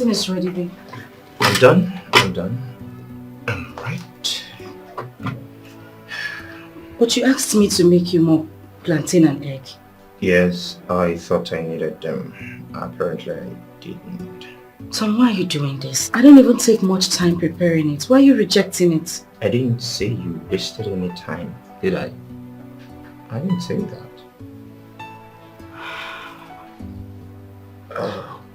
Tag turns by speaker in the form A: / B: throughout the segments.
A: plantain is ready, babe.
B: I'm done. Right.
A: But you asked me to make you more plantain and egg.
B: Yes, I thought I needed them. Apparently I didn't.
A: Tom, why are you doing this? I didn't even take much time preparing it. Why are you rejecting it?
B: I didn't say you wasted any time, did I? I didn't say that.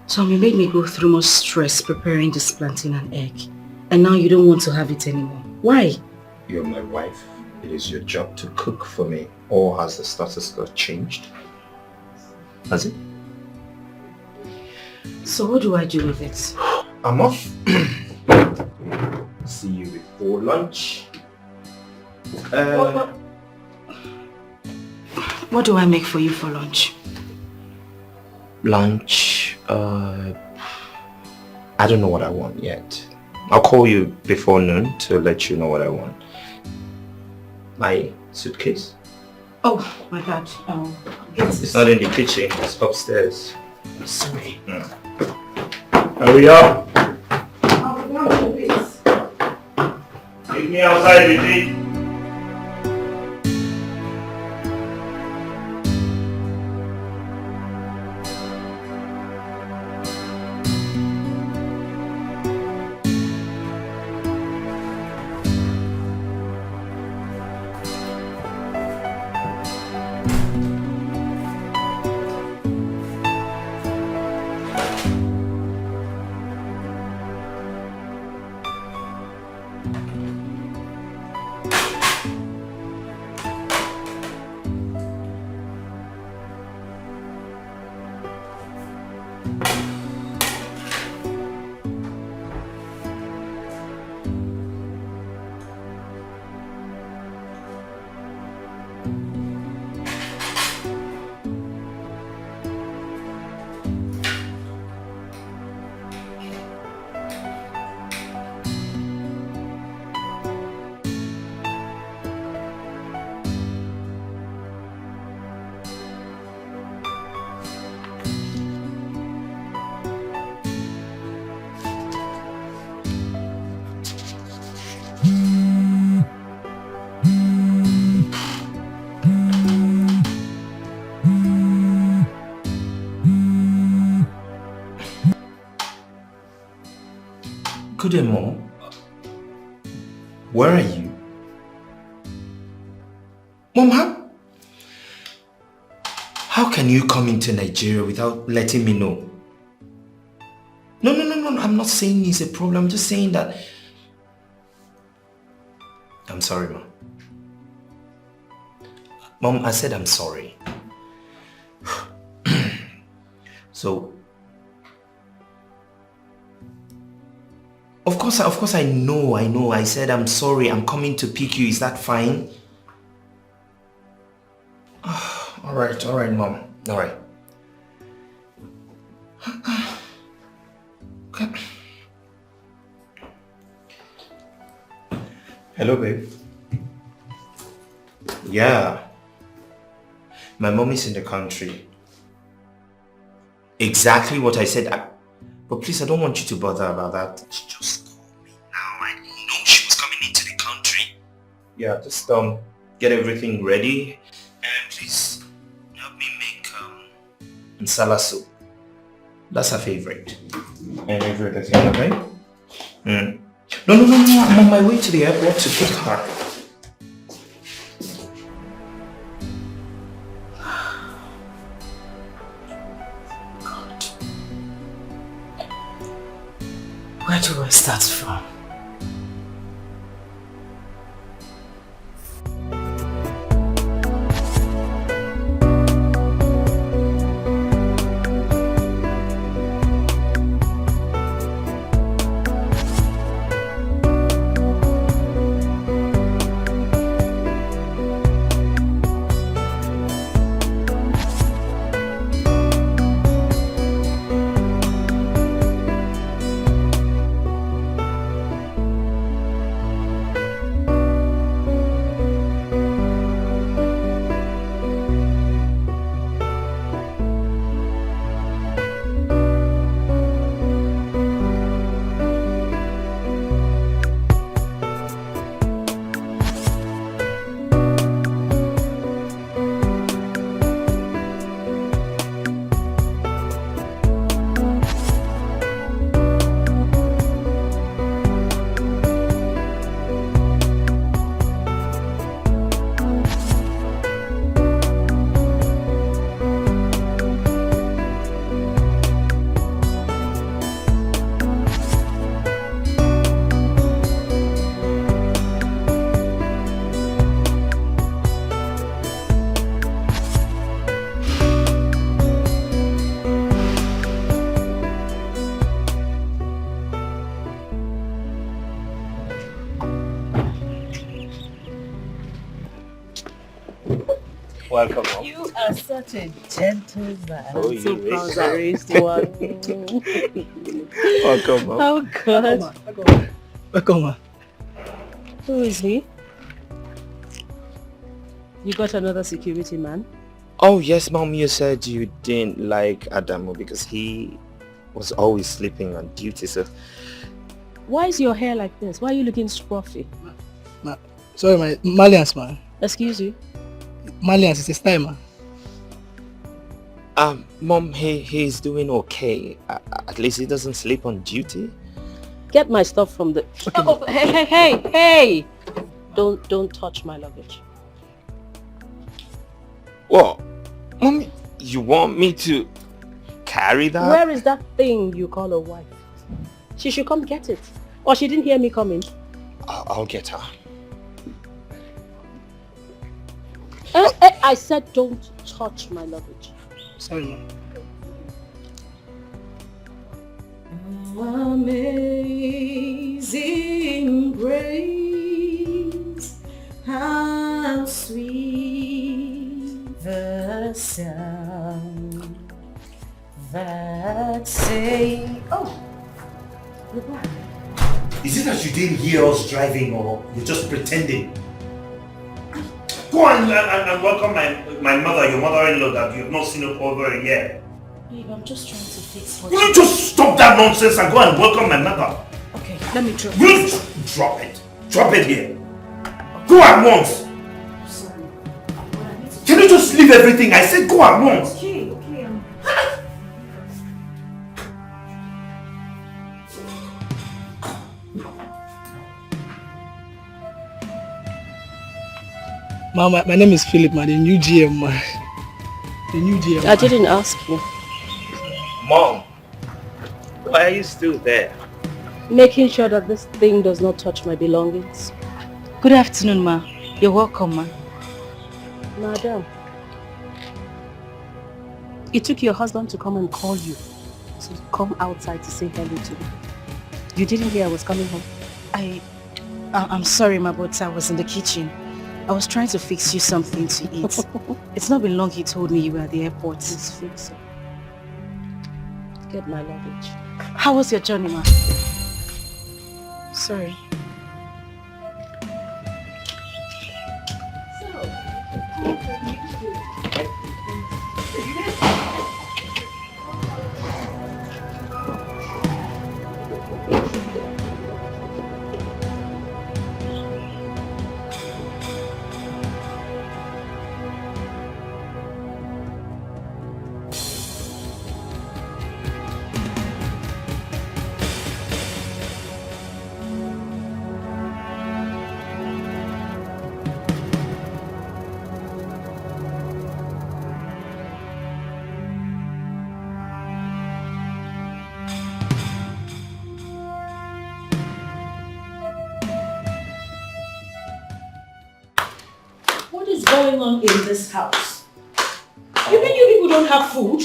A: Tom, you made me go through much stress preparing this plantain and egg. And now you don't want to have it anymore. Why?
B: You're my wife. It is your job to cook for me. Or has the status quo changed? Has it?
A: So what do I do with it?
B: I'm off. See you before lunch.
A: What do I make for you for lunch?
B: Lunch? I don't know what I want yet. I'll call you before noon to let you know what I want. My suitcase?
A: Oh, my God.
B: It's not in the kitchen. It's upstairs.
A: Sorry.
B: Hurry up.
A: Oh, please.
B: Meet me outside with it. Good day, Mom. Where are you? Mom, how can you come into Nigeria without letting me know? No, I'm not saying it's a problem. I'm just saying that... I'm sorry, Mom. Mom, I said I'm sorry. So... Of course I know. I said I'm sorry. I'm coming to pick you. Is that fine? All right, Mom. All right. Okay. Hello, babe. Yeah. My mom is in the country. Exactly what I said. But please, I don't want you to bother about that. She just called me now. I didn't know she was coming into the country. Yeah, just get everything ready. And please, help me make nsala soup. That's her favorite. And everything, okay? No. I'm on my way to the airport to pick her.
A: Where do I start from?
B: Welcome, Mom.
C: You are such a gentleman.
B: Oh,
C: I'm so
B: you
C: proud I raised one.
B: Welcome, Mom.
C: Oh, God.
A: Welcome, ma.
C: Who is he? You got another security man?
B: Oh, yes, Mom. You said you didn't like Adamu because he was always sleeping on duty, so...
C: Why is your hair like this? Why are you looking scruffy?
D: Sorry, my Malians, man.
C: Excuse you?
D: Malians is his time, man.
B: Mom, he's doing okay. At least he doesn't sleep on duty.
C: Get my stuff from the...
D: Okay,
C: oh, hey! Don't touch my luggage.
B: What? Mom, you want me to carry that?
C: Where is that thing you call a wife? She should come get it. Or she didn't hear me coming.
B: I'll get her.
C: I said don't touch my luggage.
D: Sorry, man.
A: Amazing grace, how sweet the sound that saved. Oh, you're back.
E: Is it that you didn't hear us driving or you're just pretending? Go and welcome my mother, your mother-in-law that you've not seen her for over a year.
A: Babe, I'm just trying to fix what
E: Will you just stop that nonsense and go and welcome my mother?
A: Okay, let me try.
E: Will you drop it? Drop it here. Go at once.
A: Sorry.
E: Can you just leave everything? I said go at once.
A: Okay.
D: Ma, my name is Philip, man. The new GM, man. The new GM.
C: I didn't ask you.
B: Mom, why are you still there?
C: Making sure that this thing does not touch my belongings.
A: Good afternoon, ma. You're welcome, ma.
C: Madam, it took your husband to come and call you. So come outside to say hello to me. You didn't hear I was coming home?
A: I'm sorry, ma, but I was in the kitchen. I was trying to fix you something to eat. It's not been long he told me you were at the airport.
C: Please fix it. Get my luggage.
A: How was your journey, ma? Sorry.
F: What is going on in this house? You mean you people don't have food?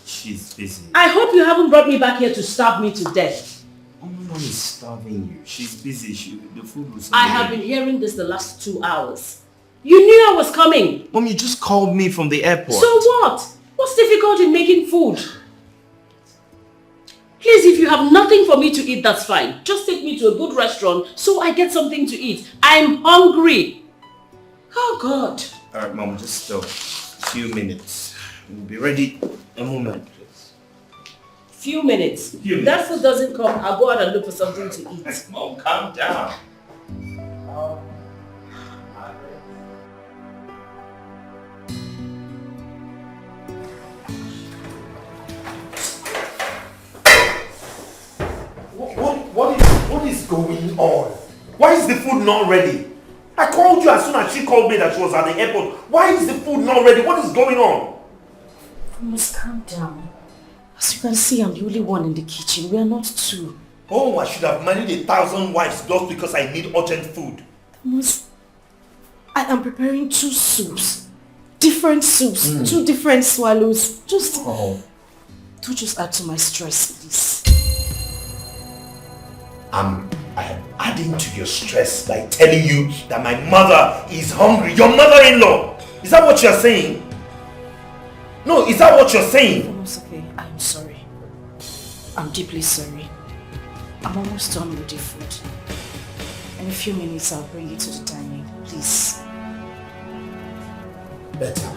B: She's busy.
F: I hope you haven't brought me back here to starve me to death.
B: Oh, no one is starving you. She's busy. The food was...
F: I have been hearing this the last 2 hours. You knew I was coming.
B: Mom, you just called me from the airport.
F: So what? What's difficult in making food? Please, if you have nothing for me to eat, that's fine. Just take me to a good restaurant so I get something to eat. I'm hungry. Oh, God.
B: Alright, Mom, just a few minutes. We'll be ready. A moment, please.
F: Few minutes. If that food doesn't come, I'll go out and look for something to eat.
B: Mom, calm down.
E: What is going on? Why is the food not ready? I called you as soon as she called me that she was at the airport. Why is the food not ready? What is going on?
A: You must calm down. As you can see, I'm the only one in the kitchen. We are not two.
E: Oh, I should have married 1,000 wives just because I need urgent food.
A: I am preparing 2 soups. Different soups. 2 different swallows. Don't just add to my stress, please.
E: I'm adding to your stress by telling you that my mother is hungry. Your mother-in-law! Is that what you're saying? No, is that what you're saying?
A: It's okay. I'm sorry. I'm deeply sorry. I'm almost done with the food. In a few minutes, I'll bring it to the dining. Please.
E: Better.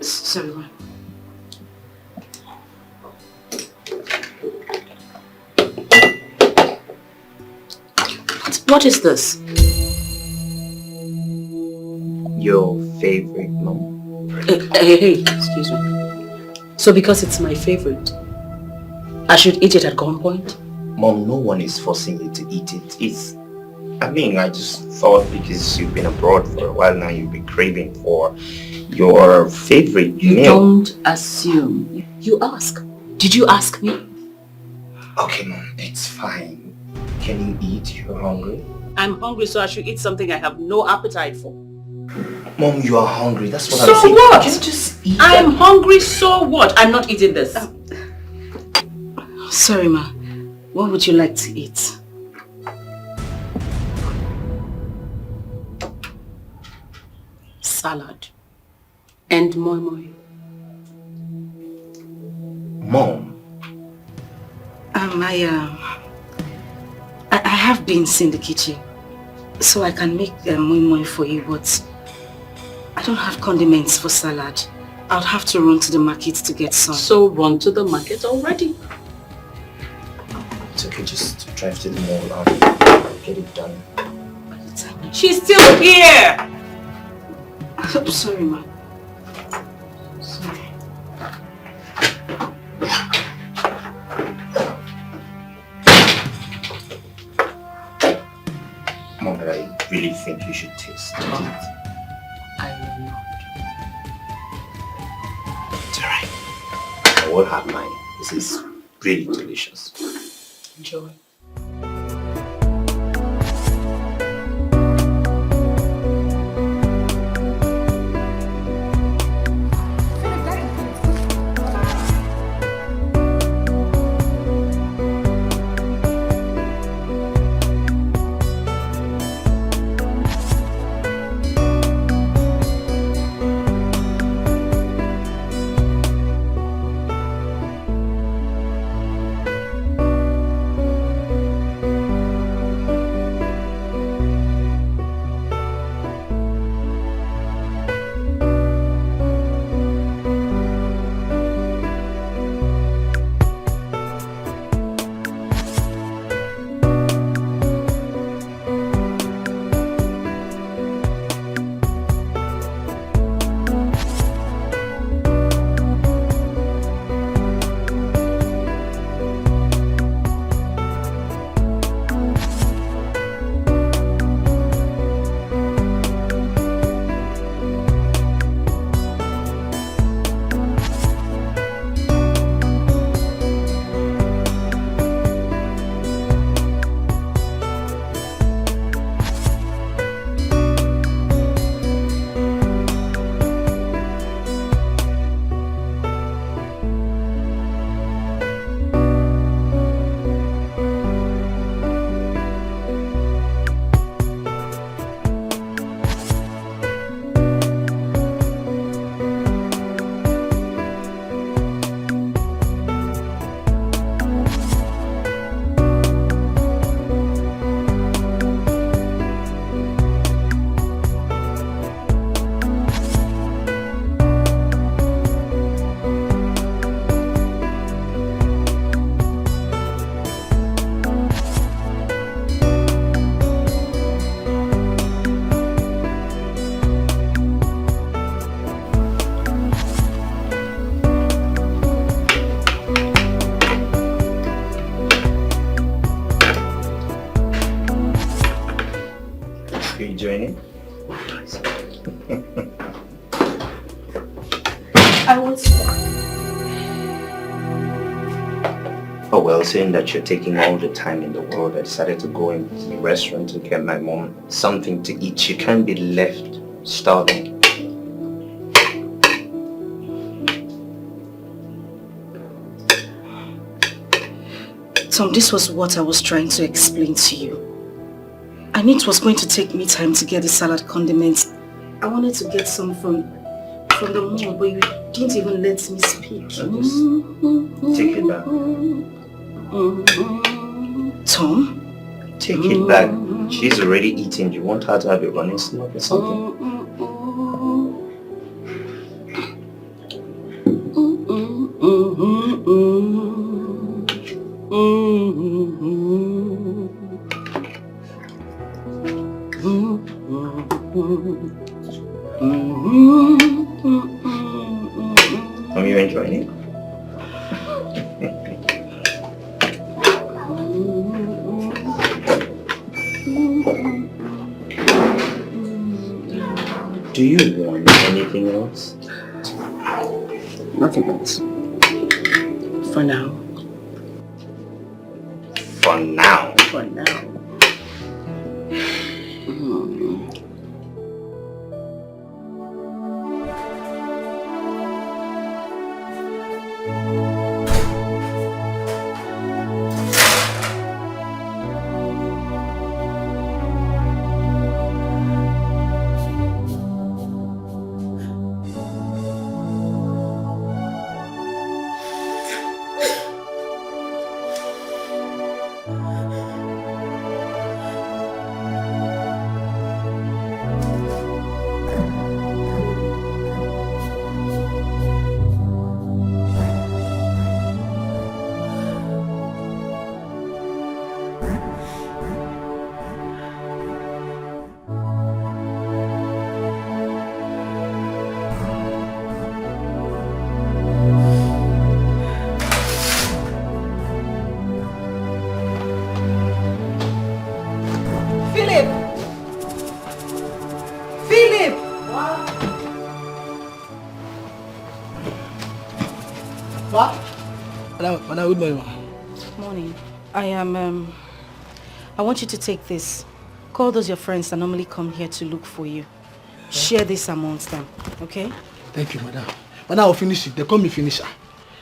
A: Sorry, ma.
F: What is this?
B: Your favorite, Mom.
F: Hey, excuse me. So because it's my favorite, I should eat it at gunpoint?
B: Mom, no one is forcing you to eat it. I just thought because you've been abroad for a while now, you'll be craving for your favorite
F: You
B: meal.
F: don't assume. You ask. Did you ask me?
B: Okay, Mom, it's fine. Can you eat? You're hungry?
F: I'm hungry, so I should eat something I have no appetite for.
B: Mom, you are hungry. That's what
F: So
B: I'm saying.
F: what?
B: Can you just eat?
F: I'm hungry, so what? I'm not eating this.
A: Sorry, ma. What would you like to eat?
F: Salad. And moi moi.
B: Mom,
A: I have beans in the kitchen, so I can make moi moi for you, but I don't have condiments for salad. I'll have to run to the market to get some.
F: So run to the market already.
B: it's okay. Just drive to the mall and get it done.
F: She's still here!
A: I'm sorry, ma. Sorry.
B: Mom, but I really think you should taste it.
F: I will not.
B: It's alright. I will have mine. This is really delicious.
F: Enjoy. I was...
B: Oh well, saying that you're taking all the time in the world, I decided to go in the restaurant to get my mom something to eat. She can't be left starving.
A: Tom, this was what I was trying to explain to you. I knew it was going to take me time to get the salad condiments. I wanted to get some from the mall, but you didn't even let me speak.
B: Take it back.
A: Tom?
B: Take it back. She's already eating. You want her to have a running stomach or something? Are you enjoying it? Do you want anything else?
F: Nothing else. For now.
B: For now?
F: For now.
D: Madam, good morning, ma.
A: Morning. I want you to take this. Call those your friends that normally come here to look for you. Share this amongst them, okay?
D: Thank you, madam. But now I'll finish it. They call me finisher.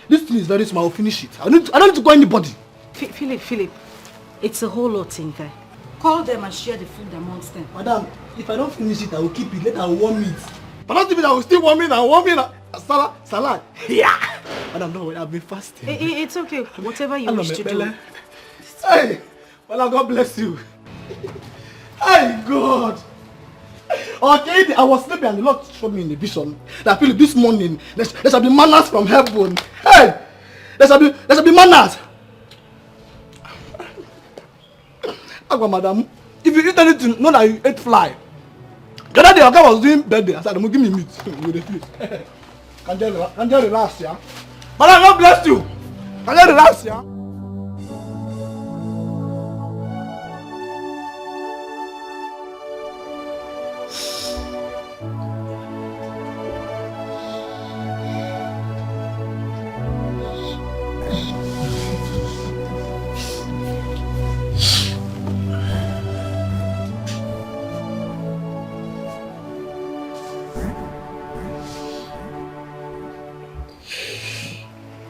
D: This thing is very small. I'll finish it. I don't need to call anybody.
A: Philip, it's a whole lot in there. Call them and share the food amongst them.
D: Madam, if I don't finish it, I will keep it. Later I will warm it. But not even I will still warm it and warm it. Salad. Yeah. Madam, no, I've been fasting.
A: It's okay. Whatever you wish to do.
D: Hey, well, God bless you. Hey, God. Okay, I was sleeping and the Lord showed me in the vision that Philip, this morning there shall be manners from heaven. Hey, there shall be manners. Agwa, madam, if you eat anything, know that you ate fly. The other day, I was doing birthday. I said, give me meat. Can you relax, yeah? Madam, God bless you. Can you relax, yeah?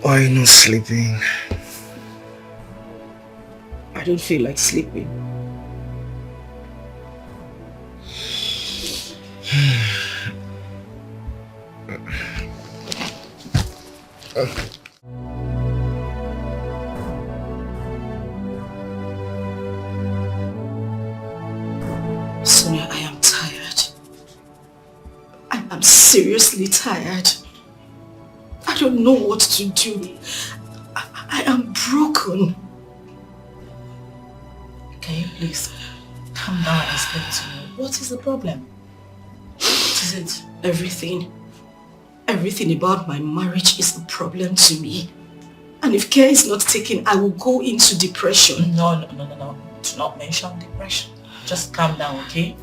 B: Why are you not sleeping?
F: I don't feel like sleeping.
A: Sonia, I am tired. I'm seriously tired. I don't know what to do. I am broken. Can you please calm down and explain to me? What is the problem? What is it? Everything about my marriage is a problem to me. And if care is not taken, I will go into depression.
G: No. Do not mention depression. Just calm down, okay?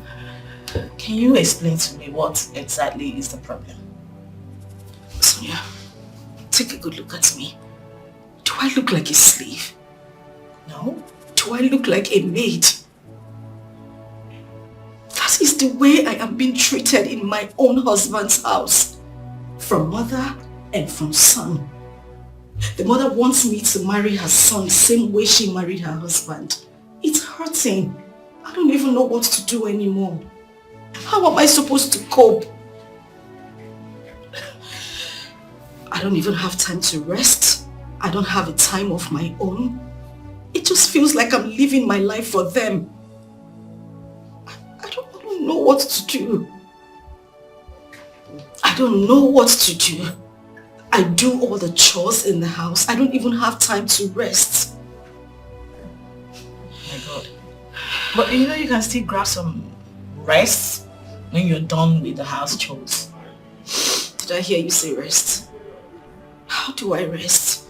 G: Can you explain to me what exactly is the problem?
A: So Sonia, take a good look at me. Do I look like a slave? No. Do I look like a maid? That is the way I am being treated in my own husband's house. From mother and from son. The mother wants me to marry her son the same way she married her husband. It's hurting. I don't even know what to do anymore. How am I supposed to cope? I don't even have time to rest. I don't have a time of my own. It just feels like I'm living my life for them. I don't know what to do. I don't know what to do. I do all the chores in the house. I don't even have time to rest.
G: My God. But you know you can still grab some rest when you're done with the house chores.
A: Did I hear you say rest? How do I rest?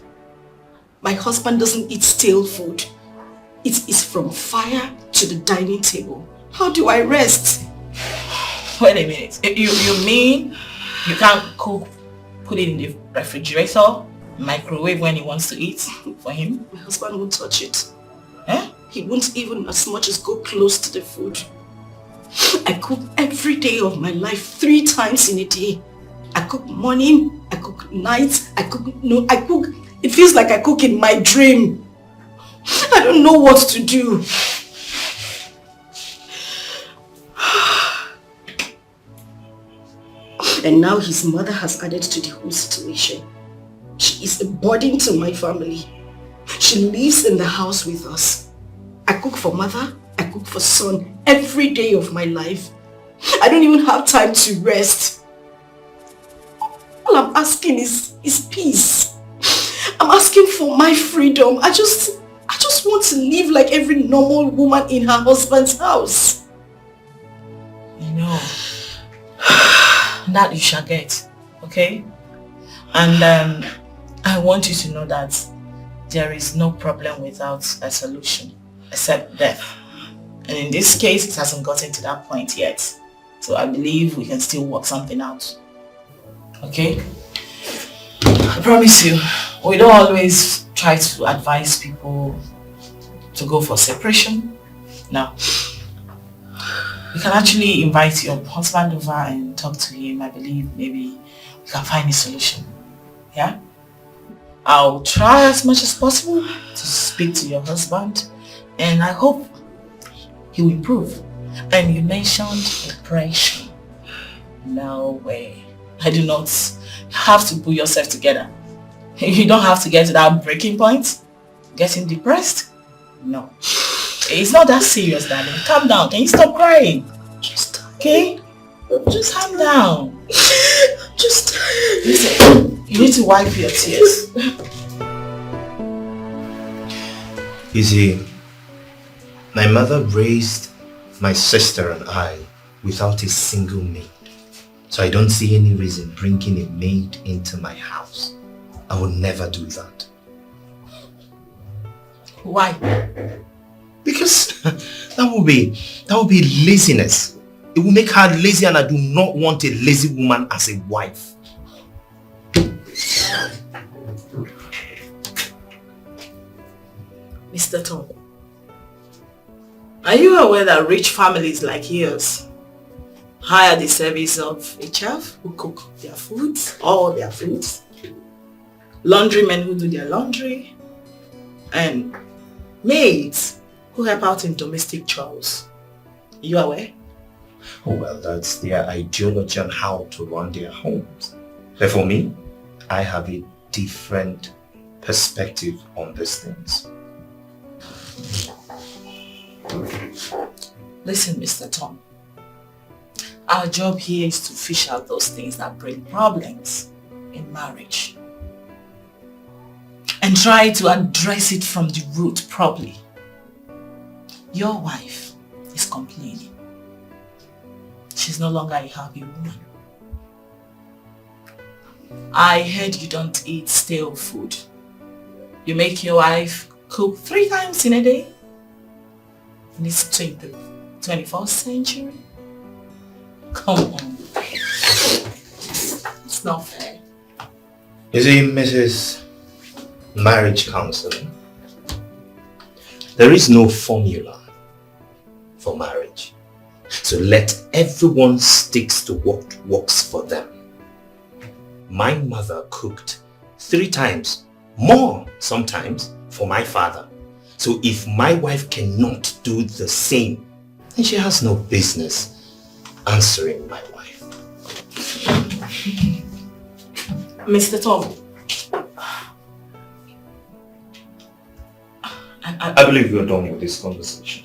A: My husband doesn't eat stale food. It is from fire to the dining table. How do I rest?
G: Wait a minute. You mean you can't cook, put it in the refrigerator, microwave when he wants to eat for him?
A: My husband won't touch it.
G: Eh?
A: He won't even as much as go close to the food. I cook every day of my life 3 times in a day. I cook morning, I cook night, I cook. It feels like I cook in my dream. I don't know what to do. And now his mother has added to the whole situation. She is a burden to my family. She lives in the house with us. I cook for mother, I cook for son every day of my life. I don't even have time to rest. All I'm asking is peace. I'm asking for my freedom. I just want to live like every normal woman in her husband's house.
G: You know, that you shall get, okay? And I want you to know that there is no problem without a solution, except death. And in this case, it hasn't gotten to that point yet. So I believe we can still work something out. Okay? I promise you, we don't always try to advise people to go for separation. No. You can actually invite your husband over and talk to him. I believe maybe we can find a solution. Yeah? I'll try as much as possible to speak to your husband, and I hope he will improve. And you mentioned depression. No way. I do not have to put yourself together. You don't have to get to that breaking point. Getting depressed? No. It's not that serious, darling. Calm down. Can you stop crying?
A: Just
G: okay? Just calm down.
A: Just
G: listen. You need to wipe your tears.
B: You see, my mother raised my sister and I without a single maid. So I don't see any reason bringing a maid into my house. I would never do that.
G: Why?
B: Because that would be laziness. It will make her lazy, and I do not want a lazy woman as a wife.
G: Mr. Tom, are you aware that rich families like yours hire the service of a chef who cook their foods, all their foods, laundrymen who do their laundry, and maids who help out in domestic chores? Are you aware?
B: Oh, well, that's their ideology on how to run their homes. But for me, I have a different perspective on these things.
G: Listen, Mr. Tom. Our job here is to fish out those things that bring problems in marriage and try to address it from the root properly. Your wife is complaining. She's no longer a happy woman. I heard you don't eat stale food. You make your wife cook 3 times in a day? In this 21st century? Come on. It's not fair.
B: You see, Mrs. Marriage Counselor, there is no formula for marriage. So let everyone stick to what works for them. My mother cooked 3 times, more sometimes, for my father. So if my wife cannot do the same, then she has no business answering my wife.
A: Mr. Tom.
B: I believe we're done with this conversation.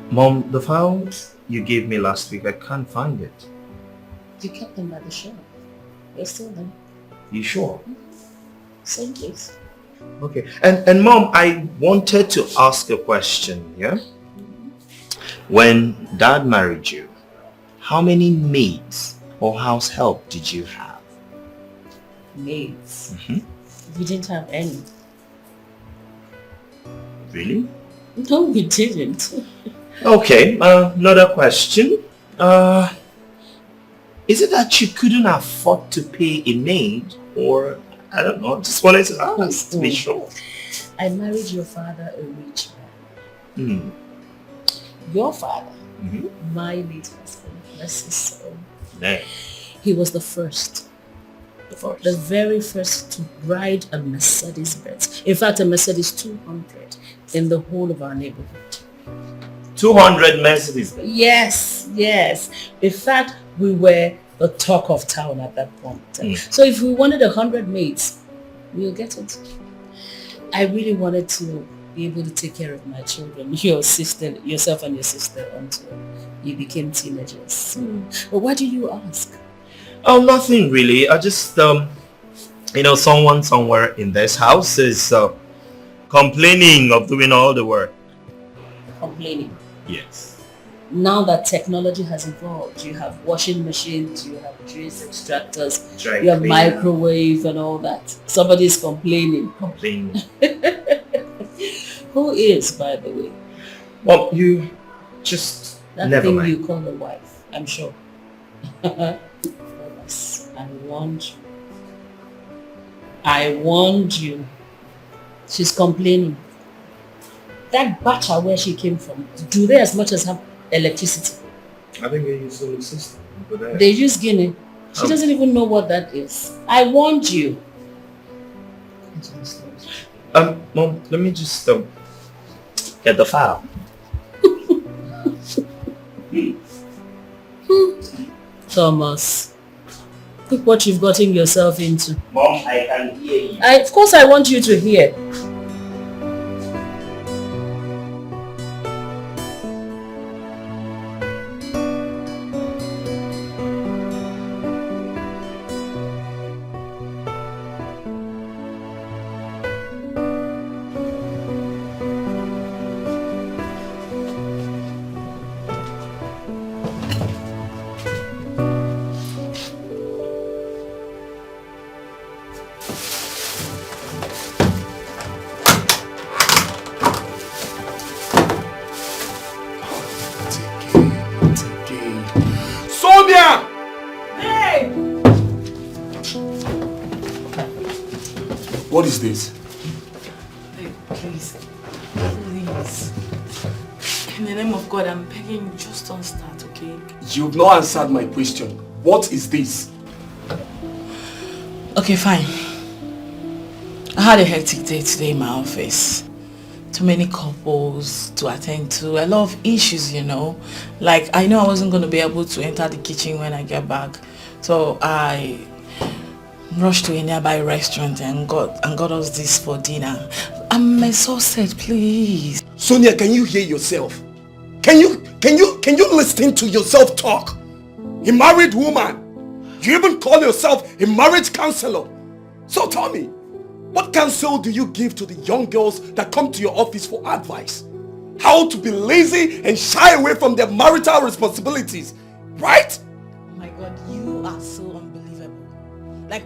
B: Mom, the file you gave me last week, I can't find it.
F: You kept them by the shelf. They're still there.
B: You sure?
F: Same place.
B: Okay. And Mom, I wanted to ask a question, yeah? When Dad married you, how many maids or house help did you have?
F: Maids? We didn't have any.
B: Really?
F: No, we didn't.
B: Okay, another question. Is it that you couldn't afford to pay a maid, or I don't know, just wanted to ask to be sure.
F: I married your father, a rich man. Your father, my late husband, bless his soul.
B: Yeah.
F: He was the first. The very first to ride a Mercedes Benz. In fact, a Mercedes 200 in the whole of our neighborhood.
B: 200 Mercedes Benz?
F: Yes. In fact, we were the talk of town at that point. So if we wanted 100 maids, we'll get it. I really wanted to be able to take care of my children, yourself and your sister, until you became teenagers. But why do you ask?
B: Oh, nothing really. I just, someone somewhere in this house is complaining of doing all the work.
F: Complaining?
B: Yes.
F: Now that technology has evolved, you have washing machines, you have juice extractors, you have microwave and all that. Somebody's complaining. Who is, by the way?
B: Well, you just
F: that
B: never
F: thing
B: mind.
F: You call a wife, I'm sure. I warned you. She's complaining. That bacha where she came from, do they as much as have electricity?
B: I think they use solar system.
F: They use Guinea. She doesn't even know what that is. I warned you.
B: Mom, let me just get the file.
F: Thomas, look what you've gotten yourself into.
B: Mom, I can hear you.
F: Of course I want you to hear.
H: What is this?
A: Babe, please. In the name of God, I'm begging you, just don't start, okay?
H: You've not answered my question. What is this?
A: Okay, fine. I had a hectic day today in my office. Too many couples to attend to, a lot of issues, Like, I know I wasn't going to be able to enter the kitchen when I get back. So I rushed to a nearby restaurant and got us this for dinner. I'm exhausted, please.
H: Sonia, can you hear yourself? Can you listen to yourself talk? A married woman. You even call yourself a marriage counselor. So tell me, what counsel do you give to the young girls that come to your office for advice? How to be lazy and shy away from their marital responsibilities, right?
A: Oh my God, you are so unbelievable. Like,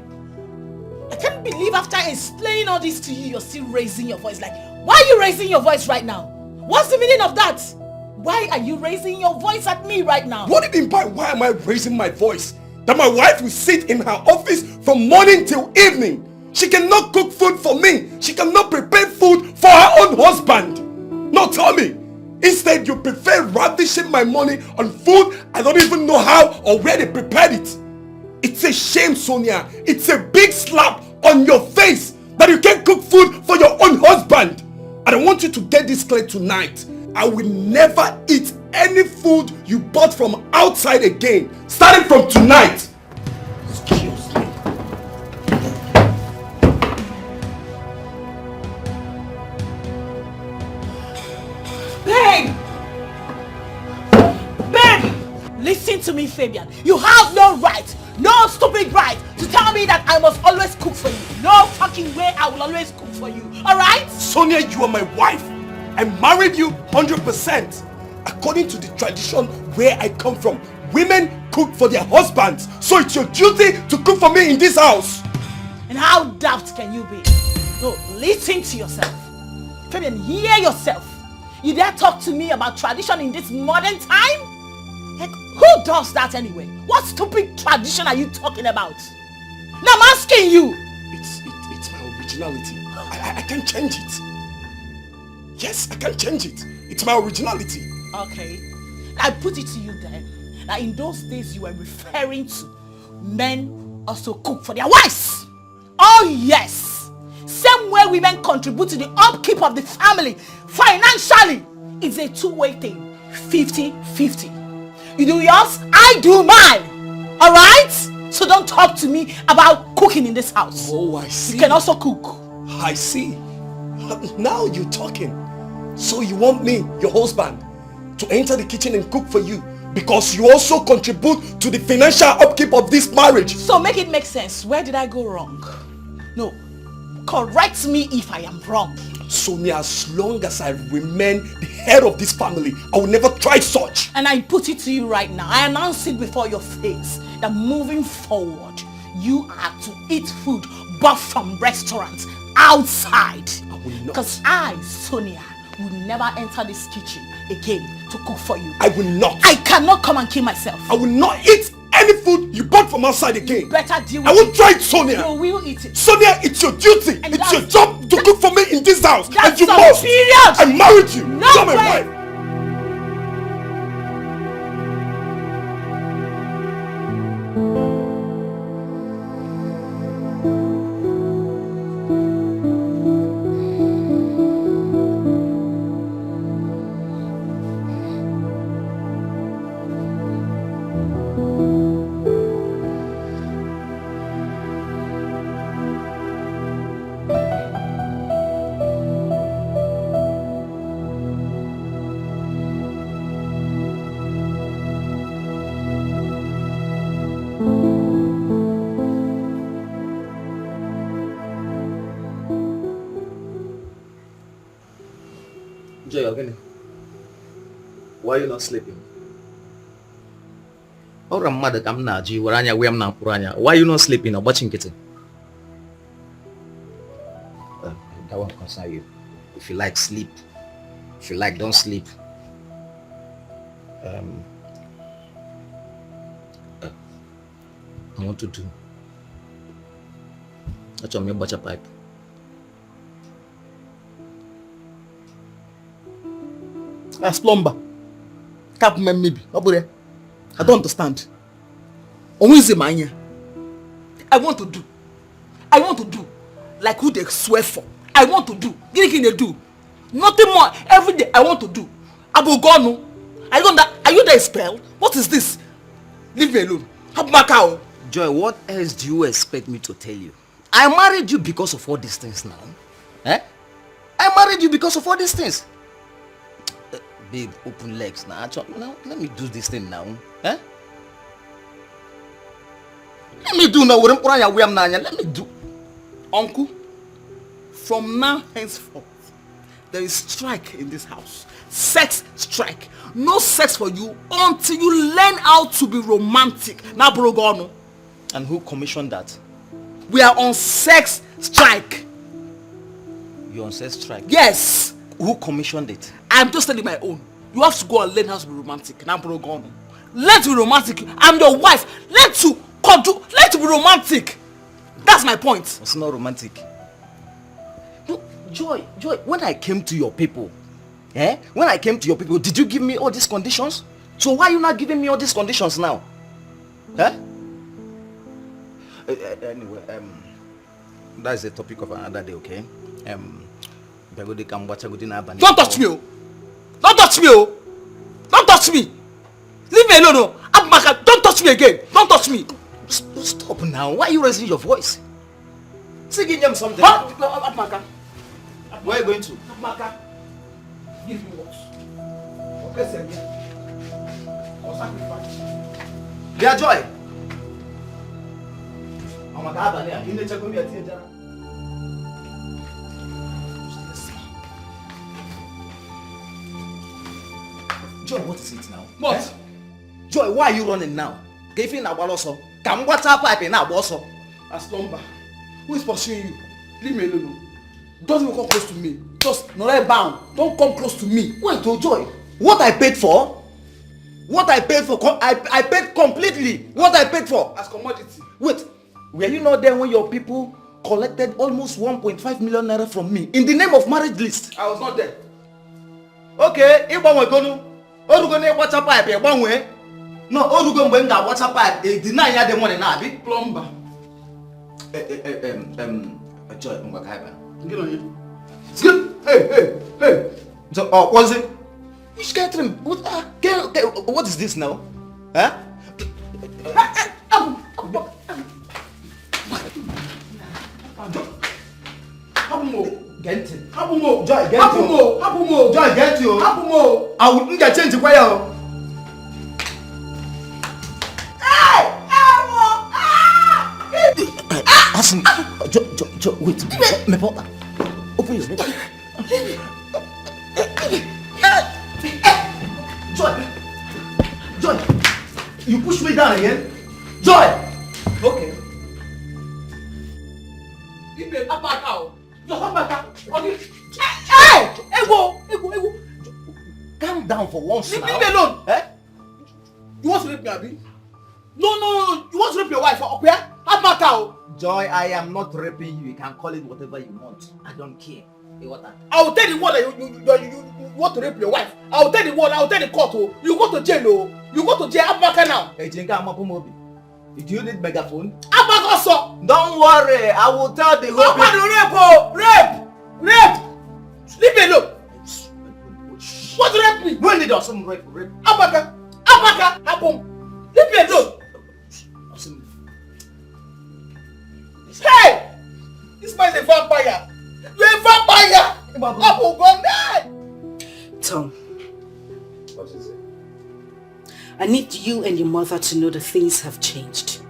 F: I can't believe after explaining all this to you, you're still raising your voice. Like, why are you raising your voice right now? What's the meaning of that? Why are you raising your voice at me right now?
H: What do you mean by why am I raising my voice? That my wife will sit in her office from morning till evening. She cannot cook food for me. She cannot prepare food for her own husband. No, tell me. Instead, you prefer ravishing my money on food I don't even know how or where they prepared it. It's a shame, Sonia. It's a big slap on your face that you can't cook food for your own husband. And I want you to get this clear tonight. I will never eat any food you bought from outside again, starting from tonight. Excuse me.
F: Babe! Babe! Listen to me, Fabian. You have no right, no stupid right to tell me that I must always cook for you. No fucking way I will always cook for you. Alright?
H: Sonia, you are my wife. I married you 100%. According to the tradition where I come from, women cook for their husbands. So it's your duty to cook for me in this house.
F: And how daft can you be? No, listen to yourself. Fabian, hear yourself. You dare talk to me about tradition in this modern time? Like, who does that anyway? What stupid tradition are you talking about? Now I'm asking you.
H: It's my originality. I can't change it. Yes, I can't change it. It's my originality.
F: Okay. I put it to you then. That in those days you were referring to men also cook for their wives. Oh yes. Same way women contribute to the upkeep of the family financially. It's a two-way thing. 50-50. You do yours, I do mine. Alright? So don't talk to me about cooking in this house.
H: Oh, I see.
F: You can also cook.
H: I see. Now you're talking. So you want me, your husband, to enter the kitchen and cook for you because you also contribute to the financial upkeep of this marriage.
F: So make it make sense. Where did I go wrong? No. Correct me if I am wrong.
H: Sonia, as long as I remain the head of this family, I will never try such.
F: And I put it to you right now. I announce it before your face that moving forward, you are to eat food bought from restaurants outside.
H: I will not.
F: Because I, Sonia, will never enter this kitchen again to cook for you.
H: I will not.
F: I cannot come and kill myself.
H: I will not eat any food you bought from outside again.
F: You better deal with
H: I won't try it, Sonia.
F: You will eat it.
H: Sonia, it's your duty.
F: And
H: it's your job to cook for me in this house.
F: That's
H: and you must.
F: period.
H: I married you.
F: No
H: You're my
F: way.
H: wife.
I: Joy, again. Why are you not sleeping? Why are you not sleeping or watching kitchen? That won't concern you. If you like, sleep. If you like, don't sleep. I want to do. That's on your butcher pipe.
D: As plumber. Capman maybe. I don't understand. I want to do. Like who they swear for. I want to do. Anything they do. Nothing more. Every day I want to do. Abogonu. Are you the spell? What is this? Leave me alone. Habmakao.
I: Joy, what else do you expect me to tell you? I married you because of all these things now. Eh? I married you because of all these things. Babe, open legs now. Now let me do this thing now. Eh? Let me do now. Let me do.
D: Uncle, from now henceforth, there is strike in this house. Sex strike. No sex for you until you learn how to be romantic. Now, Brogono.
I: And who commissioned that? We are on sex strike. You're on sex strike?
C: Yes.
I: Who commissioned it?
C: I'm just telling my own. You have to go and learn how to be romantic. Now, bro, gone. Learn to be romantic. I'm your wife. Learn to be romantic. That's my point.
I: It's not romantic. No, Joy, when I came to your people, did you give me all these conditions? So why are you not giving me all these conditions now? Anyway, that's the topic of another day, okay? Don't
C: touch me! Don't touch me! Don't touch me! Leave me alone! Abmaka, don't touch me again! Don't touch me!
I: Stop now! Why are you raising your voice? Say give them something.
C: Abmaka.
I: Where are you going to?
C: Abmaka. Give me what? Okay, sir. I'll sacrifice.
I: Dear Joy! Joy, what is it now?
C: What?
I: Joy, why are you running now? As
C: Slumber. Who is pursuing you? Leave me alone. Don't even come close to me. Just not bound. Don't come close to me.
I: Wait, oh Joy, what I paid for? I paid completely what I paid for.
C: As commodity.
I: Wait, were you not there when your people collected almost 1.5 million naira from me in the name of marriage list?
C: I was not there.
I: Okay, no, Orugo mgbe nga water pipe deny ya the money na abi
C: Plumber.
I: Joy ngwa kaiba.
C: Get on you.
I: Hey. So was it? Which catering? What is this now? Huh?
C: Hapumo.
I: Joy, get
C: Hapumo.
I: Joy, get you.
C: Hapumo.
I: I wouldn't get change where. Listen, wait, me pop. Open your door. Joy, you push me down again. Joy. Okay.
C: You be up back out. Just come back out. Okay. Hey, ego.
I: Calm down for once now.
C: Leave me alone. You want to rape me, Abi? No. You want to rape your wife? Okay? Up back out.
I: Joy, I am not raping you. You can call it whatever you want. I don't care.
C: I will tell the word that you want to rape your wife. I will tell the word. I will tell the court. Oh, you go to jail. Oh, you go to jail. Abaka now.
I: Hey, Jenga, Amapumobi. Do you need megaphone?
C: Abaka also.
I: Don't worry. I will tell the whole.
C: Rape. Leave me alone. What rape me?
I: When did some rape?
C: Abaka. Happen. Leave me alone. Hey! This man is a vampire! You're a vampire!
A: Tom.
B: What is it?
A: I need you and your mother to know that things have changed.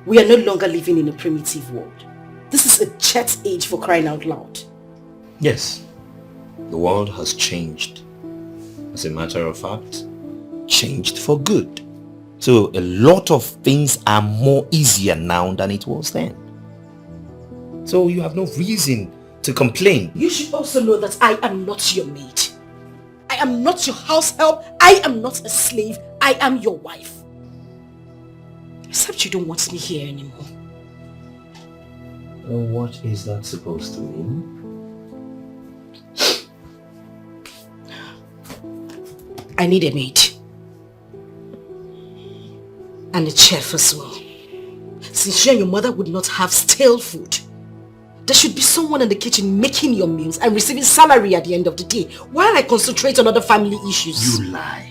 A: We are no longer living in a primitive world. This is a jet age, for crying out loud.
B: Yes, the world has changed. As a matter of fact, changed for good. So a lot of things are more easier now than it was then. So you have no reason to complain.
A: You should also know that I am not your maid. I am not your house help. I am not a slave. I am your wife. Except you don't want me here anymore.
B: What is that supposed to mean?
A: I need a maid. And a chef as well. Since you and your mother would not have stale food, there should be someone in the kitchen making your meals and receiving salary at the end of the day while I concentrate on other family issues.
B: You lie.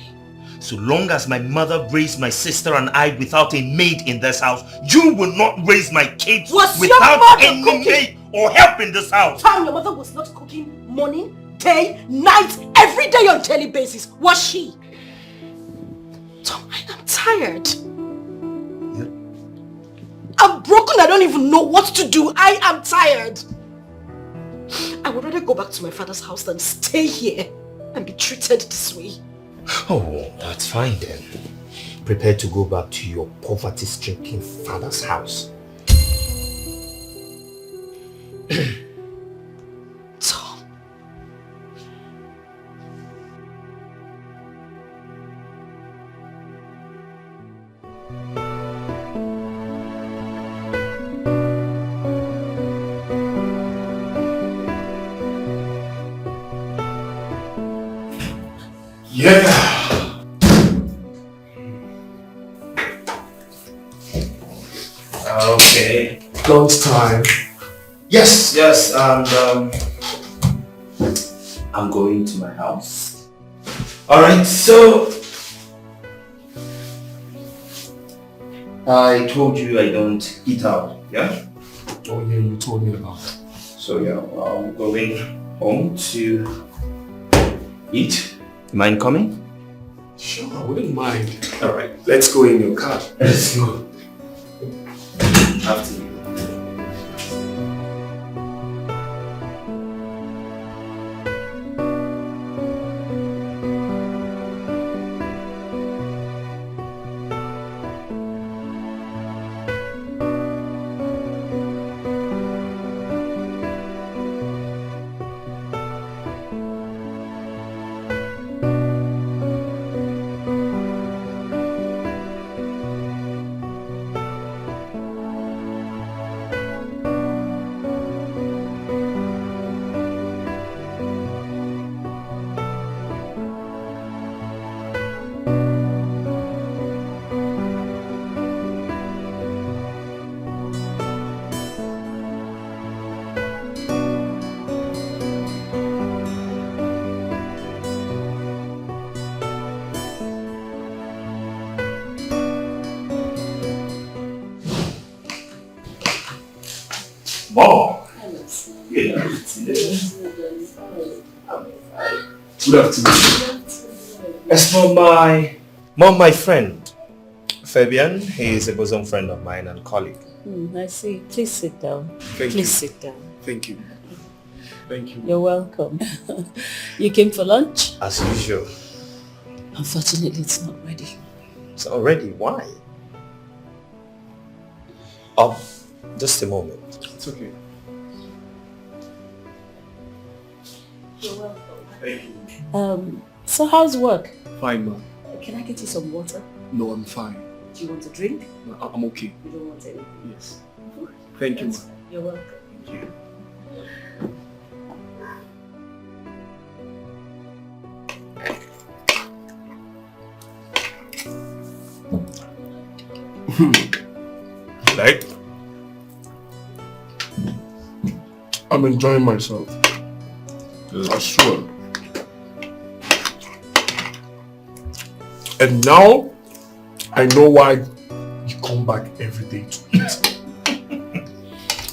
B: So long as my mother raised my sister and I without a maid in this house, you will not raise my kids without any maid or help in this house.
A: Tom, your mother was not cooking morning, day, night, every day on daily basis, was she? Tom, I am tired. I'm broken. I don't even know what to do. I am tired. I would rather go back to my father's house than stay here and be treated this way.
B: Oh, that's fine then. Prepare to go back to your poverty-stricken father's house.
A: Tom.
H: Yeah.
B: Okay.
H: Lunchtime.
B: Yes, and I'm going to my house. Alright, so I told you I don't eat out, yeah?
H: Oh yeah, you told me about it.
B: So yeah, I'm going home to eat. You mind coming?
H: Sure, I wouldn't mind.
B: Alright.
H: Let's go in your car.
B: Let's go. After you.
H: Mom!
B: Good
H: Good afternoon.
B: That's my friend. Fabian, he is a bosom friend of mine and colleague.
F: I see. Please sit down.
H: Thank you.
F: Sit down.
H: Thank you. Thank you.
F: You're welcome. You came for lunch?
B: As usual.
F: Unfortunately, it's not ready.
B: It's not ready. Why? Oh, just a moment.
H: It's okay.
F: You're welcome.
H: Thank you.
F: So how's work?
H: Fine, ma'am.
F: Can I get you some water?
H: No, I'm fine.
F: Do you want a drink?
H: No, I'm okay.
F: You don't want anything?
H: Yes. Thank you,
F: That's
H: ma'am.
F: fine. You're welcome.
H: Thank you. Like, I'm enjoying myself. I swear. And now, I know why you come back every day to eat.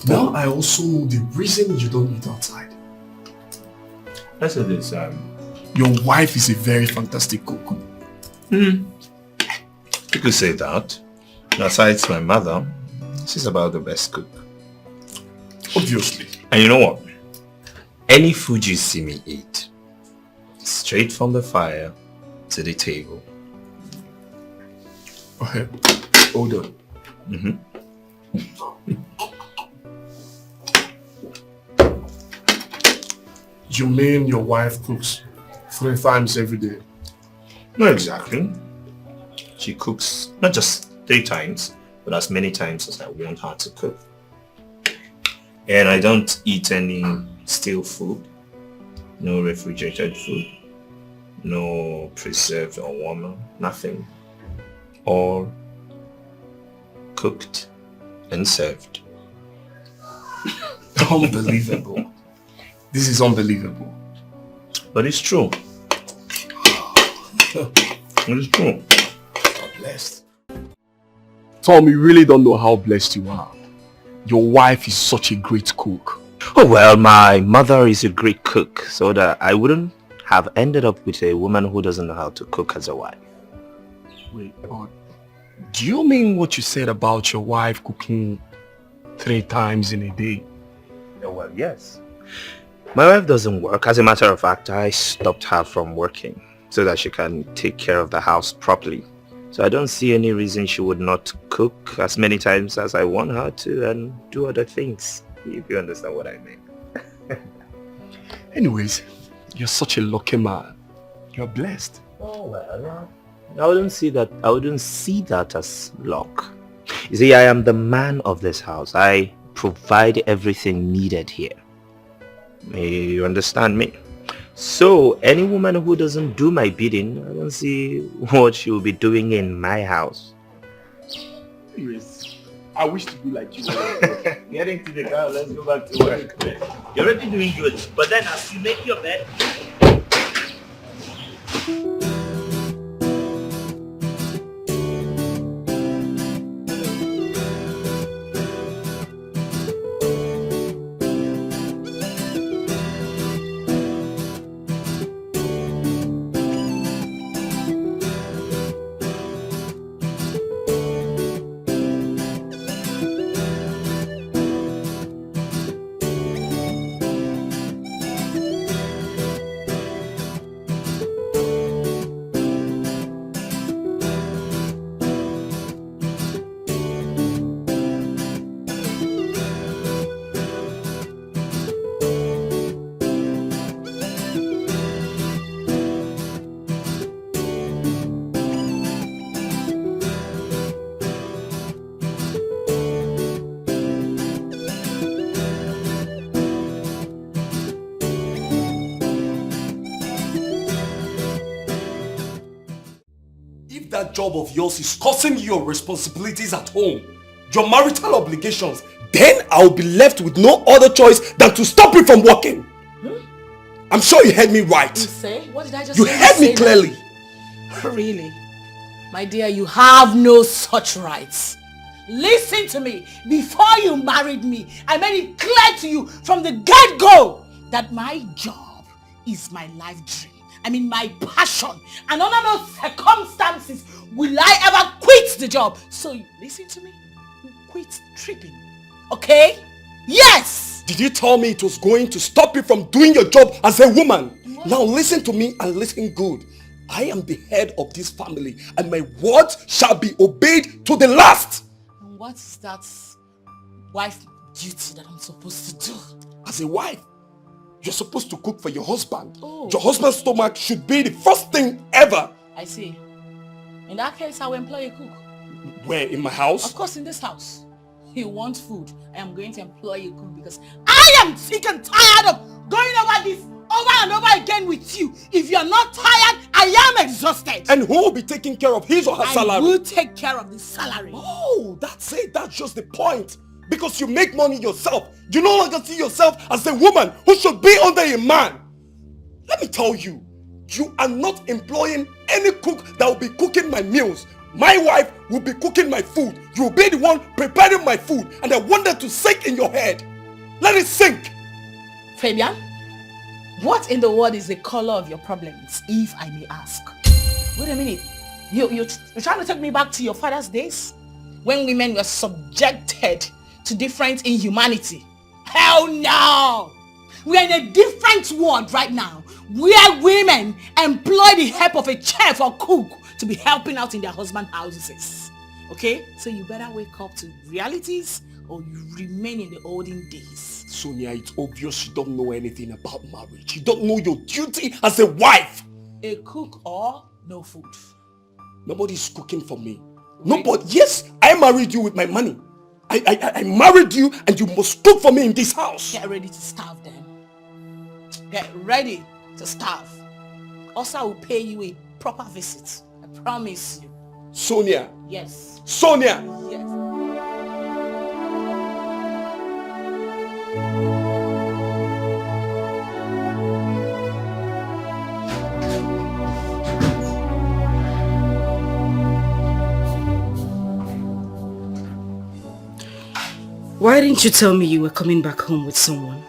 H: Now I also know the reason you don't eat outside.
B: That's it is.
H: Your wife is a very fantastic cook.
B: You could say that. Besides my mother, she's about the best cook.
H: Obviously.
B: And you know what? Any food you see me eat, straight from the fire to the table.
H: Okay, hold on. You mean your wife cooks 3 times every day?
B: Not exactly. She cooks not just 3 times, but as many times as I want her to cook. And I don't eat any stale food, no refrigerated food, no preserved or warmer, nothing. All cooked and served.
H: Unbelievable. This is unbelievable.
B: But it's true. It's true.
H: You're blessed. Tom, you really don't know how blessed you are. Your wife is such a great cook.
B: Oh well, my mother is a great cook, so that I wouldn't have ended up with a woman who doesn't know how to cook as a wife.
H: Wait, but do you mean what you said about your wife cooking 3 times in a day?
B: Oh well, yes. My wife doesn't work. As a matter of fact, I stopped her from working so that she can take care of the house properly. So I don't see any reason she would not cook as many times as I want her to and do other things. If you understand what I mean.
H: Anyways, you're such a lucky man. You're blessed.
B: Oh well, I wouldn't see that as luck. You see, I am the man of this house. I provide everything needed here. You understand me? So, any woman who doesn't do my bidding, I don't see what she will be doing in my house.
H: Anyways, I wish to be like you.
B: Get into the car, let's go back to work. You're already doing good, but then as you make your bed...
H: That job of yours is causing you your responsibilities at home, your marital obligations, then I'll be left with no other choice than to stop you from working. I'm sure you heard me right.
F: You say? What did I just
H: say?
F: You
H: heard me clearly.
F: Really? My dear, you have no such rights. Listen to me. Before you married me, I made it clear to you from the get-go that my job is my life dream. I mean, my passion. And under no circumstances will I ever quit the job. So, listen to me. You quit tripping. Okay? Yes!
H: Did you tell me it was going to stop you from doing your job as a woman? What? Now listen to me and listen good. I am the head of this family and my word shall be obeyed to the last.
F: And what's that wife duty that I'm supposed to do?
H: As a wife, you're supposed to cook for your husband. Oh. Your husband's stomach should be the first thing ever.
F: I see. In that case, I will employ a cook.
H: Where? In my house?
F: Of course, in this house. You want food. I am going to employ a cook because I am sick and tired of going over this over and over again with you. If you're not tired, I am exhausted.
H: And who will be taking care of his or her salary?
F: I will take care of the salary.
H: Oh, that's it. That's just the point. Because you make money yourself. You no longer see yourself as a woman who should be under a man. Let me tell you, you are not employing any cook that will be cooking my meals. My wife will be cooking my food. You will be the one preparing my food. And I want that to sink in your head. Let it sink.
F: Fabian, what in the world is the color of your problems, if I may ask? Wait a minute. You're trying to take me back to your father's days? When women were subjected to different inhumanity. Hell no! We are in a different world right now, where women employ the help of a chef or cook to be helping out in their husband's houses. Okay? So you better wake up to realities or you remain in the olden days.
H: Sonia, it's obvious you don't know anything about marriage. You don't know your duty as a wife.
F: A cook or no food?
H: Nobody's cooking for me. Nobody. Yes, I married you with my money. I married you and you must cook for me in this house.
F: Get ready to starve then. Get ready to starve. Also, I will pay you a proper visit. I promise you.
H: Sonia.
F: Yes.
H: Sonia.
F: Yes.
A: Why didn't you tell me you were coming back home with someone?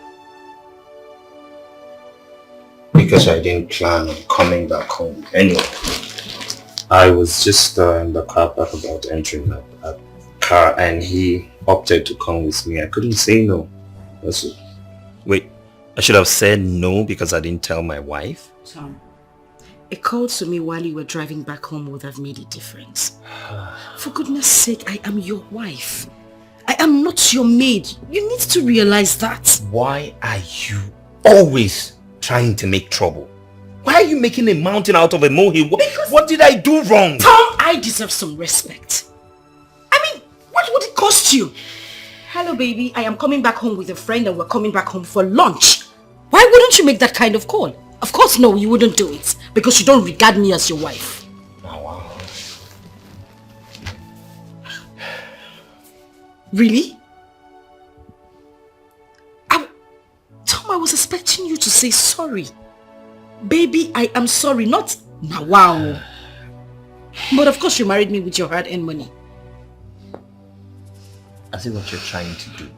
B: Because I didn't plan on coming back home anyway. I was just in the car park about entering that car and he opted to come with me. I couldn't say no. Wait, I should have said no because I didn't tell my wife?
A: Tom, a call to me while you were driving back home would have made a difference. For goodness sake, I am your wife.
F: am not your maid. You need to realize that.
B: Why are you always trying to make trouble? Why are you making a mountain out of a molehill? What did I do wrong?
F: Tom, I deserve some respect. I mean, what would it cost you? Hello, baby. I am coming back home with a friend and we're coming back home for lunch. Why wouldn't you make that kind of call? Of course, no, you wouldn't do it. Because you don't regard me as your wife.
B: Oh, wow.
F: Really? Tom, I was expecting you to say sorry. Baby, I am sorry, not wow. But of course you married me with your hard-earned money.
B: I see what you're trying to do.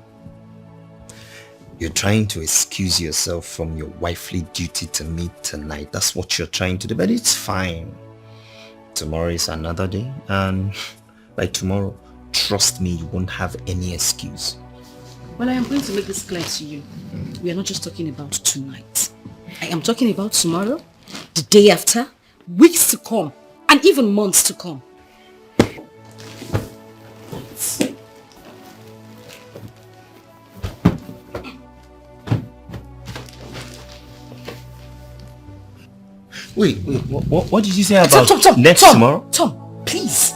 B: You're trying to excuse yourself from your wifely duty to me tonight. That's what you're trying to do, but it's fine. Tomorrow is another day, and by tomorrow, trust me, you won't have any excuse.
F: Well, I am going to make this clear to you. We are not just talking about tonight. I am talking about tomorrow, the day after, weeks to come, and even months to come.
B: Wait, what did you say about
F: Tom,
B: tomorrow?
F: Tom, please.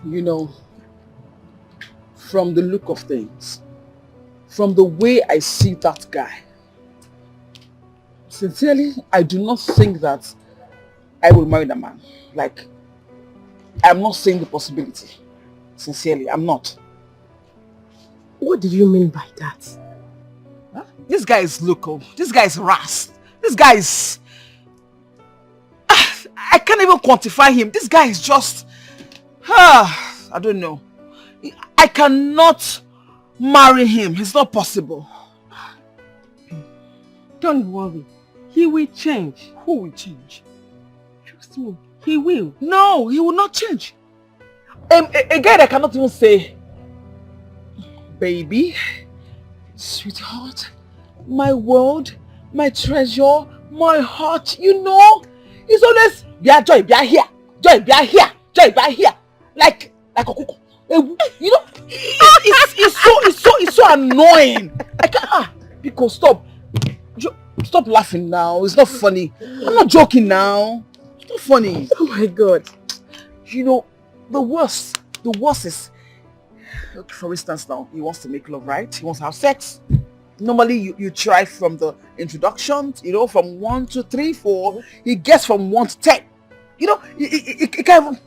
C: You know, from the look of things, from the way I see that guy, sincerely, I do not think that I will marry the man. Like, I'm not saying the possibility. Sincerely, I'm not.
G: What do you mean by that?
C: Huh? This guy is local. This guy is ras. This guy is... I can't even quantify him. This guy is just... I don't know. I cannot marry him. It's not possible.
G: Don't worry. He will change.
C: Who will change?
G: Trust me. He will.
C: No, he will not change. A guy that cannot even say, baby, sweetheart, my world, my treasure, my heart, you know, he's always, yeah, Joy, be here. Joy, be here. Joy, be here. Like a cuckoo. You know, it's so annoying. I can't, because stop laughing now. It's not funny. I'm not joking now. It's not funny.
G: Oh my God.
C: You know, the worst is, look, for instance now, he wants to make love, right? He wants to have sex. Normally you try from the introduction, you know, from 1, 2, 3, 4. He gets from 1 to 10. You know, he can't even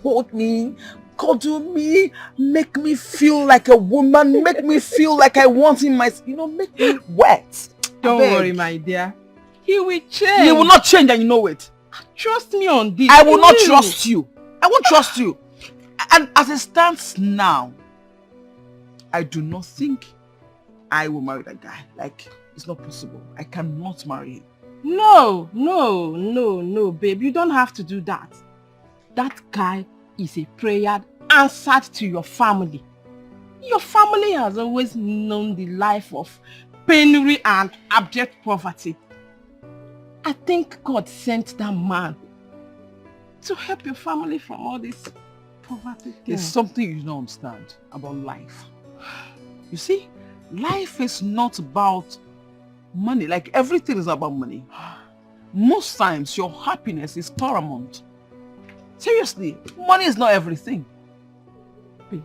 C: hold me, cuddle me, make me feel like a woman, make me feel like I want him, you know, make me wet.
G: Don't worry, my dear. He will change.
C: He will not change, and you know it.
G: Trust me on this.
C: I will not trust you. I won't trust you. And as it stands now, I do not think I will marry that guy. Like, it's not possible. I cannot marry him.
G: No, babe. You don't have to do that. That guy is a prayer answered to your family. Your family has always known the life of penury and abject poverty. I think God sent that man to help your family from all this poverty.
C: There's something you don't understand about life. You see, life is not about money. Like, everything is about money. Most times, your happiness is paramount. Seriously, money is not everything.
G: Babe,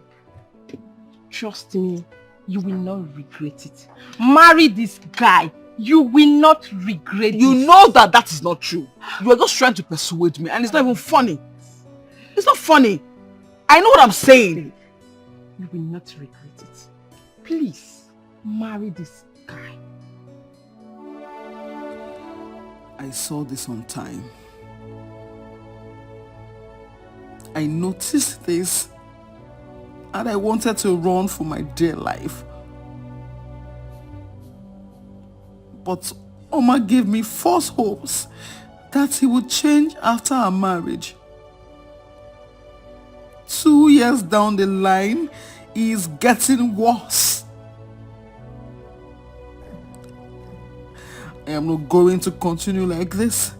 G: trust me, you will not regret it. Marry this guy. You will not regret it.
C: You know that is not true. You are just trying to persuade me, and it's not even funny. It's not funny. I know what I'm saying.
G: You will not regret it. Please, marry this guy.
C: I saw this on time. I noticed this, and I wanted to run for my dear life. But Oma gave me false hopes that he would change after our marriage. 2 years down the line, he is getting worse. I am not going to continue like this.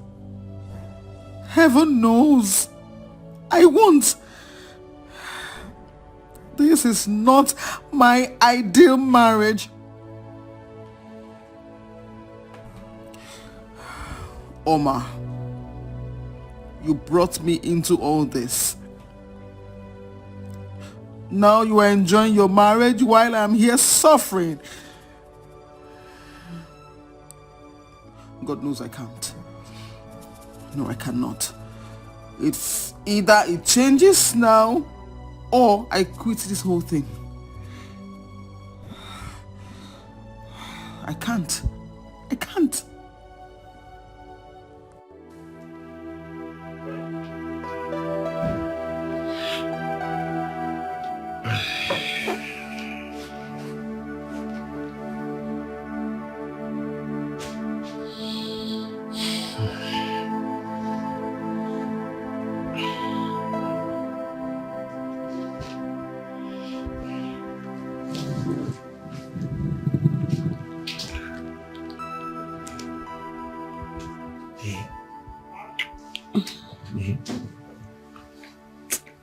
C: Heaven knows I won't. This is not my ideal marriage. Oma, you brought me into all this. Now you are enjoying your marriage while I'm here suffering. God knows I can't. No, I cannot. It's either it changes now or I quit this whole thing. I can't. I can't.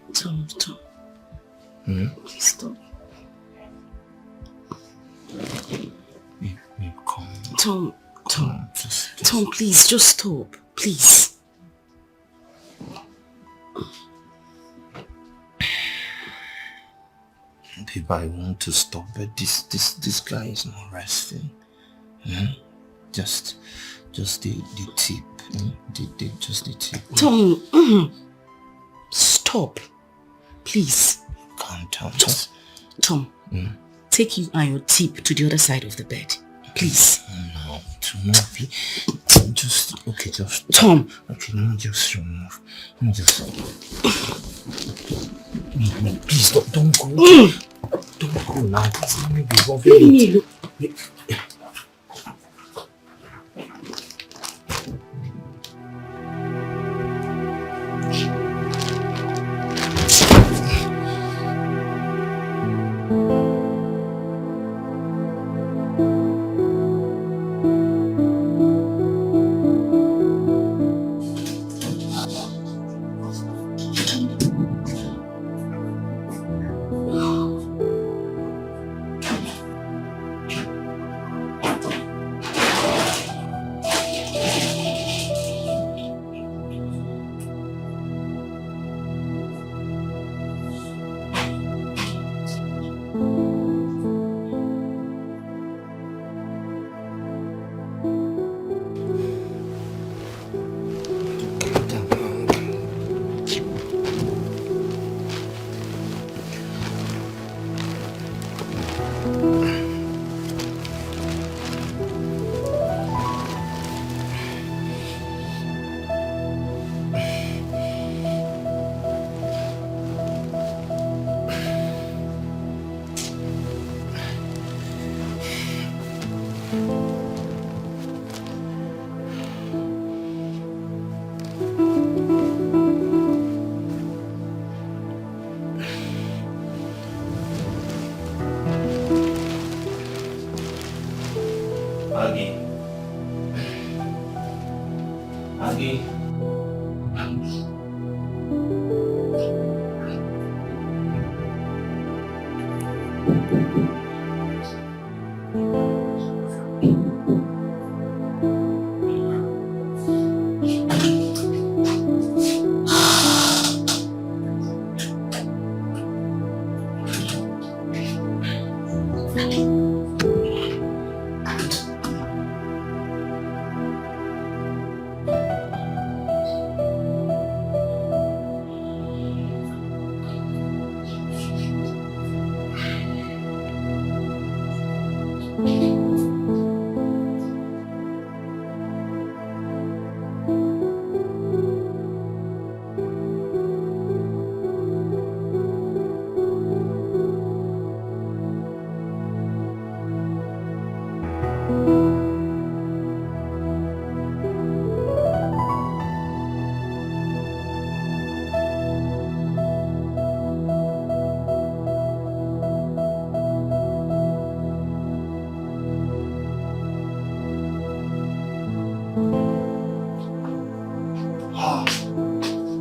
A: Tom. Please stop. Tom, please, just stop. Please.
B: Babe, I want to stop, but this guy is not resting. Just the tip. Just the tip.
A: Tom, stop. Please.
B: Calm down.
A: Tom, take you and your tip to the other side of the bed. Please.
B: No, just
A: Tom.
B: Okay, no, just remove. No, just. No, please don't go. Don't go now. Please let me be bothered.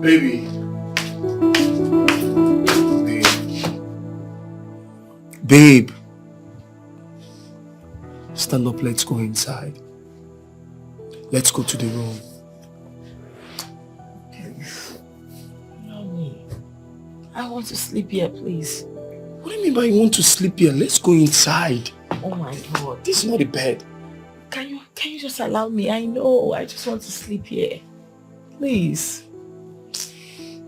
H: Baby. Babe. Stand up, let's go inside. Let's go to the room.
A: No, I want to sleep here, please.
H: What do you mean by you want to sleep here? Let's go inside.
A: Oh my God.
H: This is not a bed.
A: Can you just allow me? I know. I just want to sleep here. Please.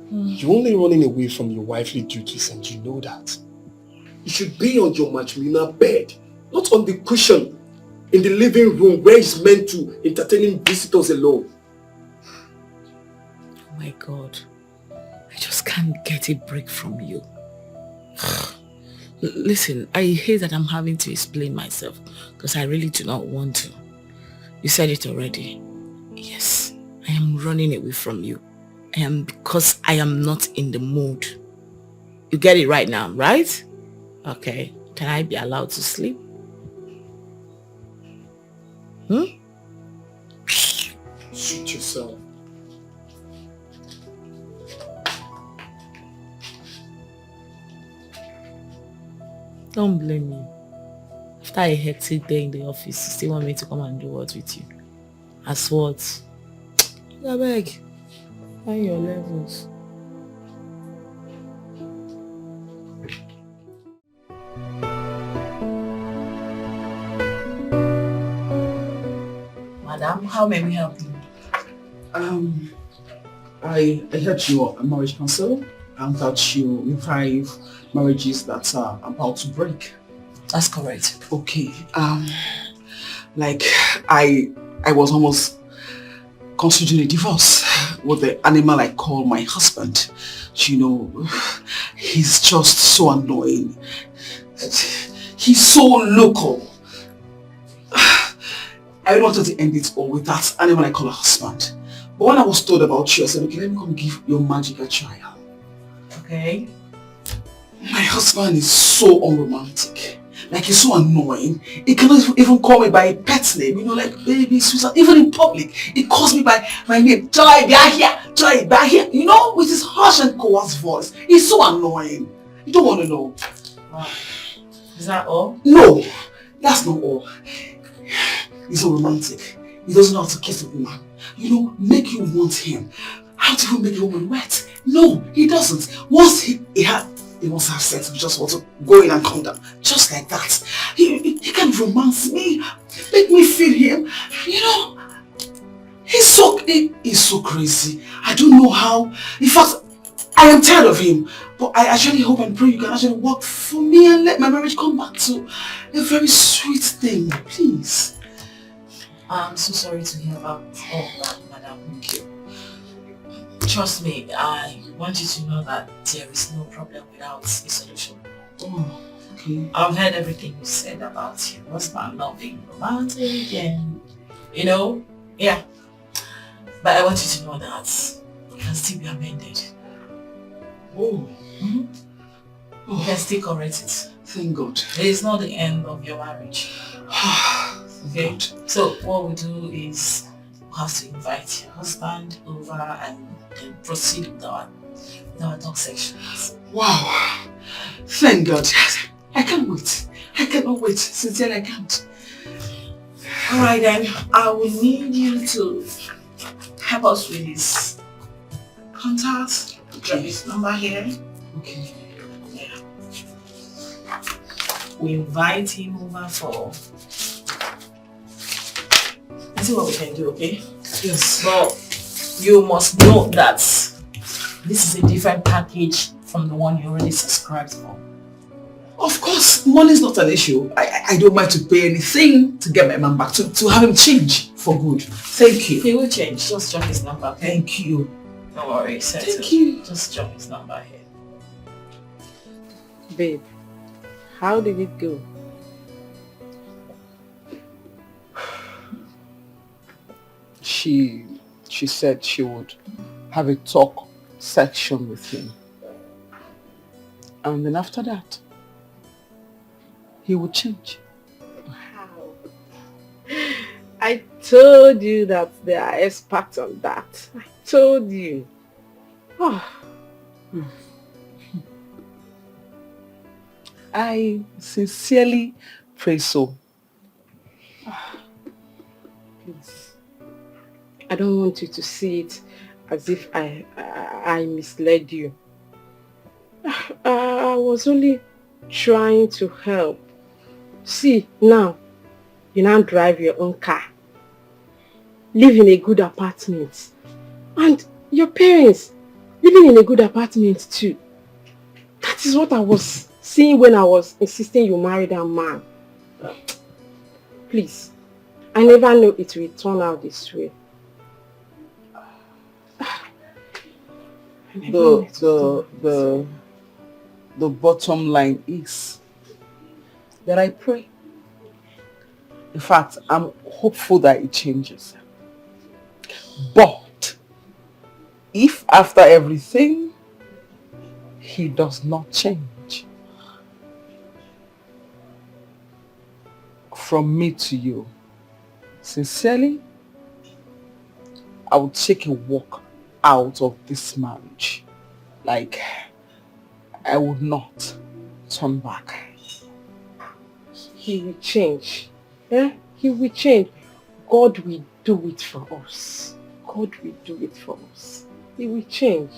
H: You're only running away from your wifely duties and you know that. You should be on your matrimonial bed, not on the cushion in the living room where it's meant to entertaining visitors alone.
A: Oh my God. I just can't get a break from you. Listen, I hate that I'm having to explain myself because I really do not want to. You said it already. Yes, I am running away from you. Because I am not in the mood. You get it right now, right? Okay. Can I be allowed to sleep?
H: Suit yourself.
A: Don't blame me. After a hectic day in the office, you still want me to come and do what with you? As what? I beg. Find your levels. Madam, how may we help you?
C: I heard you are a marriage counselor and that you revive marriages that are about to break.
A: That's correct.
C: Okay. Like I was almost considering a divorce with the animal I call my husband. You know, he's just so annoying. He's so local. I wanted to end it all with that animal I call a husband. But when I was told about you, I said, okay, let me come give your magic a trial.
A: Okay.
C: My husband is so unromantic. Like, he's so annoying. He cannot even call me by a pet name, you know, like baby, sweetheart. Even in public, he calls me by my name. Joy, be here. Joy, be here. You know, with his harsh and coarse voice. He's so annoying. You don't want to know.
A: Is that all?
C: No, that's not all. He's so romantic. He doesn't know how to kiss a woman. You know, make you want him. How to even make a woman wet? No, he doesn't. Once he wants to have sex, he just wants to go in and come down. Just like that. He can romance me, make me feel him. You know, he's so crazy. I don't know how. In fact, I am tired of him. But I actually hope and pray you can actually work for me and let my marriage come back to a very sweet thing. Please.
A: I'm so sorry to hear about all that, madam. Thank you. Trust me, I want you to know that there is no problem without a solution.
C: Oh, okay.
A: I've heard everything you said about your husband not being romantic and, you know, yeah. But I want you to know that it can still be amended.
C: Oh.
A: Mm-hmm. You can still correct it.
C: Thank God.
A: It is not the end of your marriage. Okay? God. So what we do is we have to invite your husband over and then proceed with our talk sections.
C: Wow. Thank God. I can't wait. I cannot wait. Sincerely, I can't.
A: Alright then, I will need you to help us with his contact. Drop his number here.
C: Okay.
A: Yeah. We invite him over for... Let's see what we can do, okay?
C: Yes.
A: But you must know that this is a different package from the one you already subscribed for.
C: Of course, money is not an issue. I don't mind to pay anything to get my man back, to have him change for good. Thank you.
A: He will change. Just drop his number, okay?
C: Thank you.
A: Don't worry,
C: thank you.
A: Just drop his number here.
J: Babe, how did it go?
C: She said she would have a talk section with him. And then after that, he would change.
J: Wow. I told you that they are experts on that. I told you.
C: I sincerely pray so.
J: Please. I don't want you to see it as if I misled you. I was only trying to help. See, now, you now drive your own car. Live in a good apartment. And your parents living in a good apartment too. That is what I was seeing when I was insisting you marry that man. Please, I never knew it will turn out this way.
C: The bottom line is that I pray. In fact, I'm hopeful that it changes. But if after everything he does not change, from me to you, sincerely, I will take a walk out of this marriage. Like, I would not turn back.
J: He will change. Eh? He will change. God will do it for us. God will do it for us. He will change.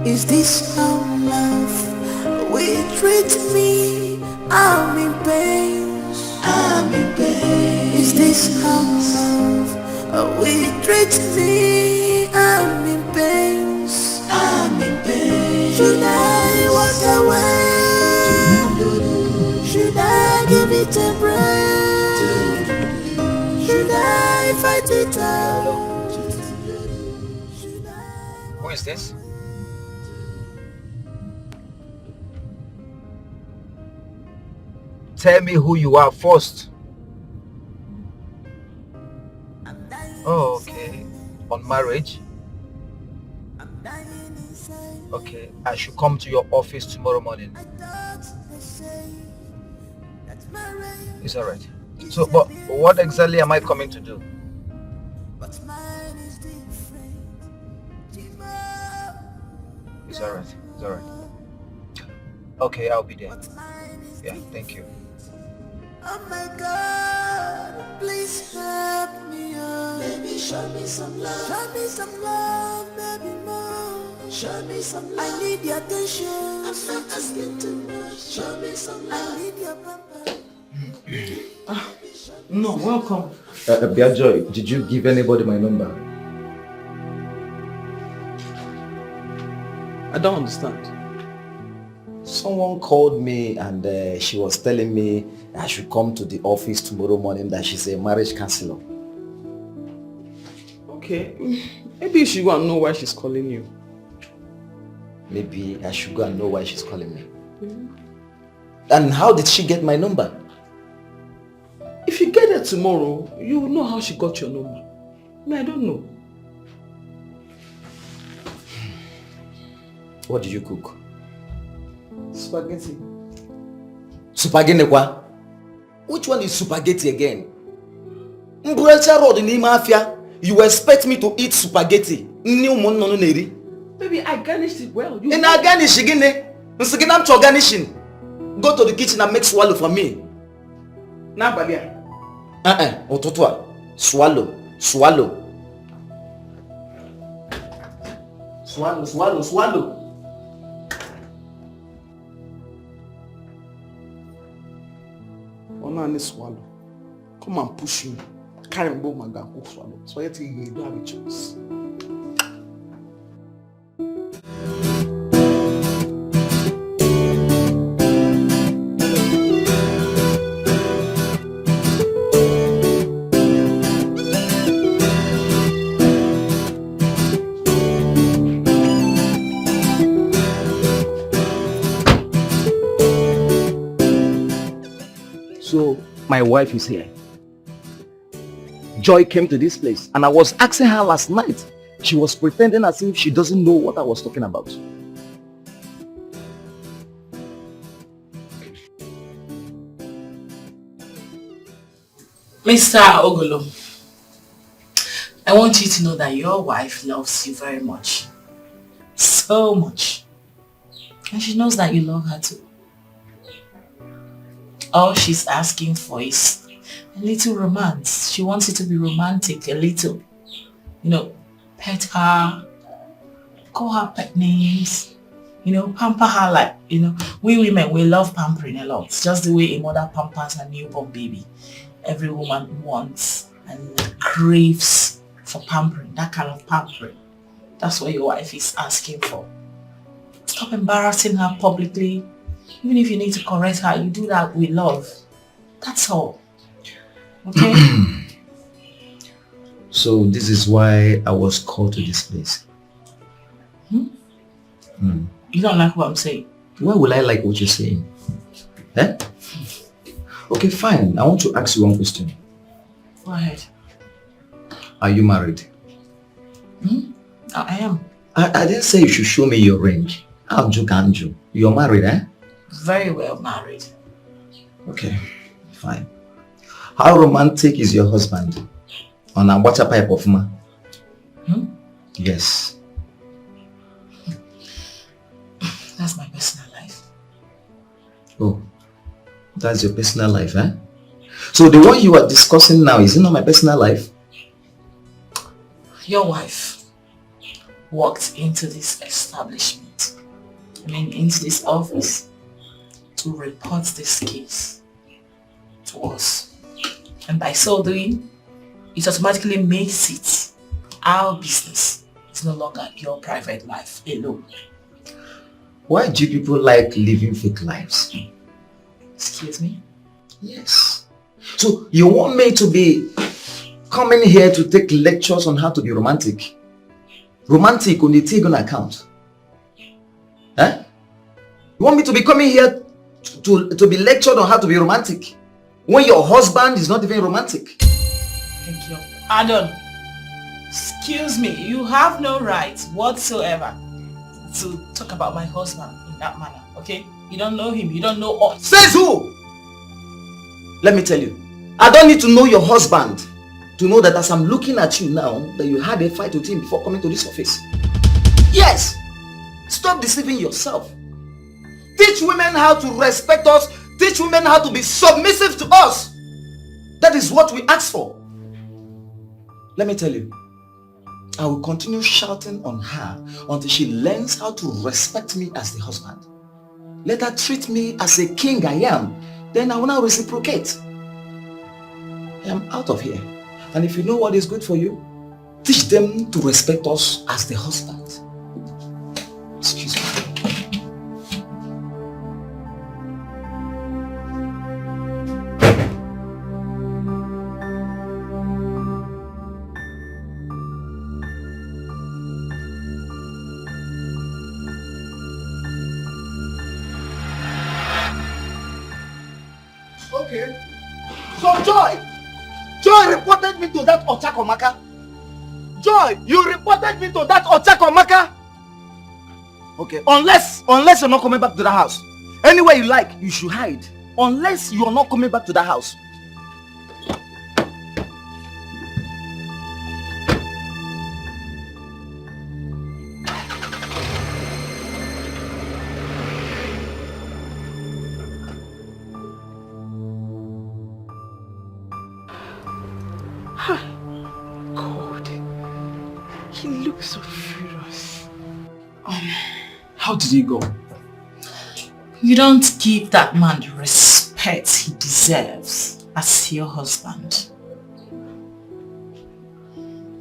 K: Is this how love will treat me? I'm in pain. I'm in pain. Is this how love will treat me? I'm in pain. I'm in pain. Should I walk away? Should I give it a break? Should I fight it out?
I: Who is this? Tell me who you are first. Oh, okay. On marriage? Okay, I should come to your office tomorrow morning. It's alright. So, but what exactly am I coming to do? It's alright. It's alright. Okay, I'll be there. Yeah, thank you.
K: Oh my God, please help me, oh. Baby, show me some love. Show me some love, baby, more. Show me some love. I need your attention. I'm not asking too much. Show me some love. I need your pamper.
C: No, welcome.
L: Biajoy, did you give anybody my number?
C: I don't understand.
I: Someone called me and she was telling me I should come to the office tomorrow morning, that she's a marriage counselor.
C: Okay, maybe you should go and know why she's calling you.
I: Maybe I should go and know why she's calling me. And how did she get my number?
C: If you get it tomorrow, you will know how she got your number. I don't know.
I: What did you cook?
C: Spaghetti.
I: Spaghetti kwa? Which one is spaghetti again? Mbrecha road in Mafia. You expect me to eat spaghetti?
C: Baby, I garnished it well.
I: And I garnish again. I'm to garnishing. Go to the kitchen and make swallow for me.
C: Now, Balia.
I: Ototwa. Swallow. Swallow. Swallow, swallow, swallow.
C: Only swallow. Come and push me. Carry me my gun, cook swallow. So you think you don't have a choice.
I: So my wife is here. Joy came to this place and I was asking her last night. She was pretending as if she doesn't know what I was talking about.
G: Mr. Ogolo, I want you to know that your wife loves you very much. So much. And she knows that you love her too. All she's asking for is a little romance. She wants it to be romantic, a little. You know, pet her, call her pet names, you know, pamper her like, you know, we women, we love pampering a lot. Just the way a mother pampers her newborn baby. Every woman wants and craves for pampering, that kind of pampering. That's what your wife is asking for. Stop embarrassing her publicly. Even if you need to correct her, you do that with love. That's all. Okay?
L: So this is why I was called to this place.
G: You don't like what I'm saying?
L: Why will I like what you're saying? Eh? Okay, fine. I want to ask you one question.
G: Go ahead.
L: Are you married?
G: I am.
L: I didn't say you should show me your ring. Anju. You're married, eh?
G: Very well married.
L: Okay, fine. How romantic is your husband? On a water pipe of ma? Yes.
G: That's my personal life.
L: Oh, that's your personal life, eh? So the one you are discussing now, is it not my personal life?
G: Your wife walked into this establishment, into this office, to report this case to us. And by so doing, it automatically makes it our business. It's no longer your private life alone.
L: Why do people like living fake lives?
G: Excuse me?
L: Yes. So you want me to be coming here to take lectures on how to be romantic? Romantic on the Tigon account? Eh? You want me to be coming here to be lectured on how to be romantic when your husband is not even romantic?
G: Thank you. Adon, excuse me, you have no right whatsoever to talk about my husband in that manner, okay? You don't know him, you don't know us.
L: Says who? Let me tell you, I don't need to know your husband to know that as I'm looking at you now, that you had a fight with him before coming to this office. Yes! Stop deceiving yourself. Teach women how to respect us. Teach women how to be submissive to us. That is what we ask for. Let me tell you, I will continue shouting on her until she learns how to respect me as the husband. Let her treat me as a king I am. Then I will now reciprocate. I am out of here. And if you know what is good for you, teach them to respect us as the husband. Excuse me.
C: Okay. So Joy reported me to that Ochakomaka. Joy, you reported me to that Ochakomaka. Okay, unless you're not coming back to the house. Anywhere you like, you should hide. Unless you're not coming back to the house.
D: God, he looks so furious.
C: How did he go?
G: You don't give that man the respect he deserves as your husband.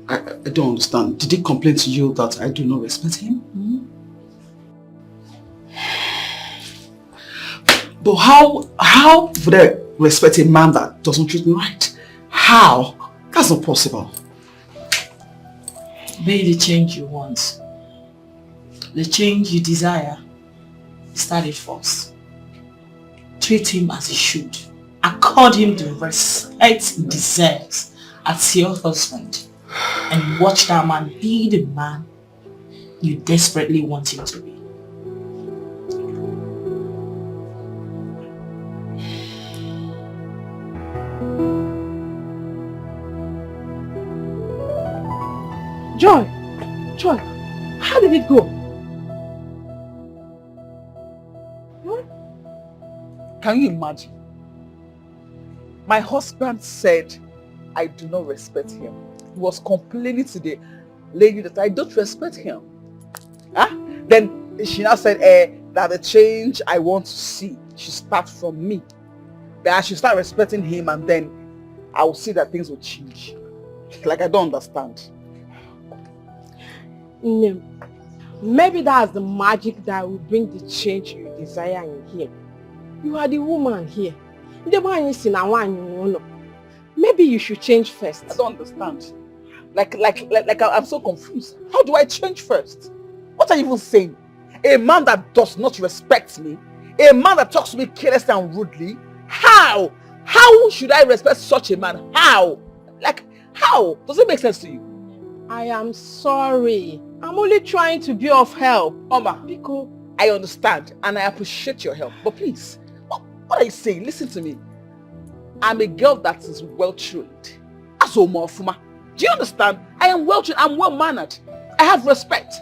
C: I don't understand. Did he complain to you that I do not respect him? But how would I respect a man that doesn't treat me right? How? That's not possible.
G: Be the change you want. The change you desire. Start it first. Treat him as he should. Accord him the respect he deserves as your husband. And watch that man be the man you desperately want him to be.
J: Joy, how did it go?
C: Can you imagine? My husband said I do not respect him. He was complaining to the lady that I don't respect him. Huh? Then she now said that the change I want to see should start from me. That I should start respecting him and then I will see that things will change. Like I don't understand.
J: No. Maybe that's the magic that will bring the change you desire in him. You are the woman here. Maybe you should change first.
C: I don't understand. Like I'm so confused. How do I change first? What are you even saying? A man that does not respect me? A man that talks to me carelessly and rudely? How? How should I respect such a man? How? Like, how? Does it make sense to you?
J: I am sorry. I'm only trying to be of help.
C: Oma, Biko, I understand and I appreciate your help. But please, what are you saying? Listen to me. I'm a girl that is well-trained. Do you understand? I am well-trained. I'm well-mannered. I have respect.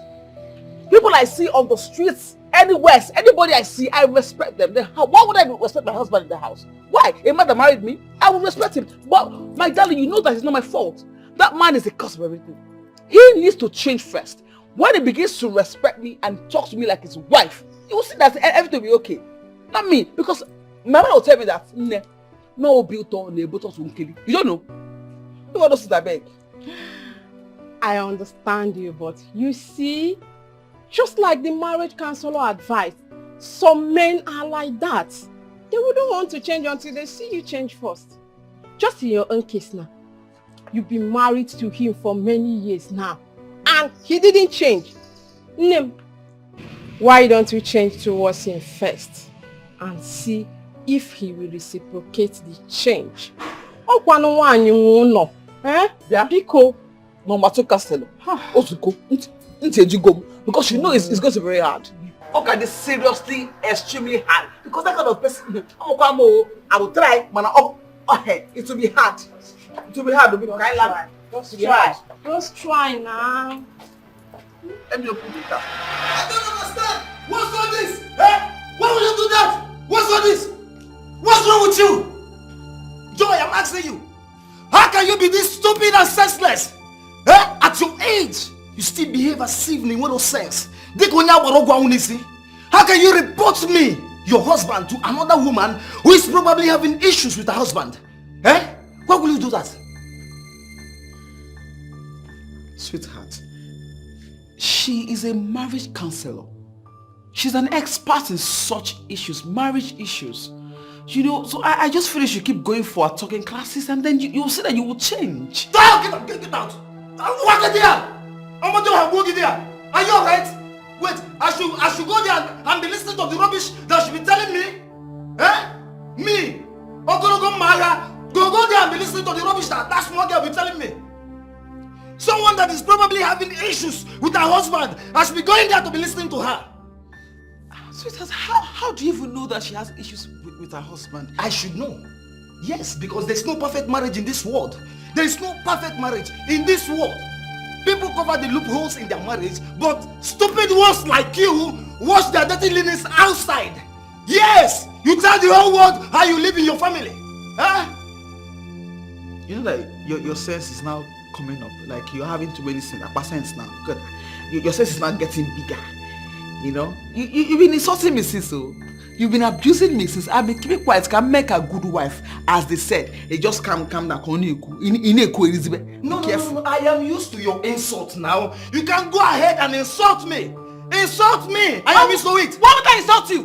C: People I see on the streets, anywhere, anybody I see, I respect them. Why would I respect my husband in the house? Why? A man that married me, I will respect him. But my darling, you know that it's not my fault. That man is the cause of everything. He needs to change first. When he begins to respect me and talk to me like his wife, you will see that everything will be okay. Not me, because my mother will tell me that no built on the bottles won't kill you. You don't know. You want to sit that beg.
J: I understand you, but you see, just like the marriage counselor advised, some men are like that. They wouldn't want to change until they see you change first. Just in your own case now, you've been married to him for many years now, and he didn't change. Why don't you change towards him first and see if he will reciprocate the change?
C: Biko, no matter Castello, because you know it's going to be very hard. Okay, this seriously extremely hard. Because that kind of person, I will try, but it will be hard. It will be hard because I love it.
J: Just try now.
C: Let me open it up.
H: I don't understand. What's all this? Why would you do that? What's all this? What's wrong with you? Joy, I'm asking you. How can you be this stupid and senseless? At your age, you still behave as if in no sense. How can you report me, your husband, to another woman who is probably having issues with her husband? Why will you do that?
C: Sweetheart, she is a marriage counselor. She's an expert in such issues, marriage issues. You know, so I just feel you should keep going for our talking classes and then you'll see that you will change.
H: Get out! Get out! Walk there! I'm going to walk there. Are you alright? Wait, I should go there and be listening to the rubbish that she be telling me? Me? I'm going to go Mara. Go there and be listening to the rubbish that small girl be telling me. Someone that is probably having issues with her husband, I should be going there to be listening to her.
C: Sweetheart, how do you even know that she has issues with her husband?
L: I should know. Yes, because there's no perfect marriage in this world. There is no perfect marriage in this world. People cover the loopholes in their marriage, but stupid ones like you wash their dirty linens outside. Yes, you tell the whole world how you live in your family.
C: You know that your sense is now coming up. Like you're having too many sense now. Good. Your sense is now getting bigger. You know, you've been insulting me since so. You've been abusing me since I've been keeping quiet. Can make a good wife, as they said. They just calm down. No,
L: I am used to your insult now. You can go ahead and insult me. Insult me. I am used to it.
C: Why would I insult you?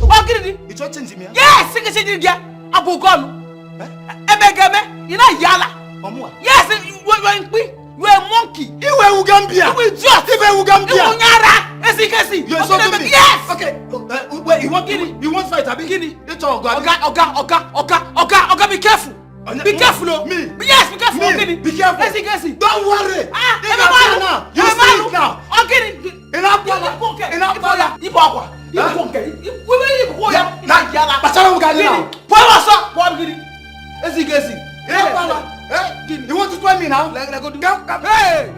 C: What did you do?
L: You try changing me?
C: Yes, you can change it. Abu Gon. You know Yala. Yes, you are in Queen. You are a monkey. You are Ugambia. You are just. You are Ugambia. You are Nyara.
L: You are something.
C: Yes.
L: Okay. Wait. You want fight? Abi? It's all good.
C: Oga, be careful. Be careful, no.
L: Me.
C: Yes, be careful.
L: Me. Be careful.
C: Yes.
L: Don't worry.
C: Now.
L: You see it now.
C: Okay.
L: Enough. You want to try me now?
C: Hey!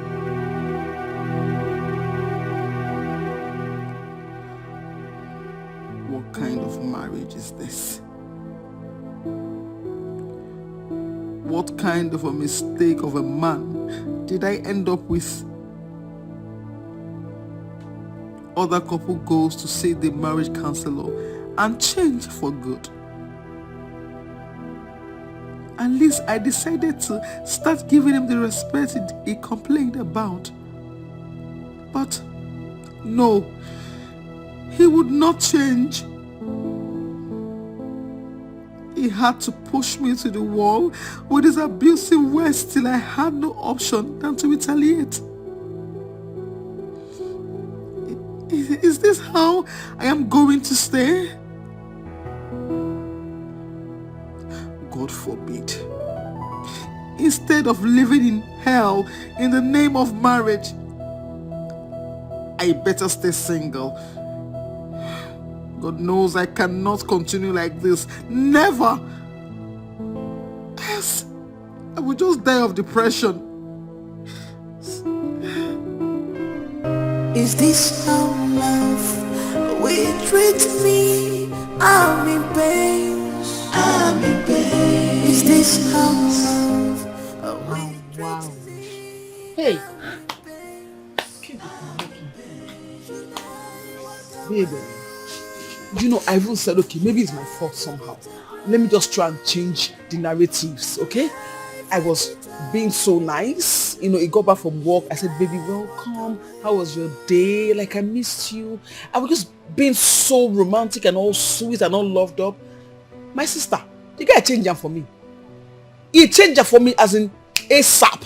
C: What kind of marriage is this? What kind of a mistake of a man did I end up with? Other couple goes to see the marriage counselor and change for good. At least I decided to start giving him the respect he complained about. But no, he would not change. He had to push me to the wall with his abusive words till I had no option than to retaliate. Is this how I am going to stay? God forbid. Instead of living in hell in the name of marriage, I better stay single. God knows I cannot continue like this. Never. Yes, I will just die of depression.
K: Is this how love will treat me? I'm in pain. I'm in pain. Is this how love will treat me?
C: Hey. Baby. You know, I even said, okay, maybe it's my fault somehow. Let me just try and change the narratives, okay? I was being so nice. You know, he got back from work. I said, baby, welcome. How was your day? Like, I missed you. I was just being so romantic and all sweet and all loved up. My sister, the guy changed her for me. He changed her for me as in ASAP.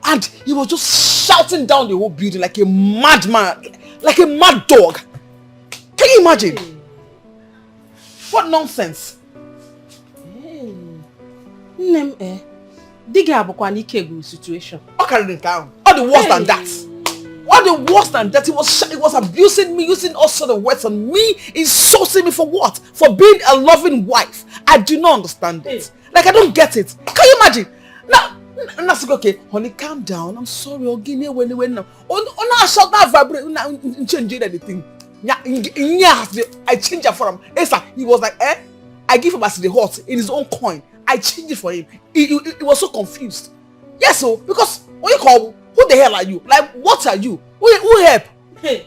C: And he was just shouting down the whole building like a madman, like a mad dog. Can you imagine? What nonsense?
J: Name Diga abukwa n'ike guru situation.
C: All the worse than that. All the worse than that. He was abusing me, using all sort of words on me, insulting me for what? For being a loving wife. I do not understand it. Like, I don't get it. Can you imagine? Now, that's okay. Honey, calm down. I'm sorry. When now. I shall not vibrate. Change anything. I changed it for him. He was like, I give him as the hot in his own coin. I changed it for him. He was so confused. Yes, so because when you call, who the hell are you? Like, what are you? Who help?
J: Hey,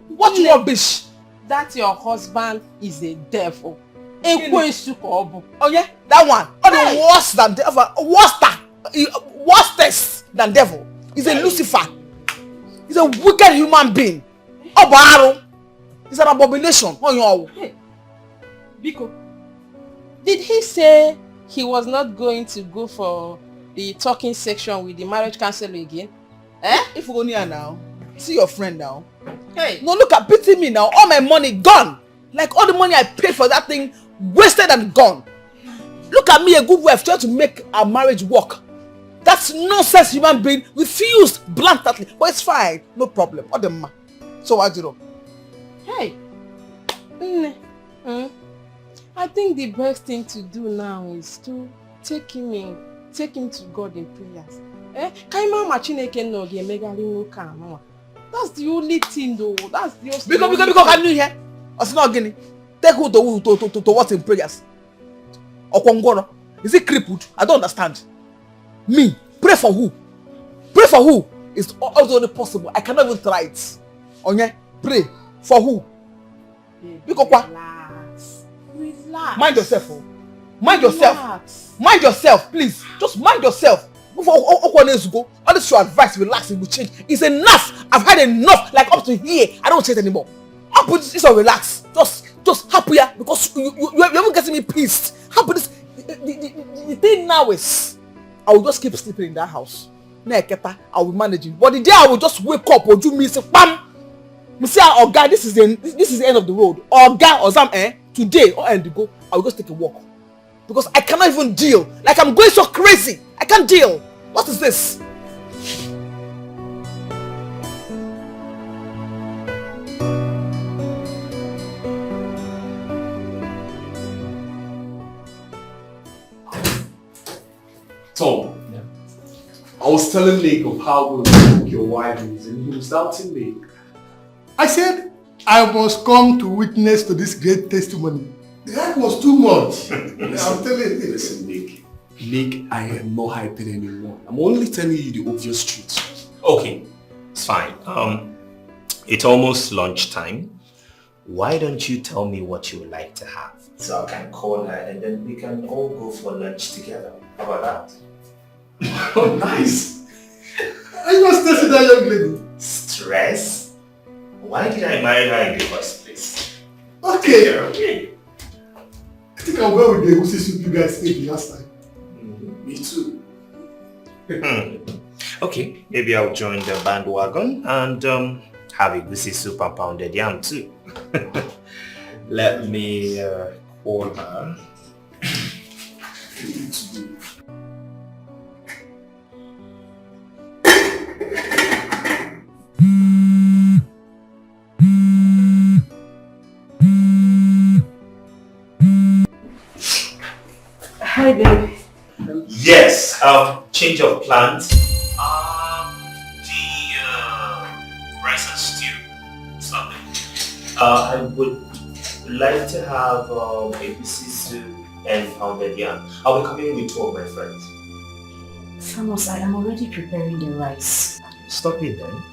C: what rubbish?
J: That your husband is a devil.
C: Oh yeah, that one. The worse than devil. Worse than devil. He's a Lucifer. He's a wicked human being. He's an abomination.
J: Hey, Biko, did he say he was not going to go for the talking section with the marriage counselor again?
C: If we go near now, see your friend now.
J: Hey.
C: No, look at pity me now. All my money gone. Like all the money I paid for that thing, wasted and gone. Look at me, a good wife, trying to make our marriage work. That's nonsense human being. Refused bluntly. But it's fine. No problem. What the ma? So what do you know?
J: Hey. I think the best thing to do now is to take him to God in prayers. That's the only thing though. That's the only
C: Because can you hear? It's not getting. Take who to what in prayers? Okwongoro. Is it crippled? I don't understand. Me? Pray for who? Pray for who? It's also only possible. I cannot even try it. Okay? Pray for who? Because what?
J: Relax.
C: Mind yourself. Mind yourself. Mind yourself, please. Just mind yourself. Before all this your advice, relax, it will change. It's enough. I've had enough. Like up to here, I don't change anymore. Up with this, relax. Just happy because you're even getting me pissed. Happy this. The thing now is, I will just keep sleeping in that house. I will manage it. But the day I will just wake up or do me say, bam. You see, oh God, this is the end of the road. Or God, or some today or end to go. I will just take a walk because I cannot even deal. Like I'm going so crazy. I can't deal. What is this?
H: Tom, I was telling Nick of how good your wife is and he was doubting me. I said,
D: I must come to witness to this great testimony. The hype was too much. I'm telling you.
H: Listen, Nick, I am not hyping anymore. I'm only telling you the obvious truth.
B: Okay, it's fine. It's almost lunchtime. Why don't you tell me what you would like to have? So I can call her and then we can all go for lunch together. How about that?
H: Oh, nice.
D: Are you not stressing that young lady?
B: Stress? Why did I marry her in the first place?
D: Okay.
B: Okay.
D: I think I'll go with the egusi soup you guys ate the last time.
H: Me too.
B: Okay, maybe I'll join the bandwagon and have egusi soup and pounded yam too. Let me call her.
A: Hi, babe.
B: Yes, change of plans. The rice and stew. Something. I would like to have ABC soup and pounded yam. I'll be coming with 2 of my friends.
A: Thomas, I am already preparing the rice.
B: Stop it then.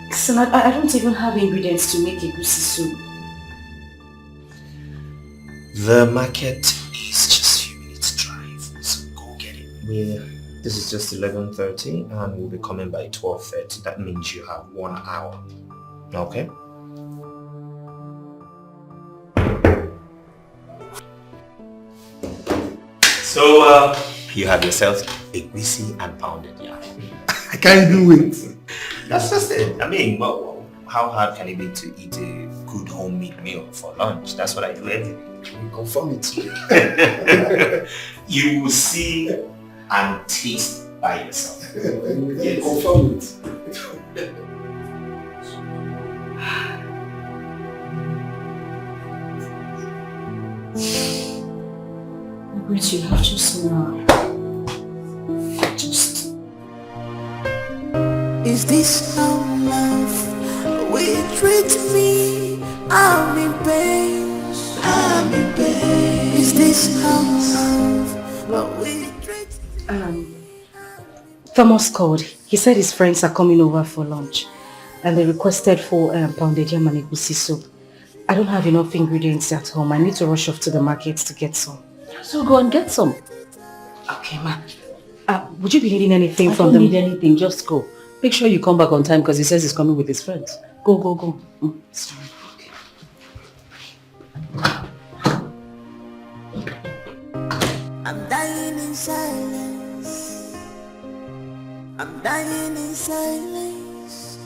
A: Listen, I don't even have ingredients to make egusi soup.
B: The market is just a few minutes drive, so go get it. This is just 11:30 and we'll be coming by 12:30. That means you have 1 hour. Okay? So, you have yourself egusi and pounded yam.
D: I can't even wait.
B: That's just it. I mean, well, how hard can it be to eat a good homemade meal for lunch? That's what I do every day.
H: You confirm it.
B: You will see and taste by yourself.
H: Yes. Confirm it.
A: But you have just now.
K: Is this how love will treat me? I'm in pain. I'm in pain. Is this how love will treat me?
A: Thomas called. He said his friends are coming over for lunch. And they requested for pounded yam and egusi soup. I don't have enough ingredients at home. I need to rush off to the market to get some.
F: So go and get some.
A: Okay, ma. Would you be needing anything
F: I
A: from
F: don't
A: them?
F: need anything, just go. Make sure you come back on time because he says he's coming with his friends. Go, go, go.
A: Sorry. Okay.
K: I'm dying in silence. I'm dying in silence.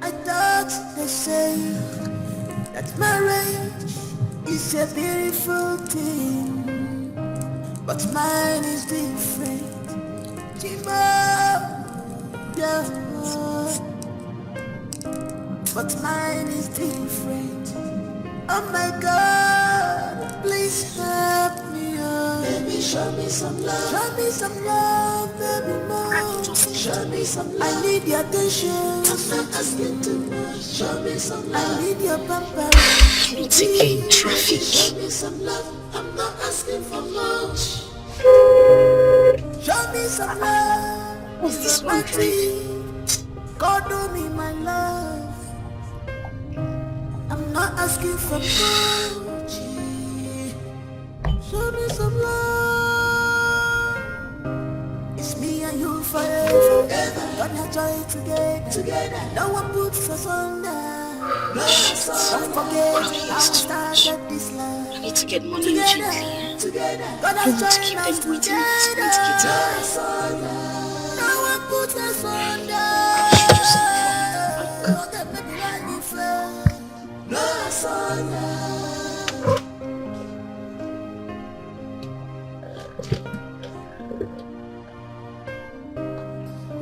K: I thought they say that marriage is a beautiful thing, but mine is different. Yeah. But mine is different. Oh my God, please help me, oh. Baby, show me some love. Show me some love, baby, more. Show me some love. I need your attention. I'm not asking too much. Show me some love. I need your pamper.
A: It's in traffic.
K: Show me some love. I'm not asking for much. Show me some love.
A: What's this one driving?
K: God do me my love. I'm not asking for much. Show me some love. It's me and you forever. Gonna joy together. No one puts us under. Don't forget how we started this love.
A: I need to get money in
K: Together.
A: I don't want to keep them waiting. It's going to get out.
K: No one puts us under.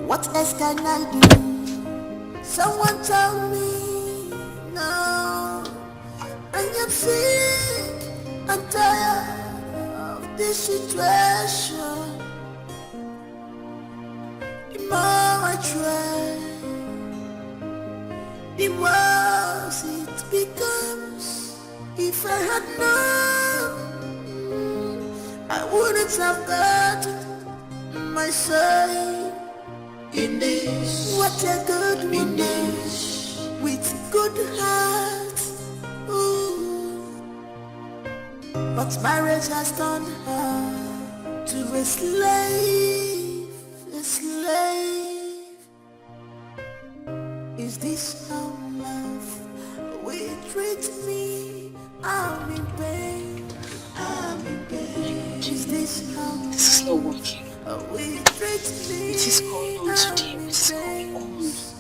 K: What else can I do? Someone tell me now. I am sick and tired of this situation. The more I try, the more had known, I wouldn't have got my say in this. What a good woman with good heart. Ooh. But marriage has turned her to a slave, a slave. Is this how love will treat me? I'm in pain, I'm in pain. Is this how
F: This is not working.
K: will treat me?
F: What is going on today? What is going on?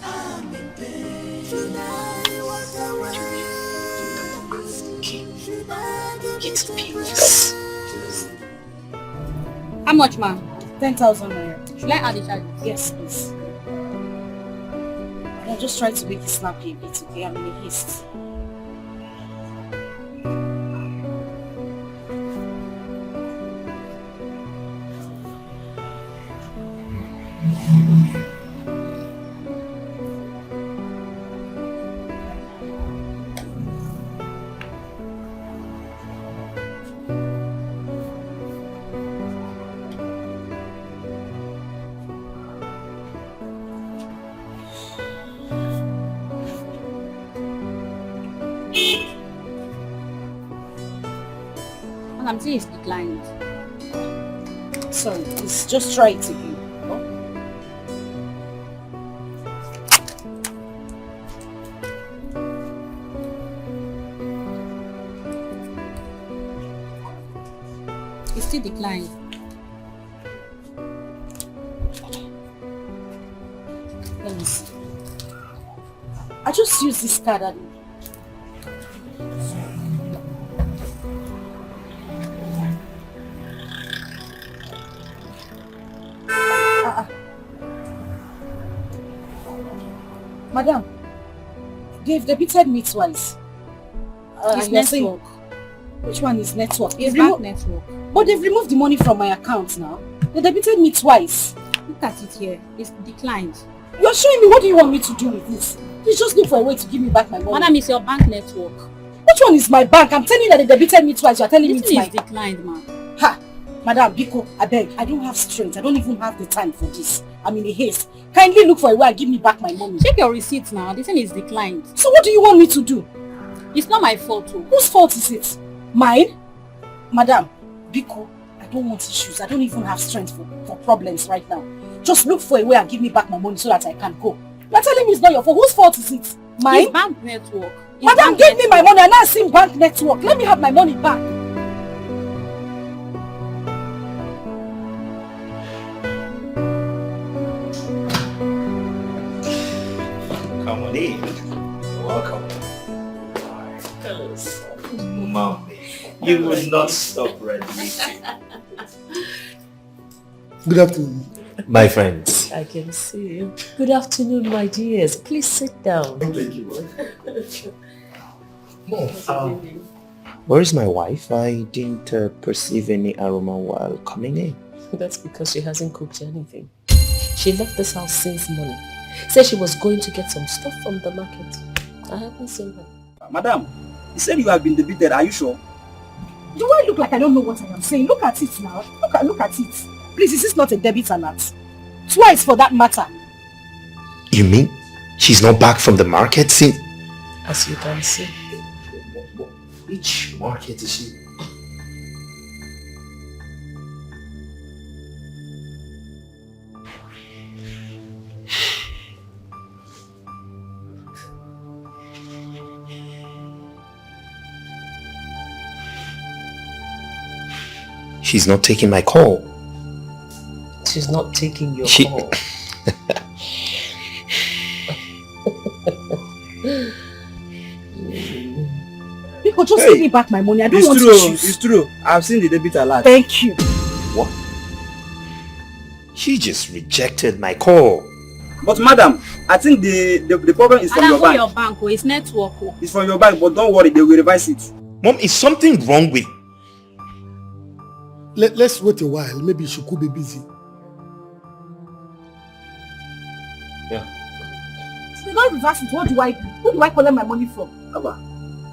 K: I'm in pain. Should I walk away? Should I give
F: Get
K: it
F: to
K: a
F: peace.
M: How much, ma'am?
J: 10,000 naira.
M: Should I add the charges?
J: Yes, please. Yeah, just try to make it snappy a bit, okay? I'm in a haste.
M: And I'm saying it's declined.
J: Sorry, please, just try it again.
M: It's still declined.
J: Let me see. I just used this card and Madam, they've debited me twice.
M: It's
J: you're saying-
M: network.
J: Which one is network?
M: It's
J: They've
M: bank network.
J: But they've removed the money from my account now. They debited me twice.
M: Look at it here. It's declined.
J: You're showing me, what do you want me to do with this? Please just look for a way to give me back my money.
M: Madam, it's your bank network.
J: Which one is my bank? I'm telling you that they debited me twice. You're telling me
M: This
J: it's
M: is
J: my...
M: declined, ma'am.
J: Ha! Madam, Biko, I beg. I don't have strength. I don't even have the time for this. I'm in a haste. Kindly look for a way and give me back my money.
M: Check your receipts now. This thing is declined.
J: So what do you want me to do?
M: It's not my fault, too.
J: Whose fault is it? Mine? Madam, Biko, I don't want issues. I don't even have strength for problems right now. Just look for a way and give me back my money so that I can go. You're telling me it's not your fault. Whose fault is it? Mine?
M: It's bank network. It's
J: Madam,
M: bank
J: give me my
M: network.
J: money. I'm not seeing bank network. Let me have my money back.
B: Come on in. You're welcome. Mommy, you would not stop radiating.
D: Good afternoon.
N: My friends.
O: I can see you. Good afternoon, my dears. Please sit down.
D: Thank you.
N: Where's my wife? I didn't perceive any aroma while coming in.
O: That's because she hasn't cooked anything. She left this house since morning. Said she was going to get some stuff from the market. I haven't seen her.
P: Madam, you said you have been debited. Are you sure?
J: Do I look like I don't know what I am saying? Look at it now. Look at it. Please, is this not a debit alert? Twice for that matter.
N: You mean she's not back from the market since?
O: As you can see.
N: Which market is she? She's not taking my call.
O: She's not taking your call.
J: People just give me back my money. I don't want issues.
P: It's true. I've seen the debit alert.
J: Thank you.
N: What? She just rejected my call.
P: But madam, I think the problem is from your bank.
M: Your bank, it's network.
P: It's from your bank, but don't worry, they will revise it.
N: Mom, is something wrong with...
D: Let's wait a while. Maybe she could be busy.
N: Yeah.
J: If they don't reverse it, what do I do? Who do I collect my money from?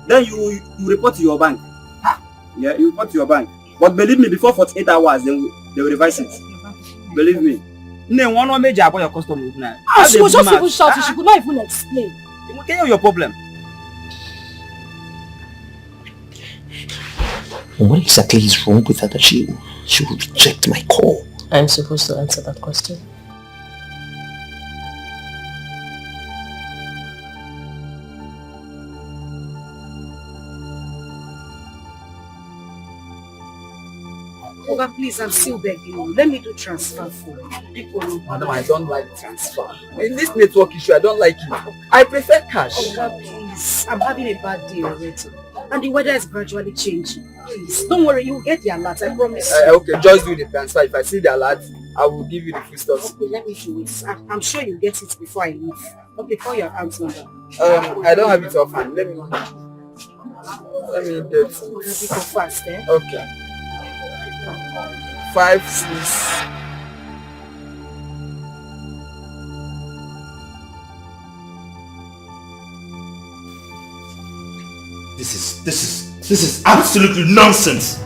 P: Then you report to your bank. Yeah, you report to your bank. But believe me, before 48 hours, they will revise it. Believe me. No one will major about your customer now.
J: She was just even shouting. She could not even explain.
P: You will tell your problem.
N: What exactly is wrong with her that she will reject my call?
O: I'm supposed to answer that question.
Q: Oga, please, I'm still begging you. Let me do transfer for you.
C: Madam, I don't like transfer. In this network issue, I don't like it. I prefer cash.
Q: Oga, please. I'm having a bad day already. And the weather is gradually changing. Please, don't worry, you'll get the alert, I promise.
C: Okay, just do the transfer. If I see the alert, I will give you the full stuff.
Q: Okay, let me do it. I'm sure you'll get it before I leave. Okay, call your account number.
C: I don't have it offhand. Let me get it.
Q: Go fast, eh?
C: Okay. 56.
E: This is absolutely nonsense.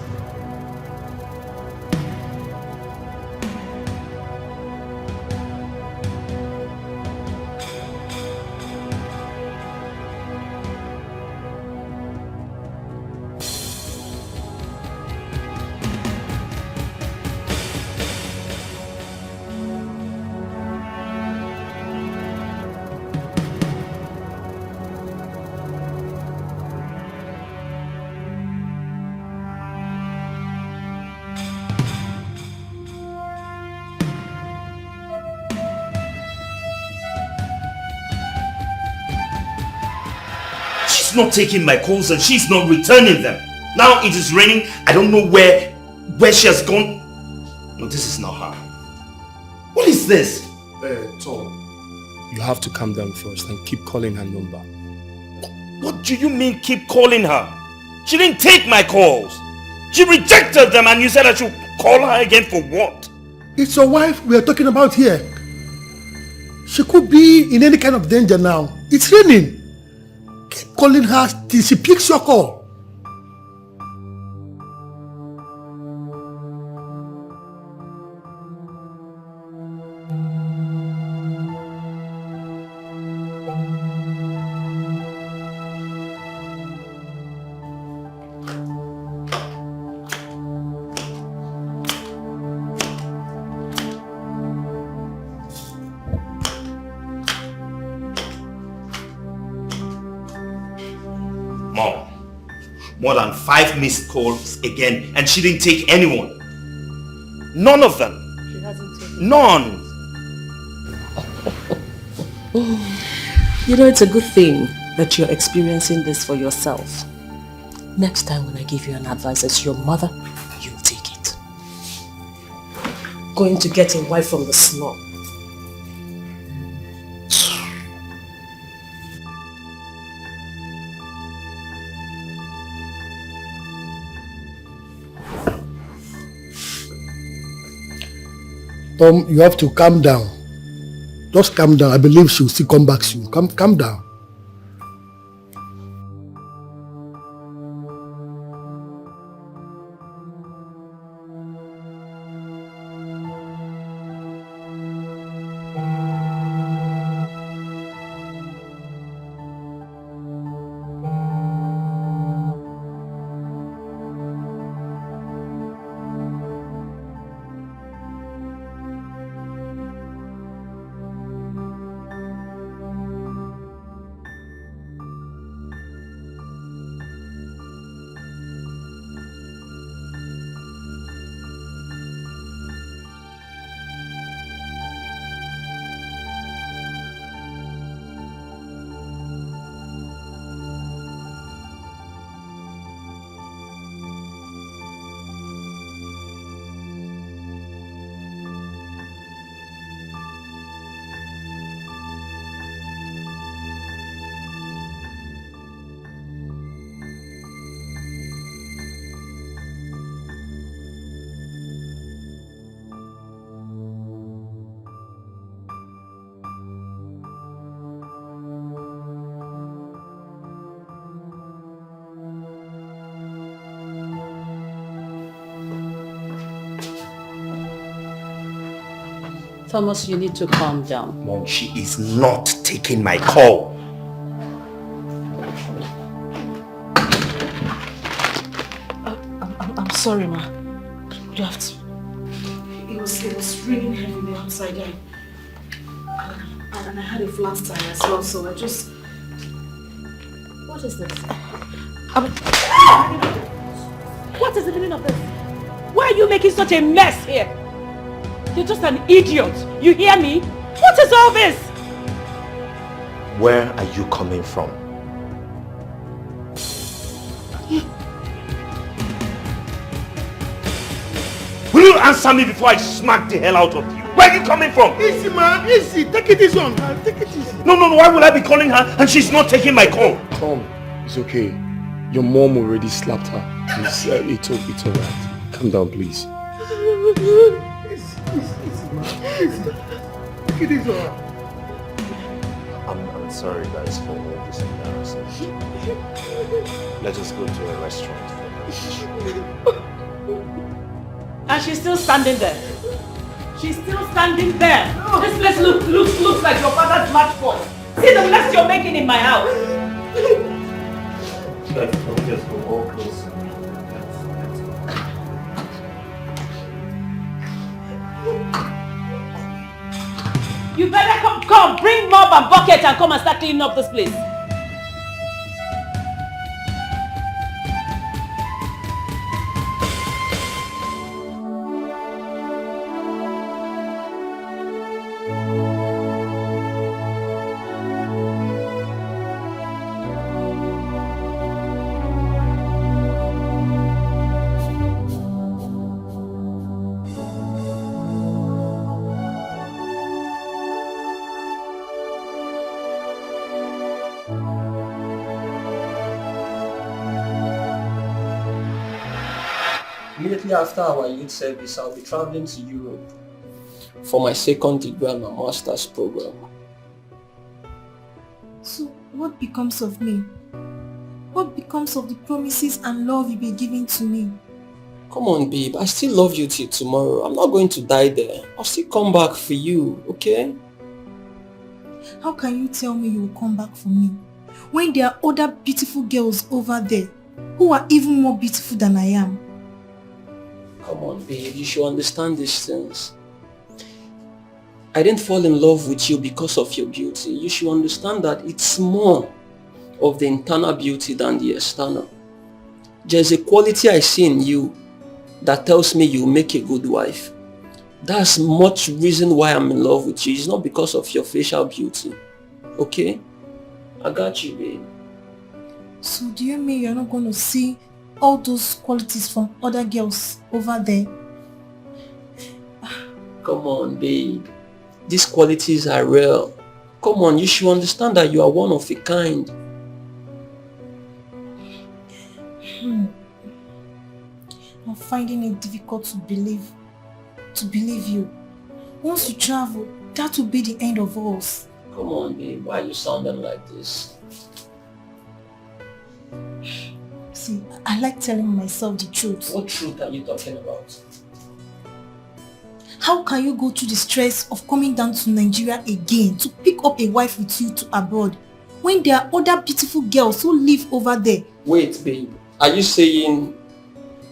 E: She's not taking my calls and she's not returning them. Now it is raining. I don't know where she has gone. No, this is not her. What is this?
H: Tom, you have to calm down first and keep calling her number.
E: What do you mean keep calling her? She didn't take my calls. She rejected them and you said I should call her again for what?
D: It's your wife we are talking about here. She could be in any kind of danger now. It's raining. Keep calling her till she picks your call.
E: More than 5 missed calls again and she didn't take anyone. None of them.
O: She hasn't taken
E: None.
O: You know, it's a good thing that you're experiencing this for yourself. Next time when I give you an advice as your mother, you take it. Going to get a wife from the slum.
D: Tom, you have to calm down. Just calm down. I believe she will still come back soon. Calm down.
F: Thomas, you need to calm down.
B: Mom, she is not taking my call.
A: I'm sorry, ma. You have to. It was raining heavily outside and I had a flat tire as well, so I just...
F: What is this?
Q: What is the meaning of this? Why are you making such a mess here? You're just an idiot. You hear me? What is all this?
B: Where are you coming from? Will you answer me before I smack the hell out of you? Where are you coming from?
D: Easy, man. Easy. Take it easy on her. Take it easy.
B: No. Why would I be calling her and she's not taking my call?
H: Come. It's okay. Your mom already slapped her. It's alright. Calm down, please.
D: Take it easy on her.
B: I'm sorry guys for all this embarrassing. Let us go to a restaurant for lunch.
Q: And she's still standing there. She's still standing there. This place looks like your father's matchbox. See the mess you're making in my house.
B: Just go all close.
Q: You better come, bring mop and bucket and come and start cleaning up this place.
R: Immediately after our youth service, I'll be traveling to Europe for my second degree and my master's program.
S: So what becomes of me? What becomes of the promises and love you've been giving to me?
R: Come on, babe. I still love you till tomorrow. I'm not going to die there. I'll still come back for you, okay?
S: How can you tell me you will come back for me when there are other beautiful girls over there who are even more beautiful than I am?
R: Come on, babe. You should understand these things. I didn't fall in love with you because of your beauty. You should understand that it's more of the internal beauty than the external. There's a quality I see in you that tells me you make a good wife. That's much reason why I'm in love with you. It's not because of your facial beauty. Okay? I got you, babe.
S: So do you mean you're not going to see all those qualities from other girls over there?
R: Come on, babe. These qualities are real. Come on, you should understand that you are one of a kind.
S: I'm finding it difficult to believe you. Once you travel, that will be the end of us.
R: Come on, babe. Why are you sounding like this?
S: See, I like telling myself the truth.
R: What truth are you talking about?
S: How can you go through the stress of coming down to Nigeria again to pick up a wife with you to abroad when there are other beautiful girls who live over there?
R: Wait, babe. Are you saying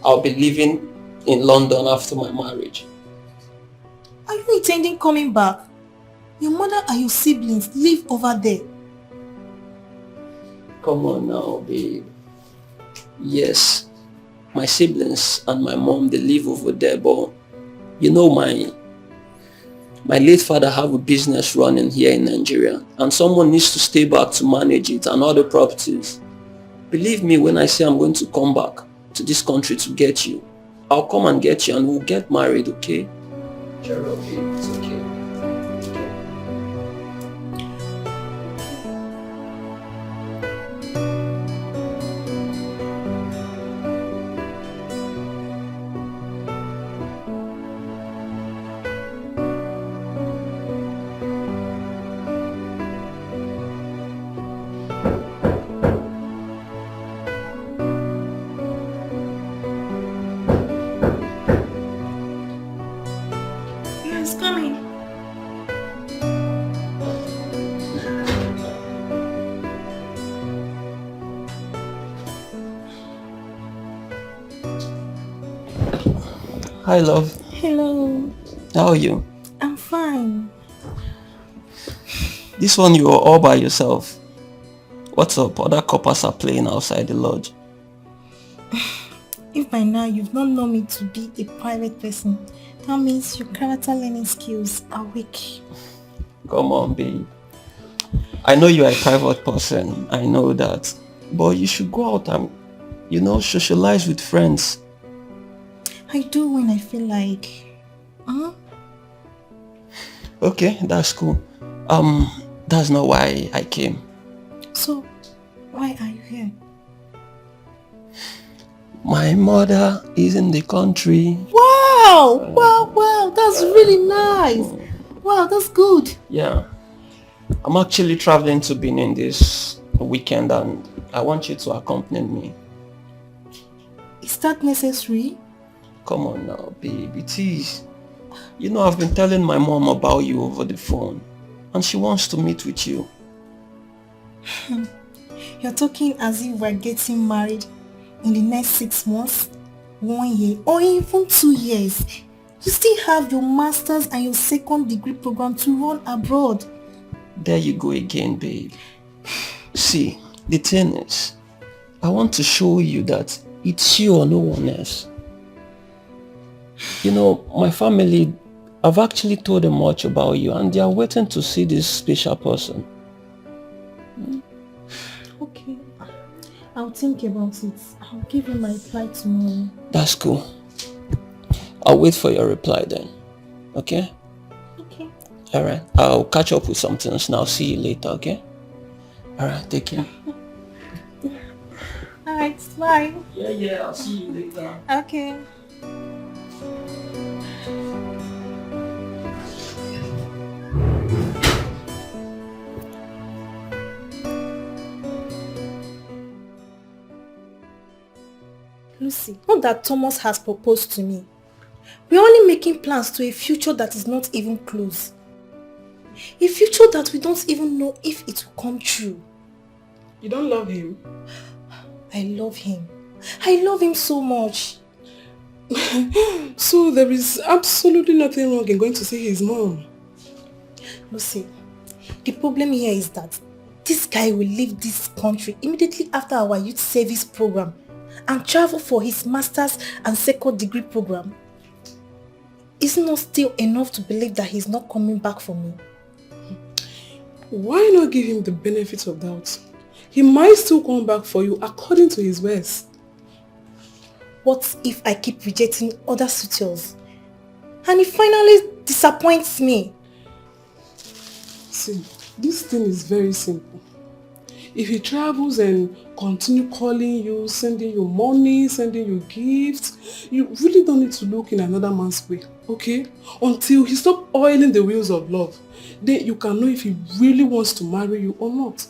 R: I'll be living in London after my marriage?
S: Are you intending coming back? Your mother and your siblings live over there.
R: Come on now, babe. Yes, my siblings and my mom, they live over there, but you know my late father have a business running here in Nigeria and someone needs to stay back to manage it and other properties. Believe me when I say I'm going to come back to this country to get you. I'll come and get you and we'll get married, okay? Cheer up, babe. It's okay.
S: Yes, coming.
R: Hi, love.
S: Hello.
R: How are you?
S: I'm fine.
R: This one you are all by yourself. What's up? Other couples are playing outside the lodge.
S: If by now you've not known me to be a private person, that means your character learning skills are weak.
R: Come on, babe. I know you are a private person. I know that. But you should go out and, socialize with friends.
S: I do when I feel like. Huh?
R: Okay, that's cool. That's not why I came.
S: So, why are you here?
R: My mother is in the country.
S: Wow! Wow! That's really nice. Wow, that's good.
R: Yeah. I'm actually traveling to Benin this weekend and I want you to accompany me.
S: Is that necessary?
R: Come on now, babe. It is. I've been telling my mom about you over the phone and she wants to meet with you.
S: You're talking as if we're getting married in the next 6 months, 1 year, or even 2 years. You still have your master's and your second degree program to run abroad.
R: There you go again, babe. See, the thing is, I want to show you that it's you or no one else. My family, I've actually told them much about you and they are waiting to see this special person.
S: Okay, I'll think about it. I'll give you my reply tomorrow.
R: That's cool. I'll wait for your reply then. Okay?
S: Okay.
R: Alright, I'll catch up with some things now. See you later, okay? Alright, take care.
S: Alright, bye.
R: Yeah, I'll see you later.
S: Okay. Lucy, not that Thomas has proposed to me. We're only making plans to a future that is not even close. A future that we don't even know if it will come true.
Q: You don't love him?
S: I love him. I love him so much.
Q: So there is absolutely nothing wrong in going to see his mom?
S: Lucy, the problem here is that this guy will leave this country immediately after our youth service program and travel for his master's and second degree program. Is it not still enough to believe that he's not coming back for me?
Q: Why not give him the benefit of doubt? He might still come back for you according to his words.
S: What if I keep rejecting other suitors and he finally disappoints me?
Q: See, this thing is very simple. If he travels and continue calling you, sending you money, sending you gifts, you really don't need to look in another man's way, okay? Until he stops oiling the wheels of love. Then you can know if he really wants to marry you or not.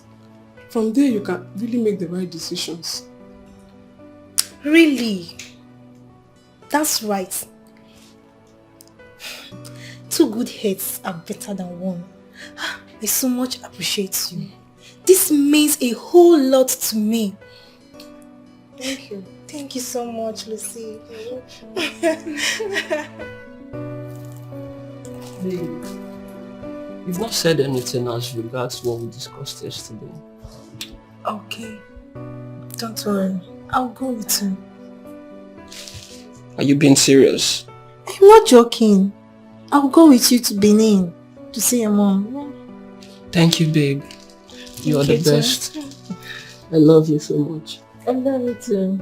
Q: From there, you can really make the right decisions.
S: Really? That's right. 2 good heads are better than 1. I so much appreciate you. This means a whole lot to me. Thank you. Thank you so much, Lucy.
R: You've not said anything as regards what we discussed yesterday.
S: Okay. Don't worry. I'll go with you.
R: Are you being serious?
S: I'm not joking. I'll go with you to Benin to see your mom.
R: Thank you, babe. You are the best. I love you so much.
S: I love you too.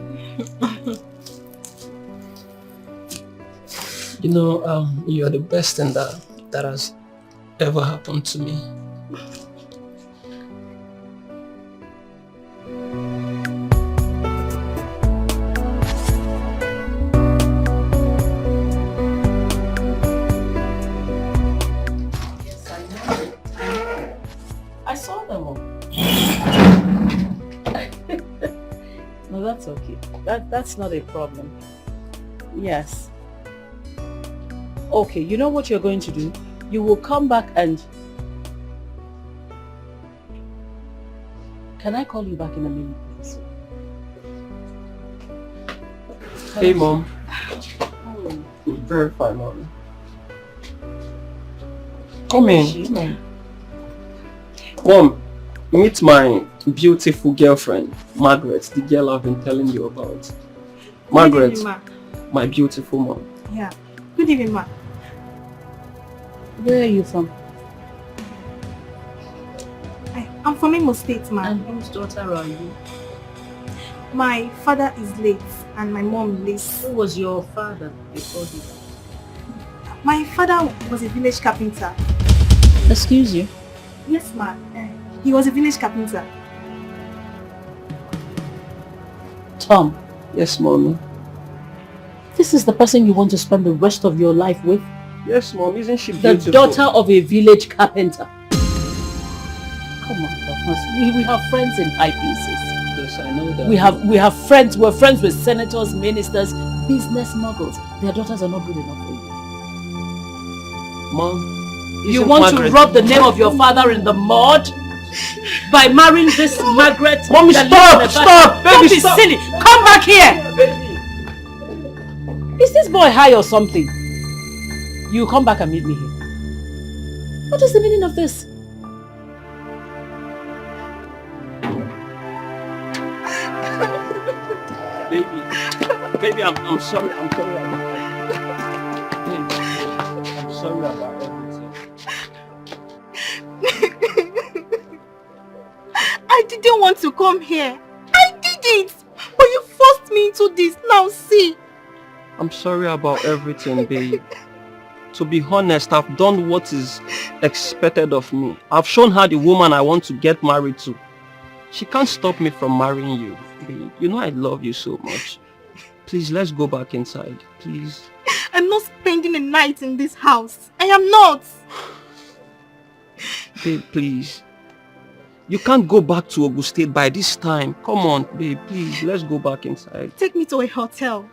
R: You are the best thing that has ever happened to me.
G: Yes, I know. I saw them all. No, that's okay. That's not a problem. Yes. Okay, you know what you're going to do? You will come back and... Can I call you back in a minute, please?
R: Hey, Mom.
G: Oh.
R: Very fine, mommy. Come in. Mom, meet my beautiful girlfriend, Margaret, the girl I've been telling you about. Margaret,
S: Good evening, ma.
R: my beautiful mom.
S: Yeah. Good evening, ma.
F: Where are you from?
S: I'm from Imo State, ma.
F: And whose daughter are you?
S: My father is late and my mom lives.
F: Who was your father before he died?
S: My father was a village carpenter.
F: Excuse you?
S: Yes, ma. He was a village carpenter.
F: Tom.
R: Yes, mommy.
F: This is the person you want to spend the rest of your life with?
R: Yes, mom. Isn't she
F: The
R: beautiful?
F: daughter of a village carpenter. Come on, Thomas. We have friends in high places.
R: Yes, I know that.
F: We have friends. We're friends with senators, ministers, business moguls. Their daughters are not good enough for you.
R: Mom,
F: you want to rub the name of your father in the mud by marrying this Margaret?
R: Mommy, stop! Stop! Baby,
F: Don't be
R: stop!
F: silly. Come back here. Is this boy high or something? You come back and meet me here. What is the meaning of this?
R: Baby, I'm sorry. I'm sorry about everything. I'm sorry about everything.
S: I didn't want to come here. I didn't. But you forced me into this. Now see.
R: I'm sorry about everything, babe. To be honest, I've done what is expected of me. I've shown her the woman I want to get married to. She can't stop me from marrying you, babe. You know I love you so much. Please, let's go back inside, please.
S: I'm not spending a night in this house. I am not.
R: Babe, please. You can't go back to Ogun State by this time. Come on, babe, please. Let's go back inside.
S: Take me to a hotel.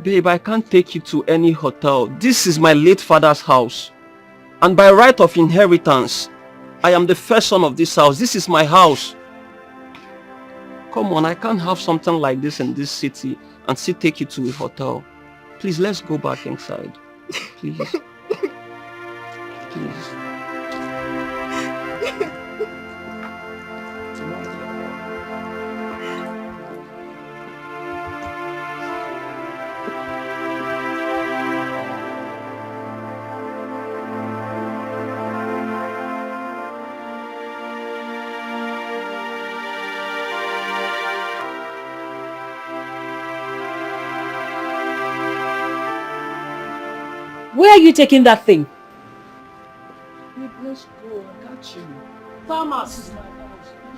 R: Babe, I can't take you to any hotel. This is my late father's house. And by right of inheritance, I am the first son of this house. This is my house. Come on, I can't have something like this in this city and still take you to a hotel. Please, let's go back inside. Please. Please.
F: Where are you taking that thing?
R: Let's go. I got you.
F: Thomas,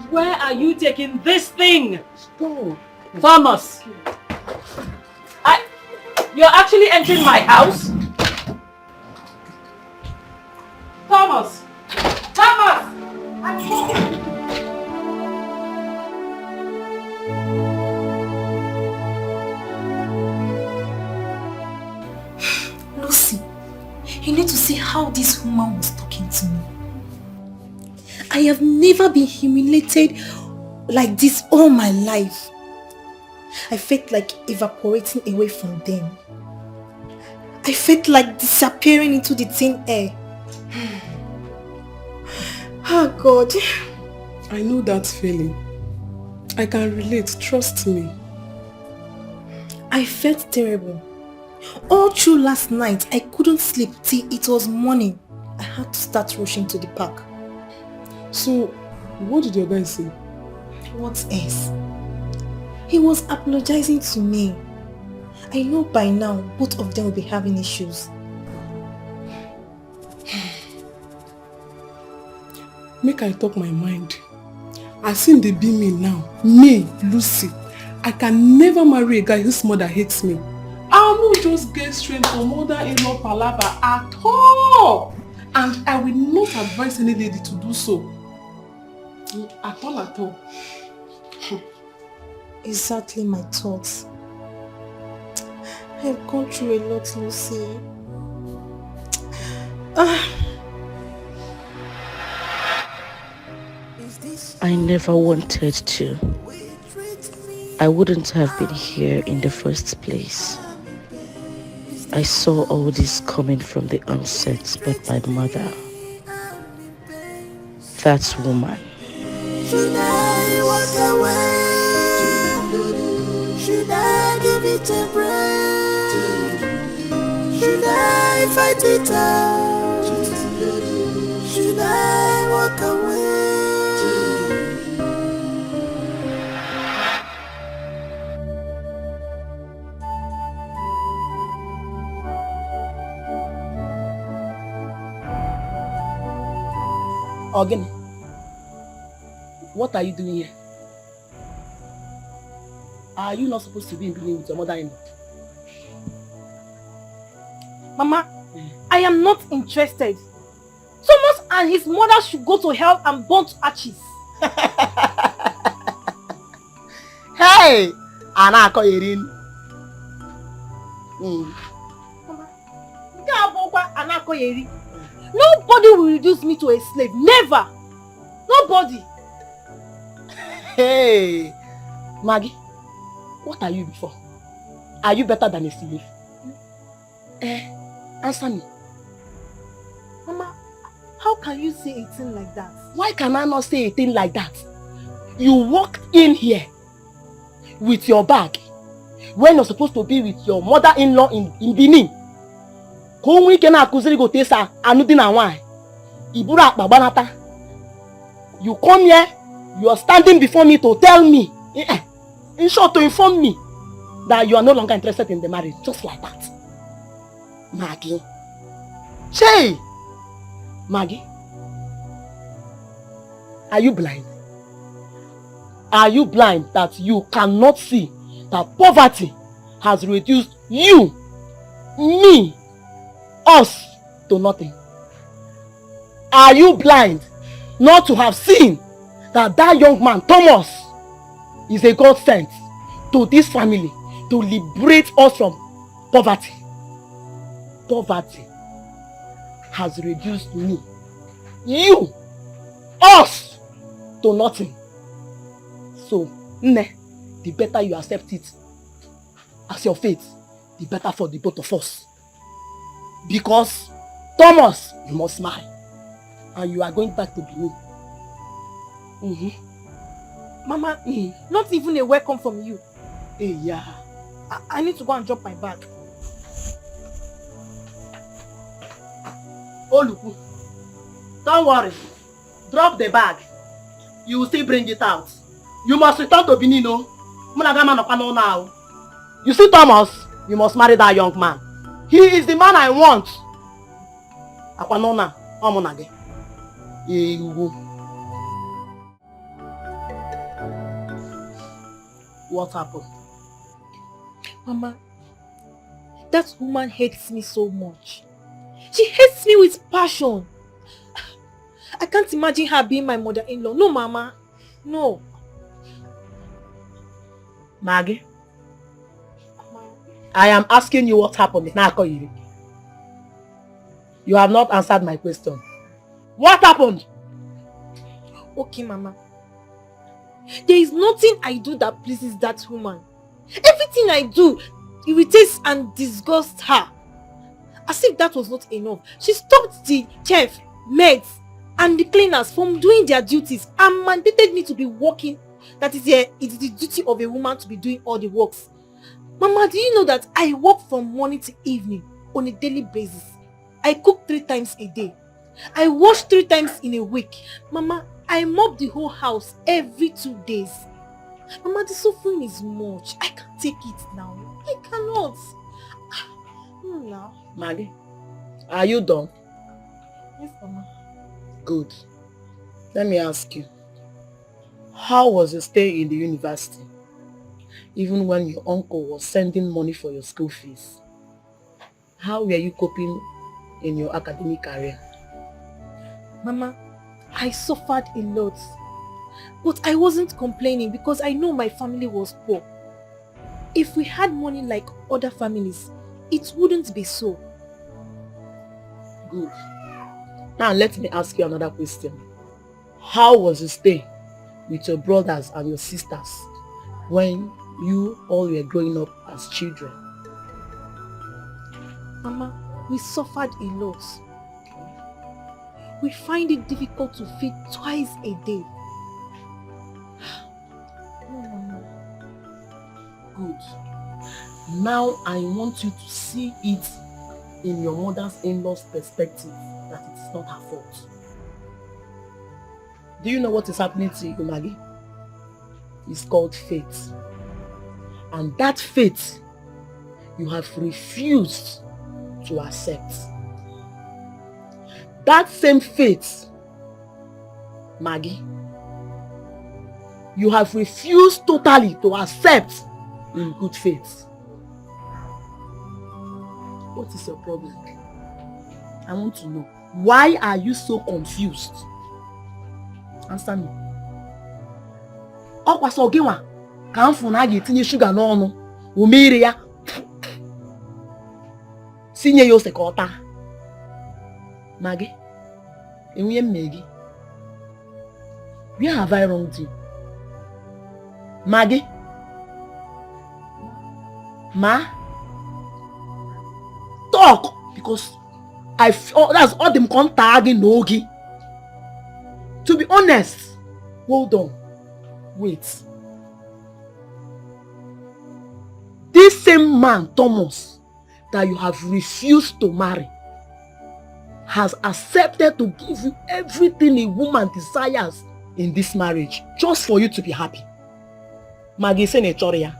F: where are you taking this thing?
R: Go.
F: Thomas, you're actually entering my house? Thomas! Thomas! I'm coming!
S: Lucy, you need to see how this woman was talking to me. I have never been humiliated like this all my life. I felt like evaporating away from them. I felt like disappearing into the thin air. Oh God.
Q: I know that feeling. I can relate, trust me.
S: I felt terrible. All through last night, I couldn't sleep till it was morning. I had to start rushing to the park.
Q: So, what did your guy say?
S: What else? He was apologizing to me. I know by now both of them will be having issues.
Q: Make I talk my mind. I seen they be me now. Me, Lucy. I can never marry a guy whose mother hates me. I won't just get straight from mother-in-law palaver at all. And I will not advise any lady to do so. At all, at all.
S: Exactly my thoughts. I have gone through a lot, Lucy.
O: I never wanted to. I wouldn't have been here in the first place. I saw all this coming from the onset, but my mother, that woman.
K: Should I walk away? Should I give it a break? Should I fight it out? Should I walk away?
O: Again, what are you doing here? Are you not supposed to be in Benin with your mother-in-law?
S: Mama, I am not interested. Thomas and his mother should go to hell and burn to ashes.
C: Hey! Anako Yerin.
S: Nobody will reduce me to a slave. Never. Nobody.
C: Hey! Maggie, what are you before? Are you better than a slave? Answer me.
S: Mama, how can you say a thing like that?
C: Why can I not say a thing like that? You walked in here with your bag when you're supposed to be with your mother-in-law in Benin. You come here, you are standing before me to tell me, in short, to inform me that you are no longer interested in the marriage, just like that. Maggie. Shay! Maggie. Are you blind? Are you blind that you cannot see that poverty has reduced you, me, us to nothing? Are you blind not to have seen that that young man, Thomas, is a God sent to this family to liberate us from poverty? Poverty has reduced me, you, us, to nothing. So, the better you accept it as your fate, the better for the both of us. Because, Thomas, you must smile. And you are going back to Benin.
S: Mama, not even a welcome from you.
C: Hey, yeah.
S: I need to go and drop my bag.
C: Oh, look. Don't worry. Drop the bag. You will still bring it out. You must return to Benin, no? Now. You see, Thomas, you must marry that young man. He is the man I want. What happened?
S: Mama, that woman hates me so much. She hates me with passion. I can't imagine her being my mother-in-law. No, Mama. No.
C: Maggie, I am asking you what happened. You have not answered my question. What happened?
S: Okay, Mama. There is nothing I do that pleases that woman. Everything I do irritates and disgusts her. As if that was not enough, she stopped the chef, maids, and the cleaners from doing their duties and mandated me to be working. That is it is the duty of a woman to be doing all the works. Mama, do you know that I work from morning to evening on a daily basis? I cook 3 times a day. I wash 3 times in a week. Mama, I mop the whole house every 2 days. Mama, the suffering is much. I can't take it now. I cannot. Now.
C: Maggie, are you done?
S: Yes, Mama.
C: Good. Let me ask you. How was your stay in the university? Even when your uncle was sending money for your school fees. How were you coping in your academic career?
S: Mama, I suffered a lot. But I wasn't complaining because I know my family was poor. If we had money like other families, it wouldn't be so.
C: Good. Now let me ask you another question. How was your stay with your brothers and your sisters when you all were growing up as children?
S: Mama, we suffered a lot. We find it difficult to feed twice a day. No, Mama.
O: Good. Now I want you to see it in your mother's in-law's perspective, that it is not her fault. Do you know what is happening to you, Maggie? It's called fate. And that fate, you have refused to accept. That same fate, Maggie, you have refused totally to accept in good faith. What is your problem? I want to know. Why are you so confused? Answer me. Ọkwa sọ gị nwa ka m fụ na a ga-etinye shuga n'ọnụ umere ya sinye ya ose ka ọ taa. Maggie, enwunye mme gị. Where have I wronged you? Maggie? Ma? Talk! Because that's all them contacting Nogi. To be honest, hold on. Wait. This same man, Thomas, that you have refused to marry, has accepted to give you everything a woman desires in this marriage, just for you to be happy. Maggie Senatorial.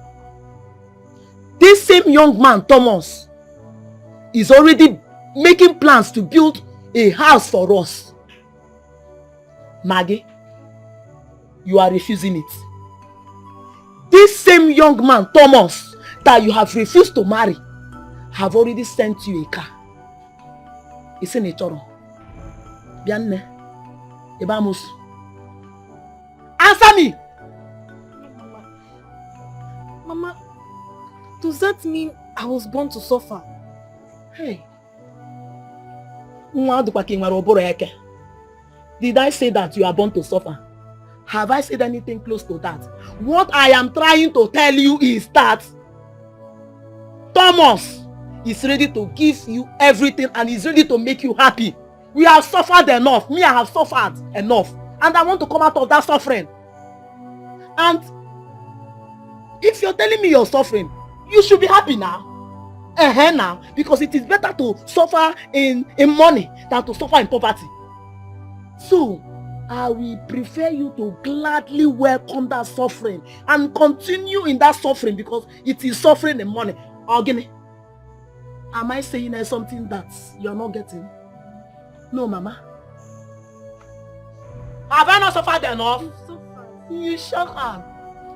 O: This same young man, Thomas, is already making plans to build a house for us. Maggie, you are refusing it. This same young man, Thomas, that you have refused to marry, have already sent you a car. It's in a choro. Bianne, Ebamus. Answer me!
S: Mama, does that mean I was born to suffer?
O: Hey. Did I say that you are born to suffer? Have I said anything close to that? What I am trying to tell you is that Thomas is ready to give you everything and is ready to make you happy. We have suffered enough. Me, I have suffered enough. And I want to come out of that suffering. And if you're telling me you're suffering, you should be happy now. Now. Because it is better to suffer in money than to suffer in poverty. So, I will prefer you to gladly welcome that suffering and continue in that suffering because it is suffering in money. Ogini, am I saying there's something that you're not getting? No, Mama. Have I not suffered enough? You shut up.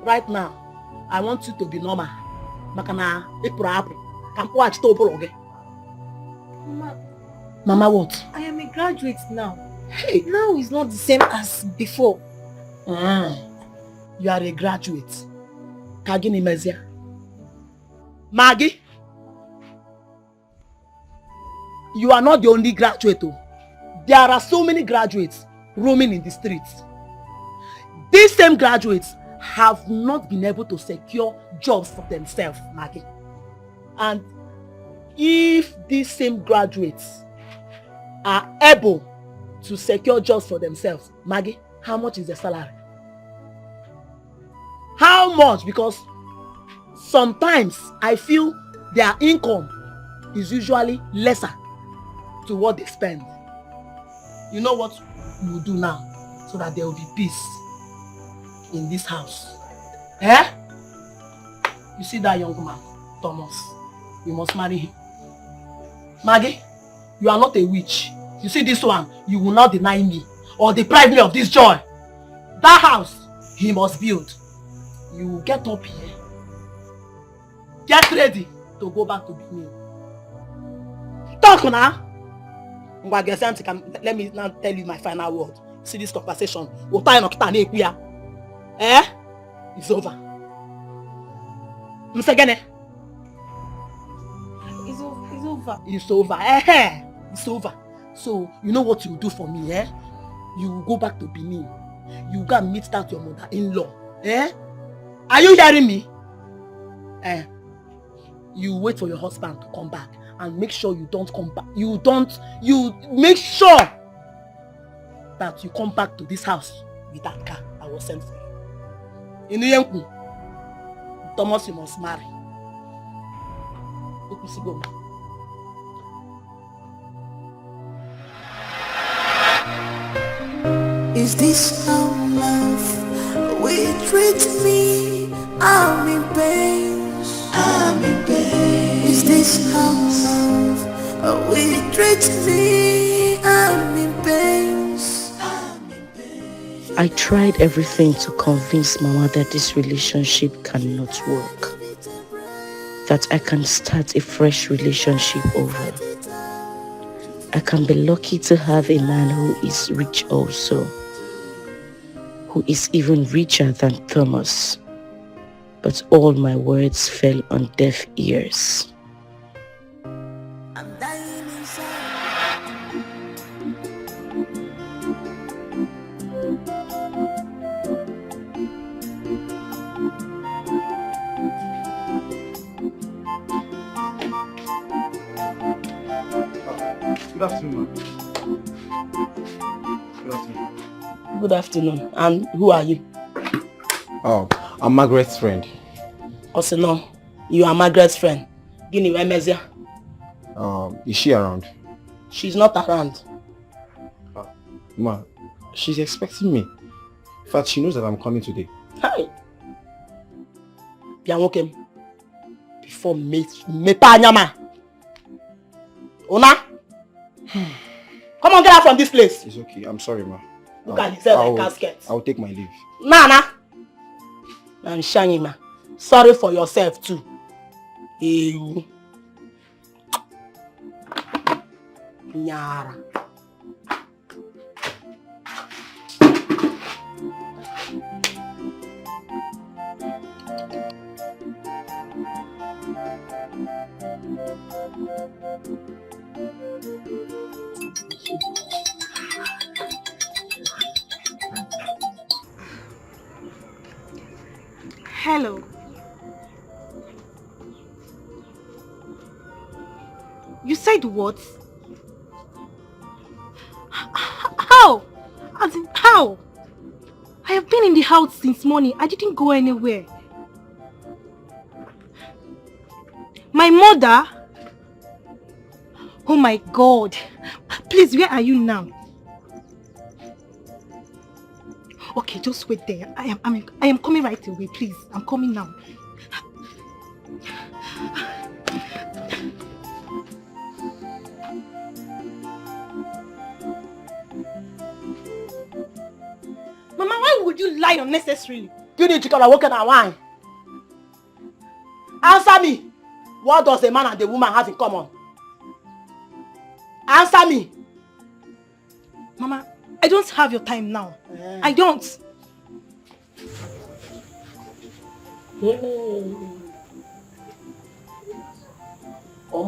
O: Right now, I want you to be normal. Mama, Mama, what?
S: I am a graduate now.
O: Hey.
S: Now it's not the same as before.
O: You are a graduate. Kagini Mezia. Maggie, you are not the only graduate. There are so many graduates roaming in the streets. These same graduates have not been able to secure jobs for themselves, Maggie. And if these same graduates are able to secure jobs for themselves, Maggie, how much is the salary? How much? Because sometimes I feel their income is usually lesser to what they spend. You know what we will do now so that there will be peace in this house? Eh? You see that young man, Thomas? You must marry him. Maggie, you are not a witch. You see this one, you will not deny me or deprive me of this joy. That house, he must build. You will get up here. Get ready to go back to Benin. Talk now. Let me now tell you my final word. See this conversation. Eh? It's over.
S: It's over.
O: It's over. Eh? It's over. So, you know what you do for me, eh? You will go back to Benin. You go and meet that your mother-in-law. Eh? Are you hearing me? Eh? You wait for your husband to come back and make sure you don't come back. You make sure that you come back to this house with that car I was sent for you. In the end, Thomas, you must marry.
K: Is this how love will treat me? I'm in pain. I'm in pain. Is this how love will treat me? I'm in pain.
F: I tried everything to convince Mama that this relationship cannot work. That I can start a fresh relationship over. I can be lucky to have a man who is rich also. Who is even richer than Thomas. But all my words fell on deaf ears.
B: Good afternoon, ma'am. Good afternoon.
O: Good afternoon. And who are you?
N: Oh, I'm Margaret's friend.
O: Also, no, you are Margaret's friend. Guinea, where Mezia?
N: Is she around?
O: She's not around.
N: Ma, she's expecting me. In fact, she knows that I'm coming today.
O: Hi. Bianwokem. Before me pa nyama. Una? Come on, get out from this place.
N: It's okay. I'm sorry, ma.
O: Look at yourself like casket.
N: I'll take my leave.
O: Nana. I'm shining, ma. Sorry for yourself too. Ew. Nyara.
S: Hello. You said what? How? As in, how? I have been in the house since morning. I didn't go anywhere. My mother? Oh my God. Please, where are you now? Okay, just wait there. I am coming right away, please. I'm coming now. Mama, why would you lie unnecessarily?
O: You need to come and walk in our wine. Answer me. What does a man and a woman have in common? Answer me.
S: Mama, I don't have your time now. I don't.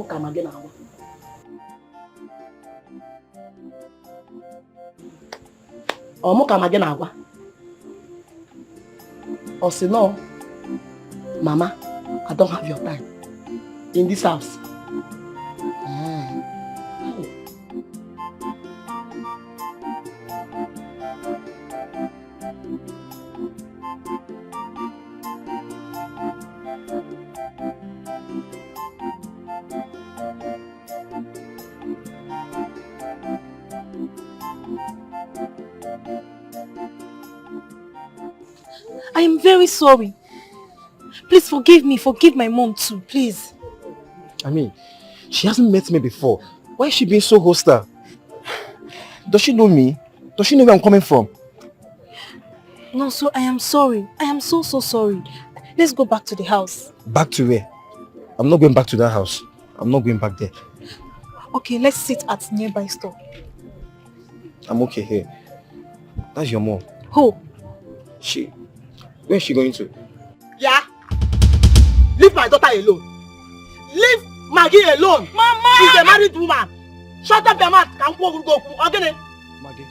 O: Come again now. Come again now. Or say no, Mama, I don't have your time in this house.
S: I am very sorry. Please forgive me. Forgive my mom too, please.
N: I mean, she hasn't met me before. Why is she being so hostile? Does she know me? Does she know where I'm coming from?
S: No, so I am sorry. I am so sorry. Let's go back to the house.
N: Back to where? I'm not going back to that house. I'm not going back there.
S: Okay, let's sit at nearby store.
N: I'm okay here. That's your mom.
S: Who?
N: Where is she going to?
O: Yeah? Leave my daughter alone. Leave Maggie alone.
S: Mama!
O: She's a married woman. Shut up your mouth.
N: Maggie,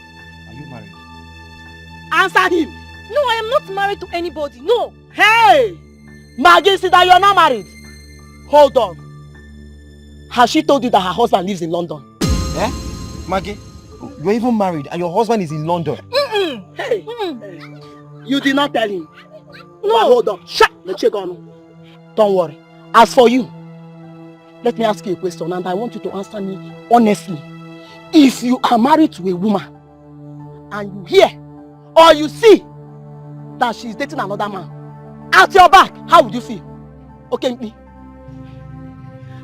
N: are you married?
O: Answer him.
S: No, I am not married to anybody. No.
O: Hey! Maggie, see that you're not married. Hold on. Has she told you that her husband lives in London?
N: Eh? Maggie, you're even married and your husband is in London.
O: Hey, you did not tell him. No. But hold on. Shut the check on. Don't worry. As for you, let me ask you a question and I want you to answer me honestly. If you are married to a woman and you hear or you see that she is dating another man at your back, how would you feel? Okay, me.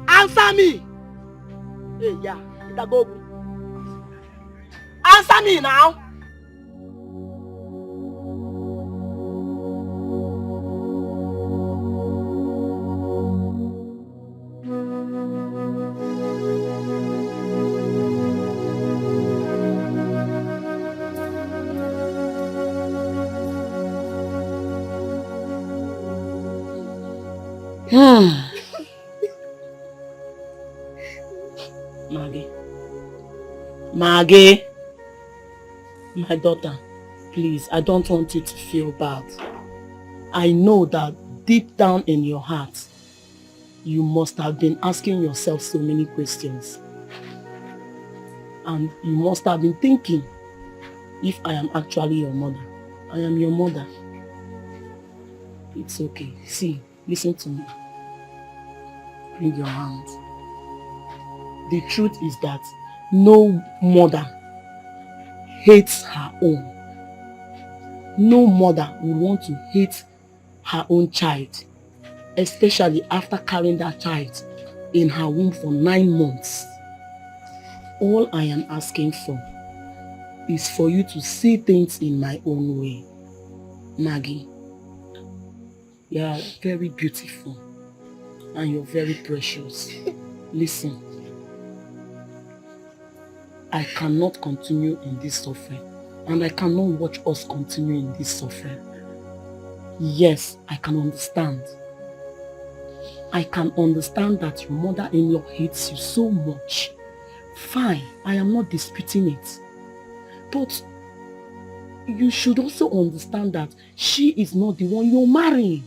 O: Answer me. Hey, yeah. Answer me now. Maggie, my daughter, please, I don't want you to feel bad. I know that deep down in your heart, you must have been asking yourself so many questions. And you must have been thinking, if I am actually your mother, I am your mother. It's okay. See, listen to me. Bring your hand. The truth is that no mother hates her own. No mother would want to hate her own child, especially after carrying that child in her womb for 9 months. All I am asking for is for you to see things in my own way. Maggie, you are very beautiful and you're very precious. Listen, I cannot continue in this suffering and I cannot watch us continue in this suffering. Yes, I can understand. I can understand that your mother-in-law hates you so much. Fine, I am not disputing it. But you should also understand that she is not the one you're marrying.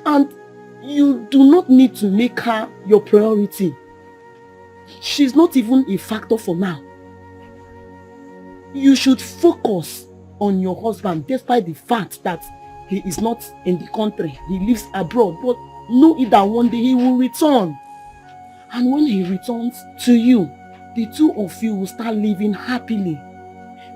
O: And you do not need to make her your priority. She's not even a factor for now. You should focus on your husband despite the fact that he is not in the country. He lives abroad. But know that one day he will return. And when he returns to you, the two of you will start living happily.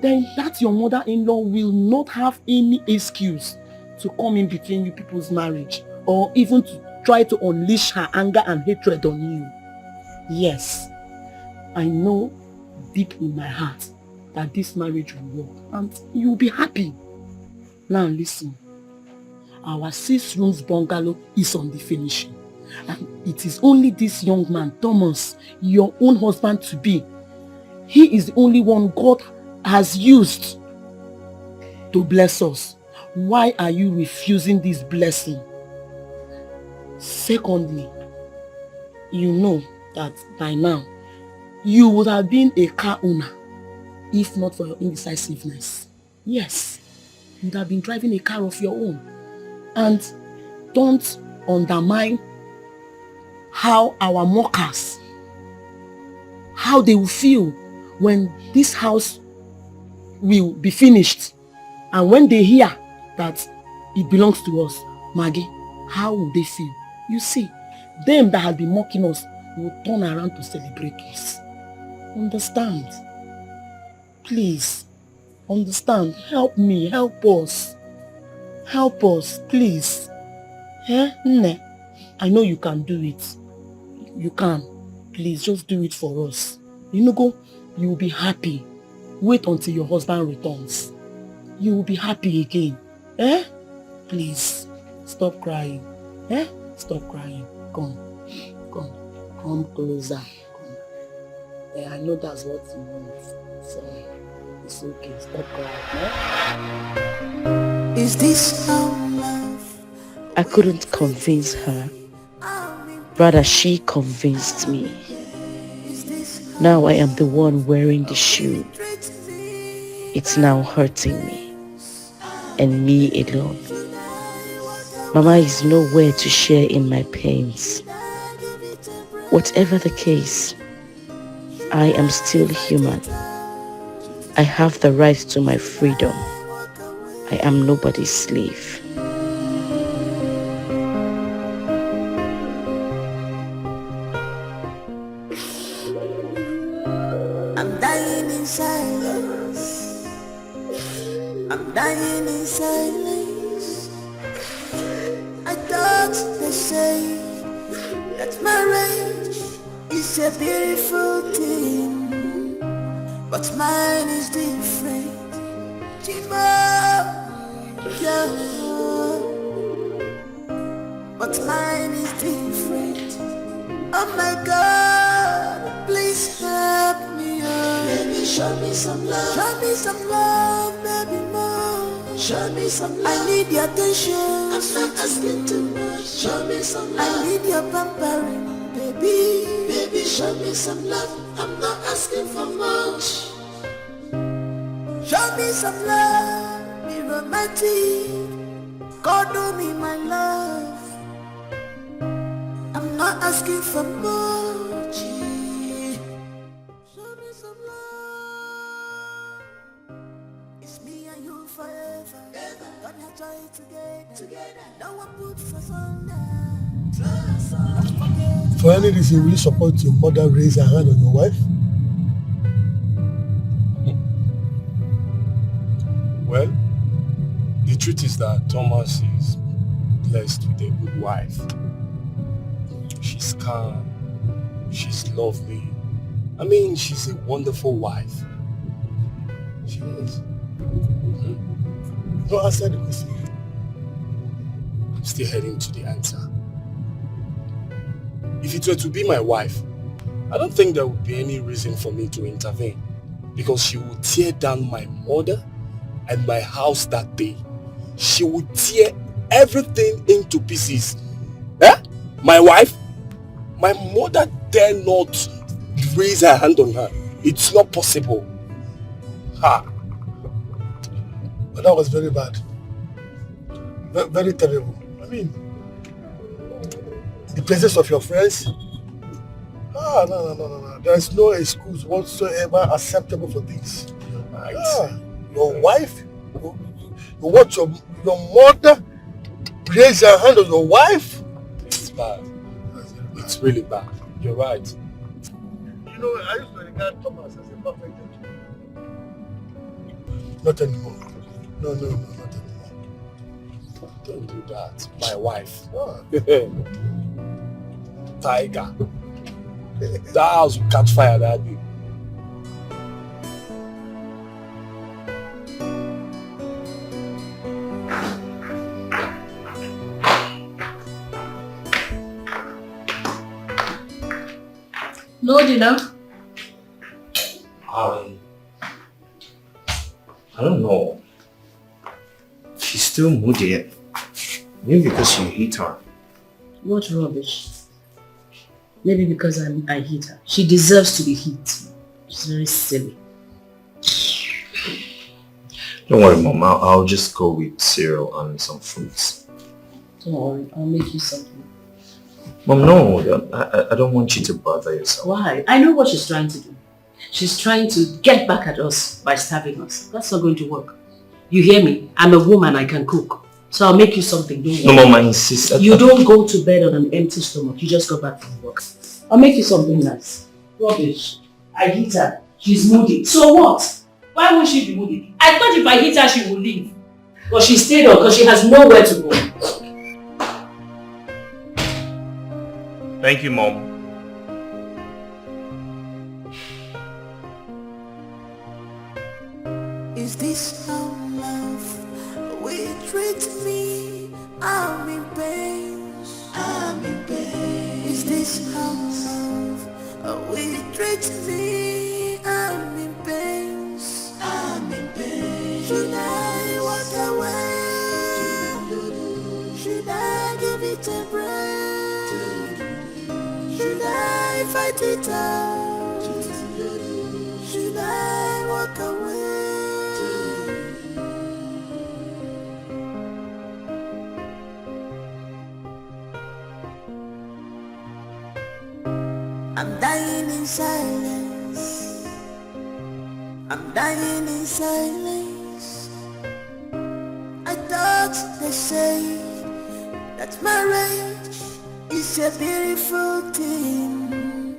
O: Then that your mother-in-law will not have any excuse to come in between you people's marriage or even to try to unleash her anger and hatred on you. Yes, I know deep in my heart that this marriage will work and you will be happy. Now listen, our 6 rooms bungalow is on the finishing. And it is only this young man, Thomas, your own husband to be. He is the only one God has used to bless us. Why are you refusing this blessing? Secondly, you know that by now, you would have been a car owner if not for your indecisiveness. Yes, you would have been driving a car of your own. And don't undermine how our mockers, how they will feel when this house will be finished and when they hear that it belongs to us. Maggie, how will they feel? You see, them that have been mocking us will turn around to celebrate us. Understand? Please, understand. Help me, help us. Help us, please. Eh? Nne, I know you can do it. You can. Please, just do it for us. You know, you will be happy. Wait until your husband returns. You will be happy again. Eh? Please, stop crying. Eh? Stop crying. Come. Come. Come closer. Come. Eh, I know that's what you want. So, it's okay. Stop crying. Eh?
K: Is this how love?
F: I couldn't convince her. Rather, she convinced me. Now I am the one wearing the shoe. It's now hurting me. And me alone. Mama is nowhere to share in my pains. Whatever the case, I am still human. I have the right to my freedom. I am nobody's slave.
K: I'm dying in silence. I'm dying in silence. I thought they say that marriage is a beautiful thing, but mine is different. Yeah. But mine is different. Oh my God, please help me, oh. Baby, show me some love. Show me some love, baby, more. Show me some love. I need your attention. I'm not asking too much. Show me some love. I need your pampering, baby. Baby, show me some love. I'm not asking for much. Show me some love, be romantic. God do me my love. I'm not asking for much. Show me some love. It's me and you forever. Don't have joy together. No one puts us under.
D: For any reason, will you support your mother raise her hand on your wife?
H: Well, the truth is that Thomas is blessed with a good wife. She's calm, she's lovely. I mean, she's a wonderful wife. She is.
D: No, answer the question.
H: I'm still heading to the answer. If it were to be my wife, I don't think there would be any reason for me to intervene, because she would tear down my mother and my house that day. She would tear everything into pieces. Eh? My wife? My mother dare not raise her hand on her. It's not possible. Ha!
D: But that was very bad. Very terrible. I mean, the presence of your friends. No. There's no excuse whatsoever acceptable for this.
H: Right.
D: Your wife? You want your mother raise her hand on your wife?
H: It's bad. It's really bad. You're right.
D: You know, I used to regard Thomas as a perfect gentleman. Not anymore. No, not anymore.
H: Don't do that. My wife. Tiger. That house will catch fire that day.
F: No dinner?
B: I don't know. She's still moody. Maybe because you hate her.
F: What rubbish. Maybe because I hate her. She deserves to be hit. She's very silly.
B: Don't worry, Mom. I'll just go with cereal and some fruits.
F: Don't worry. I'll make you something.
B: Mom, no. I don't want you to bother yourself.
F: Why? I know what she's trying to do. She's trying to get back at us by starving us. That's not going to work. You hear me? I'm a woman. I can cook. So I'll make you something. Don't worry.
B: No, Mom, I insist.
F: You don't go to bed on an empty stomach. You just go back from work. I'll make you something nice. Rubbish. I hit her. She's moody. So what? Why won't she be moody? I thought if I hit her, she would leave. But she stayed on because she has nowhere to go.
B: Thank you, Mom.
K: Is this how love will treat me? I'm in pain. Is this how love will treat me? I'm in pain. Should I walk away? Should I give it a break? Should I fight it out? Should I walk away? I'm dying in silence. I'm dying in silence. I thought they say that marriage is a beautiful thing,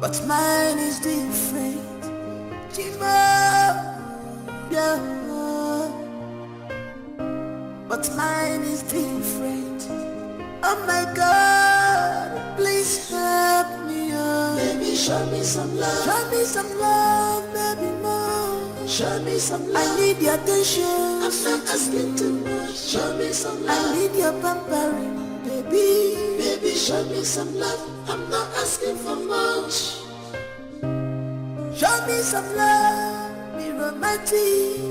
K: but mine is different. Yeah. But mine is different. Oh my God, please help me, oh. Baby, show me some love. Show me some love, baby, more. Show me some love. I need your attention. I'm not asking too much. Show me some love. I need your pampering, baby. Baby, show me some love. I'm not asking for much. Show me some love, be romantic.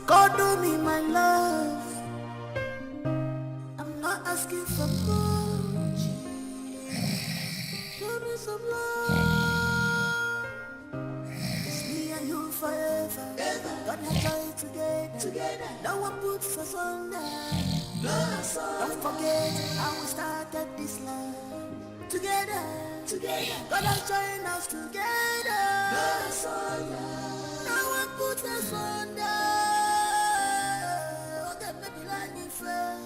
K: God do me my love. I'm not asking for much. Show me some love. It's me and you forever. Gonna joy together. No one puts us under. Don't forget how we started this love. Together. Gonna join us together. No one puts us under. Okay, maybe like me friend.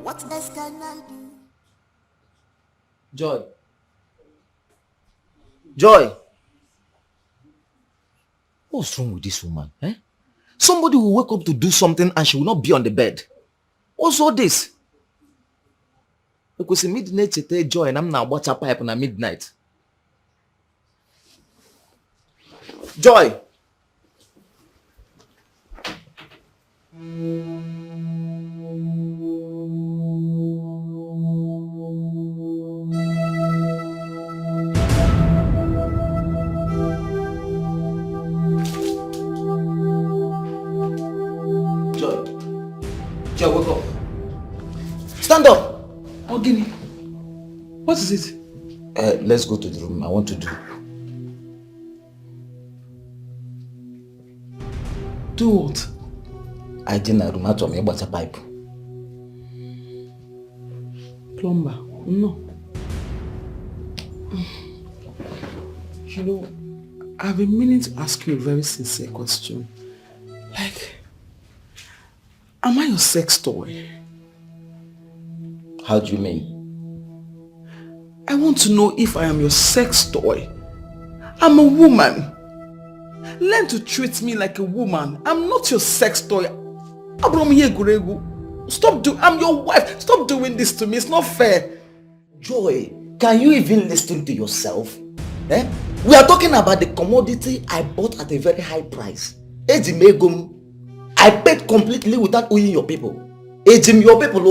K: What else can I do?
L: Joy. Joy. What's wrong with this woman? Somebody will wake up to do something and she will not be on the bed. What's all this? Because midnight chete Joy and I'm now watch a pipe on midnight. Joy. Joy, wake up. Stand up.
Q: Oh, Guinea. What is it?
L: Let's go to the room. I want to do.
Q: Do what?
L: I didn't room out of me water pipe.
Q: Plumber. No. You know, I've been meaning to ask you a very sincere question. Like, am I your sex toy?
L: How do you mean?
Q: I want to know if I am your sex toy. I'm a woman. Learn to treat me like a woman. I'm not your sex toy. Stop I'm your wife. Stop doing this to me. It's not fair.
L: Joy, can you even listen to yourself? We are talking about the commodity I bought at a very high price. I paid completely without owing your people. Your people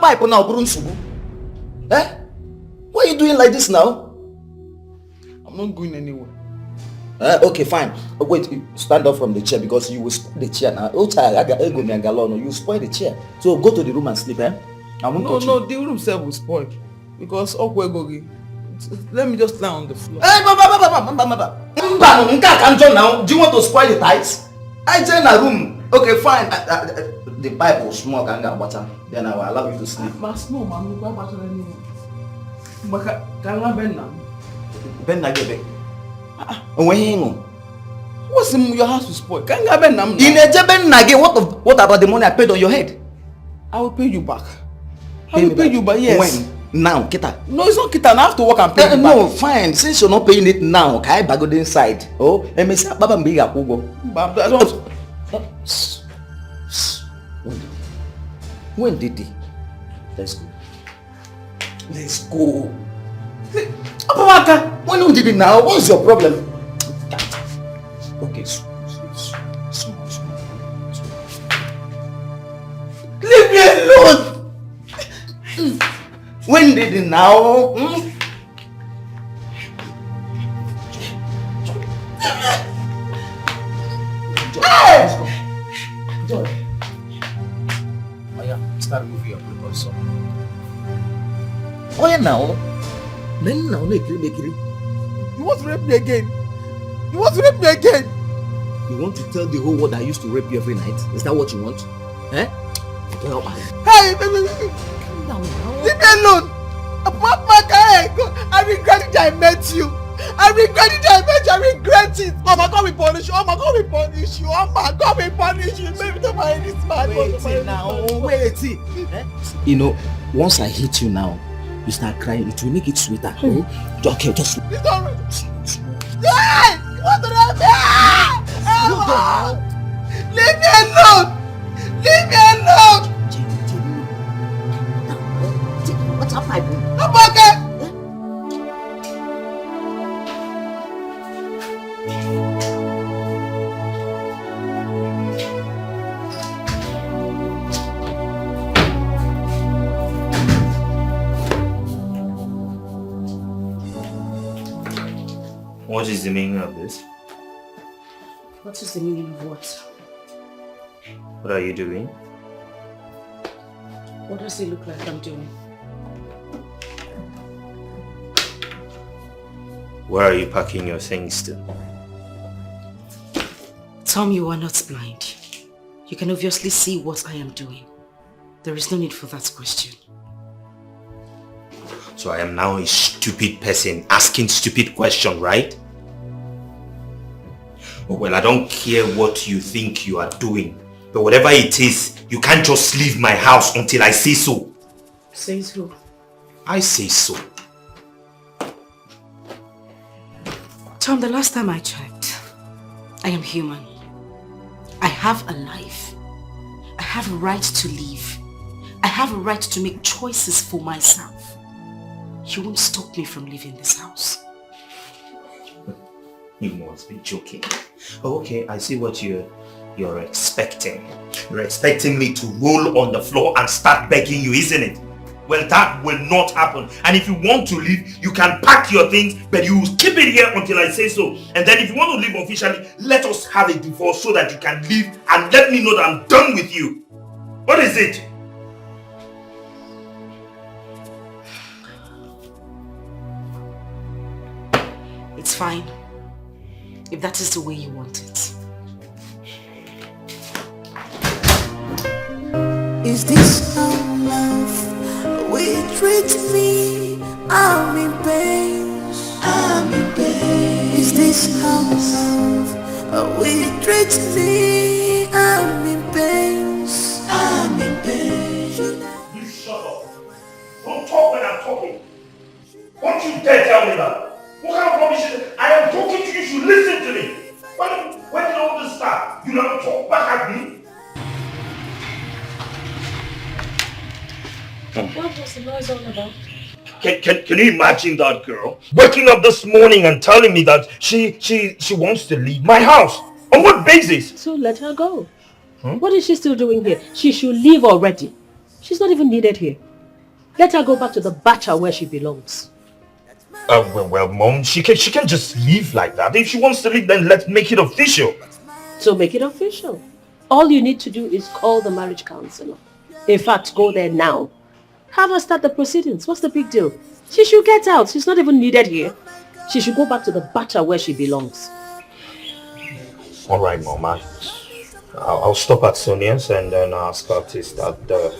L: pipe now. Why are you doing like this now?
Q: I'm not going anywhere.
L: Okay, fine. Wait, stand up from the chair because you will spoil the chair now. You spoil the chair. So go to the room and sleep,
Q: No, the room self will spoil. Because let me just lie on the floor.
L: Do you want to spoil the tiles? I join a room. Okay, fine. The pipe will smoke and get water. Then I will allow you to sleep.
Q: What's in your house to spoil?
L: What about the money I paid on your head?
Q: I will pay you back. I will pay you back, yes.
L: When? Now, Kita.
Q: No, it's not Kita. I have to work and pay you back.
L: No, fine. Since you're not paying it now, can I go inside? Oh, when did he? Let's go. Let's go. When you did it now, what's your problem? Okay, small. Leave me alone. When did it now? Joy. Oh yeah, start moving your papers up. Oh yeah, now. Then now, make it.
Q: You want to rape me again? You want to rape me again?
L: You want to tell the whole world I used to rape you every night? Is that what you want? Eh? Well,
H: Hey, calm down now. Leave me alone. I regret it that I met you. I regret it that I met you. I regret it. Oh my God, we punish you. Oh my God, we punish you. Oh my God, we punish you. Maybe don't marry this man.
L: Wait now. Wait. Eh? You know, once I hit you now, you start crying. It will make it sweeter. Okay, just.
H: It's not right. Hey! What did I do? Leave me alone. Leave me alone.
L: What's up, my boy?
H: I'm okay.
B: What is the meaning of this?
A: What is the meaning of what?
B: What are you doing?
A: What does it look like I'm doing?
B: Where are you packing your things to?
A: Tom, you are not blind. You can obviously see what I am doing. There is no need for that question.
B: So I am now a stupid person asking stupid questions, right? Well, I don't care what you think you are doing. But whatever it is, you can't just leave my house until I say so.
A: Says who?
B: I say so.
A: Tom, the last time I checked, I am human. I have a life. I have a right to live. I have a right to make choices for myself. You won't stop me from leaving this house.
B: You must be joking. Oh, okay, I see what you're expecting. You're expecting me to roll on the floor and start begging you, isn't it? Well, that will not happen. And if you want to leave, you can pack your things, but you keep it here until I say so. And then if you want to leave officially, let us have a divorce so that you can leave and let me know that I'm done with you. What is it?
A: It's fine. If that is the way you want it.
K: Is this how love will treat me? I'm in pain. I'm in pain. Is this how love will treat me? I'm in pain. I'm in pain.
E: You shut up. Don't talk when I'm talking. Don't you dare tell me that. What kind of rubbish is it? I am talking to you, you should listen to me. When did all this start? You don't talk back at me?
F: What was the noise all about?
E: Can you imagine that girl waking up this morning and telling me that she wants to leave my house? On what basis?
J: So let her go. What is she still doing here? She should leave already. She's not even needed here. Let her go back to the bacha where she belongs.
E: Well, Mom, she can just leave like that. If she wants to leave, then let's make it official.
J: So make it official. All you need to do is call the marriage counselor. In fact, go there now. Have her start the proceedings. What's the big deal? She should get out. She's not even needed here. She should go back to the bacha where she belongs.
E: All right, Mom. I'll stop at Sonia's and then ask her to start the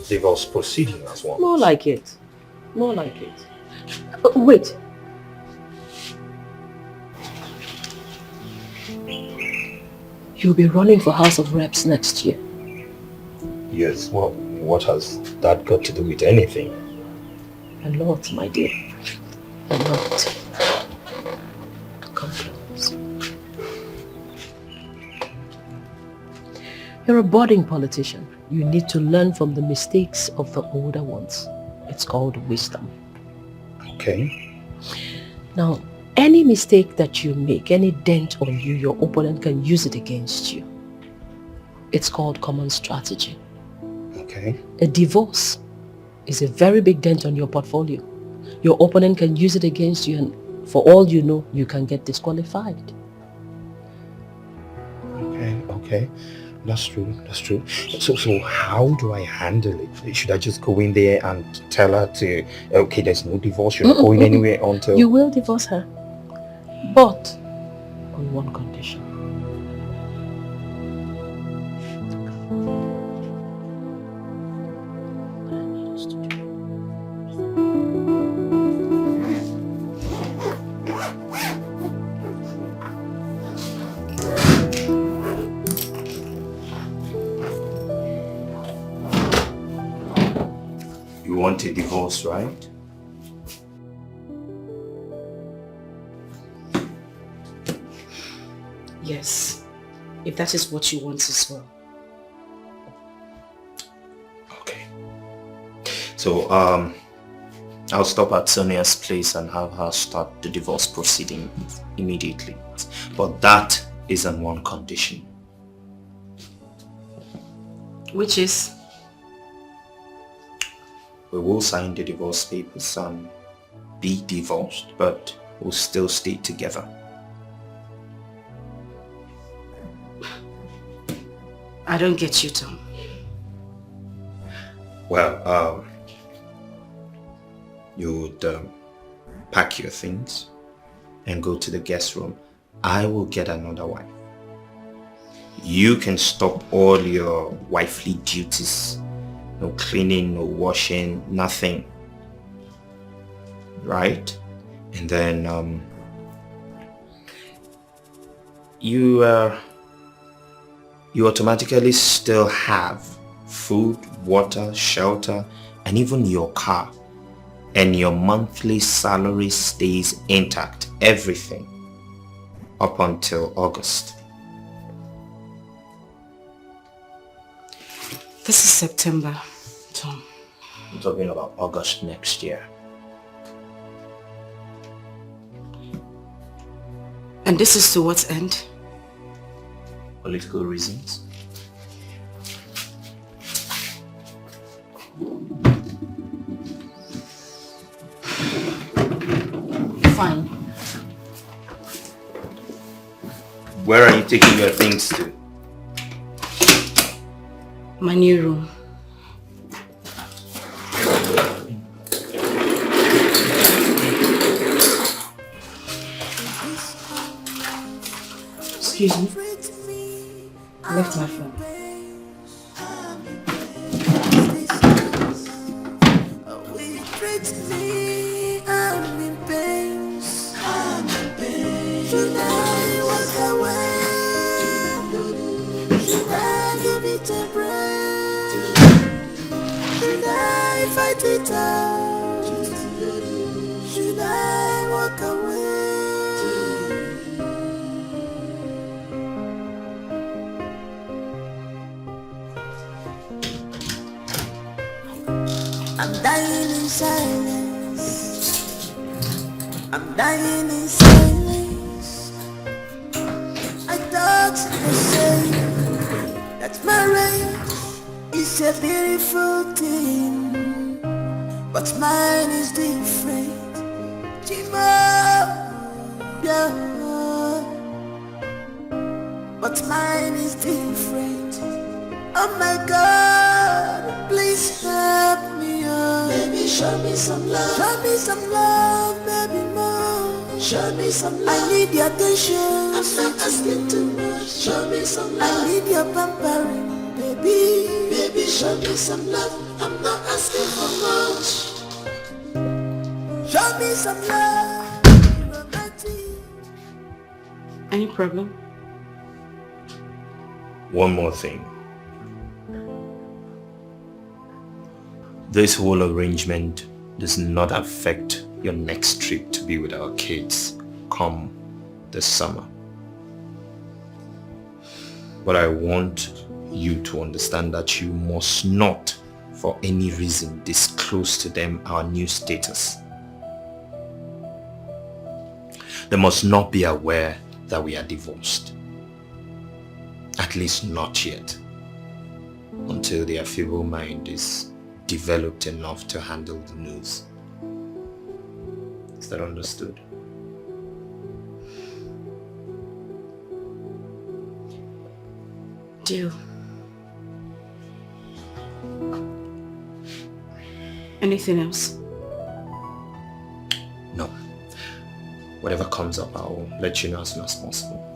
E: divorce proceeding as well.
J: More like it. More like it. Wait. You'll be running for House of Reps next year.
E: Yes, well, what has that got to do with anything?
J: A lot, my dear. A lot. Come close. You're a budding politician. You need to learn from the mistakes of the older ones. It's called wisdom.
E: Okay.
J: Now, any mistake that you make, any dent on you, your opponent can use it against you. It's called common strategy.
E: Okay.
J: A divorce is a very big dent on your portfolio. Your opponent can use it against you and for all you know, you can get disqualified.
E: Okay. That's true. So how do I handle it? Should I just go in there and tell her to, okay, there's no divorce, you're not going anywhere until...
J: You will divorce her, but on one condition.
B: You want a divorce, right?
F: Yes, if that is what you want as well.
B: So, I'll stop at Sonia's place and have her start the divorce proceeding immediately. But that is on one condition.
F: Which is?
B: We will sign the divorce papers and be divorced, but we'll still stay together.
F: I don't get you, Tom.
B: Well, you would pack your things and go to the guest room. I will get another wife. You can stop all your wifely duties. No cleaning, no washing, nothing. Right? And then you automatically still have food, water, shelter, and even your car. And your monthly salary stays intact. Everything. Up until August.
F: This is September, Tom.
B: I'm talking about August next year.
F: And this is to what end?
B: Political reasons.
F: Fine.
B: Where are you taking your things to?
F: My new room. Excuse me. I left my phone.
K: It out? Should I walk away? I'm dying in silence. I'm dying in silence. I thought they say that marriage is a beautiful thing. But mine is different, yeah. But mine is different. Oh my God, please help me, oh. Baby, show me some love. Show me some love, baby, more. Show me some love. I need your attention. I'm not asking too much. Show me some love. I need your pampering, baby. Baby, show me some love. I'm not asking for much. Show me some love.
F: Any problem?
B: One more thing. This whole arrangement does not affect your next trip to be with our kids come this summer. But I want you to understand that you must not, for any reason, disclose to them our new status. They must not be aware that we are divorced. At least not yet. Until their feeble mind is developed enough to handle the news. Is that understood?
F: Deal. Anything else?
B: No. Whatever comes up, I'll let you know as soon as possible.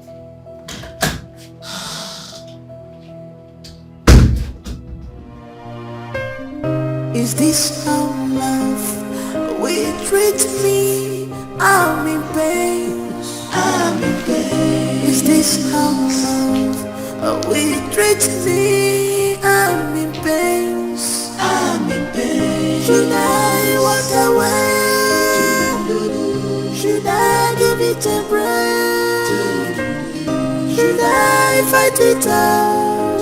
K: Is this how love will treat me? I'm in pain. I'm in pain. Is this how love will treat me? I'm in pain. I'm in pain. Should I walk away? Should I give it a break? Should I fight it out?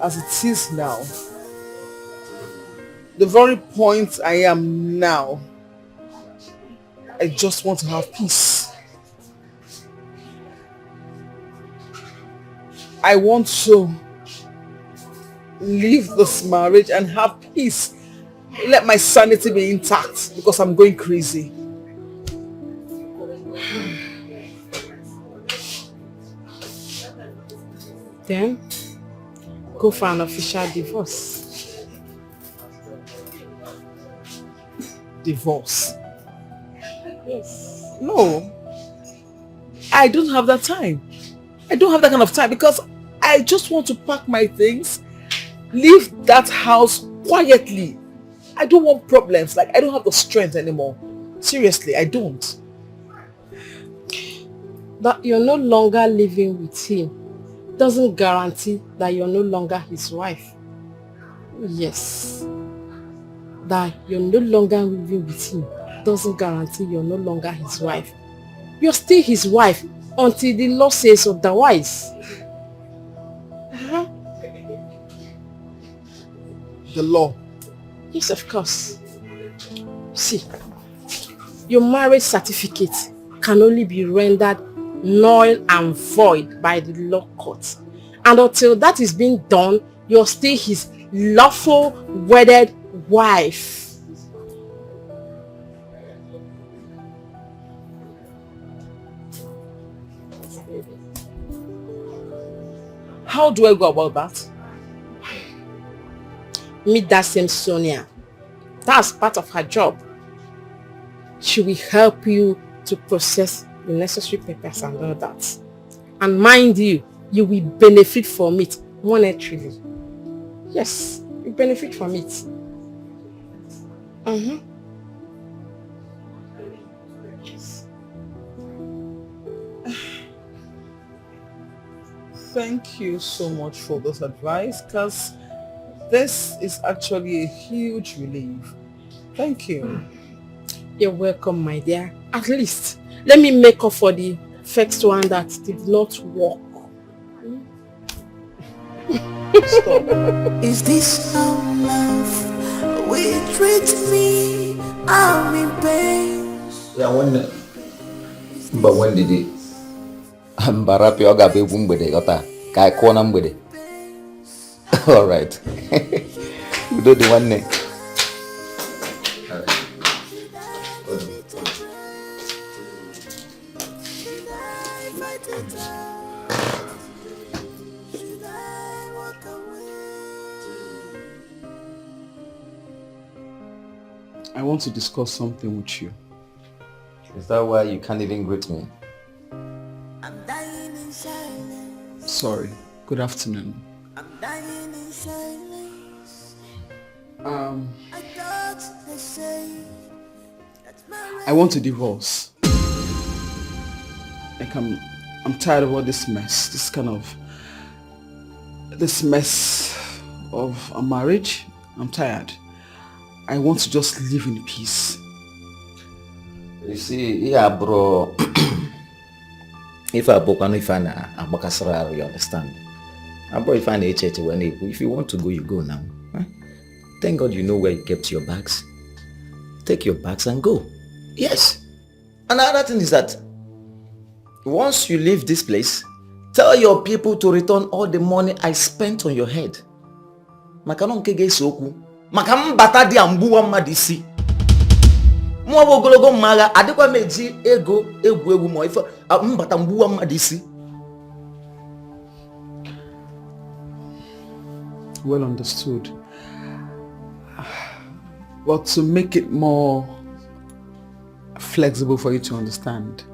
C: As it is now, the very point I am now, I just want to have peace. I want to leave this marriage and have peace. Let my sanity be intact because I'm going crazy.
J: Then, go for an official divorce.
C: Divorce?
J: Yes.
C: No. I don't have that time. I don't have that kind of time because I just want to pack my things, leave that house quietly. I don't want problems. Like, I don't have the strength anymore. Seriously, I don't.
J: That you're no longer living with him doesn't guarantee that you're no longer his wife. Yes. That you're no longer living with him doesn't guarantee you're no longer his wife. You're still his wife until the law says otherwise.
C: The law?
J: Yes, of course. See, your marriage certificate can only be rendered null and void by the law court. And until that is being done, you're still his lawful wedded wife.
C: How do I go about that?
J: Meet that same Sonia. That's part of her job. She will help you to process the necessary papers and all that. And mind you, you will benefit from it monetarily. Yes, you benefit from it.
C: Yes. Thank you so much for this advice, because this is actually a huge relief. Thank you.
J: You're welcome, my dear. At least, let me make up for the first one that did not work.
C: Stop.
K: Is this how love will treat me? I'm in pain.
L: Yeah, when did it? Mbarapi oga be mgbede gota ka ko na mgbede. All right. We do the one neck.
C: I want to discuss something with you.
L: Is that why you can't even greet me?
C: Sorry. Good afternoon. I want a divorce. Like I'm tired of all this mess. This mess of a marriage. I'm tired. I want to just live in peace.
L: You see, yeah, bro. If I book if I you understand. Bro, if I if you want to go, you go now. Huh? Thank God you know where you kept your bags. Take your bags and go. Yes. Another thing is that once you leave this place, tell your people to return all the money I spent on your head. Maka mbata di ambuwa madisi. Mwa wogologo maga adekwa meji ego egwu mo ifa mbata mbuwa madisi.
C: Well understood. But to make it more flexible for you to understand,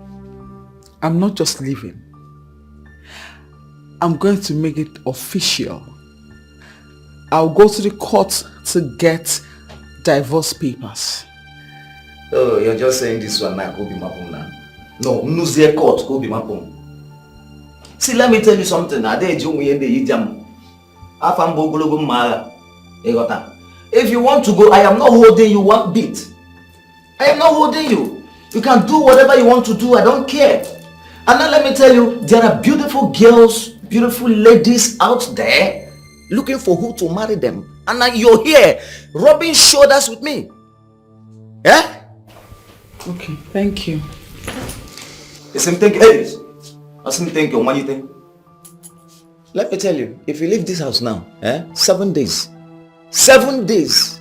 C: I'm not just leaving. I'm going to make it official I'll go to the court to get divorce papers.
L: Oh, you're just saying this one now, go be mapum now. No, Nuzie court, go be mapum. See, let me tell you something. If you want to go, I am not holding you one bit. I am not holding you. You can do whatever you want to do. I don't care. And now let me tell you, there are beautiful girls, beautiful ladies out there looking for who to marry them. And now you're here rubbing shoulders with me. Yeah?
C: Okay, thank you.
L: The same thing. Hey, thank you. What do you think? Let me tell you, if you leave this house now, 7 days, 7 days,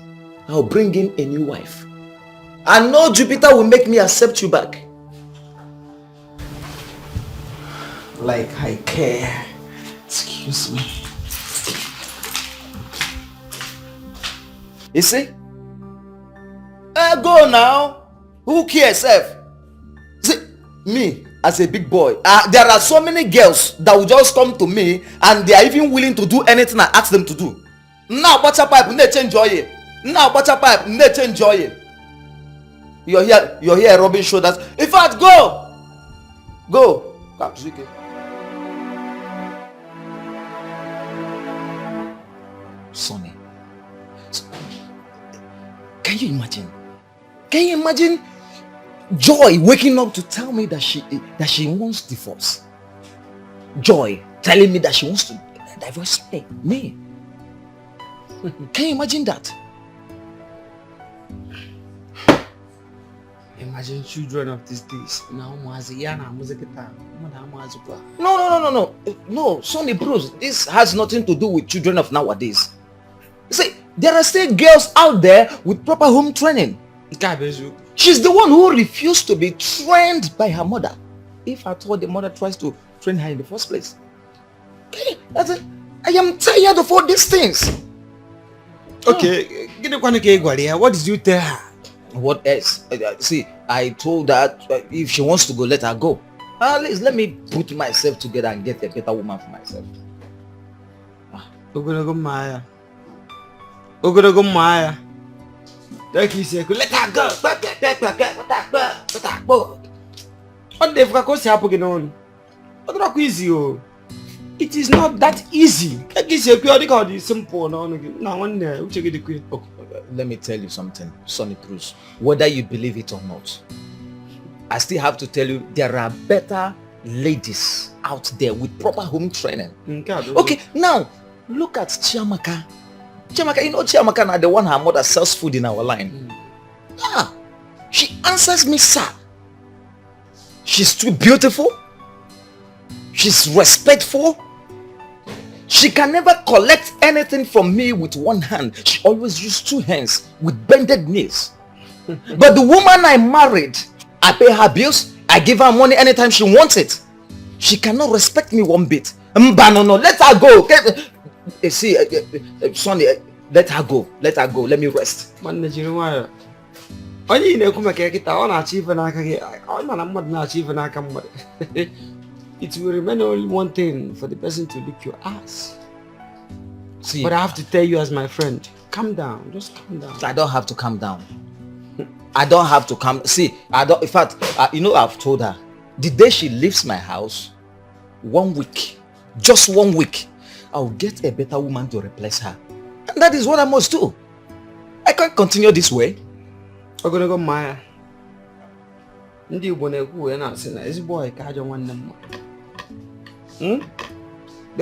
L: I'll bring in a new wife. And no Jupiter will make me accept you back.
C: Like I care. Excuse me.
L: You see? Go now. Who cares, Seth? See, me as a big boy, there are so many girls that will just come to me and they are even willing to do anything I ask them to do. Now, what's up, pipe? Let's enjoy it. Now, what's up, pipe? Let's enjoy it. You're here rubbing shoulders. In fact, go. Come, Zuki. Sonny, can you imagine? Can you imagine Joy waking up to tell me that she wants divorce? Joy telling me that she wants to divorce me. Can you imagine that?
P: Imagine children of these days. No,
L: Sonny Bruce, this has nothing to do with children of nowadays. See, there are still girls out there with proper home training. She's the one who refused to be trained by her mother. If at all the mother tries to train her in the first place. Okay, that's it. I am tired of all these things.
P: Okay, what did you tell her?
L: What else? See, I told her if she wants to go, let her go. At least let me put myself together and get a better woman for myself.
P: Like he said, let her go. What the fuck is happening on? What easy? It is not that easy. Like he said, it's simple.
L: Let me tell you something, Sonny Cruz. Whether you believe it or not, I still have to tell you there are better ladies out there with proper home training. Okay, now look at Chiamaka. Chiamaka, you know Chiamaka now, the one her mother sells food in our line. Yeah, she answers me, sir. She's too beautiful. She's respectful. She can never collect anything from me with one hand. She always uses two hands with bended knees. But the woman I married, I pay her bills. I give her money anytime she wants it. She cannot respect me one bit. No, let her go. See, Sonny, let her go. Let her go. Let me rest.
P: It will remain only one thing for the person to lick your ass. See, but I have to tell you as my friend, calm down. Just calm down.
L: I don't have to calm down. I don't have to calm. See, I don't. In fact, I've told her the day she leaves my house, 1 week, just 1 week, I'll get a better woman to replace her, and that is what I must do. I can't continue this way.
P: I'm gonna go Maya. They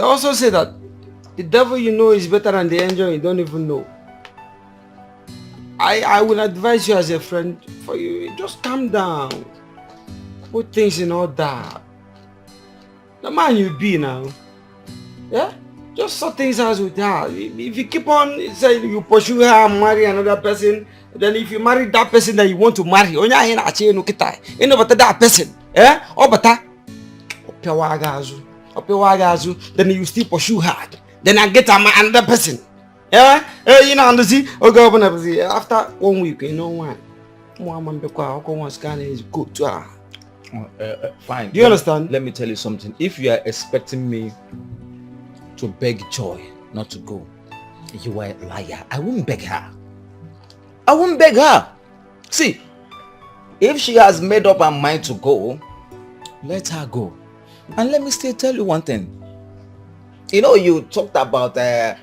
P: also say that the devil you know is better than the angel you don't even know. I will advise you as a friend for you, just calm down. Put things in order. The man you be now. Yeah? Just sort things out with her. If you keep on saying you pursue her and marry another person, then if you marry that person that you want to marry, you know that person. Eh? Then you still pursue her. Then I get another person. Yeah? You know, after 1 week, you know what?
L: Fine.
P: Do you understand?
L: Let me tell you something. If you are expecting me to beg Joy not to go,
I: You are a liar. I won't beg her. I won't beg her. See, if she has made up her mind to go, let her go. And let me still tell you one thing. You know, you talked about the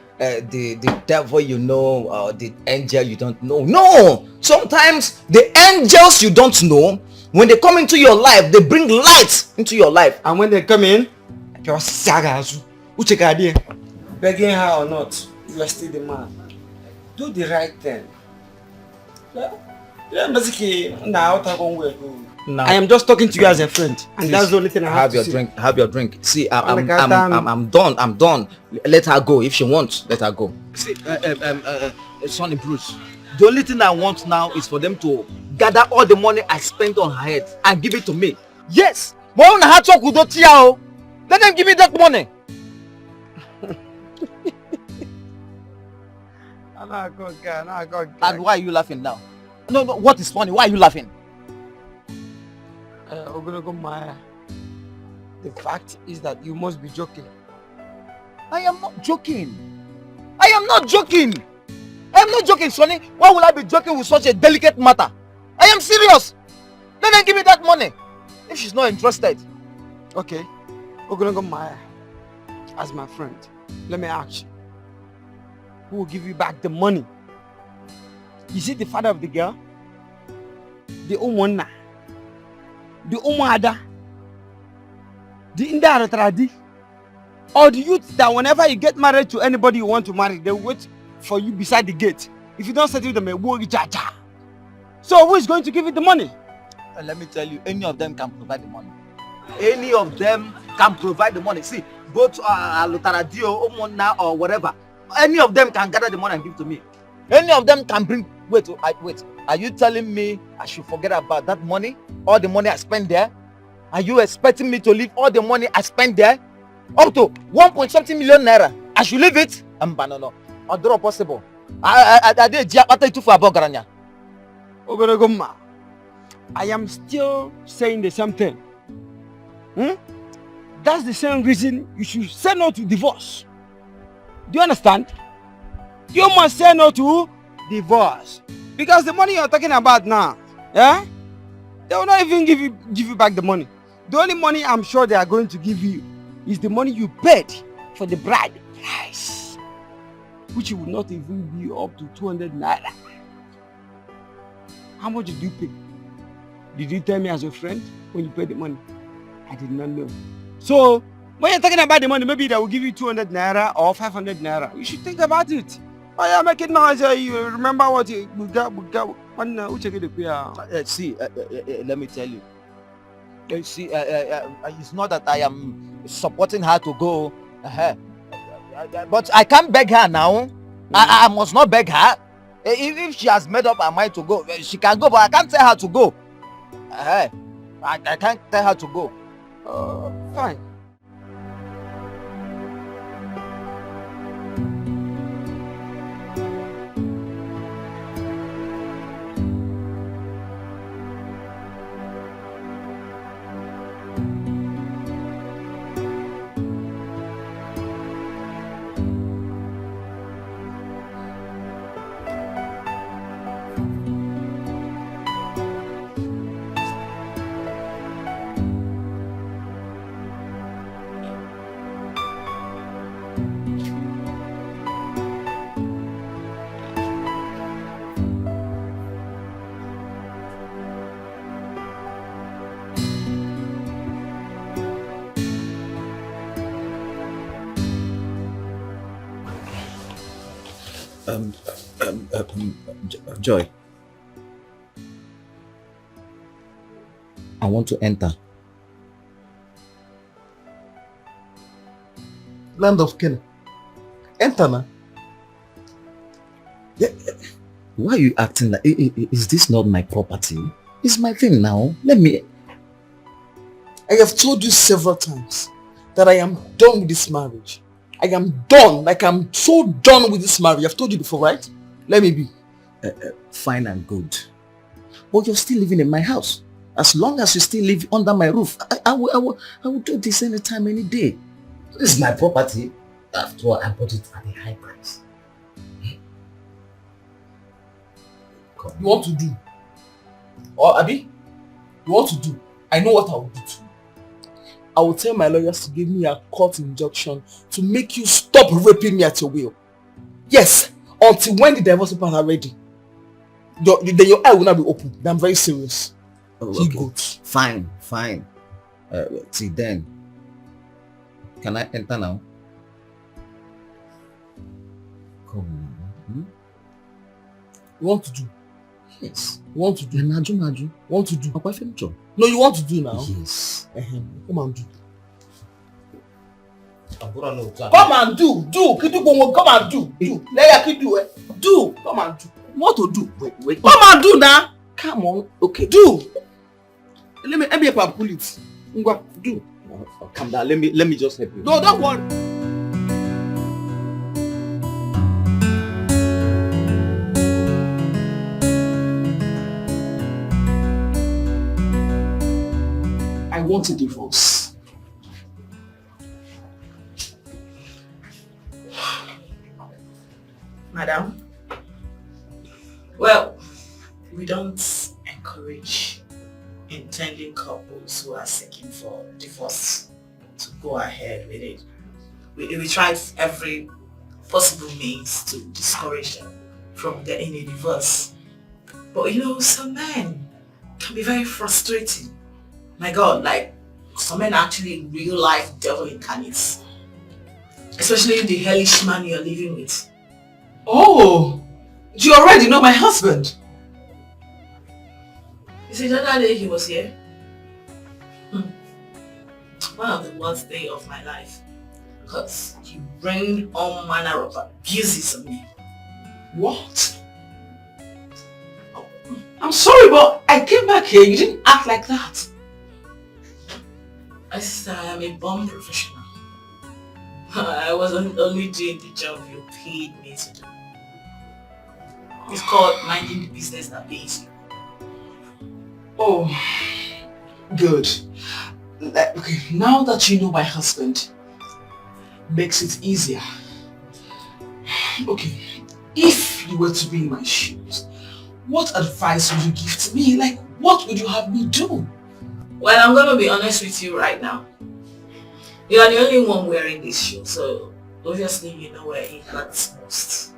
I: devil you know, or the angel you don't know. No! Sometimes the angels you don't know, when they come into your life, they bring light into your life.
P: And when they come in, just sagazu. Begging her or not, you are still the man. Do the right thing. Yeah, basically, now I am just talking to you as a friend, and that's the only thing I have to say.
I: Have your drink. See, I'm done. I'm done. Let her go. If she wants, let her go. See, Sonny Bruce, the only thing I want now is for them to gather all the money I spent on her head and give it to me. Yes. Let them give me that money. And why are you laughing now? No, what is funny? Why are you laughing?
P: The fact is that you must be joking.
I: I am not joking. I am not joking. I am not joking, Sonny. Why would I be joking with such a delicate matter? I am serious. Let them give me that money. If she's not interested.
P: Okay. Ogonogo Maya, as my friend, let me ask you. Who will give you back the money? Is it the father of the girl? The Umwana? The Umada? The Indaratradi? Or the youth that whenever you get married to anybody you want to marry, they wait for you beside the gate. If you don't settle them, so who is going to give you the money?
I: Let me tell you, any of them can provide the money. Any of them can provide the money. See, both Lutaradio, Umwana or whatever, any of them can gather the money and give to me. Any of them can bring... Wait. Are you telling me I should forget about that money? All the money I spent there? Are you expecting me to leave all the money I spent there? Up to 1.something million naira. I should leave it? No. Not possible. I did too for Bogaranya.
P: Ogorogoma, I am still saying the same thing. That's the same reason you should say no to divorce. Do you understand? You must say no to divorce. Because the money you're talking about now, they will not even give you back the money. The only money I'm sure they are going to give you is the money you paid for the bride price, which will not even be up to 200 naira. How much did you pay? Did you tell me as a friend when you paid the money? I did not know. So when you're talking about the money, maybe they will give you 200 naira or 500 naira. You should think about it. Oh yeah, make it noise. You remember what you got.
I: See, let me tell you. See, it's not that I am supporting her to go. But I can't beg her now. I must not beg her. If she has made up her mind to go, she can go. But I can't tell her to go. I can't tell her to go.
P: Fine.
I: Joy, I want to enter.
N: Land of Canaan. Enter now.
I: Why are you acting like... Is this not my property? It's my thing now. Let me...
C: I have told you several times that I am done with this marriage. I am done. Like I'm so done with this marriage. I've told you before, right? Let me be.
I: Fine and good. But you're still living in my house. As long as you still live under my roof, I will do this anytime, any day. This is my property. After all, I bought it at a high price.
C: You want to do? Or Abi? You want to do? I know what I will do too. I will tell my lawyers to give me a court injunction to make you stop raping me at your will. Yes, until when the divorce papers are ready. Then your eye will not be open. I'm very serious.
L: Oh,
C: He
L: okay.
C: good.
L: Fine. See then. Can I enter now? Come on.
C: You want to do?
L: Yes.
C: You want to do?
L: Naju.
C: Want to do?
L: Papa,
C: no, you want to do now?
L: Yes.
C: Come and do.
L: Come
C: and do. Come and do. Do. Come and do. What to do? Wait. Come and do now. Come on. Okay. Do. Let me help pull it. Do.
N: Calm down. Let me just help you.
C: No, don't worry. I want a divorce.
G: Madam, well, we don't encourage intending couples who are seeking for divorce to go ahead with it. We tried every possible means to discourage them from getting a divorce. But you know, some men can be very frustrating. My God, like some men are actually real life devil incarnates. Especially the hellish man you're living with.
C: Oh, you already know my husband.
G: You see, the other day he was here. One of the worst days of my life. Because he rained all manner of abuses on me.
C: What? I'm sorry, but I came back here. You didn't act like that.
G: My sister, I am a born professional. I wasn't only doing the job you paid me to do. It's called minding the business that pays you.
C: Oh, good. Okay, now that you know my husband, makes it easier. Okay, if you were to be in my shoes, what advice would you give to me? Like, what would you have me do?
G: Well, I'm going to be honest with you right now. You are the only one wearing this shoe, so obviously you know where it hurts most.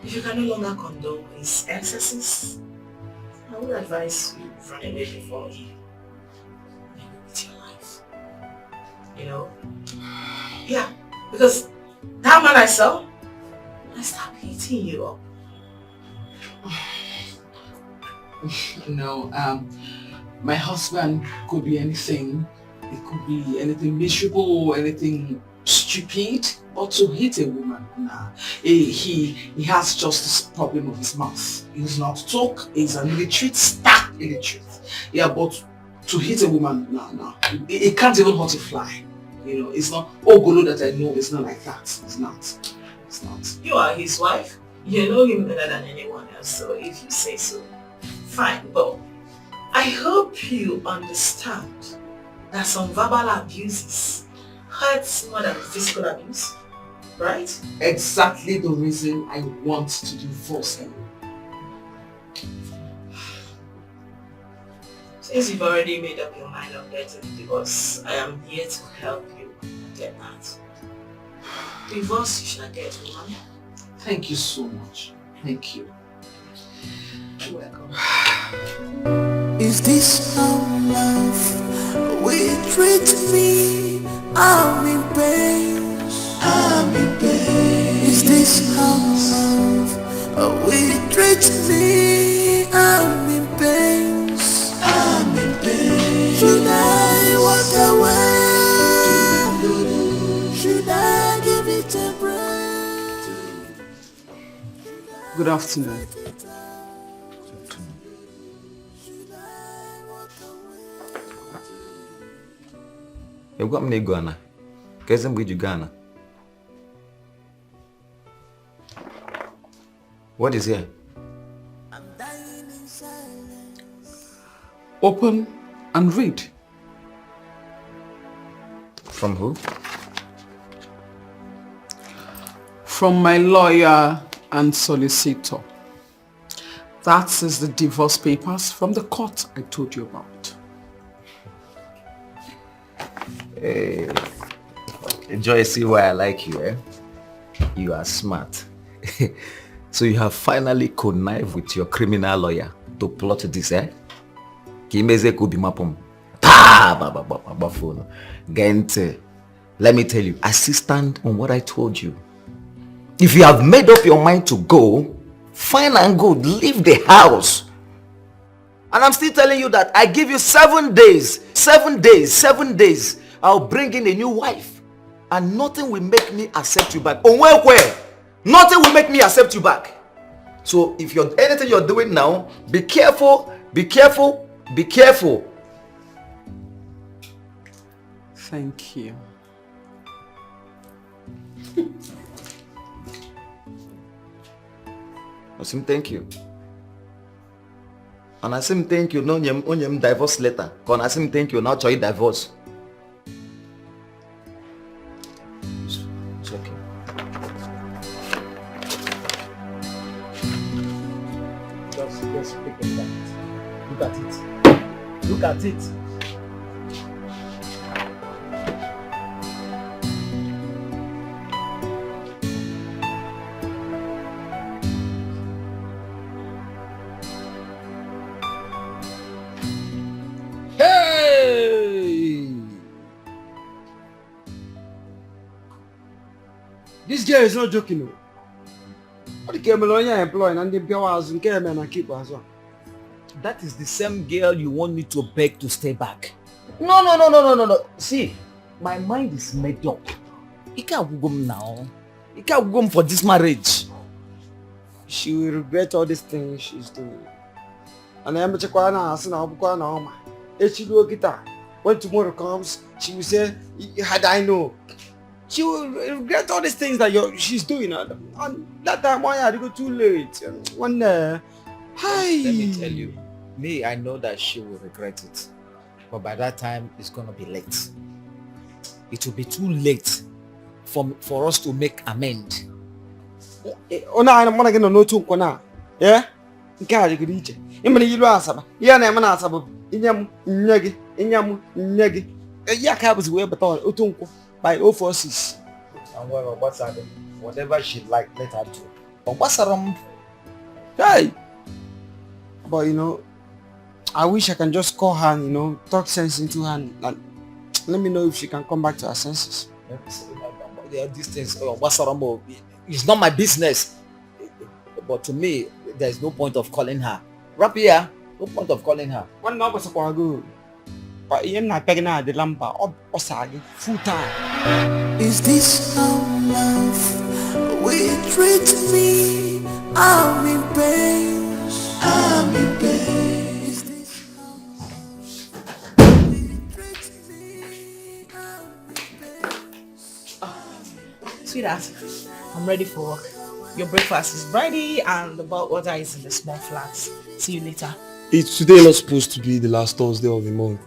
G: If you can no longer condone his excesses, I would advise you run away before he with your life. You know? Yeah, because that man I saw, I start beating you up.
C: No, my husband could be anything. It could be anything miserable, anything stupid, but to hit a woman, nah. He has just this problem of his mouth. He does not talk, he's an illiterate, stark illiterate. Yeah, but to hit a woman, nah. It can't even hurt a fly. You know, it's not, oh Golo that I know, it's not like that. It's not.
G: You are his wife. You know him better than anyone else, so if you say so, fine. But I hope you understand that some verbal abuses hurts more than physical abuse, right?
C: Exactly the reason I want to divorce him.
G: Since you've already made up your mind on getting a divorce, I am here to help you get that. Divorce you shall get, woman.
C: Thank you so much. Thank you.
G: You're welcome.
K: Is this how love will treat me? I'm in pain. Is this how love will treat me? I'm in pain. Should I walk away? Should I give it a break?
C: Good afternoon.
L: You've got me Ghana. Guess I'm with you Ghana. What is here?
C: Open and read.
L: From who?
C: From my lawyer and solicitor. That is the divorce papers from the court I told you about.
L: Hey, Joy, see why I like you, eh? You are smart. So you have finally connived with your criminal lawyer to plot this, eh? Kimeze kubi mapom. Gente, let me tell you, I still stand on what I told you. If you have made up your mind to go, fine and good, leave the house. And I'm still telling you that I give you 7 days. 7 days, 7 days. I'll bring in a new wife. And nothing will make me accept you back. Nothing will make me accept you back. So if anything you're doing now, be careful, be careful, be careful.
C: Thank you.
L: Osim, thank you. And I say thank you, no nyem divorce letter. Kon I say thank you, now choy divorce. It's okay.
I: Just pick it back. Look at it. Look at it.
P: This girl is not joking. What the Cameroonian employing and the powers and care and keep as well.
L: That is the same girl you want me to beg to stay back. No. See, my mind is made up. You can't go now. You can't go for this marriage.
P: She will regret all these things she's doing. And I am a Chakwana, Asana, if she do a guitar, when tomorrow comes, she will say, had I know. She will regret all these things that she's doing. And that time, why had to go too late? One
L: Let me tell you, I know that she will regret it. But by that time, it's going to be late. It will be too late for us to make amends.
P: I'm not going to know too. Yeah? Nke could eat it. Imani yilu asaba. Ya na mana asaba. Inyam nyagi. Ya ka was we beton utunko by 046.
L: And whatever she like, let her do. But
P: hey. But I wish I can just call her and talk sense into her and let me know if she can come back to her senses.
L: These things, it's not my business. But to me, there's no point of calling her. Right here, no point of calling her.
P: One number so good. But you're not picking her the lampa or sagi full time.
K: Is this how love will treat me? I'm in pain. I'm in pain. Is this how love will treat me? I'm in pain.
A: Sweetheart, I'm ready for work. Your breakfast is ready and the bottled water is in the small flask. See you later.
H: It's today not supposed to be the last Thursday of the month.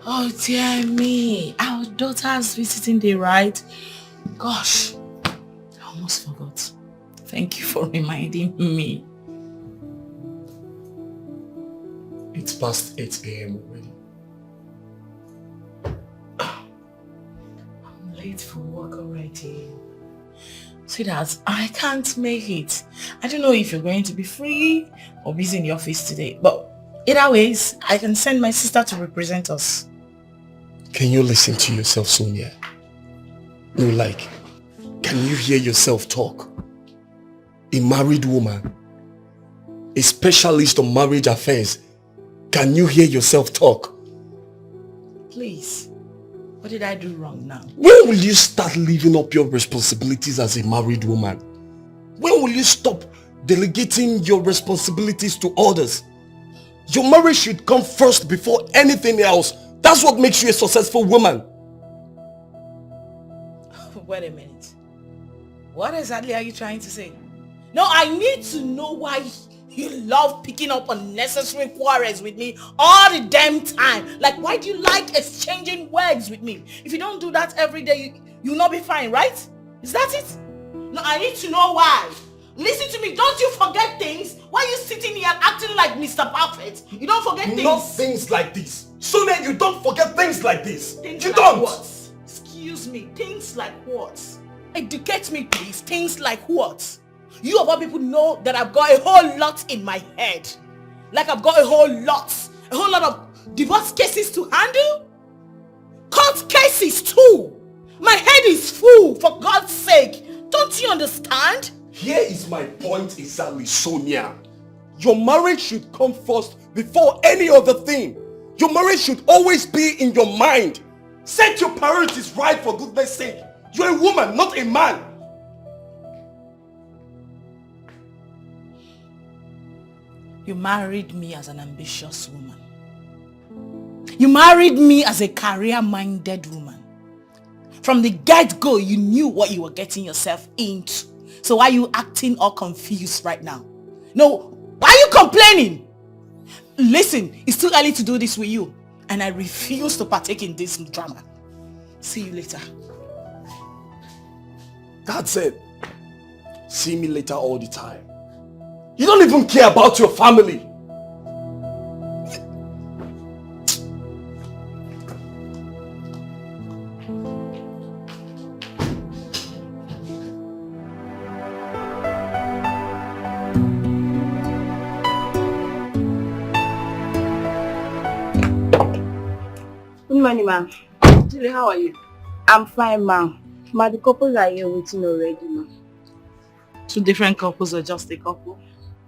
A: Oh dear me. Our daughter's visiting day, right? Gosh, I almost forgot. Thank you for reminding me.
H: It's past 8 a.m. already.
A: I'm late for work already. Sweetheart, I can't make it. I don't know if you're going to be free or busy in the office today. But either ways, I can send my sister to represent us.
H: Can you listen to yourself, Sonia? No, can you hear yourself talk? A married woman, a specialist on marriage affairs. Can you hear yourself talk?
A: Please, what did I do wrong now?
H: When will you start living up your responsibilities as a married woman? When will you stop delegating your responsibilities to others? Your marriage should come first before anything else. That's what makes you a successful woman.
A: Wait a minute. What exactly are you trying to say? No, I need to know why you love picking up unnecessary quarrels with me all the damn time. Like, why do you like exchanging words with me? If you don't do that every day, you'll not be fine, right? Is that it? No, I need to know why. Listen to me, don't you forget things? Why are you sitting here and acting like Mr. Perfect? You don't forget things?
H: Not things like this. Sonia, you don't forget things like this.
A: Things
H: you
A: like
H: don't.
A: What? Excuse me, things like what? Educate me please, things like what? You of all people know that I've got a whole lot in my head. Like I've got a whole lot of divorce cases to handle. Court cases too. My head is full, for God's sake. Don't you understand?
H: Here is my point exactly, Sonia. Your marriage should come first before any other thing. Your marriage should always be in your mind. Set your priorities right, for goodness sake. You're a woman, not a man.
A: You married me as an ambitious woman. You married me as a career-minded woman. From the get-go, you knew what you were getting yourself into. So why are you acting all confused right now? No, why are you complaining? Listen, it's too early to do this with you. And I refuse to partake in this drama. See you later.
H: That's it. See me later all the time. You don't even care about your family.
T: Good morning, ma'am.
A: Julie, how are you?
T: I'm fine, ma'am. Ma, the couples are here waiting already, ma'am.
A: 2 different couples or just a couple?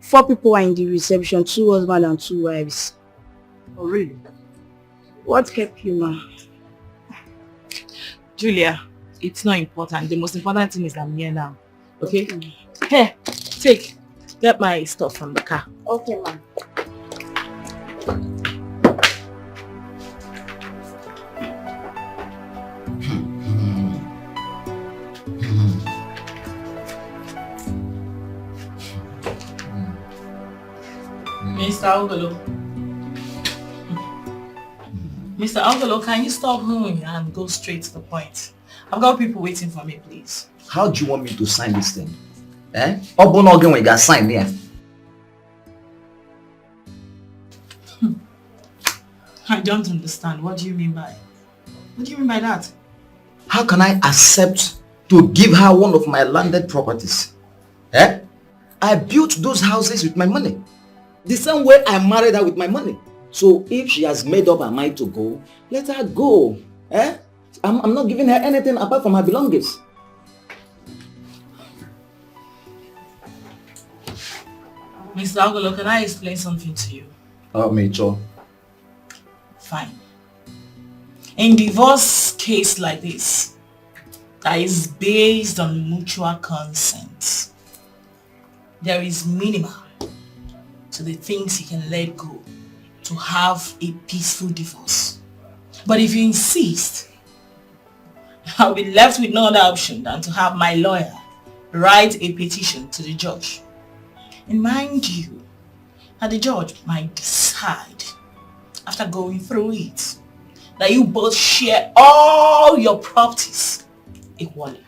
T: 4 people are in the reception, 2 husbands and 2 wives.
A: Oh, really?
T: What kept you, ma'am?
A: Julia, it's not important. The most important thing is I'm here now. Okay? Here, take. Get my stuff from the car.
T: Okay, ma'am.
A: Mr. Ogolo. Mr. Ogolo, can you stop hooing and go straight to the point? I've got people waiting for me, please.
L: How do you want me to sign this thing? Eh? Open again when you got signed there.
A: I don't understand. What do you mean by? What do you mean by that?
L: How can I accept to give her one of my landed properties? Eh? I built those houses with my money. The same way I married her with my money. So if she has made up her mind to go, let her go. Eh? I'm not giving her anything apart from her belongings.
A: Mr. Ogolo, can I explain something to you?
L: Oh, Major.
A: Fine. In divorce case like this, that is based on mutual consent, there is minimum to the things you can let go to have a peaceful divorce. But if you insist, I'll be left with no other option than to have my lawyer write a petition to the judge. And mind you, that the judge might decide, after going through it, that you both share all your properties equally.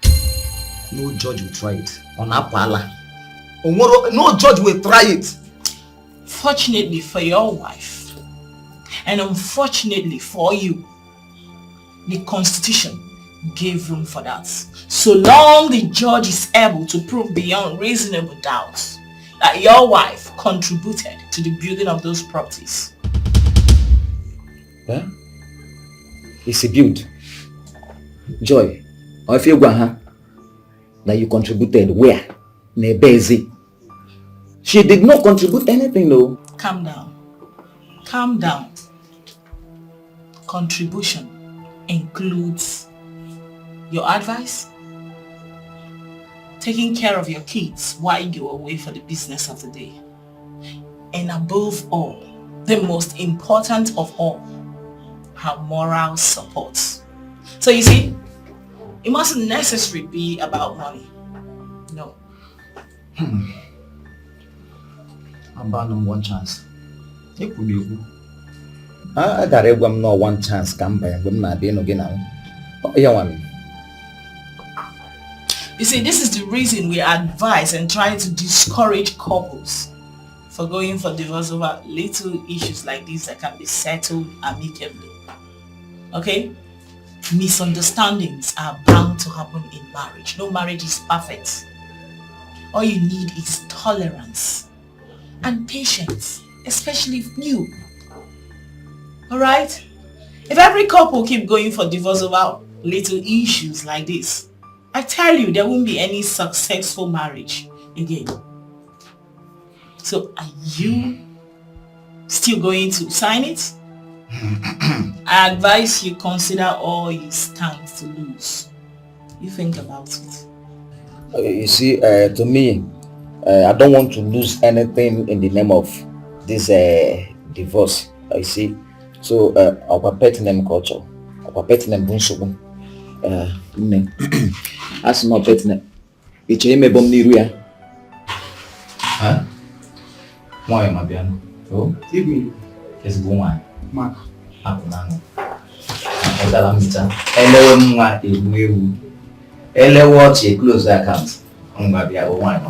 L: No judge will try it. On Apala. No judge will try it.
A: Fortunately for your wife, and unfortunately for you, the Constitution gave room for that. So long the judge is able to prove beyond reasonable doubt that your wife contributed to the building of those properties.
L: Huh? It's a build. Joy, or if you go, that you contributed where? Nebezi. She did not contribute anything, though.
A: Calm down. Calm down. Contribution includes your advice, taking care of your kids while you're away for the business of the day, and above all, the most important of all, her moral support. So you see, it mustn't necessarily be about money. No.
L: I'm bound on one chance. It could be. I got a woman no one chance come by when I be no again now. Oh, yeah, one.
G: You see, this is the reason we advise and try to discourage couples for going for divorce over little issues like this that can be settled amicably. Okay? Misunderstandings are bound to happen in marriage. No marriage is perfect. All you need is tolerance and patience, especially if new. Alright? If every couple keep going for divorce over little issues like this, I tell you, there won't be any successful marriage again. So are you still going to sign it? I advise you consider all you stand to lose. You think about it.
L: You see, to me, I don't want to lose anything in the name of this divorce. You see, so our pet name culture, our pet name bunsubu. As my pet name, it's a mebom niruya. Huh? Why am I being? Oh, give me. It's woman. Mark. Apunano. Odalamita. Elewe mwa ewu. Elewe che close account. Mwa bia one.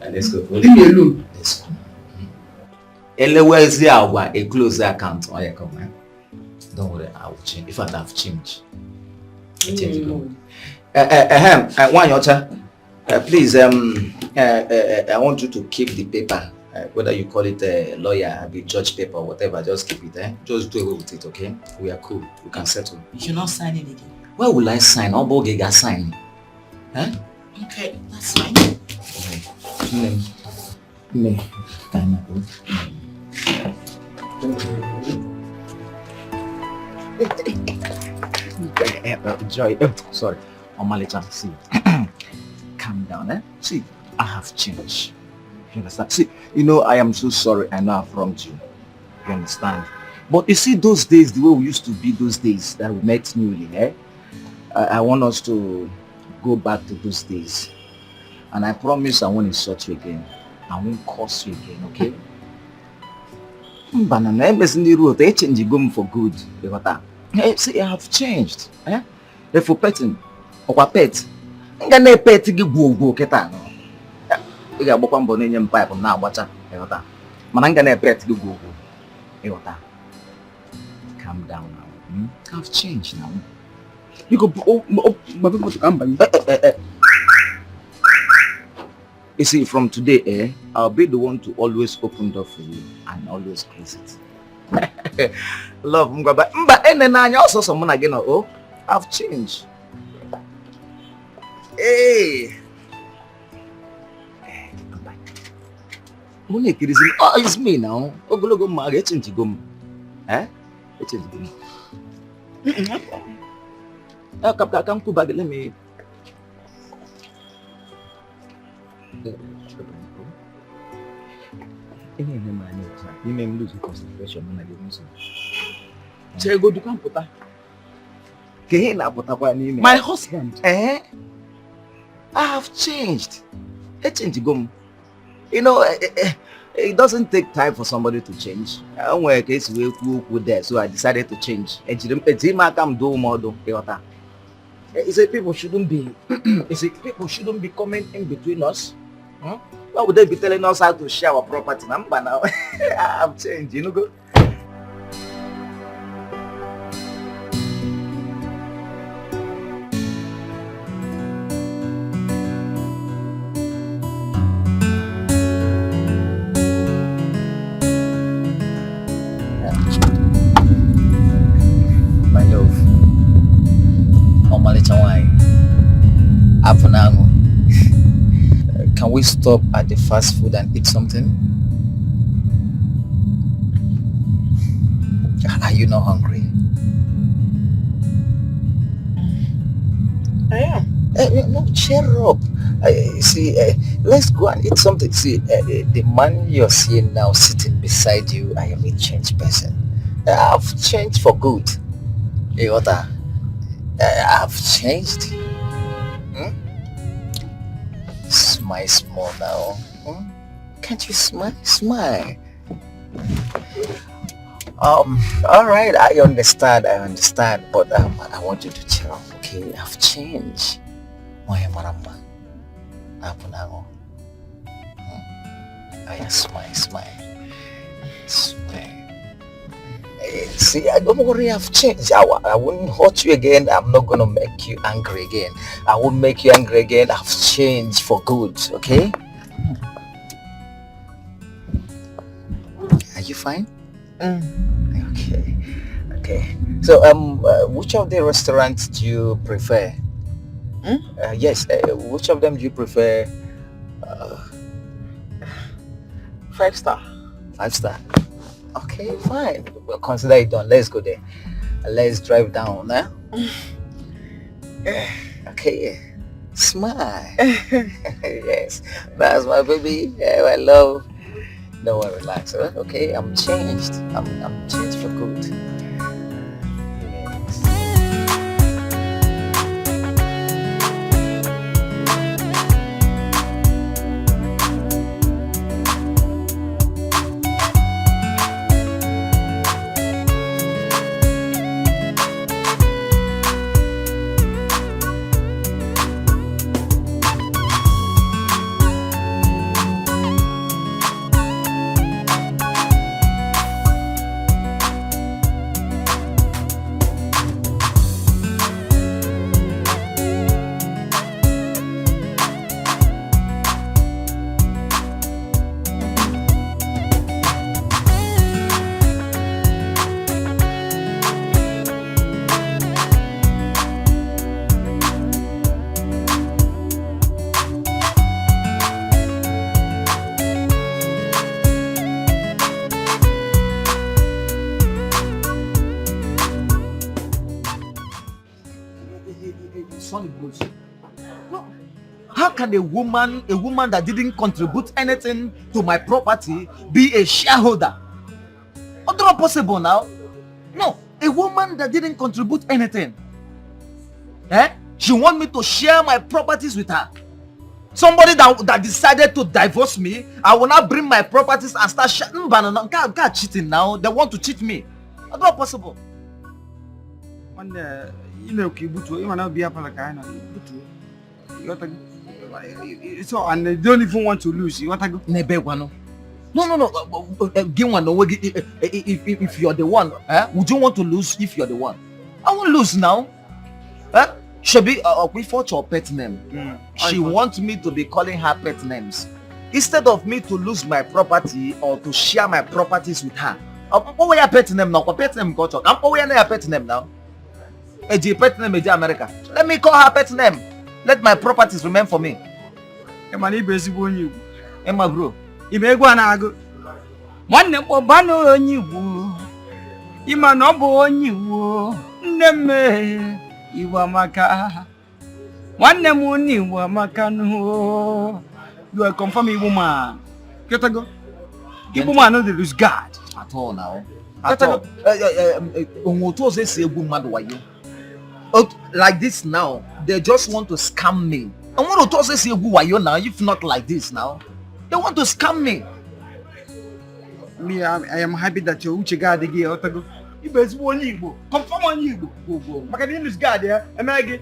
L: Let's go. Leave me alone. Let's go. Elewe is a close account. Oh yeah, come on. Don't worry, I will change. In fact, I've changed. One your please, I want you to keep the paper. Whether you call it a lawyer, a judge paper, or whatever, just keep it. Just do away with it, okay? We are cool. We can settle.
G: You should not sign it again.
L: Why will I sign? Obogega sign. Huh?
G: Okay, that's fine.
L: Me. Joy, sorry. Omalicha, see. Calm down, eh? See, I have changed. You understand? See, you know, I am so sorry. I know I've wronged you. You understand? But you see those days, the way we used to be those days that we met newly, eh? I want us to go back to those days. And I promise I won't insult you again. I won't curse you again, okay? Banana, the road, they change you for good. See, I have changed. Eh? If you're petting, or pet, I'm gonna pet you go get you got one bonnet pipe now, what's up? Manangana pet you go. Calm down now. I've changed now. You go my people to come by. You see, from today, I'll be the one to always open door for you and always close it. Love, but and then I also someone again. Oh, I've changed. Hey. Oh, it's me now. Oh, go marry. It's into gum. Eh? It's into gum. Come to bag. Let me. You may lose concentration when I didn't go to computer. My husband. Eh? I have changed. You know, it doesn't take time for somebody to change. I work case we there, so I decided to change. You say people shouldn't be. You say people shouldn't be coming in between us. Huh? Why would they be telling us how to share our property? Number now, I've changed. You know, go. Can we stop at the fast food and eat something? Are you not hungry?
O: I am.
L: No, cheer up. See, let's go and eat something. See, the man you're seeing now sitting beside you, I am a changed person. I've changed for good. I've changed. Smile small now. Can't you smile? Smile. All right, I understand, but I want you to cheer up, okay? I've changed.
I: Oye maramba. Apunago. I smile. Smile. See, don't worry, I've changed. I won't hurt you again. I'm not gonna make you angry again. I won't make you angry again. I've changed for good, okay? Are you fine? Okay. So, which of the restaurants do you prefer? Yes, which of them do you prefer?
C: 5 star.
I: 5 star. Okay, fine. We'll consider it done. Let's go there. Let's drive down, huh? Okay. Smile. Yes. That's my baby. Yeah, my love. Don't worry, relax. Huh? Okay, I'm changed. I'm changed for good.
L: No. How can a woman that didn't contribute anything to my property be a shareholder? It's not possible now. No, a woman that didn't contribute anything. She want me to share my properties with her. Somebody that decided to divorce me, I will not bring my properties and start God cheating now. They want to cheat me. It's not possible.
P: So, and they don't even want to lose. You want to go?
L: No. If you're the one, would you want to lose if you're the one? I won't lose now. Should be we fought your pet name. She wants me to be calling her pet names instead of me to lose my property or to share my properties with her. What your pet name now? Pet name got talk. I'm your pet name now. Pet name America. Let me call her pet name. Let my properties remain for me.
P: Emma
L: bro.
P: Imegwa na ago. Nwanne kpọbanụ onye Igbo. Ịma na ọ bụ onye Igbo. Nne m Igbo amaka. Nwanne m onye Igbo amaka no. You are confirming Igbo man. Get go. Igbo man no dey lose guard
L: at all now. At all. Like this now, they just want to scam me. And what to say who are you now? If not like this now, they want to scam me.
P: Me, I am happy that you uche God again. Otago, you best one Igbo. Confirm on Igbo. Go. Makadini lose God there. Am I again?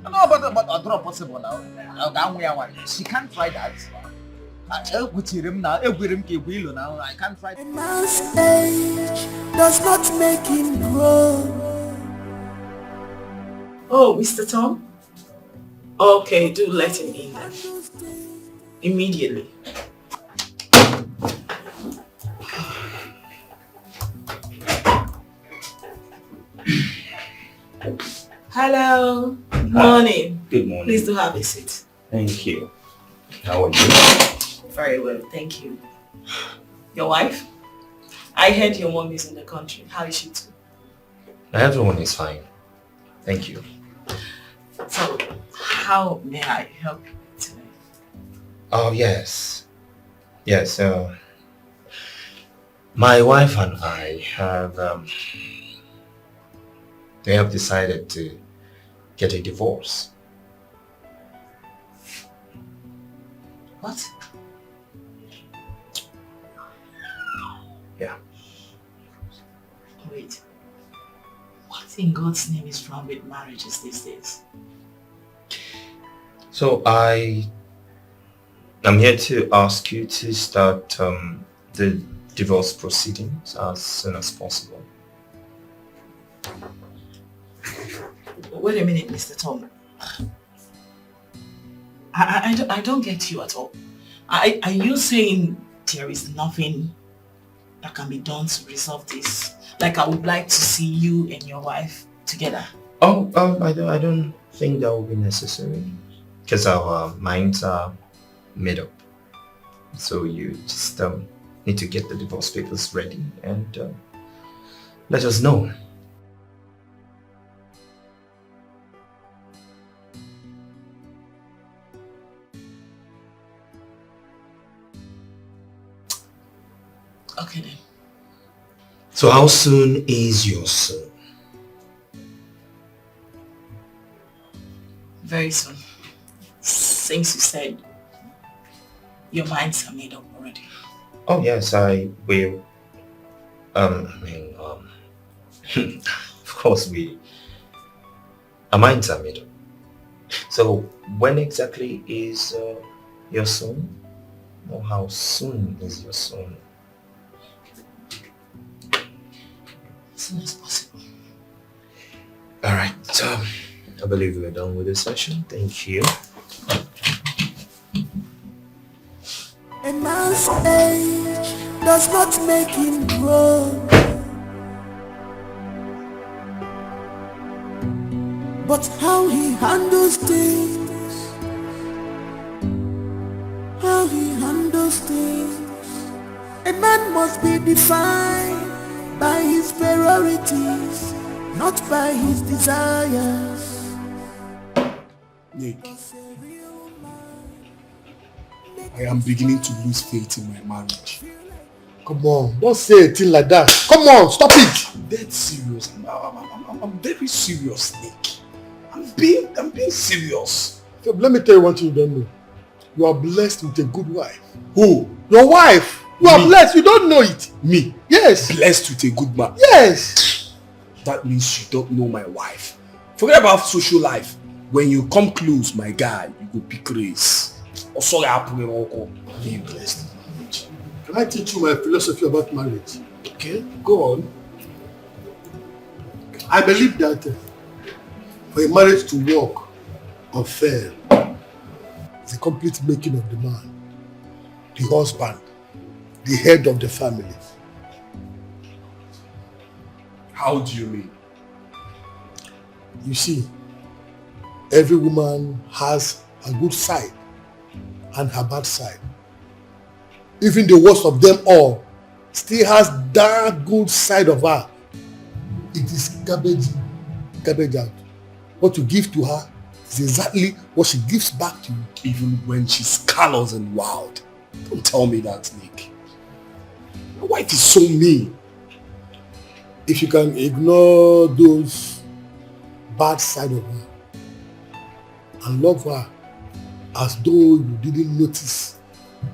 L: No, but I don't possible now. She can't try that. I can't try.
K: A man's age does not make him grow.
G: Oh, Mr. Tom? Okay, do let him in then. Immediately. Hello. Good morning.
B: Good morning.
G: Please do have a seat.
B: Thank you. How are you?
G: Very well, thank you. Your wife? I heard your mom is in the country. How is she too?
B: Everyone is fine. Thank you.
G: So, how may I help you today?
B: Oh, yes. Yes, my wife and I have, they have decided to get a divorce.
G: What?
B: Yeah.
G: Wait. What in God's name is wrong with marriages these days?
B: So I'm here to ask you to start the divorce proceedings as soon as possible.
G: Wait a minute, Mr. Tom. I don't get you at all. Are you saying there is nothing that can be done to resolve this? Like I would like to see you and your wife together.
B: Oh, I don't think that will be necessary because our minds are made up. So you just need to get the divorce papers ready and let us know.
G: Okay then.
B: So how soon is your son?
G: Very soon. Since you said your minds are made up already.
B: Oh yes, I will. Of course our minds are made up. So when exactly is your son? Or how soon is your son?
G: As soon as possible.
B: Alright, so I believe we're done with this session. Thank you.
K: A man's age does not make him grow, but how he handles things, how he handles things. A man must be defined by his priorities, not by his desires.
H: Nick, I am beginning to lose faith in my marriage.
D: Come on, don't say a thing like that. Come on, stop it.
H: I'm dead serious. I'm very serious, Nick. I'm being serious.
D: So let me tell you one thing you don't know. You are blessed with a good wife.
H: Who?
D: Your wife. You are blessed. You don't know it.
H: Me?
D: Yes.
H: Blessed with a good man.
D: Yes.
H: That means you don't know my wife. Forget about social life. When you come close, my guy, you go pick race. Oh, sorry, being blessed.
D: Can I teach you my philosophy about marriage?
H: Okay, go on.
D: I believe that for a marriage to work or fail, it's a complete making of the man, the husband, the head of the family.
H: How do you mean?
D: You see, every woman has a good side and her bad side. Even the worst of them all still has that good side of her. It is garbage out. What you give to her is exactly what she gives back to you.
H: Even when she's callous and wild. Don't tell me that, Nick. My wife is so mean.
D: If you can ignore those bad side of her and love her as though you didn't notice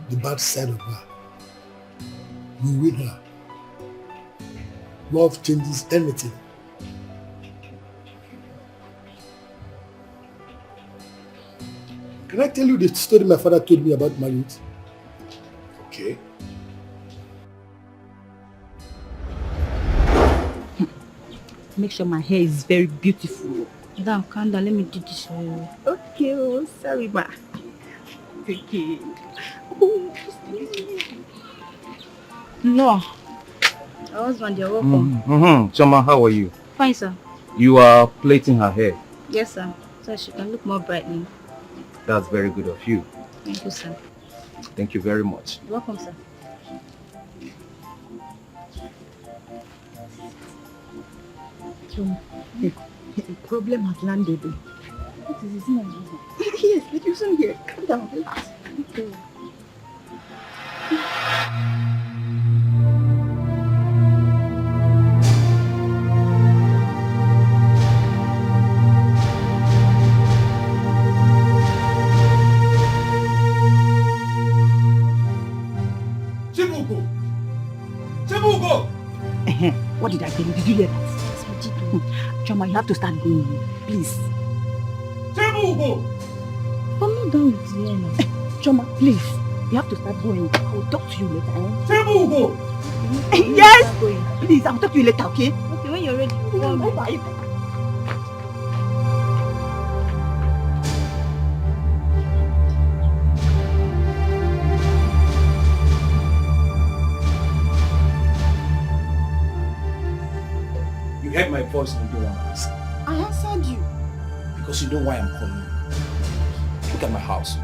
D: the bad side of her, you win her. Love changes anything. Can I tell you the story my father told me about marriage?
H: Okay.
M: Make sure my hair is very beautiful.
T: Madam, calm down. Let me do this for you. Okay, oh, sorry, ma. Okay. No. Your husband, you're welcome.
N: Chama, how are you?
T: Fine, sir.
N: You are plaiting her hair.
T: Yes, sir. So she can look more brightening.
N: That's very good of you.
T: Thank you, sir.
N: Thank you very much.
T: You're welcome, sir.
O: A problem has landed.
T: What is this now?
O: Yes, the reason here. Calm down, relax.
T: Okay.
O: What did I tell you? Did you hear that? Choma, you have to start going. Please.
E: Chibugo!
T: But
M: Calm down, Diana. Choma, please. You have to start going. I will talk to you later.
H: Stepmoda!
M: Yes! Please, I'll talk to you later, okay?
T: Okay, when you're ready.
M: Bye-bye.
N: You heard my voice and you don't want to answer.
O: I answered you.
N: Because you know why I'm calling you. Look at my house.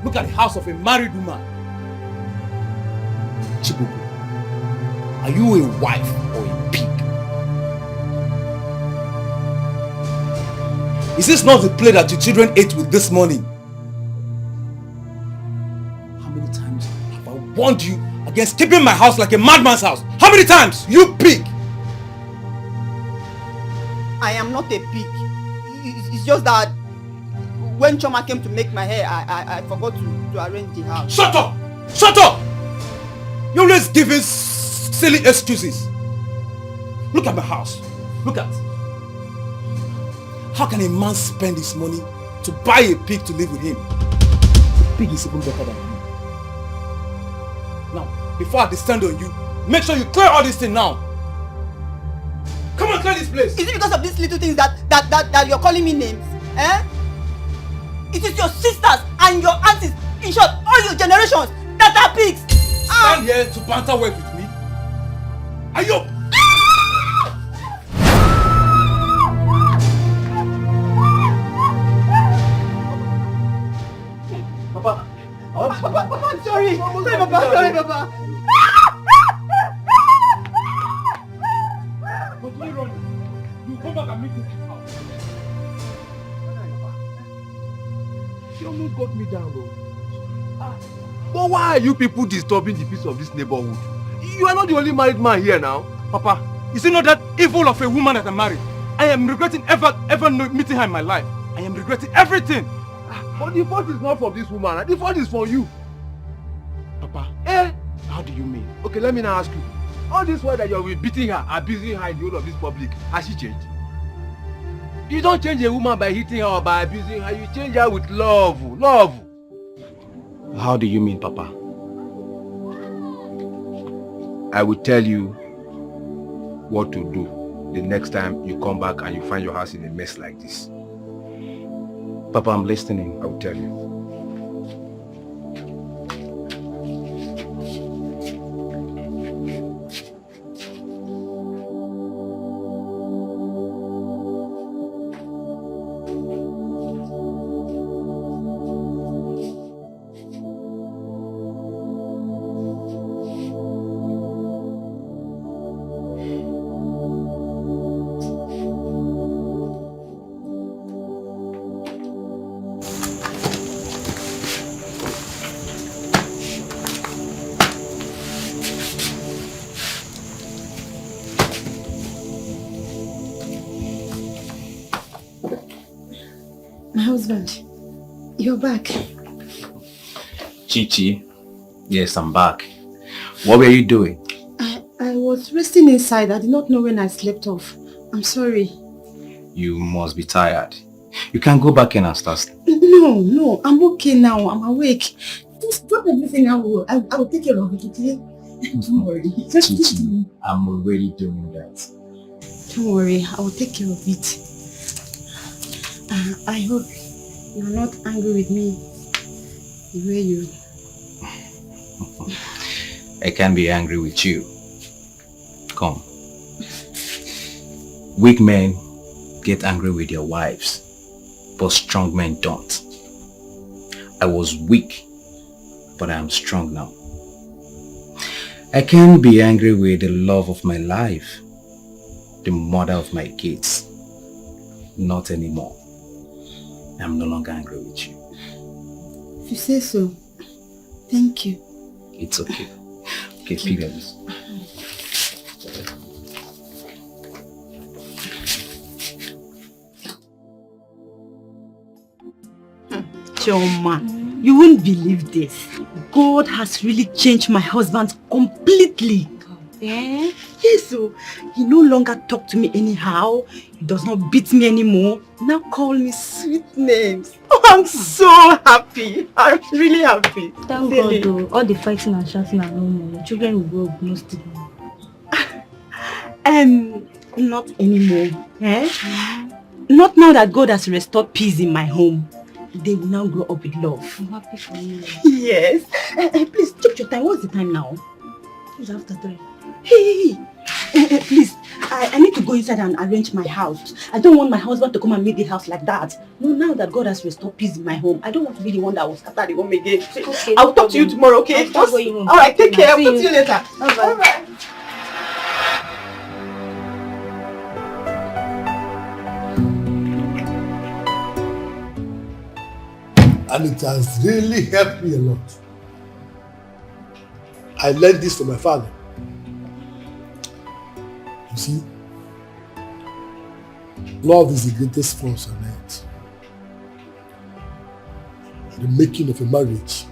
N: Look at the house of a married woman. Chibubu, are you a wife or a pig? Is this not the plate that your children ate with this morning? How many times have I warned you against keeping my house like a madman's house? How many times? You pig!
O: I am not a pig. It's just that when Choma came to make my hair, I forgot to arrange the house.
N: Shut up! Shut up! You're always giving silly excuses. Look at my house. Look at. How can a man spend his money to buy a pig to live with him? The pig is even better than you. Now, before I descend on you, make sure you clear all this thing now. Come on, clear this place.
O: Is it because of these little things that you're calling me names? Eh? It is your sisters and your aunties, in short, all your generations that are pigs.
N: Stand here to banter work with me? Are you?
O: Papa, I'm sorry. Sorry, Papa. Sorry, Papa.
N: Continue running. You come back and meet me in this house.
U: You almost got me down, though. But why are you people disturbing the peace of this neighborhood? You are not the only married man here now.
N: Papa, is it not that evil of a woman that I married? I am regretting ever meeting her in my life. I am regretting everything.
U: But the fault is not from this woman. The fault is from you.
N: Papa,
U: how do you mean? Okay, let me now ask you. All this while that you are beating her, abusing her in the whole of this public, has she changed? You don't change a woman by hitting her or by abusing her. You change her with love. Love.
N: How do you mean, Papa?
U: I will tell you what to do the next time you come back and you find your house in a mess like this.
N: Papa, I'm listening.
U: I will tell you.
S: Husband, you're back.
N: Chichi, yes, I'm back. What were you doing?
S: I was resting inside. I did not know when I slept off. I'm sorry.
N: You must be tired. You can go back in and start.
S: No, I'm okay now. I'm awake. Just drop everything. I will take care of it, okay? Don't worry.
N: Chichi, I'm already doing that.
S: Don't worry, I will take care of it. I hope you're not angry with me the way you...
N: I can't be angry with you. Come. Weak men get angry with their wives, but strong men don't. I was weak, but I am strong now. I can't be angry with the love of my life, the mother of my kids. Not anymore. I'm no longer angry with you.
S: If you say so, thank you.
N: It's okay. Okay, pick this.
M: Choma, you won't believe this. God has really changed my husband completely.
S: Eh?
M: Yes, so he no longer talks to me anyhow. He does not beat me anymore. Now call me sweet names. Oh, I'm so happy. I'm really happy.
T: Thank God though, all the fighting and shouting are no more. Your children will grow up, no stigma.
M: Not anymore. Eh? Not now that God has restored peace in my home. They will now grow up with love.
T: I'm happy for you.
M: Yes. Please, take your time. What's the time now?
T: It's after 3.
M: Hey, please, I need to go inside and arrange my house. I don't want my husband to come and meet the house like that. No, now that God has restored peace in my home, I don't want to be the one that will scatter the home again. Okay, I'll talk to you tomorrow, okay? Alright, take care. I'll talk to you later. Bye-bye.
R: And it has really helped me a lot. I learned this from my father. You see, love is the greatest force on earth. The making of a marriage,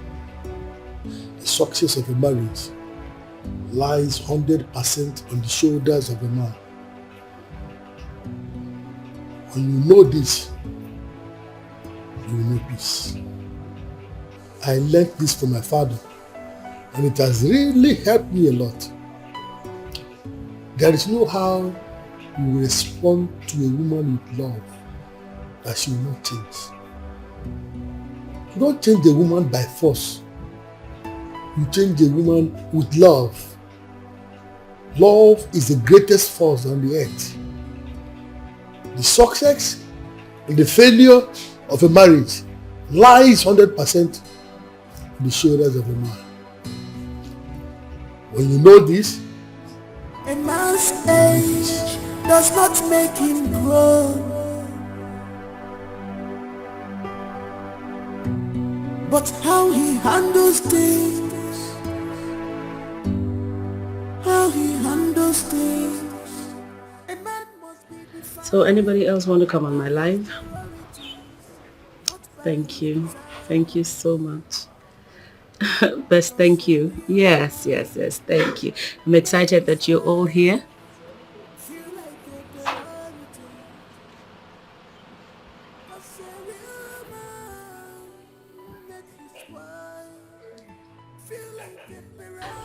R: the success of a marriage lies 100% on the shoulders of a man. When you know this, you will know peace. I learned this from my father, and it has really helped me a lot. There is no how you respond to a woman with love that she will not change. You don't change a woman by force. You change a woman with love. Love is the greatest force on the earth. The success and the failure of a marriage lies 100% on the shoulders of a man. When you know this,
K: a man's age does not make him grow, but how he handles things, how he handles things.
F: So anybody else want to come on my live? Thank you. Thank you so much. Best, thank you. Yes, thank you. I'm excited that you're all here.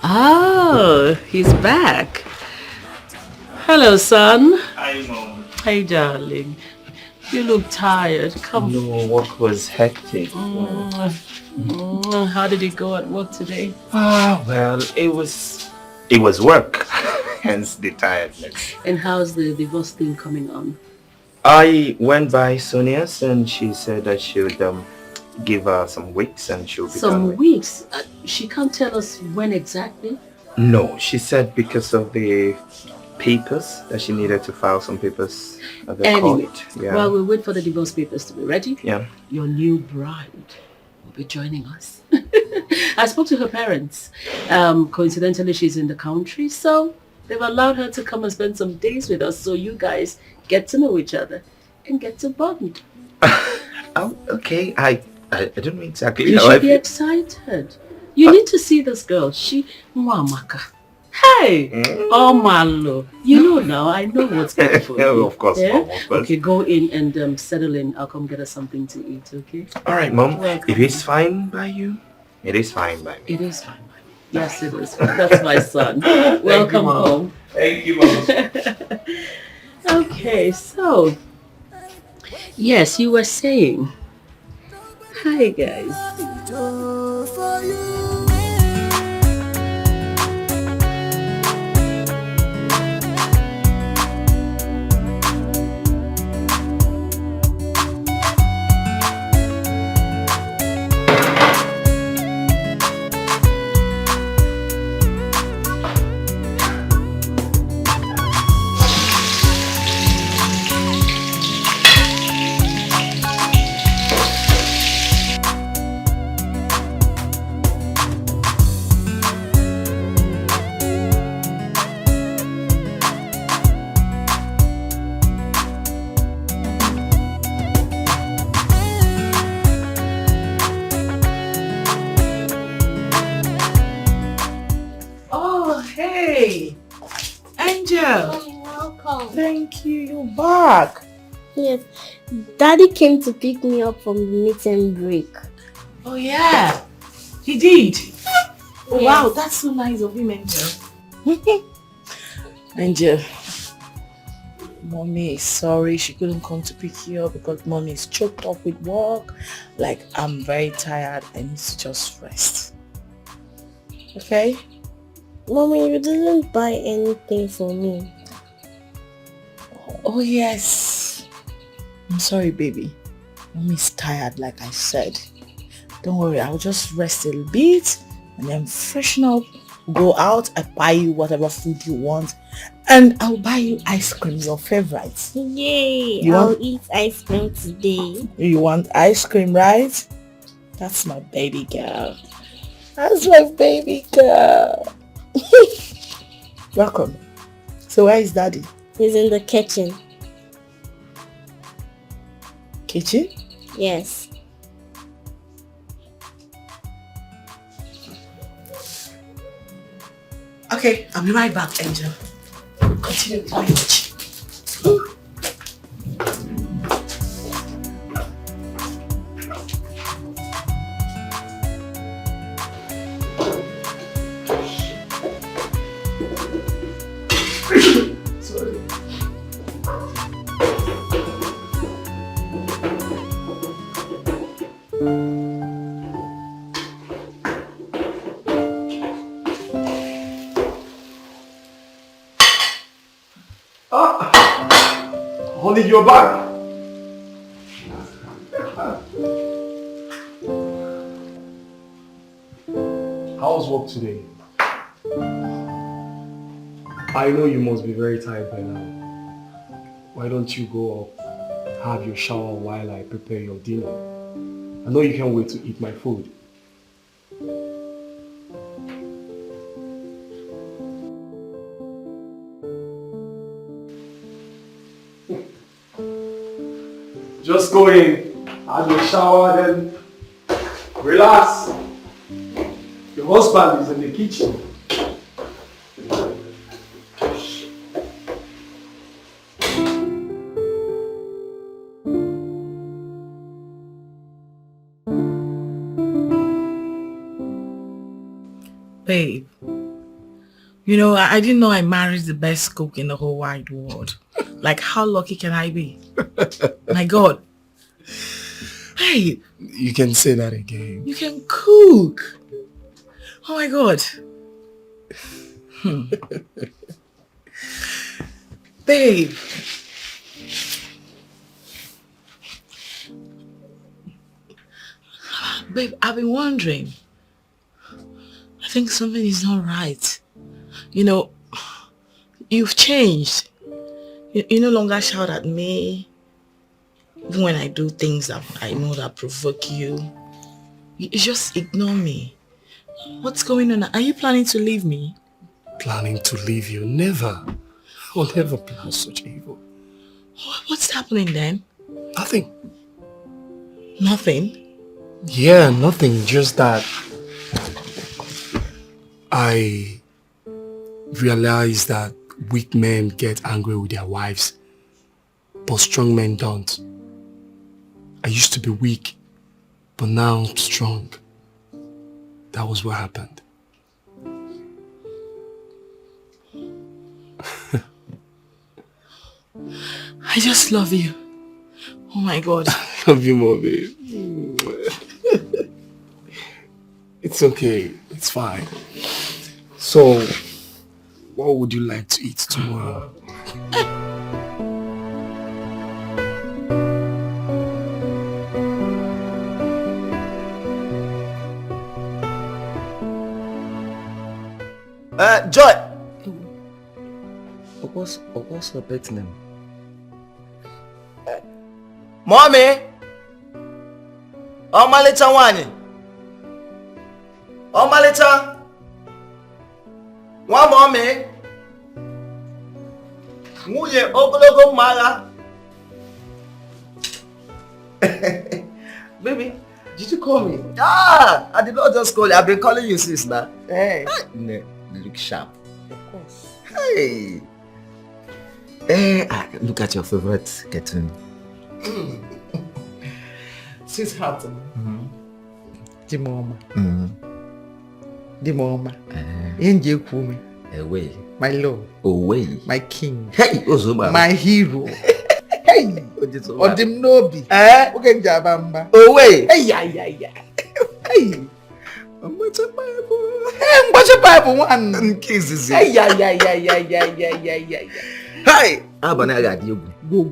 F: Oh, he's back. Hello, son.
B: Hi, Mom.
F: Hey, darling. You look tired. Come.
B: No, work was hectic.
F: How did it go at work today?
B: Well, it was work, hence the tiredness.
F: And how's the divorce thing coming on?
B: I went by Sonia's and she said that she would give her some weeks and she'll be done
F: Some
B: with.
F: weeks? She can't tell us when exactly?
B: No, she said because of the papers that she needed to file some papers at the court. Yeah.
F: While we wait for the divorce papers to be ready,
B: Yeah.
F: your new bride will be joining us. I spoke to her parents. Coincidentally, she's in the country, so they've allowed her to come and spend some days with us so you guys get to know each other and get to bond.
B: Oh, okay. I don't know exactly
F: You
B: how
F: should be excited. You need to see this girl. She, Mwamaka. Hey! Oh, Malo. You know now, I know what's good for you.
B: Of course,
F: Yeah?
B: Mom, of course.
F: Okay, go in and settle in. I'll come get us something to eat, okay?
B: All right, Mom.
F: Welcome.
B: If it's fine by you, it is fine by me.
F: It is fine by me. Yes, it is. That's my son.
B: Thank you,
F: Welcome
B: Mom.
F: home.
B: Thank you, Mom.
F: Okay, so, yes, you were saying. Hi, guys. Oh, hey, Angel.
S: Welcome.
C: Thank you, you're back.
Q: Yes. Daddy came to pick me up from the meeting break.
G: Oh yeah, he did. Oh
Q: Yes.
G: wow, that's so nice of him, Angel. Angel, Mommy is sorry she couldn't come to pick you up because Mommy is choked up with work. Like, I'm very tired. I need to just rest. Okay?
Q: Mommy, you didn't buy anything for me.
G: Oh yes. I'm sorry, baby. Mommy's tired, like I said. Don't worry, I'll just rest a little bit and then freshen up, go out, I buy you whatever food you want, and I'll buy you ice cream, your favorite.
Q: Yay! I'll eat ice cream today.
G: You want ice cream, right? That's my baby girl. That's my baby girl. Welcome. So where is Daddy?
Q: He's in the kitchen.
G: Kitchen?
Q: Yes.
G: Okay, I'll be right back, Angel. Continue with my watch.
E: Sorry. Honey, you're back. How's work today? I know you must be very tired by now. Why don't you go up, have your shower while I prepare your dinner? I know you can't wait to eat my food. Just go in, have your shower, then relax. Your husband is in the kitchen.
G: Babe, you know, I didn't know I married the best cook in the whole wide world. Like, how lucky can I be? My God. Hey,
E: You can say that again.
G: you can cook. Oh my God. Babe. Babe, I've been wondering. I think something is not right. You know, you've changed. You no longer shout at me. Even when I do things that I know that provoke you. You just ignore me. What's going on? Are you planning to leave me?
E: Planning to leave you? Never. I will never plan such evil.
G: What's happening then?
E: Nothing.
G: Nothing?
E: Yeah, nothing. Just that I realize that weak men get angry with their wives, but strong men don't. I used to be weak, but now I'm strong. That was what happened.
G: I just love you. Oh my God.
E: I love you more, babe. It's okay. It's fine. So, what would you like to eat tomorrow?
L: Joy! What's her pet name? Mommy! Ọmalịcha nwanyị! Ọmalịcha! Nwa mommy! Nwunye ogologo mma agha! Baby, did you call me? Ah! I did not just call you. I've been calling you since now. Hey! You look sharp.
G: Of course.
L: Hey! Look at your favorite cartoon.
C: Sweetheart. Dimoma. Dimoma. Angel Kumi.
I: Away.
C: My love.
I: Away.
C: My king.
I: Hey, Ozuma.
C: My hero. Hey. Odim Nobi. Okay, Jabamba.
I: Away.
C: Hey, yeah. Hey. What's a Bible? Hey, what's a Bible one?
I: Kisses.
C: Hey, yeah.
I: Hey. Abana you.
C: Go.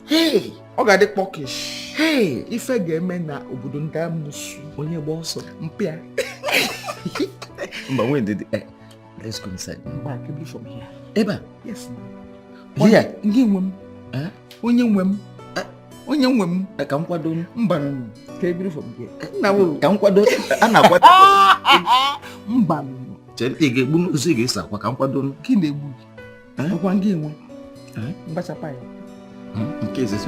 C: Hey. Oga de pokish. Hey. Ife game na obodo nda musu.
I: Onye boss.
C: Mpia.
I: But when did let's go inside.
C: Back from here.
I: Eba.
C: Yes.
I: Here.
C: Ngi nwem. Onye nwem. Onye nwem.
I: Ka nkwado
C: mbanu. Ka ebiri from here. Na wo.
I: Ka nkwado ana kwado.
C: Mbanu.
I: Chen ige bu uzi ge sa kwa ka nkwado.
C: Ki na egbu. Okwa ngi nwe. Mbacha pa ya.
I: Nke is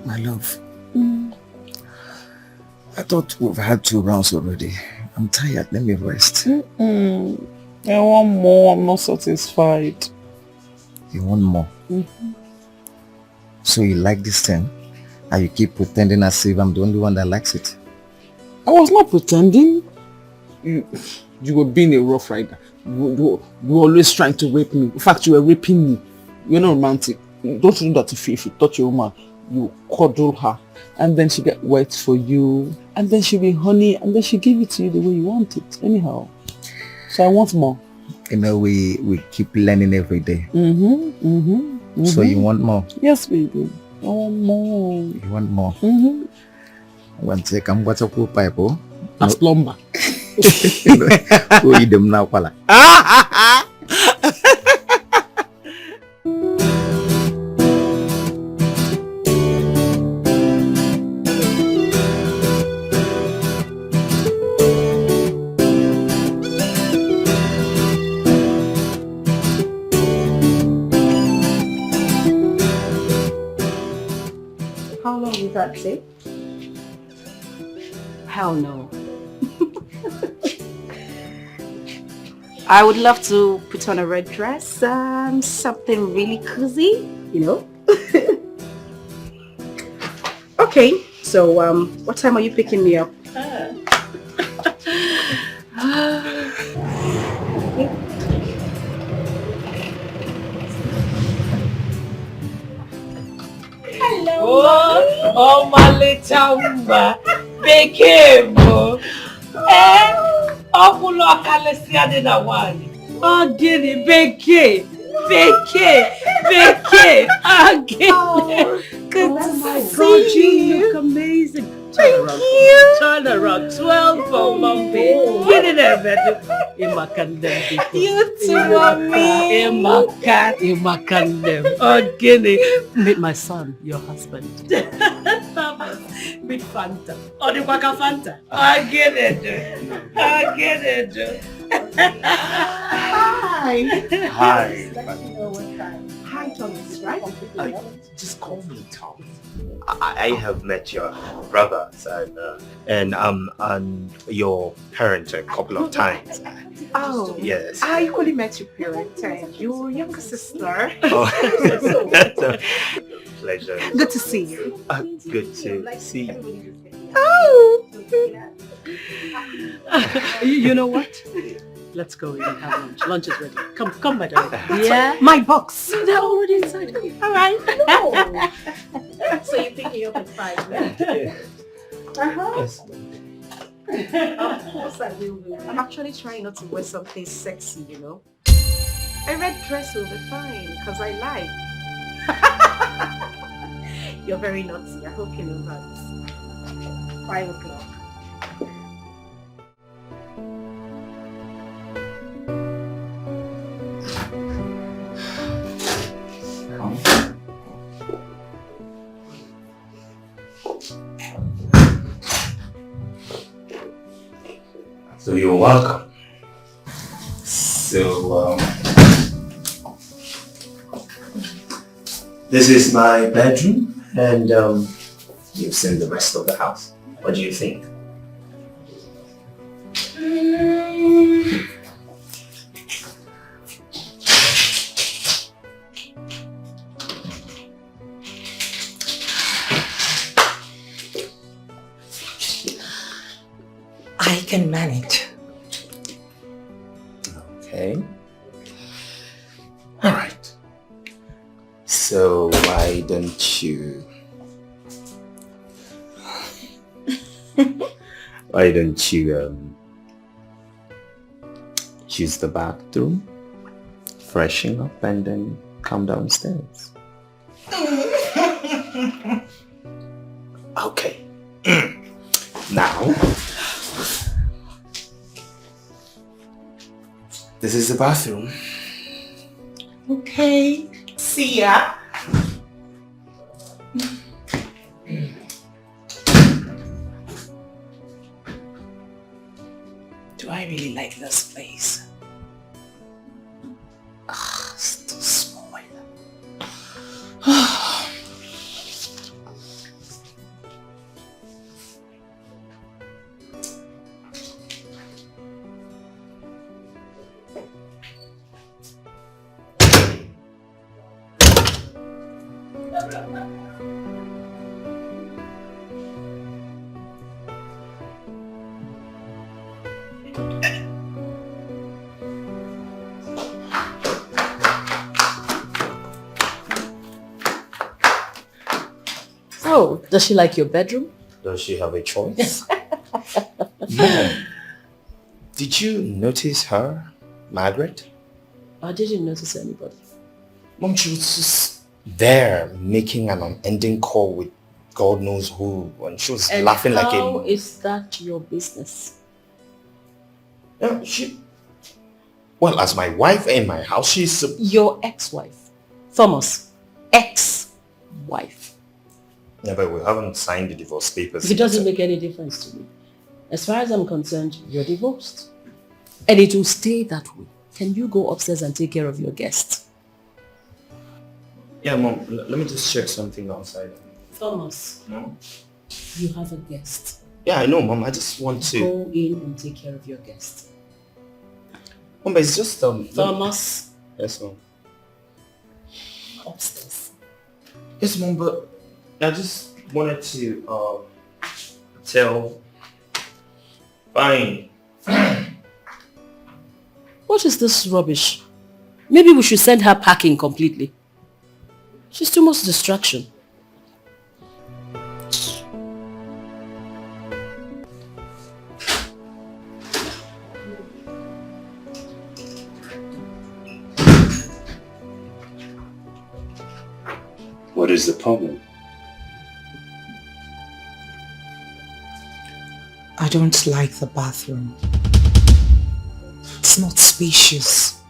L: My love, I thought we've had 2 rounds already. I'm tired. Let me rest.
C: I want more. I'm not satisfied.
L: You want more? So you like this thing? And you keep pretending as if I'm the only one that likes it?
C: I was not pretending. You were being a rough rider. You were always trying to rape me. In fact, you were raping me. You're not romantic. Don't you know that if you touch a woman, you cuddle her, and then she get wet for you, and then she'll be honey, and then she give it to you the way you want it. Anyhow, so I want more.
L: You know, we keep learning every day. So you want more?
C: Yes, baby. I want more.
L: You want more? One second, what's a cool pipe?
C: As plumber.
L: Who eat them now, pala?
M: How long will that take? Hell no. I would love to put on a red dress, something really cozy, you know? Okay, so what time are you picking me up?
F: Oh, my little umba, bekemo. Okulo akalesia de na wali. Oh, gini, beke. Good to see you. You look amazing. Turn around. 12 for Mommy. Get in there, baby. Imakandem. You too, Mommy. Imakandem. Oh, Guinea. Meet my son, your husband. Meet Fanta. Oh, the Waka Fanta. I get it.
B: Hi.
M: Hi, Thomas, right?
B: Just call me Tom. I have met your brothers and your parents a couple of times.
J: Oh,
B: yes.
J: I equally met your parents and your younger sister.
B: Oh, that's a pleasure.
J: Good to see you.
B: Good to see you.
J: Oh!
F: You know what? Let's go in and have lunch. Lunch is ready. Come, my darling.
J: Yeah? My box.
F: They're already inside.
J: All right.
M: No. So you pick me up at 5, yeah?
B: Yes.
M: Of course I will. I'm actually trying not to wear something sexy, you know? A red dress will be fine, because I like. You're very naughty. I hope you know that. 5 o'clock.
B: So you're welcome. So, this is my bedroom, and you've seen the rest of the house. What do you think?
A: I can manage.
B: Okay. All right. So why don't you use the bathroom, freshen up, and then come downstairs? Okay. Now, this is the bathroom.
A: Okay. See ya. Do I really like this place? It's too small.
F: Oh, does she like your bedroom?
B: Does she have a choice? Mom, did you notice her, Margaret?
F: I didn't notice anybody.
B: Mom, she was just there making an unending call with God knows who, and she was laughing like a...
F: How is that your business?
B: Yeah, well, as my wife in my house, she's...
F: Your ex-wife. Thomas. Ex-wife.
B: Yeah, but we haven't signed the divorce papers.
F: It doesn't make any difference to me. As far as I'm concerned, you're divorced. And it will stay that way. Can you go upstairs and take care of your guests?
B: Yeah, Mom, let me just check something outside.
F: Thomas.
B: No?
F: You have a guest.
B: Yeah, I know, Mom. I just want to...
F: Go in and take care of your guest.
B: Mom, but it's just...
F: Thomas.
B: Yes, Mom.
F: Upstairs.
B: Yes, Mom, but I just wanted to tell... Fine.
F: What is this rubbish? Maybe we should send her packing completely. She's too much distraction.
B: What is the problem?
A: I don't like the bathroom. It's not spacious.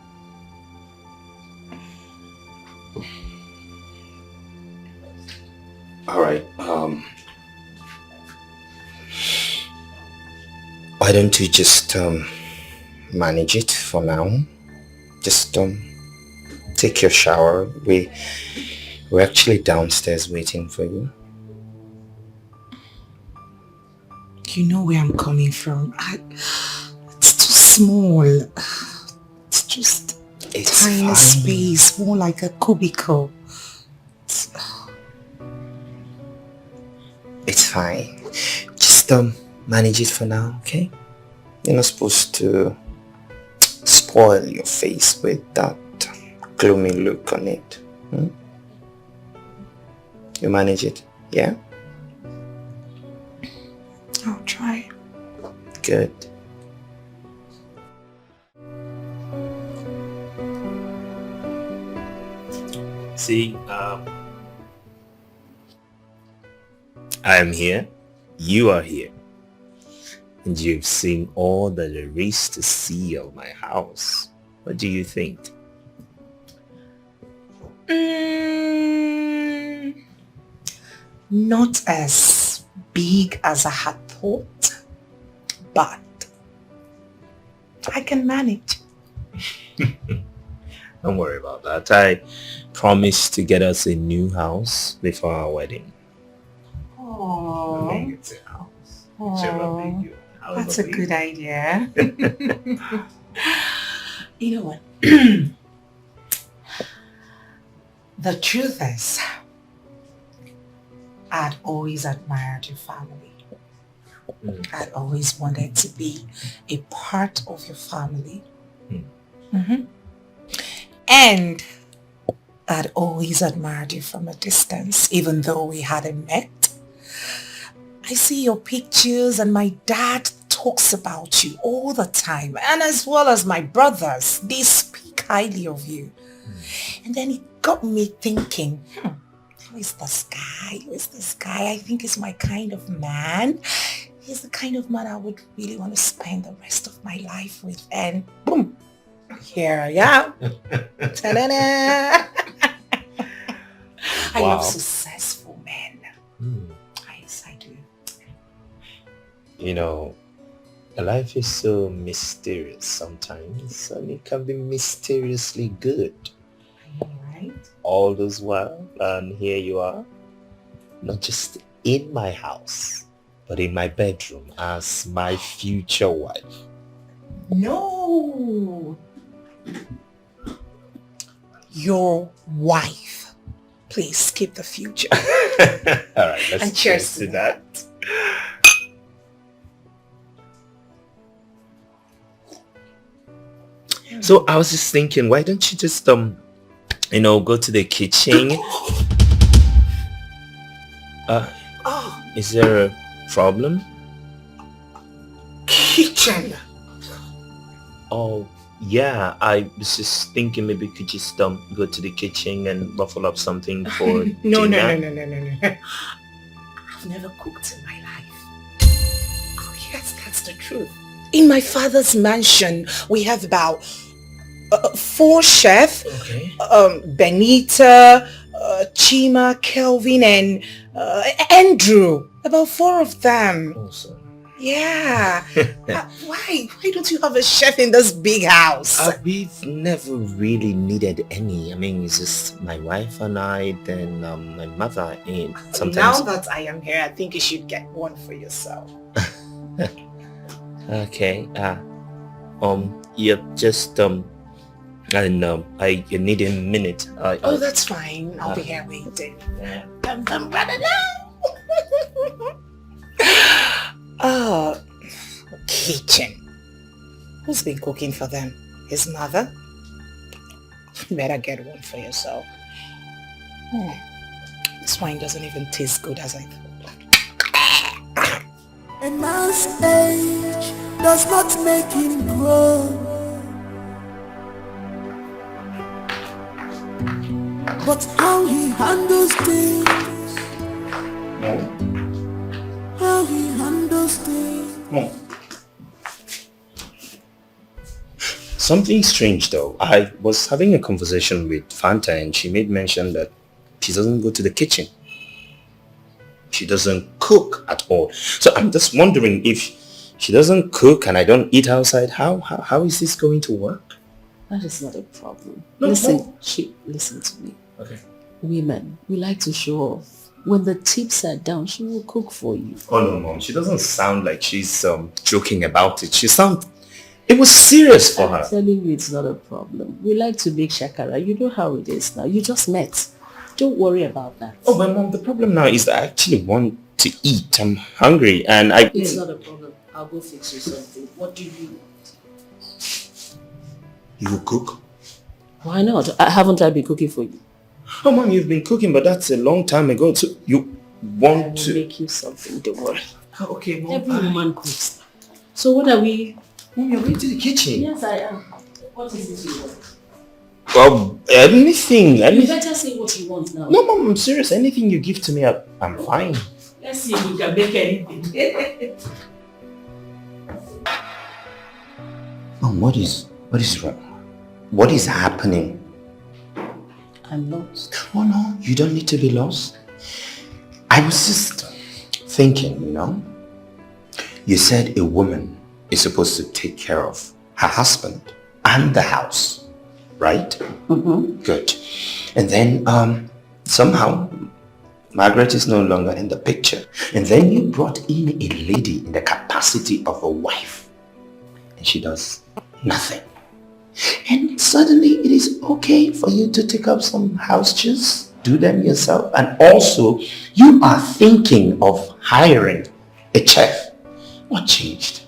B: All right, why don't you just manage it for now? Just take your shower. We're actually downstairs waiting for you.
A: You know where I'm coming from. It's too small. It's just a tiny
B: fine.
A: space, more like a cubicle.
B: It's fine. Just manage it for now, okay? You're not supposed to spoil your face with that gloomy look on it. You manage it, yeah?
A: I'll try.
B: Good. See, I am here, you are here, and you've seen all that there is to see of my house. What do you think?
A: Not as big as I had thought, but I can manage.
B: Don't worry about that. I promised to get us a new house before our wedding.
J: Oh,
B: It's a house.
J: that's a good idea. You know what? The truth is, I'd always admired your family. I'd always wanted to be a part of your family. And I'd always admired you from a distance, even though we hadn't met. I see your pictures and my dad talks about you all the time, and as well as my brothers, they speak highly of you. And then it got me thinking, who is this guy? Who is this guy? I think he's my kind of man. He's the kind of man I would really want to spend the rest of my life with. And boom, here I am. Ta-da-da. I love successful men. Yes, I do.
B: You know, life is so mysterious sometimes, and it can be mysteriously good.
J: Right?
B: All those while, and here you are, not just in my house, but in my bedroom as my future wife.
J: No. Your wife. Please skip the future.
B: All right, let's
J: and cheers
B: to that. So I was just thinking, why don't you just go to the kitchen? Is there a problem?
J: Kitchen.
B: Oh yeah, I was just thinking maybe you could just go to the kitchen and ruffle up something for
J: No.
B: dinner.
J: I've never cooked in my life. Oh yes, that's the truth. In my father's mansion, we have about 4 chefs.
B: Okay.
J: Benita, Chima, Kelvin, and Andrew. About 4 of them.
B: Awesome.
J: Yeah. Why don't you have a chef in this big house?
B: We've never really needed any. I mean, it's just my wife and I, then my mother, and sometimes.
J: Now that I am here, I think you should get one for yourself.
B: Okay. Yeah, just I need a minute.
J: Oh, that's fine. I'll be here waiting. I'm running now. Oh, kitchen. Who's been cooking for them? His mother? You better get one for yourself. This wine doesn't even taste good as I thought.
K: A man's age does not make him grow, but how he handles things. How he handles things.
B: Something strange though. I was having a conversation with Fanta and she made mention that she doesn't go to the kitchen. She doesn't cook at all. So I'm just wondering, if she doesn't cook and I don't eat outside, how is this going to work?
F: That is not a problem.
B: No,
F: listen to me.
B: Okay.
F: Women, we like to show off. When the tips are down, she will cook for you.
B: Oh no, Mom. She doesn't sound like she's joking about it. It was serious for her.
F: I'm telling you, it's not a problem. We like to make shakara. You know how it is now. You just met. Don't worry about that.
B: Oh, but Mom, the problem now is that I actually want to eat. I'm hungry and
F: It's not a problem. I'll go fix you something. What do you want?
B: You will cook?
F: Why not? Haven't I been cooking for you?
B: Oh, Mom, you've been cooking, but that's a long time ago. So you want to
F: make you something. Don't worry.
B: Okay, Mom.
F: Every woman cooks. So what are we?
B: Mom, you're going to the kitchen.
F: Yes, I am. What is it you want?
B: Well, anything.
F: You better say what you want now.
B: No, Mom, I'm serious. Anything you give to me, I'm fine.
F: Let's see if we can make anything.
B: Mom, what is wrong? What is happening?
F: I'm lost.
B: Oh no, you don't need to be lost. I was just thinking, you said a woman is supposed to take care of her husband and the house, right?
F: Mm-hmm.
B: Good. And then somehow Margaret is no longer in the picture. And then you brought in a lady in the capacity of a wife. And she does nothing. And suddenly it is okay for you to take up some house chores, do them yourself. And also, you are thinking of hiring a chef. What changed?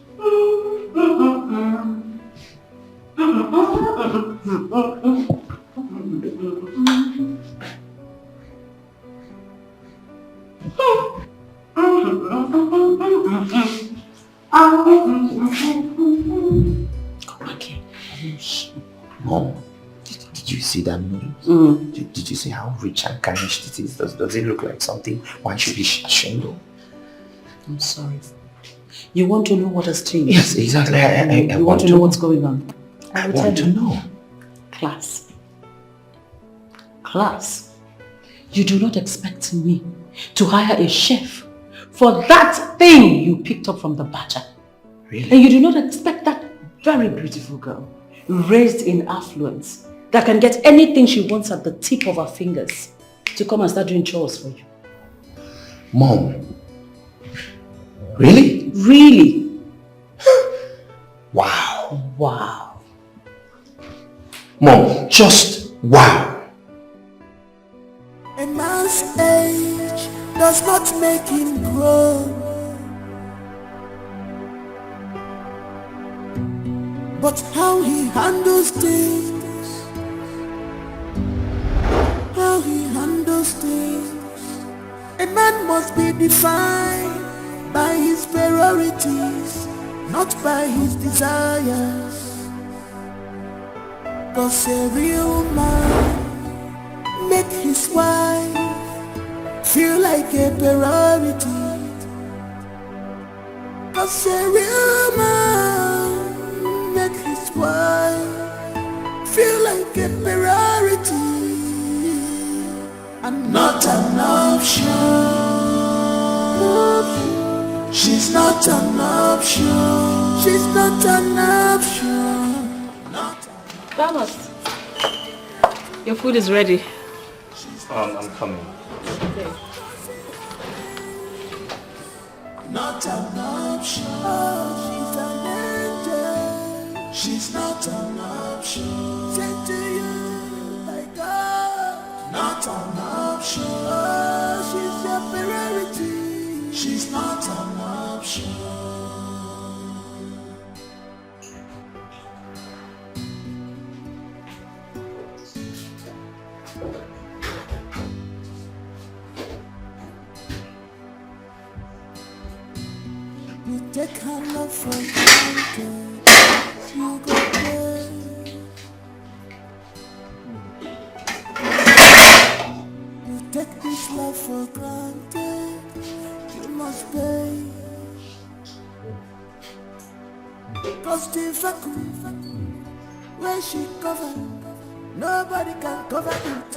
B: Mom, did you see that noodle? Did you see how rich and garnished it is? Does it look like something one should be ashamed of?
F: I'm sorry. You want to know what has changed?
B: Yes, exactly. I
F: you want to know what's going on?
B: I want to know.
F: Class. Class. You do not expect me to hire a chef for that thing you picked up from the butcher.
B: Really?
F: And you do not expect that very beautiful girl, raised in affluence, that can get anything she wants at the tip of her fingers, to come and start doing chores for you.
B: Mom. Really?
F: Really?
B: Wow.
F: Wow.
B: Mom, just wow.
K: A man's age does not make him grow, but how he handles things, how he handles things. A man must be defined by his priorities, not by his desires. 'Cause a real man make his wife feel like a priority. 'Cause a real man make his wife feel like a priority and not an option. She's not an option. She's not an option.
F: Thomas, your food is ready.
B: I'm coming.
F: Okay.
K: Not an option. She's an angel. She's not an option. Say to you, my God. Not an option. She's your priority. She's not an option. You take her love for granted. You go there. You take this love for granted. You must pay. 'Cause the vacuum where she covered, nobody can cover it.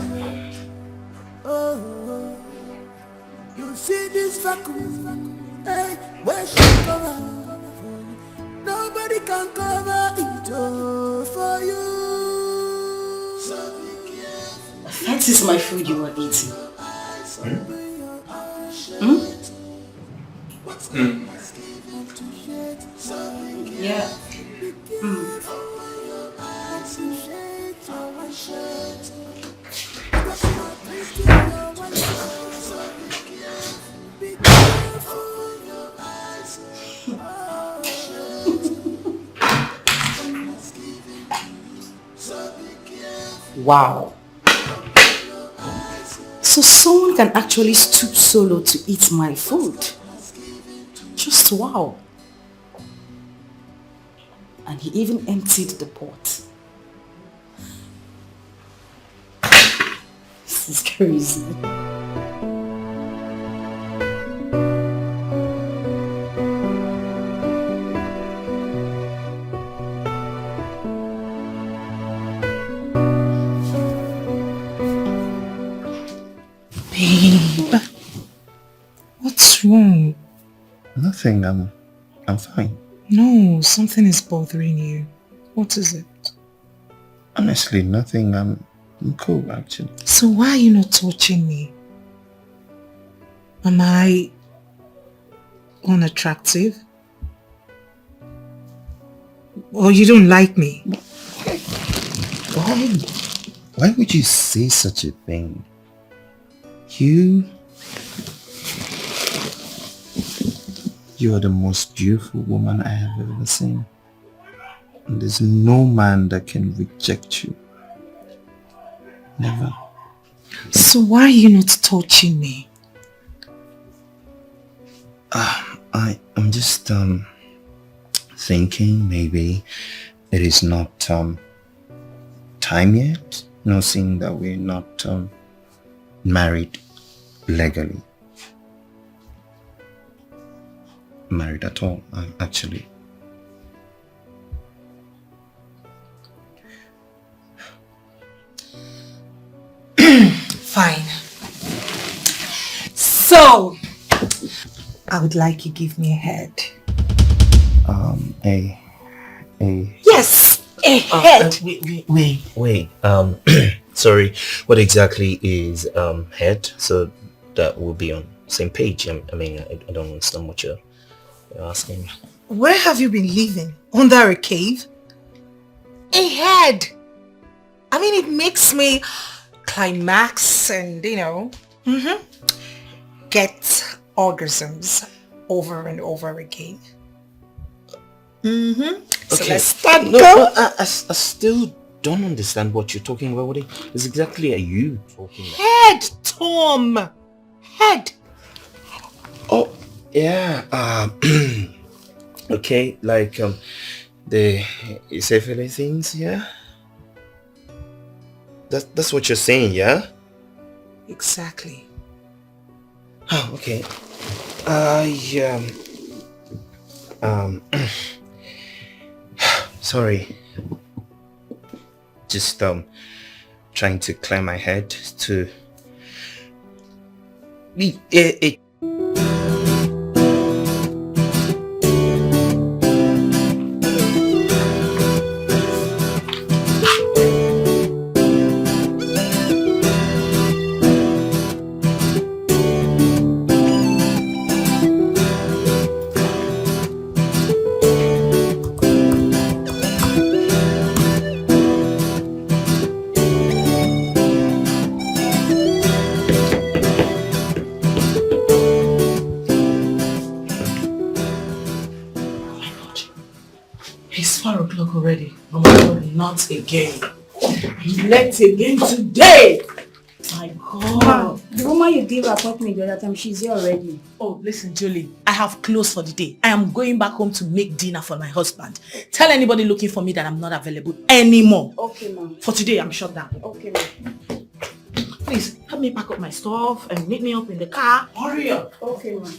K: Oh, you see this vacuum. Hey, where she cover, nobody can cover it all for you.
F: That is my food you are eating. Hmm? Yeah. Wow. So someone can actually stoop so low to eat my food. Just wow. And he even emptied the pot. This is crazy.
A: Babe, what's wrong?
B: Nothing, I'm fine.
A: No, something is bothering you. What is it?
B: Honestly, nothing. I'm cool, actually.
A: So why are you not touching me? Am I unattractive? Or you don't like me?
B: Why would you say such a thing? You are the most beautiful woman I have ever seen. And there's no man that can reject you. Never.
A: So why are you not touching me?
B: I'm just thinking maybe it is not time yet. Seeing that we're not married legally. Married at all, actually.
A: Fine. So, I would like you to give me a head. Yes, a head.
B: Wait. Sorry. What exactly is head? So that we'll be on the same page. I don't understand what you're asking.
A: Where have you been living? Under a cave? A head. It makes me climax and, get orgasms over and over again. So let's start.
B: I still don't understand what you're talking about. What is exactly are you talking about?
A: Head, Tom. Head.
B: Oh, yeah. Okay, like the safely things, yeah? That's what you're saying, yeah?
A: Exactly.
B: Oh, okay. Sorry. Just trying to clear my head to
G: It's 4 o'clock already. Oh my God, not again. Late again today. My God.
M: Ma, the woman you gave her appointment the other time, she's here already.
G: Oh, listen, Julie. I have closed for the day. I am going back home to make dinner for my husband. Tell anybody looking for me that I'm not available anymore.
M: Okay, ma.
G: For today, I'm shut down.
M: Okay, ma.
G: Please, help me pack up my stuff and meet me up in the car. Hurry up.
M: Okay, ma.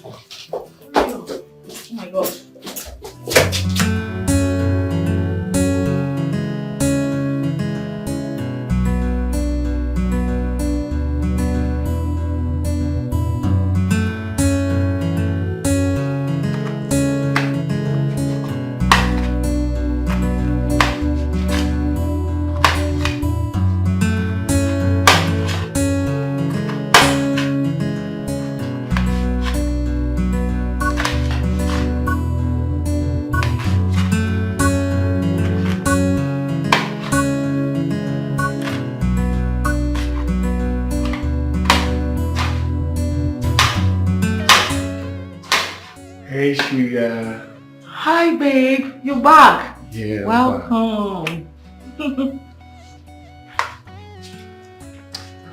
G: Hurry up. Oh my God.
U: Hey, sugar.
G: Hi, babe. You're back.
U: Yeah.
G: Welcome.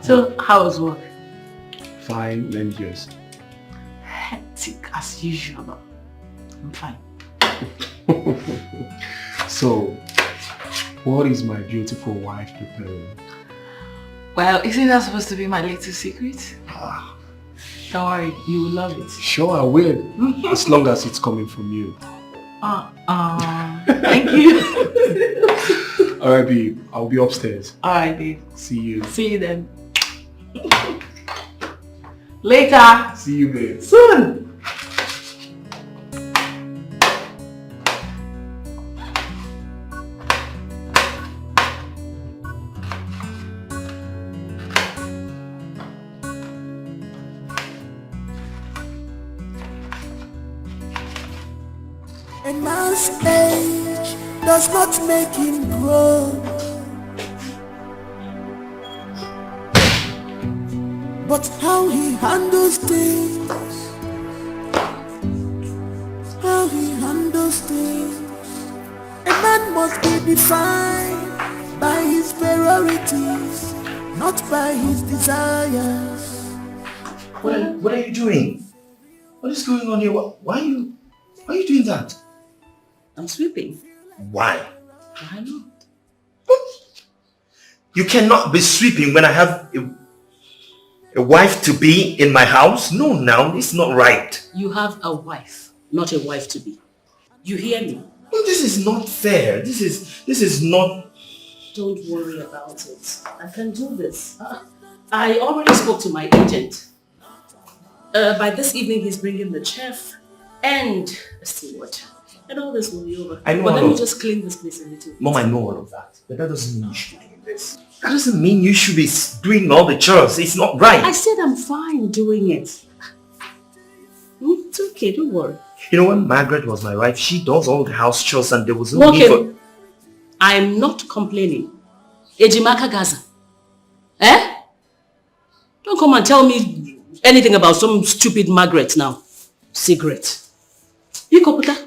G: So, how was work?
U: Fine, then yours.
G: Hectic as usual, but I'm fine.
U: So, what is my beautiful wife preparing?
G: Well, isn't that supposed to be my little secret? Don't worry, you will love it.
U: Sure, I will. As long as it's coming from you.
G: Thank you.
U: Alright, babe. I'll be upstairs.
G: Alright, babe.
U: See you.
G: See you then. Later.
U: See you, babe.
G: Soon.
K: man's age does not make him grow, but how he handles things, how he handles things. A man must be defined by his priorities, not by his desires.
B: What are you doing? What is going on here? Why are you doing that?
F: I'm sweeping.
B: Why?
F: Why not?
B: You cannot be sweeping when I have a wife to be in my house? No, now, it's not right.
F: You have a wife, not a wife to be. You hear me?
B: No, this is not fair. This is not...
F: Don't worry about it. I can do this. I already spoke to my agent. By this evening, he's bringing the chef and a steward. And all this will be over.
B: I know.
F: But let me just clean this place a little bit.
B: Mom, I know all of that. But that doesn't mean you should be doing this. That doesn't mean you should be doing all the chores. It's not right.
F: I said I'm fine doing it. It's okay, don't worry.
B: You know, when Margaret was my wife, she does all the house chores and there was no need for...
F: I'm not complaining. Ejimaka Gaza. Eh? Don't come and tell me anything about some stupid Margaret now. Cigarette. You go put that.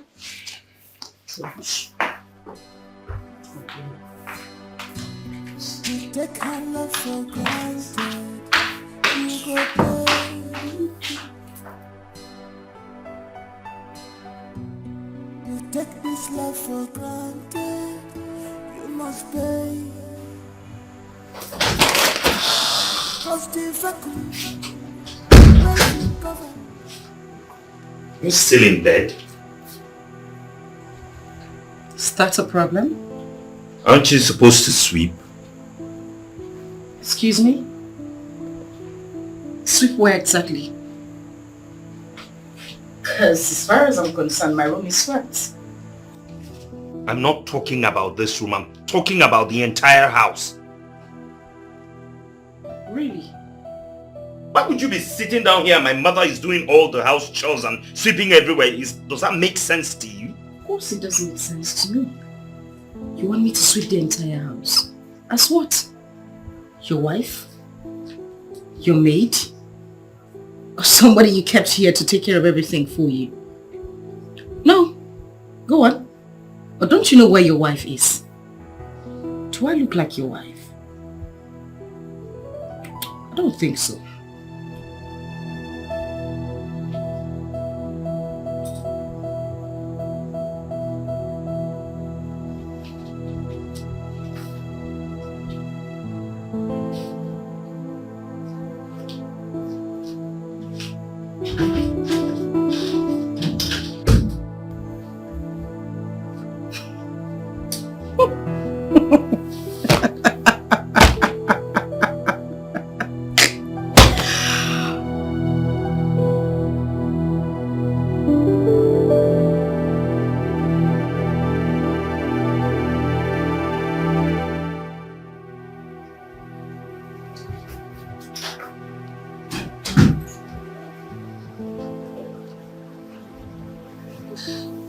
K: You take her love for granted. You go pay. You take this love for granted. You must pay. Cause the vacuum will cover.
B: You're still in bed?
F: Is that a problem?
B: Aren't you supposed to sweep?
F: Excuse me? Sweep where exactly? Because as far as I'm concerned, my room is swept.
B: I'm not talking about this room. I'm talking about the entire house.
F: Really?
B: Why would you be sitting down here and my mother is doing all the house chores and sweeping everywhere? Does that make sense to you?
F: Of course it doesn't make sense to me. You want me to sweep the entire house? As what? Your wife? Your maid? Or somebody you kept here to take care of everything for you? No. Go on. Or don't you know where your wife is? Do I look like your wife? I don't think so.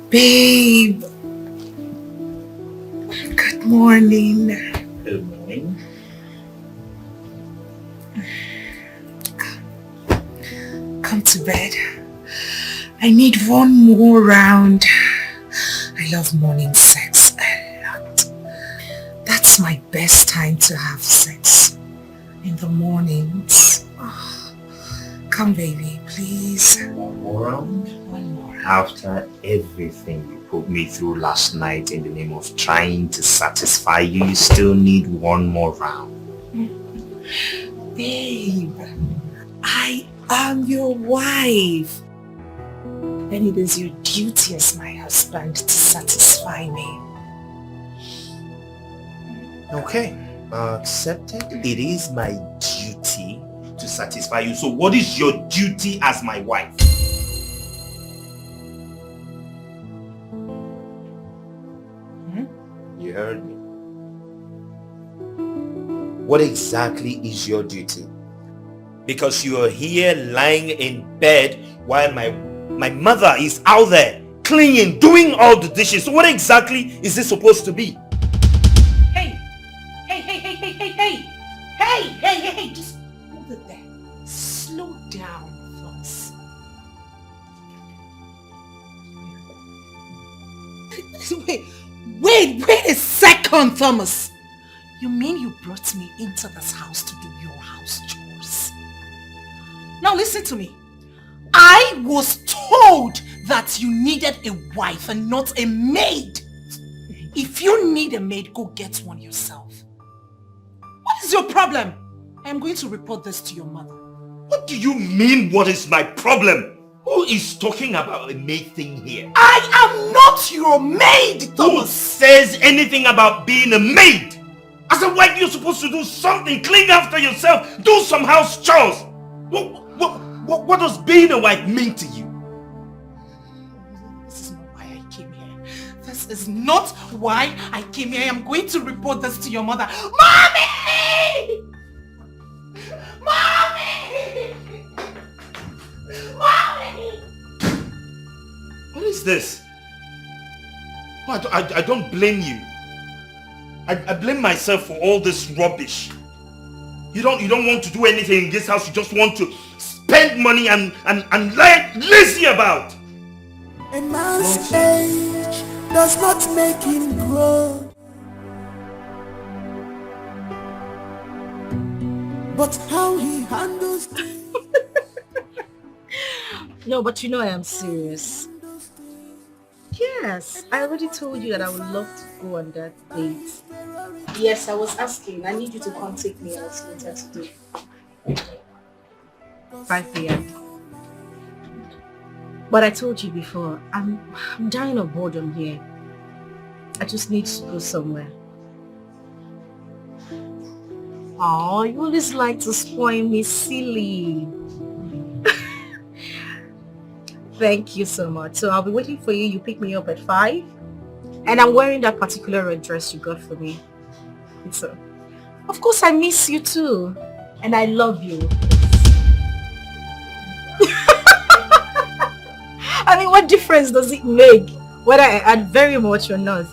J: Babe. Good morning.
B: Good morning.
J: Come to bed. I need one more round. I love morning sex a lot. That's my best time to have sex. In the mornings. Oh, come baby, please.
B: One more round?
J: One more.
B: After everything you put me through last night in the name of trying to satisfy you, you still need one more round.
J: Babe, I am your wife. And it is your duty as my husband to satisfy me.
B: Okay, accepted. It is my duty to satisfy you. So what is your duty as my wife? You heard me. What exactly is your duty? Because you are here lying in bed while my mother is out there
E: cleaning, doing all the dishes. So what exactly is this supposed to be?
A: Hey, just hold it there. Slow down, Thomas. Wait a second, Thomas. You mean you brought me into this house to do your house chores? Now listen to me. I was told that you needed a wife and not a maid. If you need a maid, go get one yourself. What is your problem? I am going to report this to your mother.
E: What do you mean, what is my problem? Who is talking about a maid thing here?
A: I am not your maid, Thomas.
E: Who says anything about being a maid? As a wife, you're supposed to do something, clean after yourself, do some house chores. What does being a wife mean to you?
A: This is not why I came here. This is not why I came here. I am going to report this to your mother. Mommy! Mommy! Mommy!
E: What is this? Oh, I don't blame you. I blame myself for all this rubbish. You don't want to do anything in this house. You just want to spend money and lie lazy about.
K: A man's age does not make him grow, but how he handles things.
F: No, but you know I am serious. Yes, I already told you that I would love to go on that date. Yes, I was asking. I need you to come take me out later today. 5 p.m. But I told you before, I'm dying of boredom here. I just need to go somewhere. Oh, you always like to spoil me silly. Thank you so much. So I'll be waiting for you. You pick me up at 5. And I'm wearing that particular red dress you got for me. So, of course I miss you too. And I love you. I mean, what difference does it make whether I add very much or not?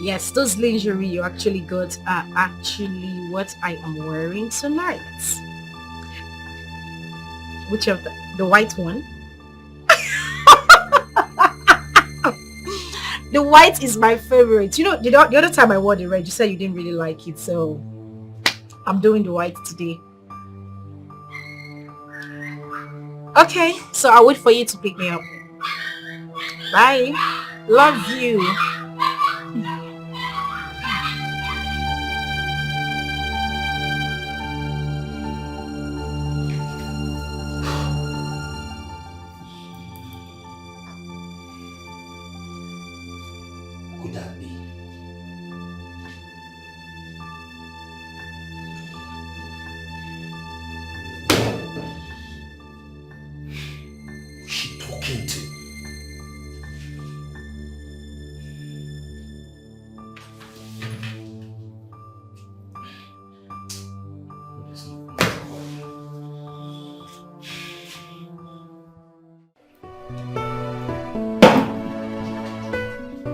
F: Yes, those lingerie you actually got are actually what I am wearing tonight. Which of the white one? The white is my favorite. You know, the other time I wore the red, you said you didn't really like it, so I'm doing the white today. Okay, so I'll wait for you to pick me up. Bye. Love you.
E: Could that be? Who's she talking to?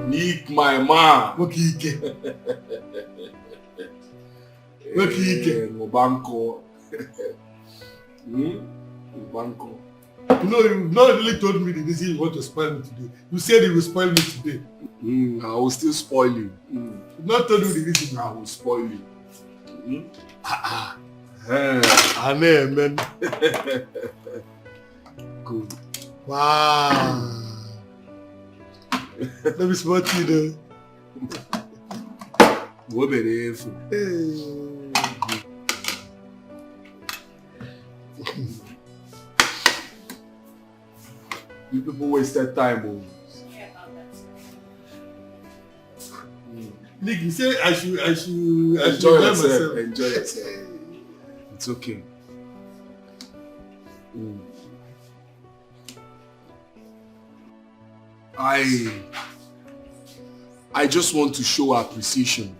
U: Nick, my man.
R: Wakike. Wakike.
U: Mobanko. Mobanko.
R: You know, you've not really told me the reason you want to spoil me today. You said you will spoil me today.
U: I will still spoil you.
R: You've not told me the reason.
U: I will spoil you.
R: Amen.
U: Good.
R: Wow. Let me spot you though.
U: What be there? You people wasted time.
R: Nick, you say I should
U: enjoy yourself.
R: myself.
U: Enjoy yourself. It's okay. I just want to show appreciation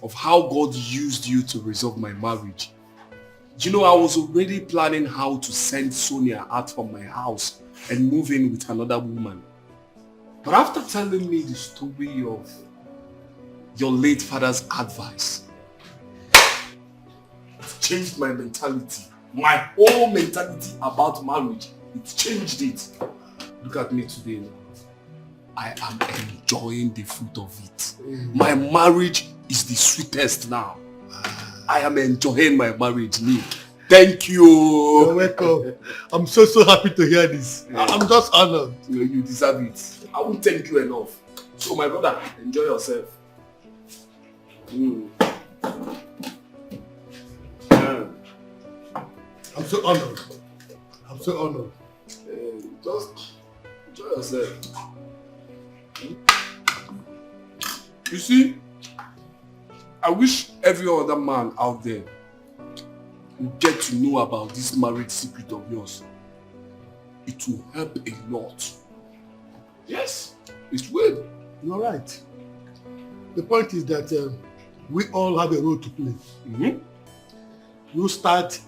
U: of how God used you to resolve my marriage.
H: You know, I was already planning how to send Sonia out from my house and move in with another woman. But after telling me the story of your late father's advice, it changed my mentality. My whole mentality about marriage. It changed it. Look at me today. I am enjoying the fruit of it. My marriage is the sweetest now. I am enjoying my marriage, Nick. Thank you.
R: You're welcome. I'm so happy to hear this. I'm just honored.
H: You deserve it. I won't thank you enough. So my brother, enjoy yourself.
R: I'm so honored. I'm so honored.
H: Just enjoy yourself. You see, I wish every other man out there would get to know about this marriage secret of yours. It will help a lot. Yes, it will.
R: You're right. The point is that we all have a role to play. You start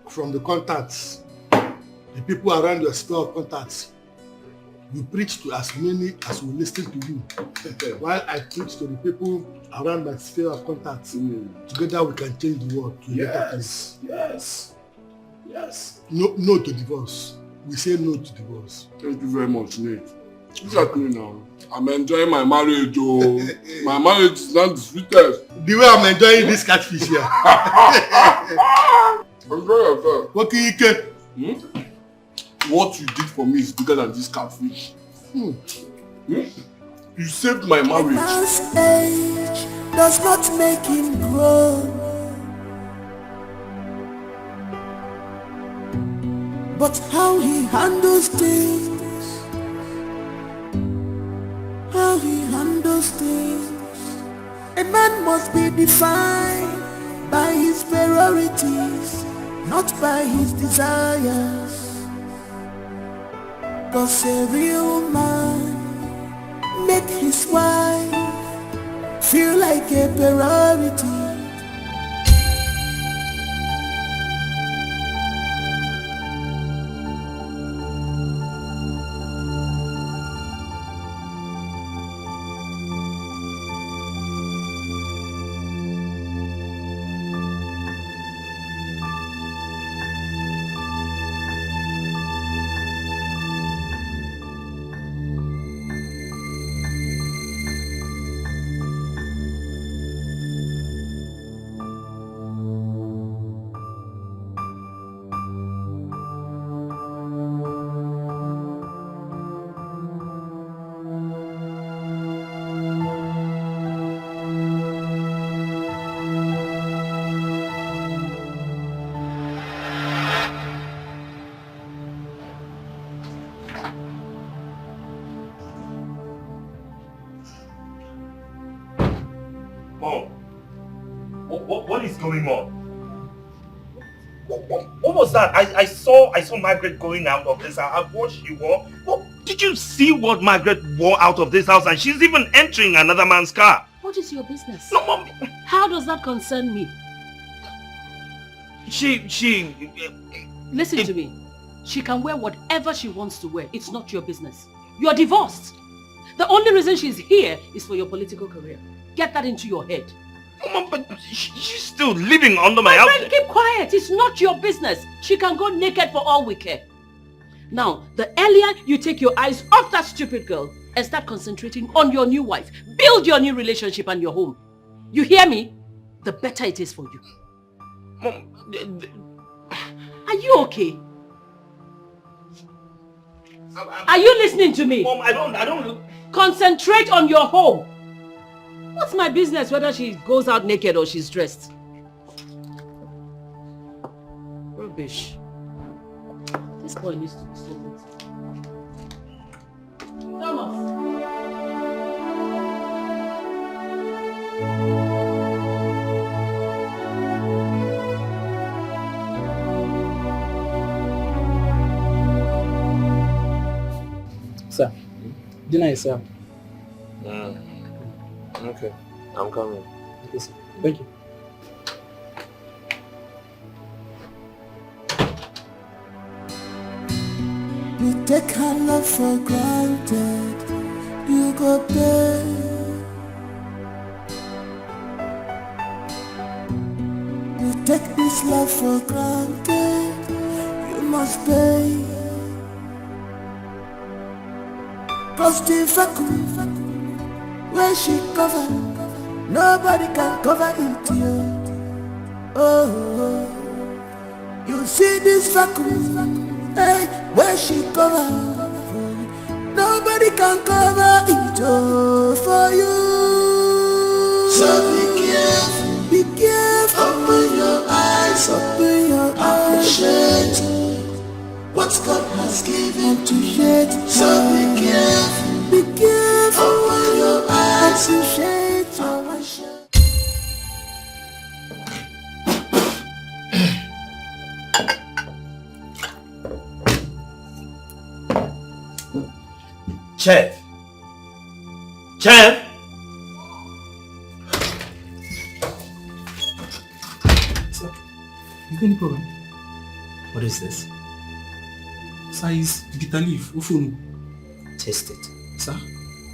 R: from the contacts, the people around your sphere of contacts. You preach to as many as will listen to you, while I preach to the people around my sphere of contacts. Together we can change the world to a better place.
H: Yes.
R: No to divorce. We say no to divorce.
H: Thank you very much, Nate. Look at me now. I'm enjoying my marriage, oh. My marriage is not the sweetest.
R: The way I'm enjoying this catfish here.
H: Enjoy yourself.
R: What can you get?
H: What you did for me is bigger than this catfish. You saved my marriage.
K: Man's age does not make him grow, but how he handles things, A man must be defined by his priorities, not by his desires. 'Cause a real man make his wife feel like a priority.
E: What is going on? What was that? I saw Margaret going out of this house. What she wore? Did you see what Margaret wore out of this house? And she's even entering another man's car.
F: What is your business?
E: No, Mom.
F: How does that concern me? Listen to me. She can wear whatever she wants to wear. It's not your business. You're divorced. The only reason she's here is for your political career. Get that into your head.
E: Mom, but she's still living under my house.
F: My friend, keep quiet. It's not your business. She can go naked for all we care. Now, the earlier you take your eyes off that stupid girl and start concentrating on your new wife, build your new relationship and your home. You hear me? The better it is for you.
E: Mom,
F: are you okay? Are you listening to me?
E: Mom, I don't...
F: Concentrate on your home. What's my business whether she goes out naked or she's dressed? Rubbish. This boy needs to be sold. Thomas.
P: Sir, dinner is served.
B: Okay, I'm coming.
P: Okay, sir. Thank you.
K: You take her love for granted, you go pay. You take this love for granted, you must pay. Cause the vacuum where she cover, nobody can cover it here. Oh, you see this vacuum, hey, where she cover, nobody can cover it all for you. So be careful, open your eyes, open your eyes, appreciate what God has given to you. So be careful, open your eyes, appreciate your worship.
B: Chef! Chef!
P: Sir, is there any problem?
B: What is this?
P: Sir, it's bitter leaf. Ufunu.
B: Taste it.
P: Sir?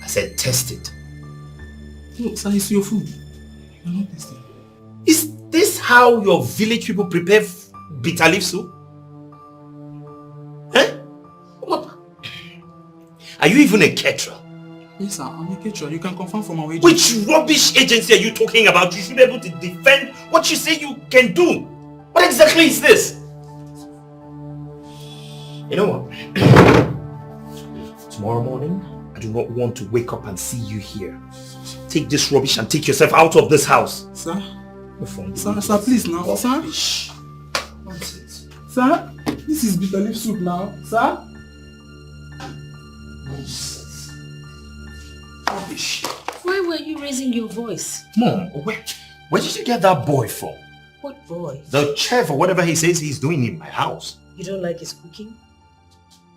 B: I said test it.
P: No, sir, it's your food. You're not tasting.
B: Is this how your village people prepare bitter leaf soup? Eh? What? Are you even a caterer?
P: Yes, sir, I'm a caterer. You can confirm from our
B: agency. Which rubbish agency are you talking about? You should be able to defend what you say you can do. What exactly is this? You know what? Tomorrow morning, I do not want to wake up and see you here. Take this rubbish and take yourself out of this house.
P: Sir? Sir, please now. Sir?
B: Nonsense.
P: Sir? This is bitter leaf soup now. Sir?
B: Nonsense. Rubbish.
F: Why were you raising your voice?
B: Mom, where did you get that boy from?
F: What boy?
B: The chef or whatever he says he's doing in my house.
F: You don't like his cooking?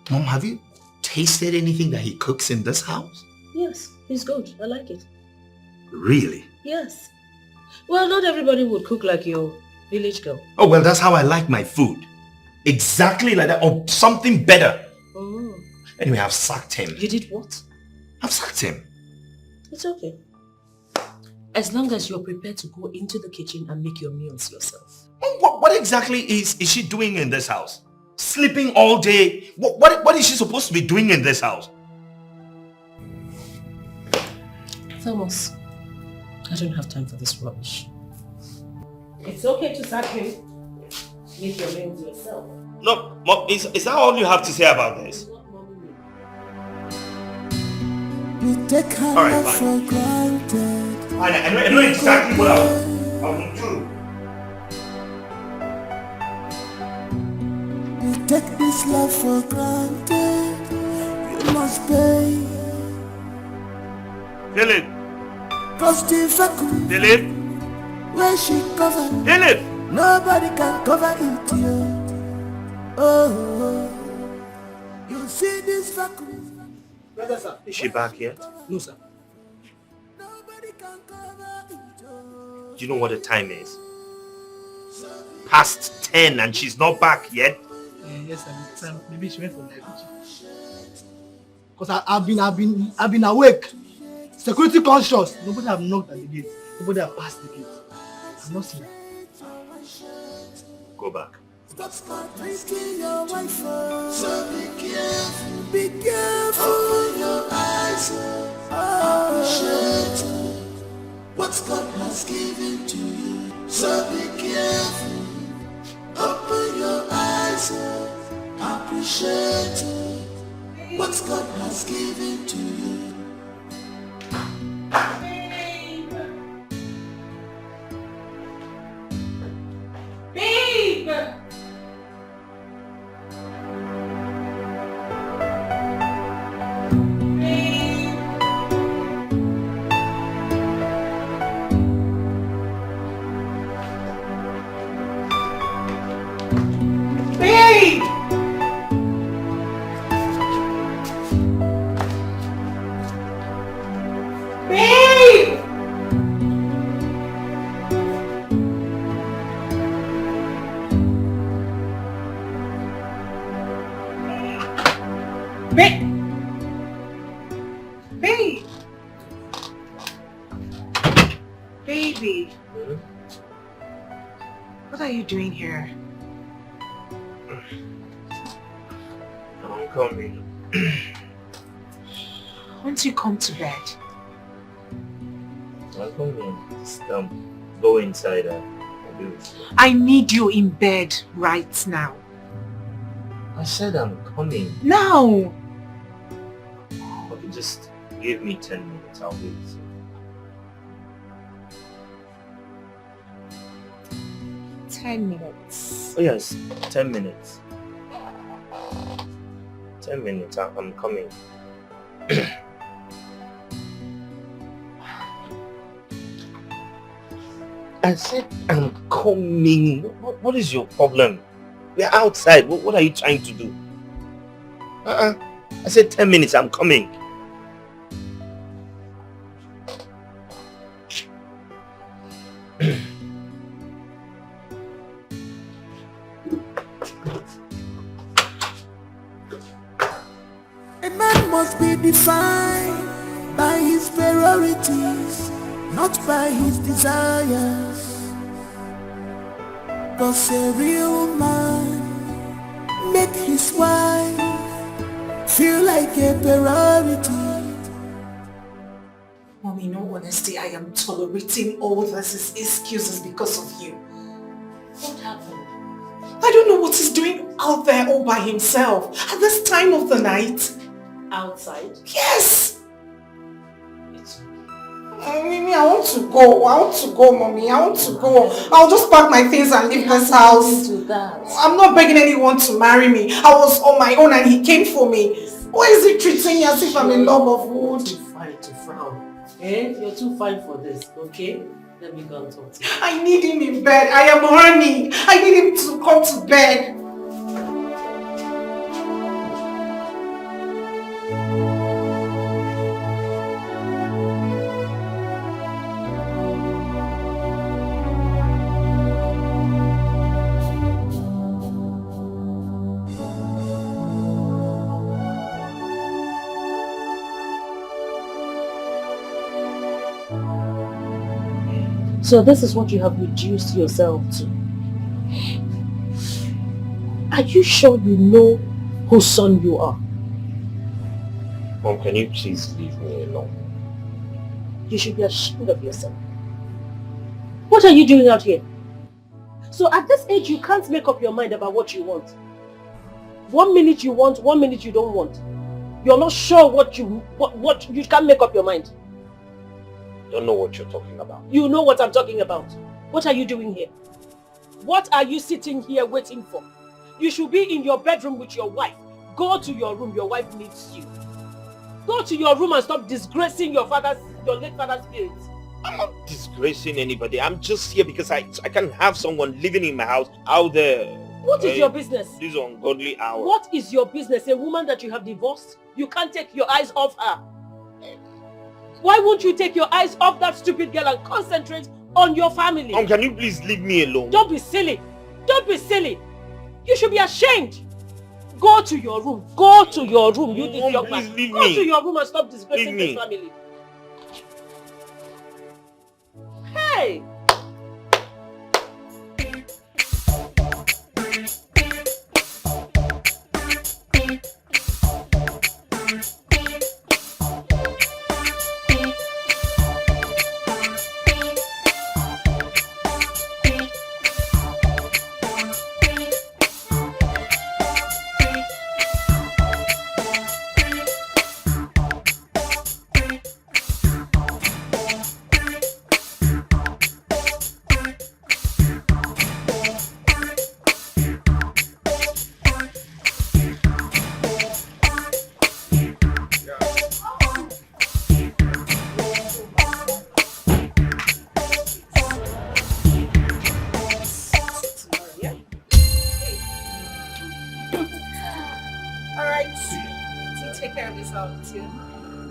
B: Mom, have you tasted anything that he cooks in this house?
F: Yes, he's good. I like it.
B: Really?
F: Yes. Well, not everybody would cook like your village girl.
B: Oh, well, that's how I like my food. Exactly like that, or something better.
F: Oh.
B: Anyway, I've sacked him.
F: You did what?
B: I've sacked him.
F: It's okay. As long as you're prepared to go into the kitchen and make your meals yourself.
B: What exactly is she doing in this house? Sleeping all day? What is she supposed to be doing in this house?
F: Thomas, I don't have time for this rubbish. It's okay to sack him. Make your meals yourself.
B: No, Mom, is that all you have to say about this?
K: You take her love for granted.
B: I know exactly what I will do.
K: You take this love for granted, you must pay.
B: Philip!
K: Cause the vacuum
B: Philip!
K: where she covered,
B: Philip!
K: nobody can cover it here. Oh, you see this vacuum.
B: Is she back yet?
P: No, sir.
B: Do you know what the time is? Past 10 and she's not back yet?
O: Yes, sir. Maybe she went for the kitchen. Because I've been awake. Security conscious. Nobody have knocked at the gate. Nobody have passed the gate. I've not seen her.
B: Go back.
K: Stop risking your wife. So be careful. Open your eyes. Appreciate what God has given to you. So be careful. Open your eyes. Appreciate what God has given to you.
A: Babe! Babe! Babe, what are you doing here?
B: I'm coming.
A: Won't you come to bed?
B: I'm coming. Just go inside and I'll do it.
A: I need you in bed right now.
B: I said I'm coming.
A: Now!
B: Okay, just give me 10 minutes. I'll wait.
A: 10 minutes.
B: Oh yes, 10 minutes. 10 minutes. I'm coming. I said I'm coming. What is your problem? We're outside. What are you trying to do? I said 10 minutes. I'm coming.
K: A man must be defined by his priorities, not by his desires. 'Cause a real man make his wife feel like a priority.
A: Mommy, in all honesty, I am tolerating all these excuses because of you.
F: What happened?
A: I don't know what he's doing out there all by himself at this time of the night.
F: Outside?
A: Yes! Mimi, I want to go. I want to go, Mommy. I want to go. I'll just pack my things and leave this house. I'm not begging anyone to marry me. I was on my own and he came for me. Why is he treating me as if I'm in love of wood?
F: Too fine to frown. Eh? You're too fine for this, okay? Let me go and talk to you.
A: I need him in bed. I am horny. I need him to come to bed.
F: So this is what you have reduced yourself to. Are you sure you know whose son you are?
B: Mom, can you please leave me alone?
F: You should be ashamed of yourself. What are you doing out here? So at this age you can't make up your mind about what you want. 1 minute you want, 1 minute you don't want. You're not sure what you can't make up your mind.
B: Don't know what you're talking about.
F: You know what I'm talking about. What are you doing here? What are you sitting here waiting for? You should be in your bedroom with your wife. Go to your room, your wife needs you. Go to your room and stop disgracing your late father's spirit.
B: I'm not disgracing anybody. I'm just here because I can't have someone living in my house out there.
F: What is your business?
B: This ungodly hour.
F: What is your business? A woman that you have divorced? You can't take your eyes off her. Why won't you take your eyes off that stupid girl and concentrate on your family?
B: Mom, can you please leave me alone?
F: Don't be silly. Don't be silly. You should be ashamed. Go to your room. Go to your room. You did your part. Go to your room and stop disgracing this family. Hey!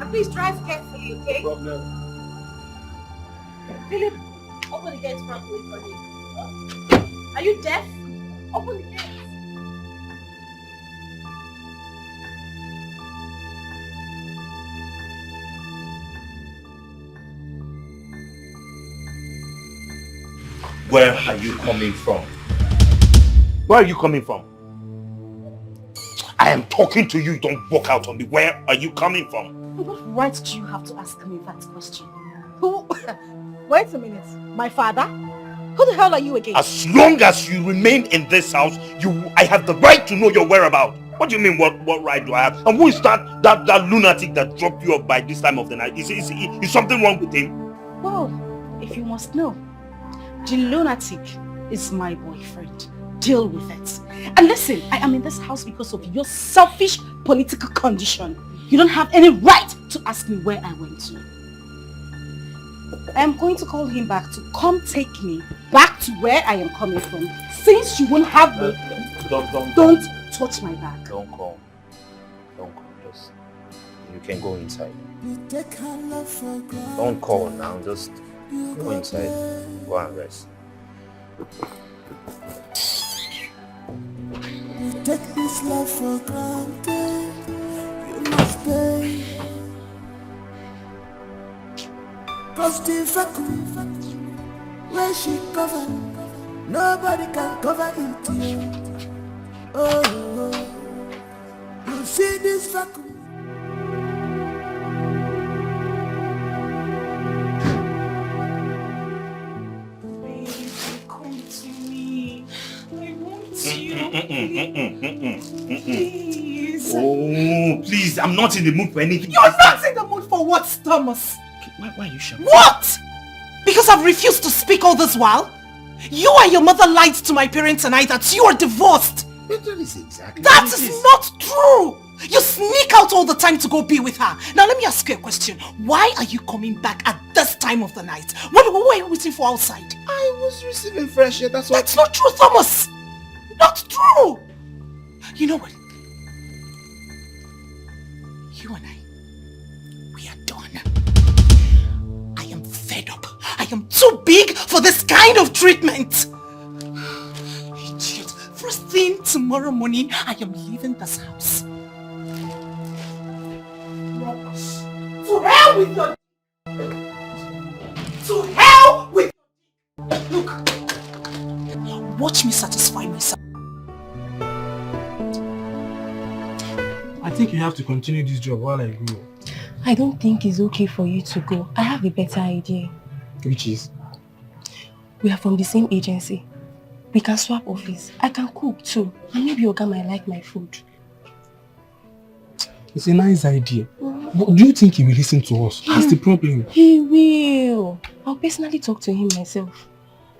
A: And please drive carefully, okay?
B: No problem.
A: Philip, open the gate properly for me. Are you deaf? Open the gate.
E: Where are you coming from? Where are you coming from? I am talking to you, don't walk out on me. Where are you coming from?
O: What right do you have to ask me that question? Who? Wait a minute. My father? Who the hell are you again?
E: As long as you remain in this house, I have the right to know your whereabouts. What do you mean, what right do I have? And who is that lunatic that dropped you off by this time of the night? Is something wrong with him?
O: Well, if you must know, the lunatic is my boyfriend. Deal with it. And listen, I am in this house because of your selfish political condition. You don't have any right to ask me where I went to. I am going to call him back to come take me back to where I am coming from. Since you won't have me, don't touch my back.
E: Don't call. Just, you can go inside. Don't call now. Just go inside. Go and rest.
K: You take this love for granted. You must pay. Cause the vacuum where she covered, nobody can cover it. Oh, you see this vacuum.
A: Baby, come to me. I want you. Please.
E: Oh, please, I'm not in the mood for anything.
A: You're not in the mood for what, Thomas?
E: Why are you shouting?
A: What? Because I've refused to speak all this while? You and your mother lied to my parents and I that you are divorced.
E: That is exactly
A: That is not true. You sneak out all the time to go be with her. Now let me ask you a question. Why are you coming back at this time of the night? What were you waiting for outside?
B: I was receiving fresh air, that's why.
A: That's not true, Thomas. Not true. You know what? You and I, we are done. I am fed up. I am too big for this kind of treatment. Idiot. First thing tomorrow morning, I am leaving this house. Rubbish. To hell with your... To hell with your... Look. Watch me satisfy myself.
P: I think you have to continue this job while I go.
S: I don't think it's okay for you to go. I have a better idea.
P: Which is?
S: We are from the same agency. We can swap office. I can cook too. And maybe Oga might like my food.
P: It's a nice idea. But do you think he will listen to us? That's the problem.
S: He will. I'll personally talk to him myself.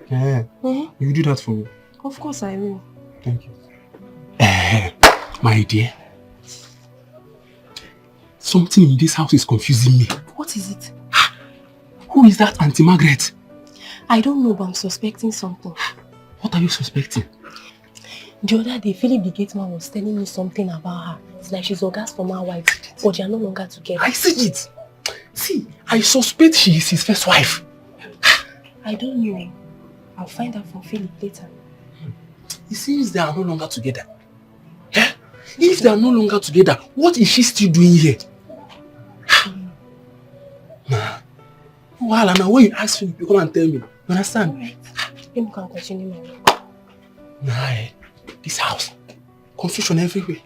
P: Yeah. You will do that for me?
S: Of course I will.
P: Thank you. My dear. Something in this house is confusing me.
S: What is it?
P: Who is that Auntie Margaret?
S: I don't know, but I'm suspecting something.
P: What are you suspecting?
S: The other day, Philip the gate man was telling me something about her. It's like she's Oga's former wife, but they are no longer together.
P: I see it. See, I suspect she is his first wife.
S: I don't know. I'll find out from Philip later.
P: It seems they are no longer together. Yeah? If they are no longer together, what is she still doing here? Well, now when you ask Philip, you come and tell me. You understand?
S: Alright. Let me can continue my work.
P: Nah, this house. Confusion everywhere.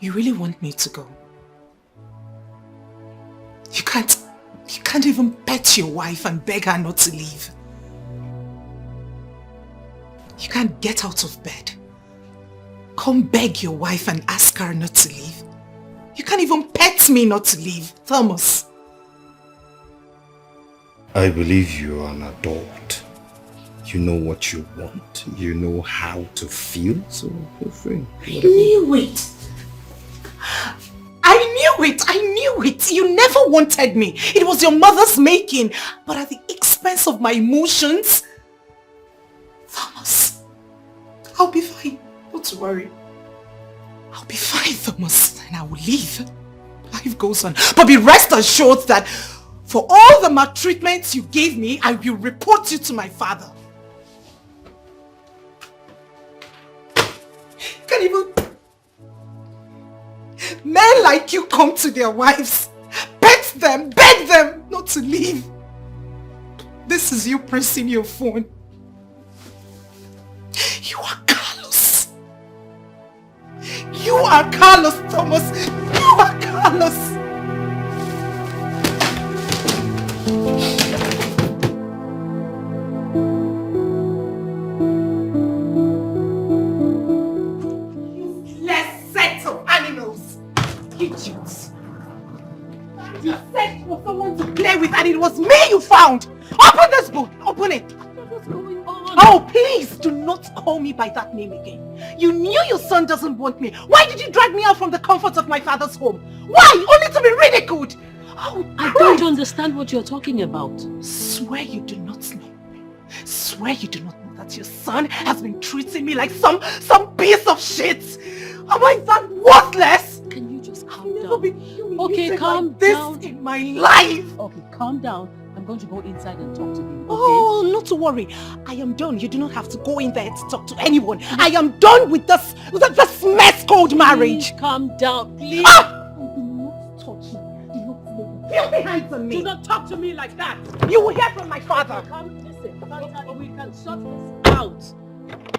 A: You really want me to go? You can't even pet your wife and beg her not to leave. You can't get out of bed. Come beg your wife and ask her not to leave. You can't even pet me not to leave, Thomas.
E: I believe you are an adult.
B: You know what you want. You know how to feel. So feel free.
A: I knew it. I knew it. You never wanted me. It was your mother's making. But at the expense of my emotions. Thomas, I'll be fine. Don't worry. I'll be fine, Thomas. And I will leave. Life goes on. But be rest assured that for all the maltreatment you gave me, I will report you to my father. Can't even... Men like you come to their wives, pet them, beg them not to leave. This is you pressing your phone. You are callous. You are callous, Thomas. You are callous. Useless set of animals. Idiots. You said for someone to play with and it was me you found. Open this book. Open it. What's going on? Oh, please do not call me by that name again. You knew your son doesn't want me. Why did you drag me out from the comfort of my father's home? Why? Only to be ridiculed. Oh,
F: I don't understand what you're talking about.
A: Swear you do not know. Swear you do not know that your son has been treating me like some piece of shit. Am I that worthless?
F: Can you just calm down? Okay, calm down.
A: In my life.
F: Okay, calm down. I'm going to go inside and talk to him, okay?
A: Oh, not to worry. I am done. You do not have to go in there to talk to anyone. I am done with this mess called marriage.
F: Please calm down, please.
A: Ah! Do not touch me. Do not filthy hands on me.
F: Do not talk to me like that.
A: You will hear from my father.
F: Come, listen. We can sort this out.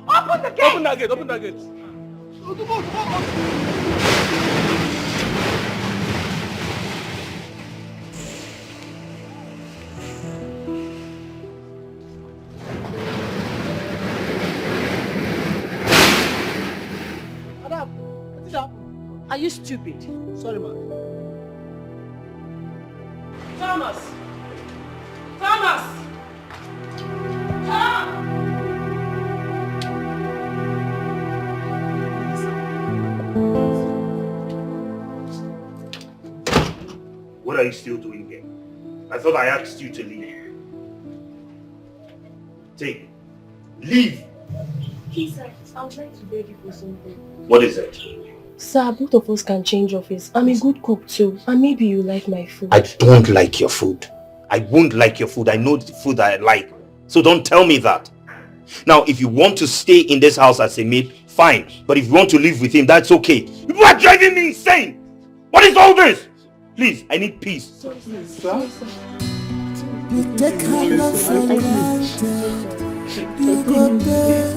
A: Open the gate.
U: Open that gate. Open that gate.
F: Are you stupid?
U: Sorry, man.
A: Thomas! Thomas!
E: What are you still doing here? I thought I asked you to leave. Leave!
D: Please, sir, I would like to beg you for something.
E: What is it?
D: Sir, both of us can change office. I'm a good cook too, and maybe you like my food.
E: I don't like your food. I won't like your food. I know the food that I like. So don't tell me that. Now, if you want to stay in this house as a maid, fine. But if you want to live with him, that's okay. You are driving me insane! What is all this? Please, I need peace.
D: Sorry, sir.
K: You take her love for granted. You go there.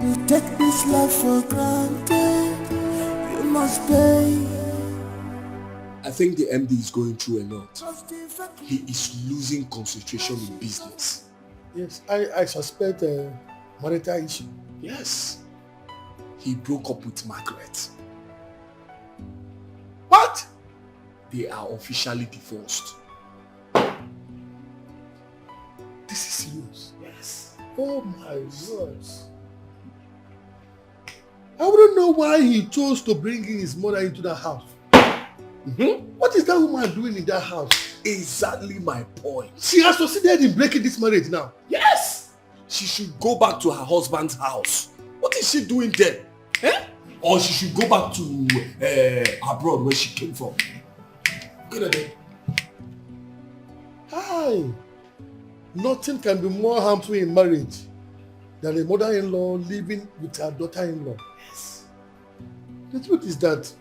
K: You take this love for granted. You must pay.
H: I think the MD is going through a lot. He is losing concentration in business.
R: Yes, I suspect a marital issue.
H: Yes. He broke up with Margaret.
R: What?
H: They are officially divorced.
R: This is serious.
H: Yes.
R: Oh my words. I wouldn't know why he chose to bring his mother into the house. What is that woman doing in that house?
H: Exactly my point.
R: She has succeeded in breaking this marriage now.
H: Yes! She should go back to her husband's house. What is she doing there? Eh? Or she should go back to abroad where she came from. Good idea.
R: Hi. Nothing can be more harmful in marriage than a mother-in-law living with her daughter-in-law.
H: Yes.
R: The truth is that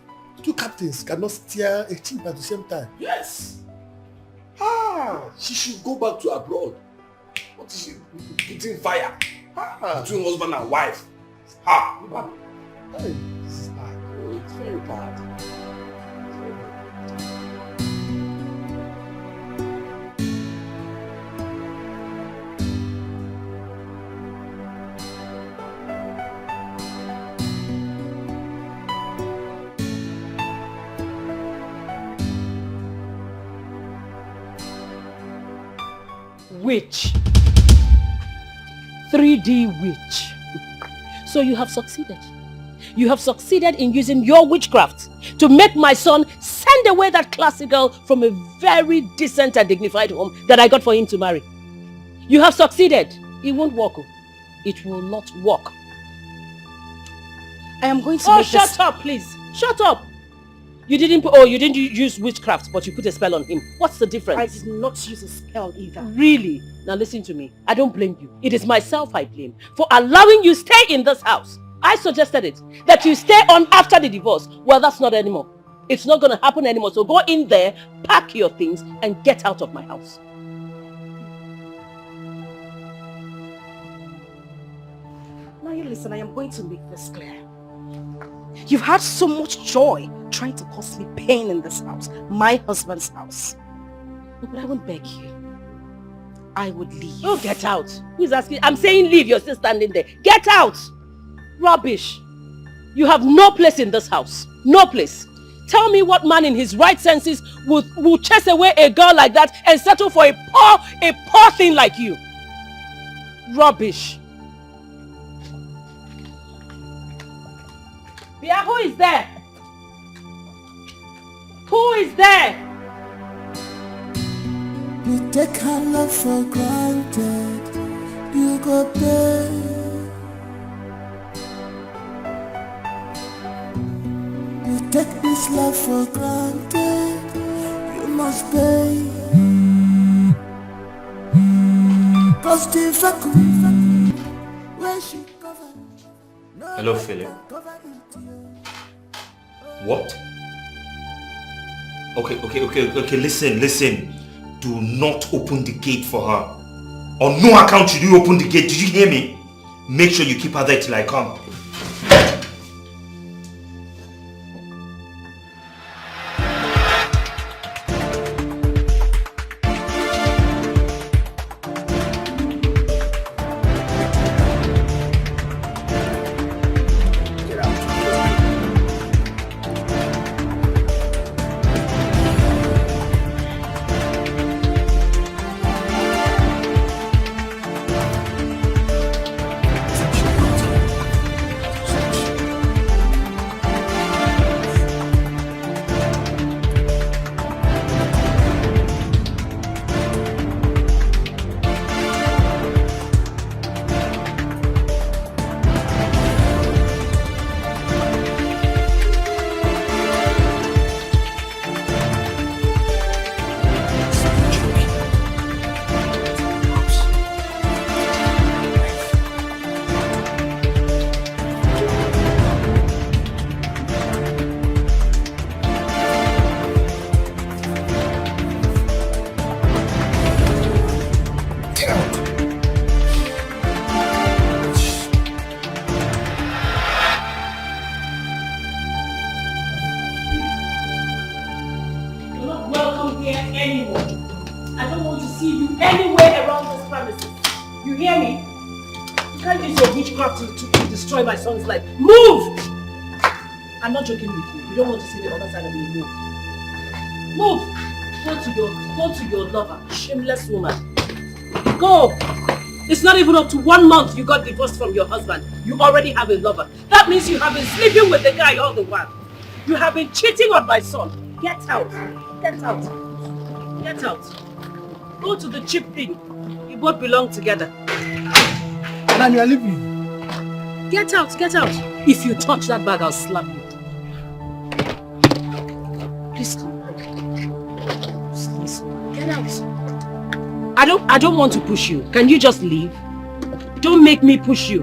R: two captains cannot steer a ship at the same time.
H: Yes. She should go back to abroad. What is she putting fire between husband and wife?
R: Hey, this is bad.
H: Oh, it's very bad.
F: witch. 3D witch. So you have succeeded. You have succeeded in using your witchcraft to make my son send away that classy girl from a very decent and dignified home that I got for him to marry. You have succeeded. It won't work. It will not work.
M: I am going to
F: make shut up, please. Shut up. You didn't use witchcraft, but you put a spell on him. What's the difference?
M: I did not use a spell either.
F: Really? Now listen to me. I don't blame you. It is myself I blame for allowing you stay in this house. I suggested it. That you stay on after the divorce. Well, that's not anymore. It's not going to happen anymore. So go in there, pack your things, and get out of my house.
M: Now you listen, I am going to make this clear. You've had so much joy trying to cause me pain in this house, my husband's house. But I won't beg you. I would leave.
F: Oh, get out. Who's asking? I'm saying leave. You're still standing there. Get out. Rubbish. You have no place in this house. No place. Tell me what man in his right senses will chase away a girl like that and settle for a poor thing like you. Rubbish. Bia, who is there? Who is there?
K: You take her love for granted. You go pay. You take this love for granted. You must pay. Cause the vacuum where she covered.
B: Hello, Philip. What? Okay, listen. Do not open the gate for her. On no account should you open the gate. Did you hear me? Make sure you keep her there till I come.
F: My son's life. Move! I'm not joking with you. You don't want to see the other side of me. Move! Go to your lover. Shameless woman. Go! It's not even up to 1 month you got divorced from your husband. You already have a lover. That means you have been sleeping with the guy all the while. You have been cheating on my son. Get out. Get out. Get out. Go to the cheap thing. You both belong together.
P: And you're leaving.
F: Get out, get out. If you touch that bag, I'll slap you. Please come. Please. Get out. I don't want to push you. Can you just leave? Don't make me push you.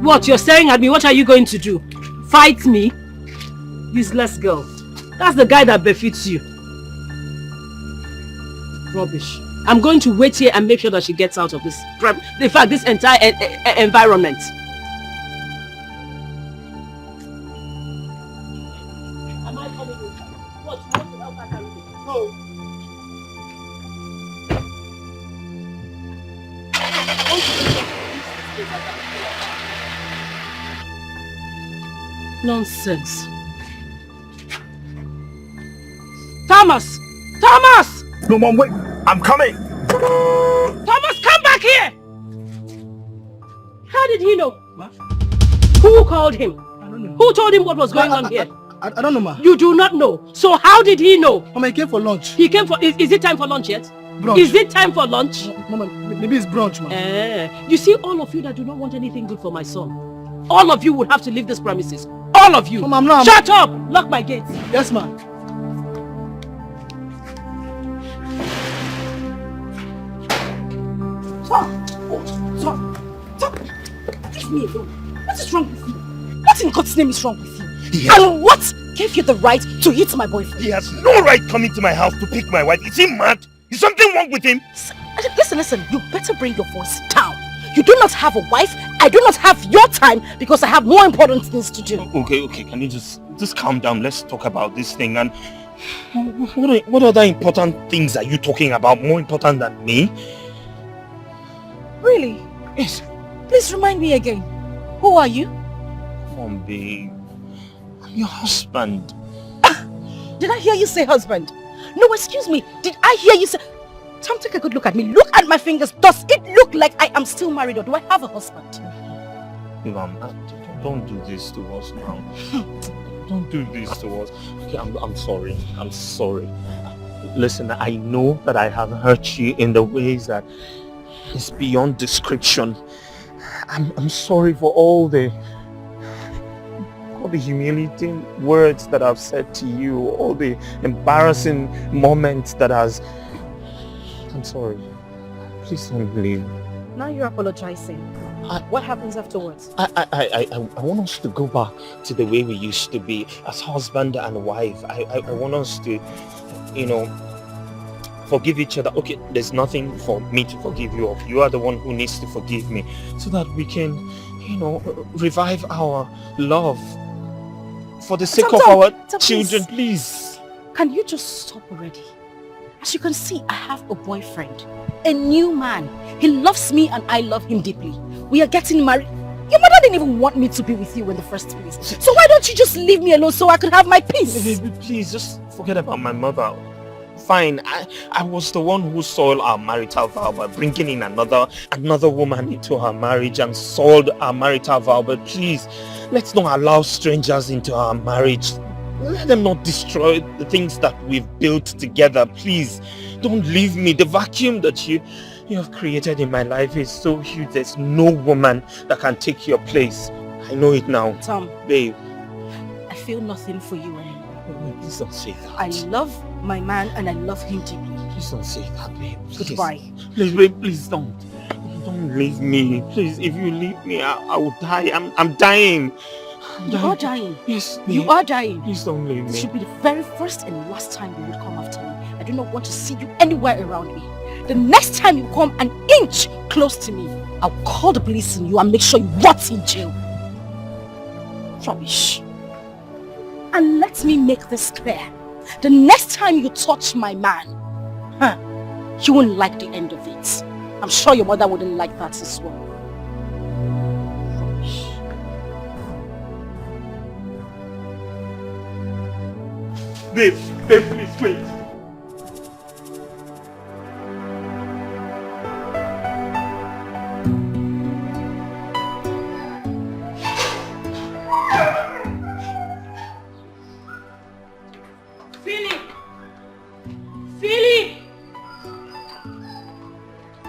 F: What? You're staring at me. What are you going to do? Fight me? Useless girl. That's the guy that befits you. Rubbish. I'm going to wait here and make sure that she gets out of this, in fact, this entire environment. Am I coming with her? What? You want to help her carry this? No. Nonsense. Thomas! Thomas!
E: No, Mom, wait. I'm coming.
F: Thomas, come back here! How did he know? What? Who called him? I don't know. Who told him what was going on here?
O: I don't know, ma.
F: You do not know. So how did he know?
O: Mama, he came for lunch.
F: He came for... Is it time for lunch yet?
O: Brunch.
F: Is it time for lunch?
O: Mama, maybe it's brunch, ma.
F: You see, all of you that do not want anything good for my son, all of you will have to leave this premises. All of you.
O: Mama, I'm not...
F: Shut up! Lock my gates.
O: Yes, ma.
M: Stop! Leave me alone. What is wrong with you? What in God's name is wrong with you? And what gave you the right to hit my boyfriend?
E: He has no right coming to my house to pick my wife. Is he mad? Is something wrong with him?
M: Listen, you better bring your voice down. You do not have a wife. I do not have your time because I have more important things to do.
E: Okay, can you just calm down? Let's talk about this thing. And what other important things are you talking about? More important than me?
M: Really?
E: Yes.
M: Please remind me again. Who are you?
E: Come on, babe. I'm your husband.
M: Did I hear you say husband? No, excuse me. Did I hear you say... Tom, take a good look at me. Look at my fingers. Does it look like I am still married or do I have a husband?
E: Don't do this to us now. Don't do this to us. Okay, I'm sorry. I'm sorry. Listen, I know that I have hurt you in the ways that is beyond description. I'm sorry for all the humiliating words that I've said to you, all the embarrassing moments that I'm sorry. Please don't leave.
M: Now you're apologizing. What happens afterwards?
E: I want us to go back to the way we used to be as husband and wife. I want us to, forgive each other. Okay, there's nothing for me to forgive you of. You are the one who needs to forgive me so that we can, revive our love for the sake of our children, please.
M: Can you just stop already? As you can see, I have a boyfriend, a new man. He loves me and I love him deeply. We are getting married. Your mother didn't even want me to be with you in the first place. So why don't you just leave me alone so I can have my peace?
E: Baby, please, just forget about my mother. Fine, I was the one who soiled our marital vow by bringing in another woman into our marriage and soiled our marital vow. But please, let's not allow strangers into our marriage. Let them not destroy the things that we've built together. Please, don't leave me. The vacuum that you have created in my life is so huge. There's no woman that can take your place. I know it now.
M: Tom.
E: Babe.
M: I feel nothing for you anymore.
E: Please don't say that.
M: I love my man and I love him deeply.
E: Please don't say that, babe.
M: Goodbye.
E: Please, babe, please don't. Don't leave me. Please, if you leave me, I will die. I'm dying.
M: You are dying.
E: Yes, babe.
M: You are dying.
E: Please don't leave me.
M: This should be the very first and last time you would come after me. I do not want to see you anywhere around me. The next time you come an inch close to me, I'll call the police on you and make sure you rot in jail. Rubbish. And let me make this clear. The next time you touch my man, you won't like the end of it. I'm sure your mother wouldn't like that as well.
E: Babe, please, wait.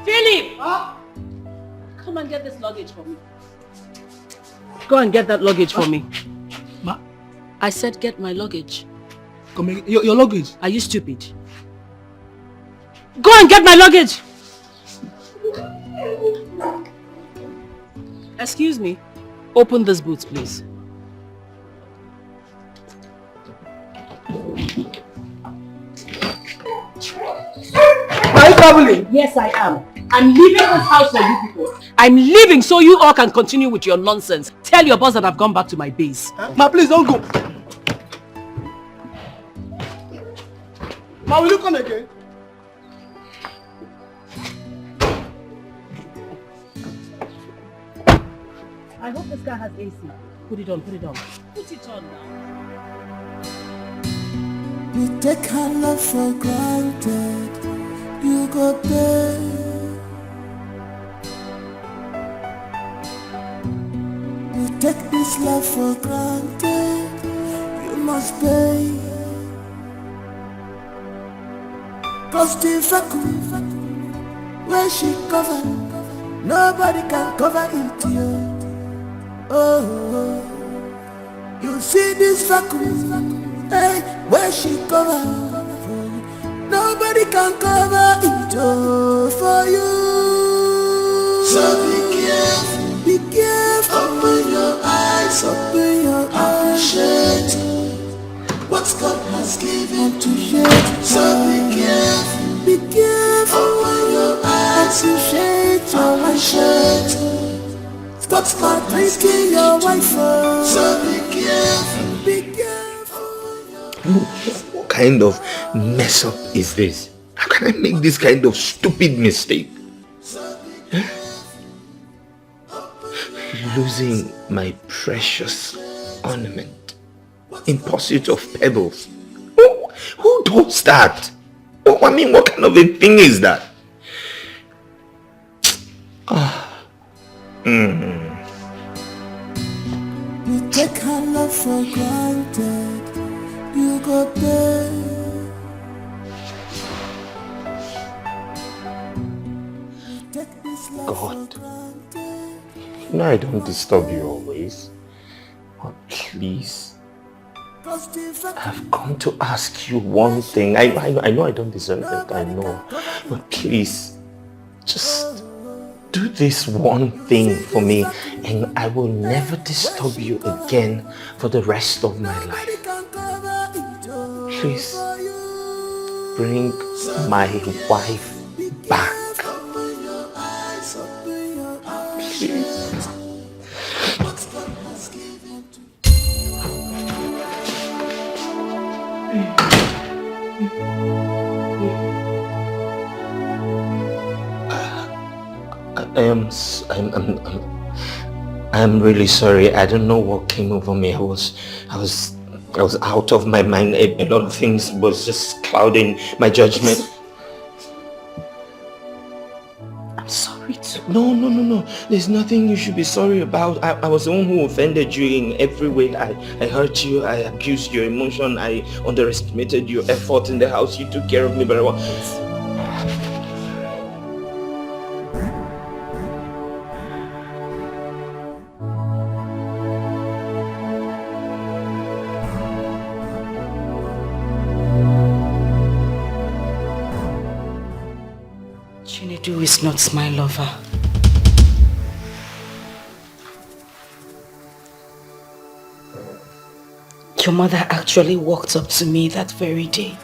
F: Philip! Come and get this luggage for me. Go and get that luggage for me.
O: Ma?
F: I said get my luggage.
O: Come here. Your luggage?
F: Are you stupid? Go and get my luggage! Excuse me. Open this boot, please.
O: Are you traveling?
F: Yes, I am. I'm leaving this house for you people. I'm leaving so you all can continue with your nonsense. Tell your boss that I've gone back to my base.
O: Ma, please don't go. Ma, will you come again?
F: I hope this car has AC. Put it on, put it on. Put it on now.
K: We take our love for granted. you go pay. You take this love for granted, you must pay. Cause the vacuum where she cover, nobody can cover it here. Oh, you see this vacuum, hey, where she cover, nobody can cover it for you. So be careful, open your eyes, appreciate what God has given to you. So be careful, open your eyes, appreciate God's God risking your wife. So be careful.
B: What kind of mess up is this? How can I make this kind of stupid mistake? Losing my precious ornament in pursuit of pebbles. Who does that? I mean, what kind of a thing is that?
K: You take her love for granted, you go pay.
B: God, you know I don't disturb you always, but please, I've come to ask you one thing. I know I don't deserve it, I know, but please, just do this one thing for me and I will never disturb you again for the rest of my life. Please, bring my wife back. Please. I'm really sorry. I don't know what came over me. I was out of my mind. A lot of things was just clouding my judgment.
A: I'm sorry too.
B: No. There's nothing you should be sorry about. I was the one who offended you in every way. I hurt you. I abused your emotion. I underestimated your effort in the house. You took care of me very well.
F: Chinedu is not my lover. Your mother actually walked up to me that very day.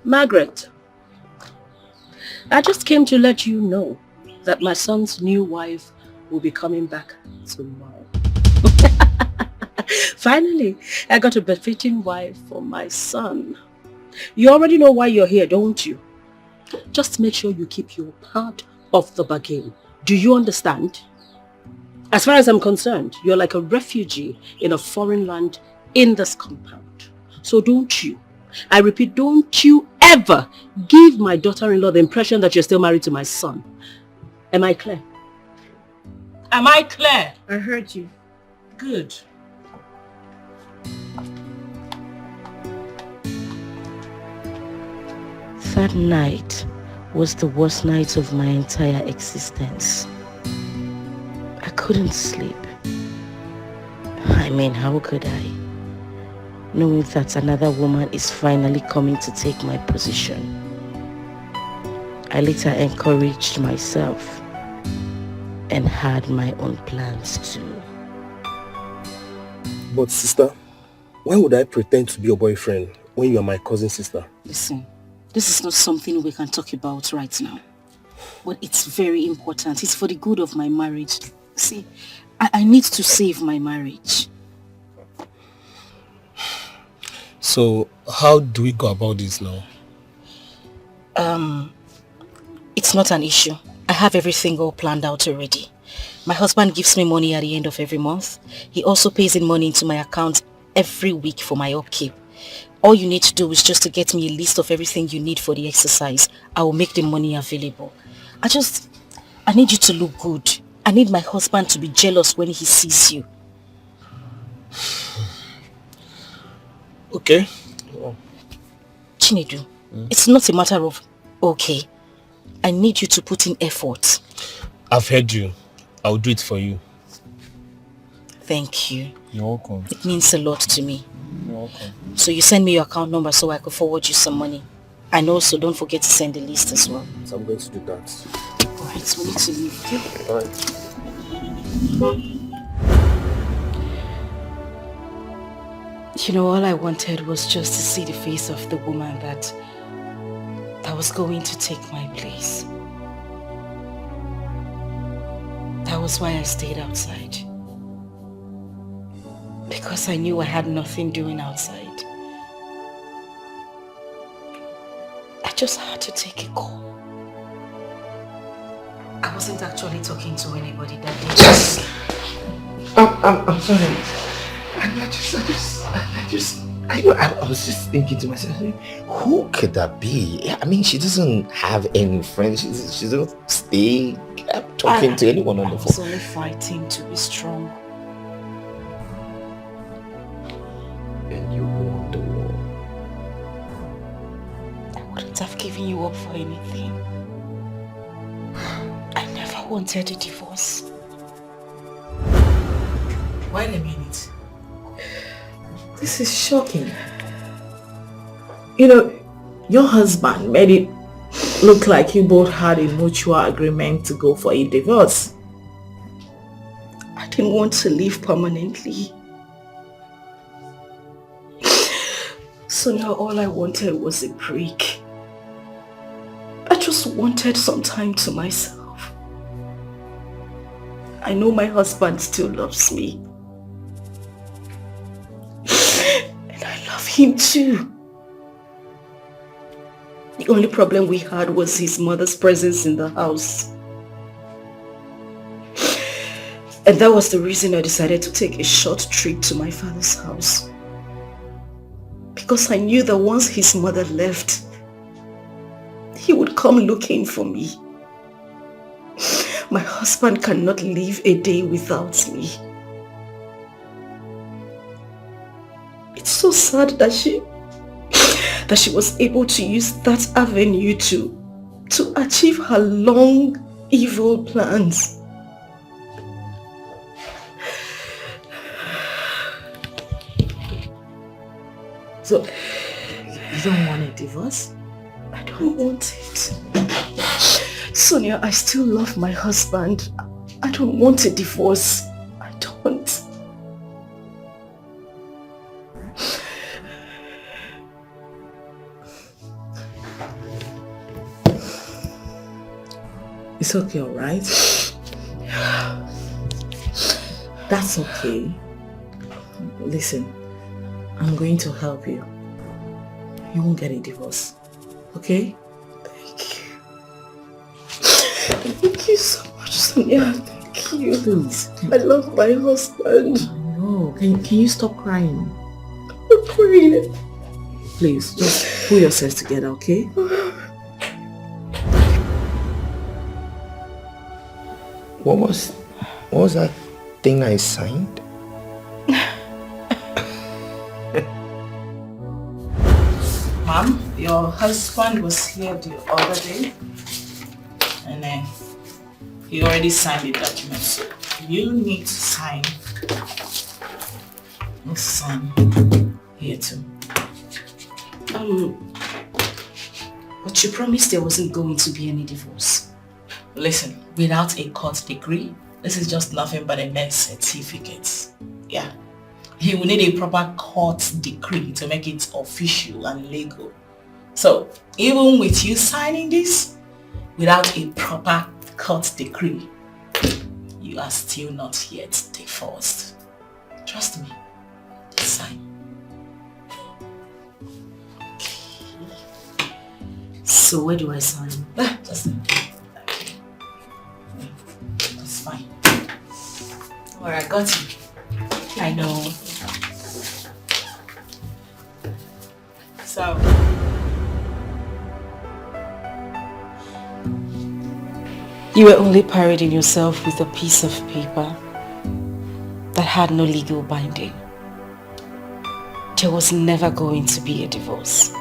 F: Margaret, I just came to let you know that my son's new wife will be coming back tomorrow. Finally, I got a befitting wife for my son. You already know why you're here, don't you? Just make sure you keep your part of the bargain. Do you understand? As far as I'm concerned, you're like a refugee in a foreign land in this compound. So don't you, I repeat, don't you ever give my daughter-in-law the impression that you're still married to my son. Am I clear? Am I clear?
A: I heard you.
F: Good. That night was the worst night of my entire existence. I couldn't sleep. I mean, how could I? Knowing that another woman is finally coming to take my position. I later encouraged myself and had my own plans too.
P: But sister, why would I pretend to be your boyfriend when you are my cousin's sister?
F: Listen, this is not something we can talk about right now. But it's very important. It's for the good of my marriage. See, I need to save my marriage.
P: So, how do we go about this now?
F: It's not an issue. I have everything all planned out already. My husband gives me money at the end of every month. He also pays in money into my account every week for my upkeep. All you need to do is just to get me a list of everything you need for the exercise. I will make the money available. I need you to look good. I need my husband to be jealous when he sees you.
P: Okay.
F: Chinedu, it's not a matter of okay. I need you to put in effort.
P: I've heard you. I'll do it for you.
F: Thank you.
P: You're welcome.
F: It means a lot to me.
P: You're welcome.
F: So you send me your account number so I could forward you some money. And also don't forget to send the list as well.
P: So I'm going to do that.
F: Alright, we need to leave, okay?
P: Alright.
F: You know, all I wanted was just to see the face of the woman that was going to take my place. That was why I stayed outside. Because I knew I had nothing doing outside. I just had to take a call. I wasn't actually talking to anybody that day.
B: Yes! I'm sorry. I was just thinking to myself, who could that be? I mean, she doesn't have any friends. She doesn't stay talking to anyone on the phone.
F: I was only fighting to be strong.
B: And you won the war.
F: I wouldn't have given you up for anything. I never wanted a divorce.
G: Wait a minute.
N: This is shocking. You know, your husband made it look like you both had a mutual agreement to go for a divorce.
F: I didn't want to live permanently. So now all I wanted was a break. I just wanted some time to myself. I know my husband still loves me. And I love him too. The only problem we had was his mother's presence in the house. And that was the reason I decided to take a short trip to my father's house. Because I knew that once his mother left, he would come looking for me. My husband cannot live a day without me. It's so sad that she was able to use that avenue to achieve her long, evil plans.
N: So, you don't want a divorce?
F: I don't want it. Sonia, I still love my husband. I don't want a divorce. I don't.
N: It's okay, alright? That's okay. Listen, I'm going to help you. You won't get a divorce. Okay?
F: Thank you so much, Sonia. Thank you.
N: Please.
F: I love my husband.
N: No, can you stop crying?
F: I'm crying.
N: Please, just pull yourself together, okay?
B: What was that thing I signed?
G: Mom, your husband was here the other day and then he already signed the document, so you need to sign. Let's sign here too.
F: But you promised there wasn't going to be any divorce.
G: Listen, without a court degree, this is just nothing but a mere certificate. Yeah. He will need a proper court decree to make it official and legal. So, even with you signing this, without a proper court decree, you are still not yet divorced. Trust me. Just sign.
F: So where do I sign? Just that's fine. Alright, got you. I know. So you were only parading yourself with a piece of paper that had no legal binding. There was never going to be a divorce.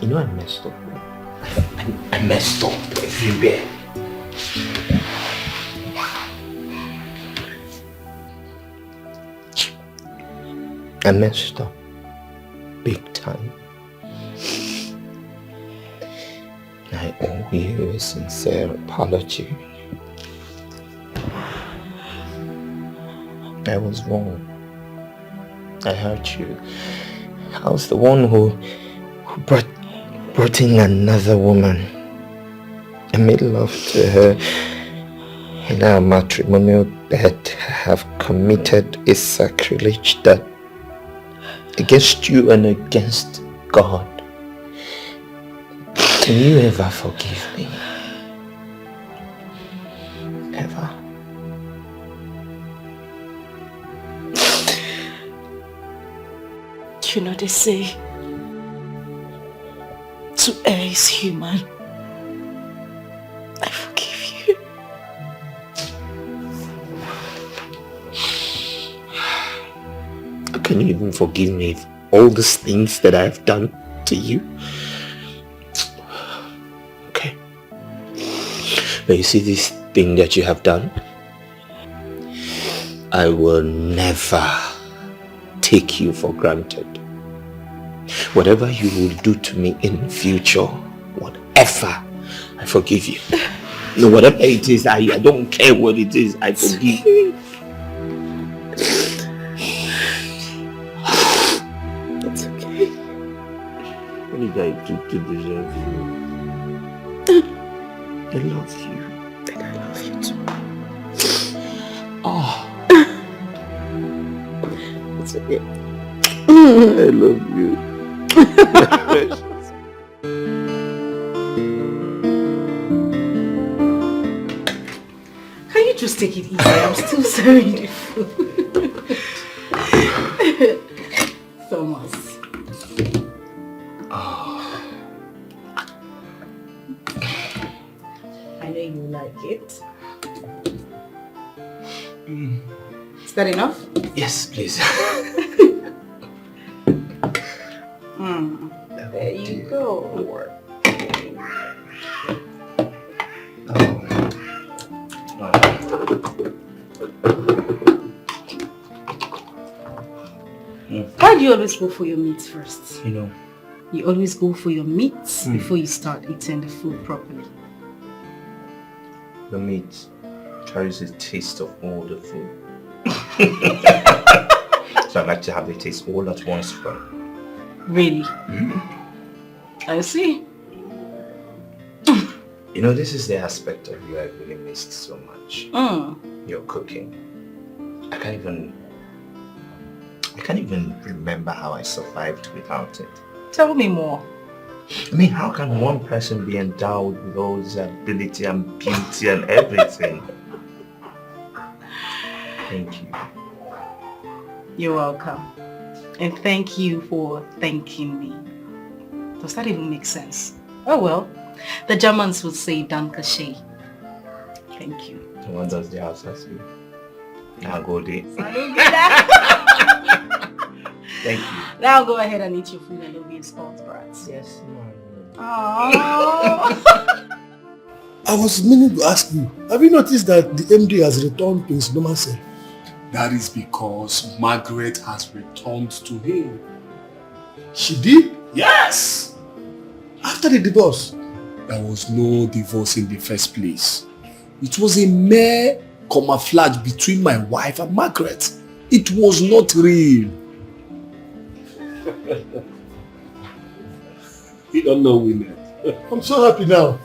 B: You know I messed up. I messed up everywhere. I messed up big time. I owe you a sincere apology. I was wrong. I hurt you. I was the one who brought in another woman. I made love to her in our matrimonial bed. I have committed a sacrilege that against you and against God. Can you ever forgive me? Ever?
F: You know they say to err is human. I forgive you.
B: How can you even forgive me for all these things that I have done to you? Okay. But you see this thing that you have done? I will never take you for granted. Whatever you will do to me in the future, whatever, I forgive you. No, whatever it is, I don't care what it is, I forgive you. It's okay. What did I do to deserve you? I love you. And I love you too. Oh. It's okay. I love you.
F: Can you just take it easy? I'm still serving the food. Thomas. I know you like it. Is that enough?
B: Yes, please.
F: There you go. Why do you always go for your meats first?
B: You know.
F: You always go for your meats before you start eating the food properly.
B: The meat carries the taste of all the food. So I like to have the taste all at once.
F: Really? I see.
B: You know, this is the aspect of you I really missed so much. Your cooking. I can't even remember how I survived without it.
F: Tell me more.
B: I mean, how can one person be endowed with all this ability and beauty and everything? Thank you.
F: You're welcome. And thank you for thanking me. Does that even make sense? Oh well. The Germans would say Danke schön. Thank you.
B: What does the house say? Nagode. Thank you.
F: Now go ahead and eat your food and don't be a spoiled brat.
B: Yes, ma'am.
F: Aww.
R: I was meaning to ask you, have you noticed that the MD has returned to his normal self?
P: That is because Margaret has returned to him.
R: She did?
P: Yes!
R: After the divorce?
P: There was no divorce in the first place. It was a mere camouflage between my wife and Margaret. It was not real. You don't know women.
R: I'm so happy now.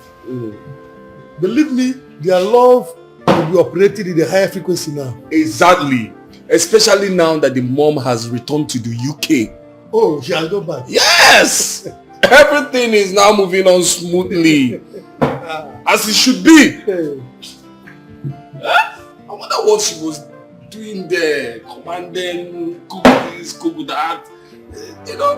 R: Believe me, their love will be operated in a higher frequency now.
P: Exactly. Especially now that the mom has returned to the UK.
R: Oh, she has gone back.
P: Yes! Everything is now moving on smoothly. As it should be. I wonder what she was doing there. Commanding, cook this, cook that. You know?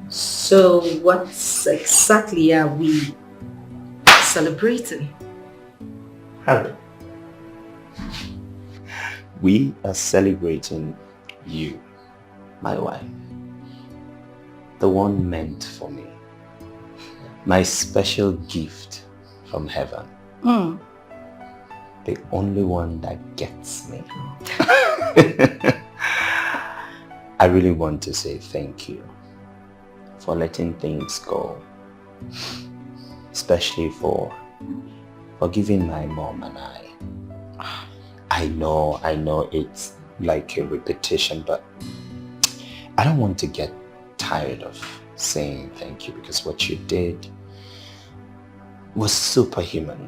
F: So what exactly are we celebrating?
B: Harry, we are celebrating you, my wife, the one meant for me, my special gift from heaven, the only one that gets me. I really want to say thank you for letting things go, especially for giving my mom and I. I know it's like a repetition, but I don't want to get tired of saying thank you, because what you did was superhuman.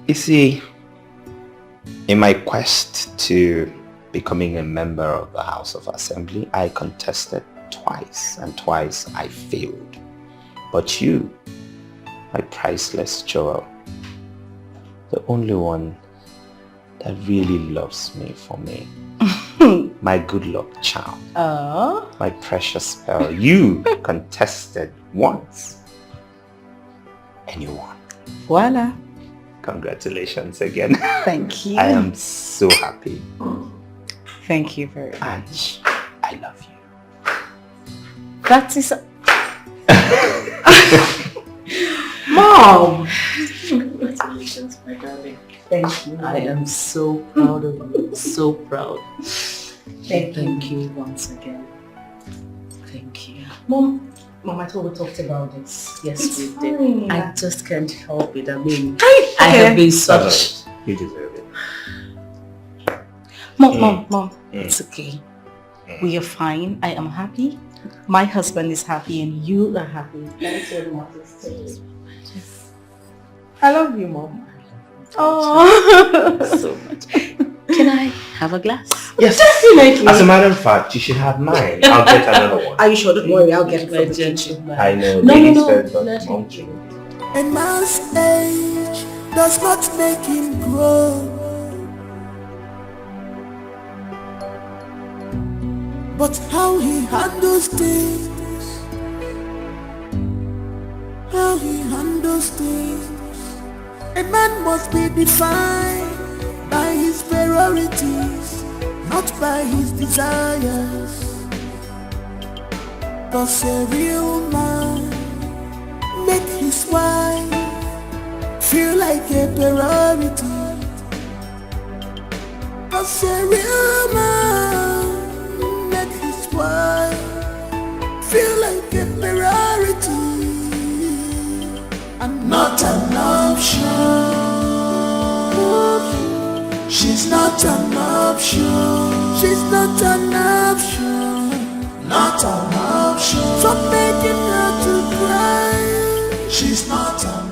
B: You see, in my quest to becoming a member of the House of Assembly, I contested twice, and twice I failed. But you, my priceless Joel, the only one that really loves me for me, my good luck charm, my precious pearl, you contested once and you won.
F: Voila.
B: Congratulations again.
F: Thank you.
B: I am so happy.
F: Thank you very much.
B: I love you.
F: That is Mom!
G: Congratulations, my darling.
F: Thank you.
G: I am so proud of you. So proud. Thank you once again. Thank you.
F: Mom, I thought we talked about this.
G: Yes, we did.
F: fine.
G: I just can't help it. I mean, I have been such...
B: You deserve it.
F: Mom, it's okay. We are fine. I am happy. My husband is happy and you are happy. That's what matters to me. I love you, Mom. Oh,
G: so much. Can I have a glass?
B: Yes,
F: definitely.
B: As a matter of fact, you should have mine. I'll get another one.
F: Are you sure? Don't worry, I'll get it from the kitchen.
B: I know.
K: A man's age does not make him grow, but how he handles things, how he handles things. A man must be defined by his priorities, not by his desires. 'Cause a real man make his wife feel like a priority. 'Cause a real man make his wife feel like a priority and not an option. She's not an option. She's not an option. Not an option. Stop making her to cry. She's not an